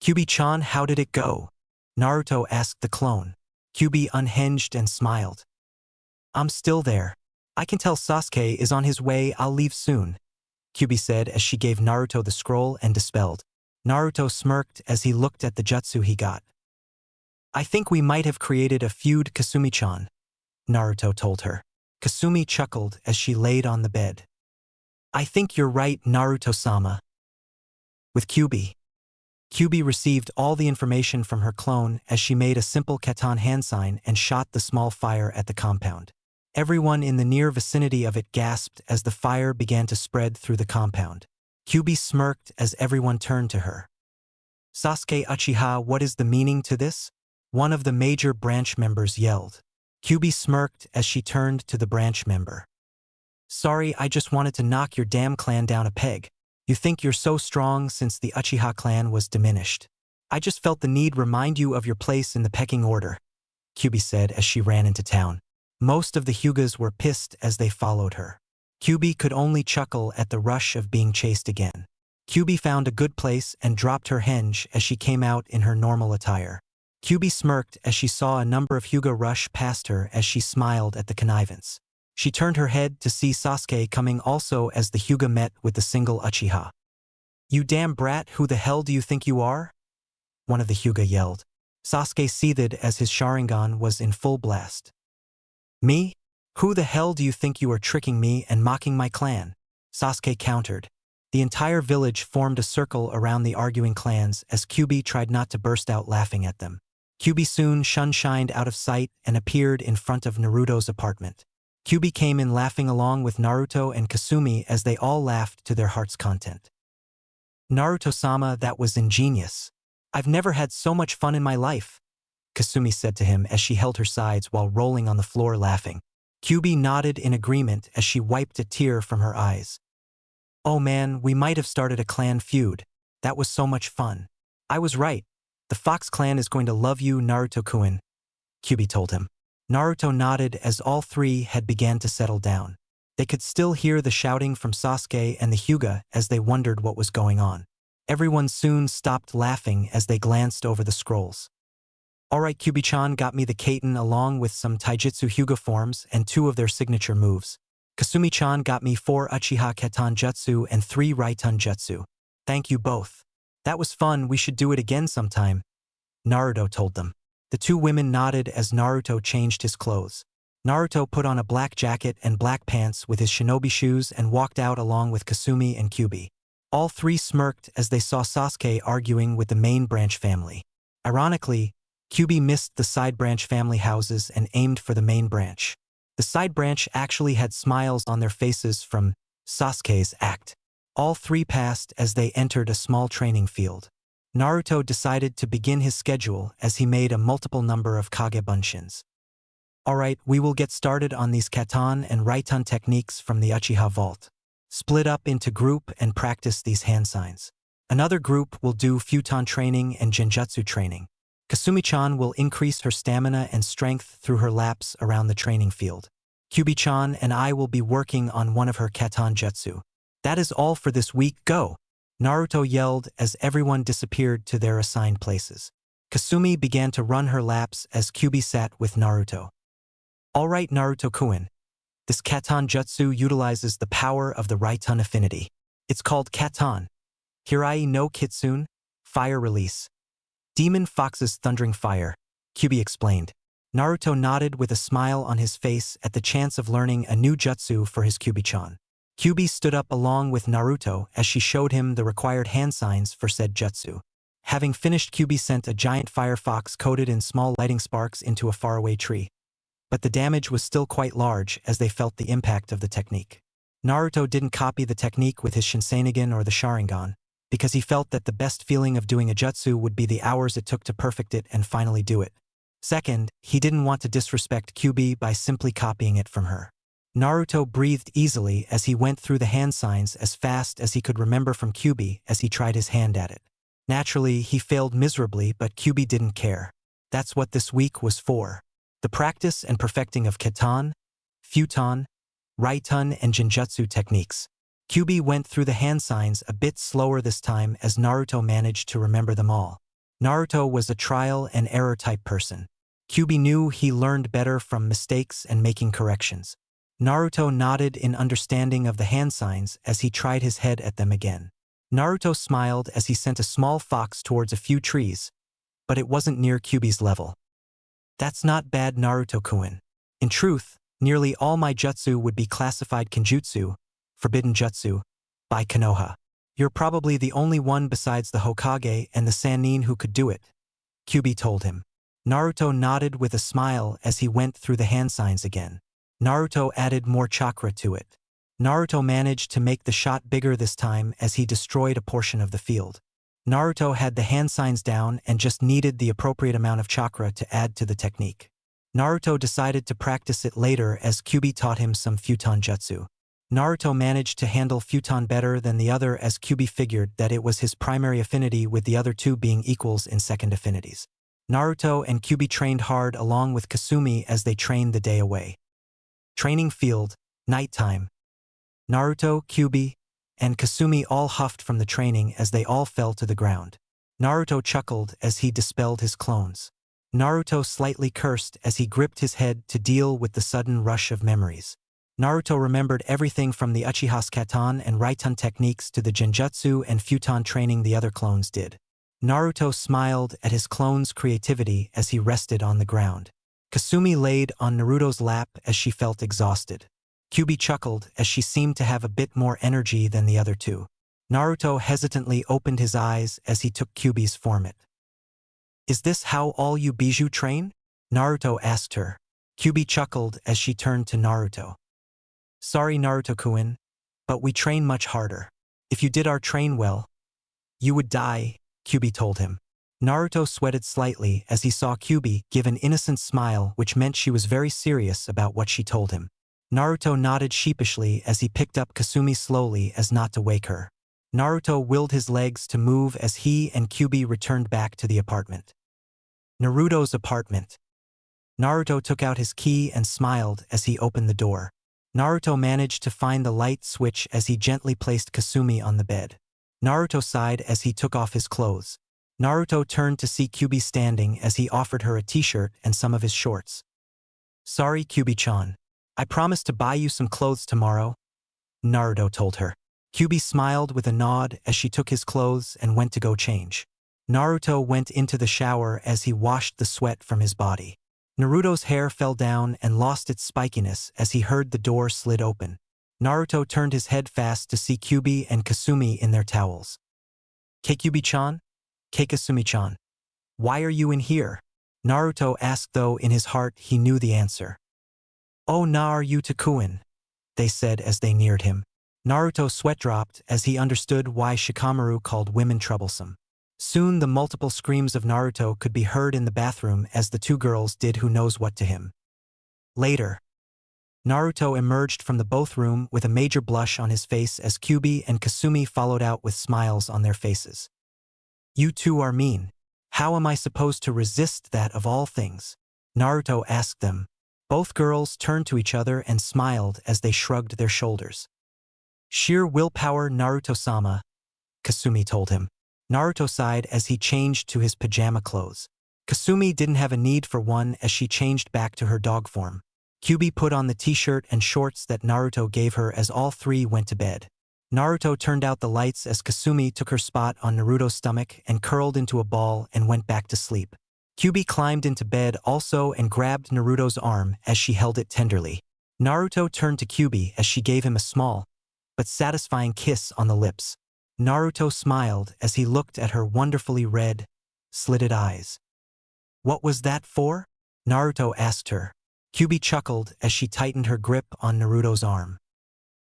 "Kyuubi-chan, how did it go?" Naruto asked the clone. Kyuubi unhinged and smiled. "I'm still there. I can tell Sasuke is on his way, I'll leave soon," Kyuubi said as she gave Naruto the scroll and dispelled. Naruto smirked as he looked at the jutsu he got. "I think we might have created a feud, Kasumi-chan," Naruto told her. Kasumi chuckled as she laid on the bed. "I think you're right, Naruto-sama." With Kyuubi received all the information from her clone as she made a simple katan hand sign and shot the small fire at the compound. Everyone in the near vicinity of it gasped as the fire began to spread through the compound. Kyuubi smirked as everyone turned to her. "Sasuke Uchiha, what is the meaning to this?" one of the major branch members yelled. Kyuubi smirked as she turned to the branch member. "Sorry, I just wanted to knock your damn clan down a peg. You think you're so strong since the Uchiha clan was diminished. I just felt the need remind you of your place in the pecking order," Kyuubi said as she ran into town. Most of the Hyugas were pissed as they followed her. Kyuubi could only chuckle at the rush of being chased again. Kyuubi found a good place and dropped her henge as she came out in her normal attire. Kyuubi smirked as she saw a number of Hyuga rush past her as she smiled at the connivance. She turned her head to see Sasuke coming also as the Hyuga met with the single Uchiha. "You damn brat, who the hell do you think you are?" one of the Hyuga yelled. Sasuke seethed as his Sharingan was in full blast. "Me? Who the hell do you think you are, tricking me and mocking my clan?" Sasuke countered. The entire village formed a circle around the arguing clans as Kyuubi tried not to burst out laughing at them. Kyuubi soon shined out of sight and appeared in front of Naruto's apartment. Kyuubi came in laughing along with Naruto and Kasumi as they all laughed to their heart's content. "Naruto-sama, that was ingenious. I've never had so much fun in my life," Kasumi said to him as she held her sides while rolling on the floor laughing. Kyuubi nodded in agreement as she wiped a tear from her eyes. "Oh man, we might have started a clan feud. That was so much fun." "I was right. The Fox clan is going to love you, Naruto-kun," Kyuubi told him. Naruto nodded as all three had began to settle down. They could still hear the shouting from Sasuke and the Hyuga as they wondered what was going on. Everyone soon stopped laughing as they glanced over the scrolls. "Alright, Kyuubi-chan got me the Kaiten along with some Taijutsu Hyuga forms and 2 of their signature moves. Kasumi-chan got me 4 Uchiha Keton Jutsu and 3 Raiton Jutsu. Thank you both. That was fun, we should do it again sometime," Naruto told them. The 2 women nodded as Naruto changed his clothes. Naruto put on a black jacket and black pants with his shinobi shoes and walked out along with Kasumi and Kyuubi. All 3 smirked as they saw Sasuke arguing with the main branch family. Ironically, Kyuubi missed the side branch family houses and aimed for the main branch. The side branch actually had smiles on their faces from Sasuke's act. All 3 passed as they entered a small training field. Naruto decided to begin his schedule as he made a multiple number of Kage Bunshins. "Alright, we will get started on these Katon and Raiton techniques from the Uchiha vault. Split up into group and practice these hand signs. Another group will do Futon training and Genjutsu training. Kasumi-chan will increase her stamina and strength through her laps around the training field. Kyuubi-chan and I will be working on one of her Katon Jutsu. That is all for this week, go!" Naruto yelled as everyone disappeared to their assigned places. Kasumi began to run her laps as Kyuubi sat with Naruto. "Alright, Naruto-kun. This Katon Jutsu utilizes the power of the Raiton affinity. It's called Katon. Hirai no Kitsune, fire release. Demon Fox's thundering fire," Kyuubi explained. Naruto nodded with a smile on his face at the chance of learning a new jutsu for his Kyuubi-chan. Kyuubi stood up along with Naruto as she showed him the required hand signs for said jutsu. Having finished, Kyuubi sent a giant fire fox coated in small lighting sparks into a faraway tree. But the damage was still quite large as they felt the impact of the technique. Naruto didn't copy the technique with his shinsenigan or the Sharingan, because he felt that the best feeling of doing a jutsu would be the hours it took to perfect it and finally do it. Second, he didn't want to disrespect Kyuubi by simply copying it from her. Naruto breathed easily as he went through the hand signs as fast as he could remember from Kyuubi as he tried his hand at it. Naturally, he failed miserably, but Kyuubi didn't care. That's what this week was for. The practice and perfecting of Katon, Futon, Raiton, and Genjutsu techniques. Kyuubi went through the hand signs a bit slower this time as Naruto managed to remember them all. Naruto was a trial and error type person. Kyuubi knew he learned better from mistakes and making corrections. Naruto nodded in understanding of the hand signs as he tried his head at them again. Naruto smiled as he sent a small fox towards a few trees, but it wasn't near Kyuubi's level. "That's not bad, Naruto-kun. In truth, nearly all my jutsu would be classified Kenjutsu, forbidden jutsu, by Konoha. You're probably the only one besides the Hokage and the Sannin who could do it," Kyuubi told him. Naruto nodded with a smile as he went through the hand signs again. Naruto added more chakra to it. Naruto managed to make the shot bigger this time as he destroyed a portion of the field. Naruto had the hand signs down and just needed the appropriate amount of chakra to add to the technique. Naruto decided to practice it later as Kyuubi taught him some Futon jutsu. Naruto managed to handle Futon better than the other as Kyuubi figured that it was his primary affinity, with the other 2 being equals in second affinities. Naruto and Kyuubi trained hard along with Kasumi as they trained the day away. Training field, nighttime. Naruto, Kyuubi, and Kasumi all huffed from the training as they all fell to the ground. Naruto chuckled as he dispelled his clones. Naruto slightly cursed as he gripped his head to deal with the sudden rush of memories. Naruto remembered everything from the Uchiha's Katan and Raiten techniques to the Genjutsu and Futon training the other clones did. Naruto smiled at his clone's creativity as he rested on the ground. Kasumi laid on Naruto's lap as she felt exhausted. Kyuubi chuckled as she seemed to have a bit more energy than the other two. Naruto hesitantly opened his eyes as he took Kyuubi's format. "Is this how all you Bijou train?" Naruto asked her. Kyuubi chuckled as she turned to Naruto. "Sorry, Naruto-kun, but we train much harder. If you did our train well, you would die," Kyuubi told him. Naruto sweated slightly as he saw Kyuubi give an innocent smile, which meant she was very serious about what she told him. Naruto nodded sheepishly as he picked up Kasumi slowly as not to wake her. Naruto willed his legs to move as he and Kyuubi returned back to the apartment. Naruto's apartment. Naruto took out his key and smiled as he opened the door. Naruto managed to find the light switch as he gently placed Kasumi on the bed. Naruto sighed as he took off his clothes. Naruto turned to see Kyuubi standing as he offered her a t-shirt and some of his shorts. "Sorry, Kyuubi-chan. I promised to buy you some clothes tomorrow," Naruto told her. Kyuubi smiled with a nod as she took his clothes and went to go change. Naruto went into the shower as he washed the sweat from his body. Naruto's hair fell down and lost its spikiness as he heard the door slid open. Naruto turned his head fast to see Kyuubi and Kasumi in their towels. "Kyuubi-chan? Kasumi-chan. Why are you in here?" Naruto asked, though in his heart he knew the answer. "Oh, na are you Takuen?" they said as they neared him. Naruto's sweat dropped as he understood why Shikamaru called women troublesome. Soon the multiple screams of Naruto could be heard in the bathroom as the two girls did who knows what to him. Later, Naruto emerged from the both room with a major blush on his face as Kyuubi and Kasumi followed out with smiles on their faces. "You two are mean. How am I supposed to resist that of all things?" Naruto asked them. Both girls turned to each other and smiled as they shrugged their shoulders. "Sheer willpower, Naruto-sama," Kasumi told him. Naruto sighed as he changed to his pajama clothes. Kasumi didn't have a need for one as she changed back to her dog form. Kyuubi put on the t-shirt and shorts that Naruto gave her as all three went to bed. Naruto turned out the lights as Kasumi took her spot on Naruto's stomach and curled into a ball and went back to sleep. Kyuubi climbed into bed also and grabbed Naruto's arm as she held it tenderly. Naruto turned to Kyuubi as she gave him a small but satisfying kiss on the lips. Naruto smiled as he looked at her wonderfully red, slitted eyes. "What was that for?" Naruto asked her. Kyuubi chuckled as she tightened her grip on Naruto's arm.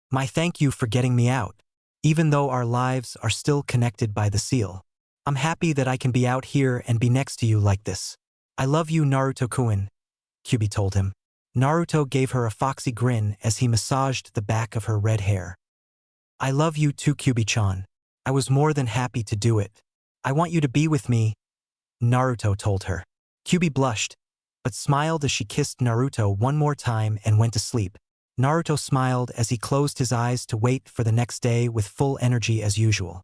"My thank you for getting me out. Even though our lives are still connected by the seal, I'm happy that I can be out here and be next to you like this. I love you, Naruto-kun," Kyuubi told him. Naruto gave her a foxy grin as he massaged the back of her red hair. "I love you too, Kyuubi-chan. I was more than happy to do it. I want you to be with me," Naruto told her. Kyuubi blushed, but smiled as she kissed Naruto one more time and went to sleep. Naruto smiled as he closed his eyes to wait for the next day with full energy as usual.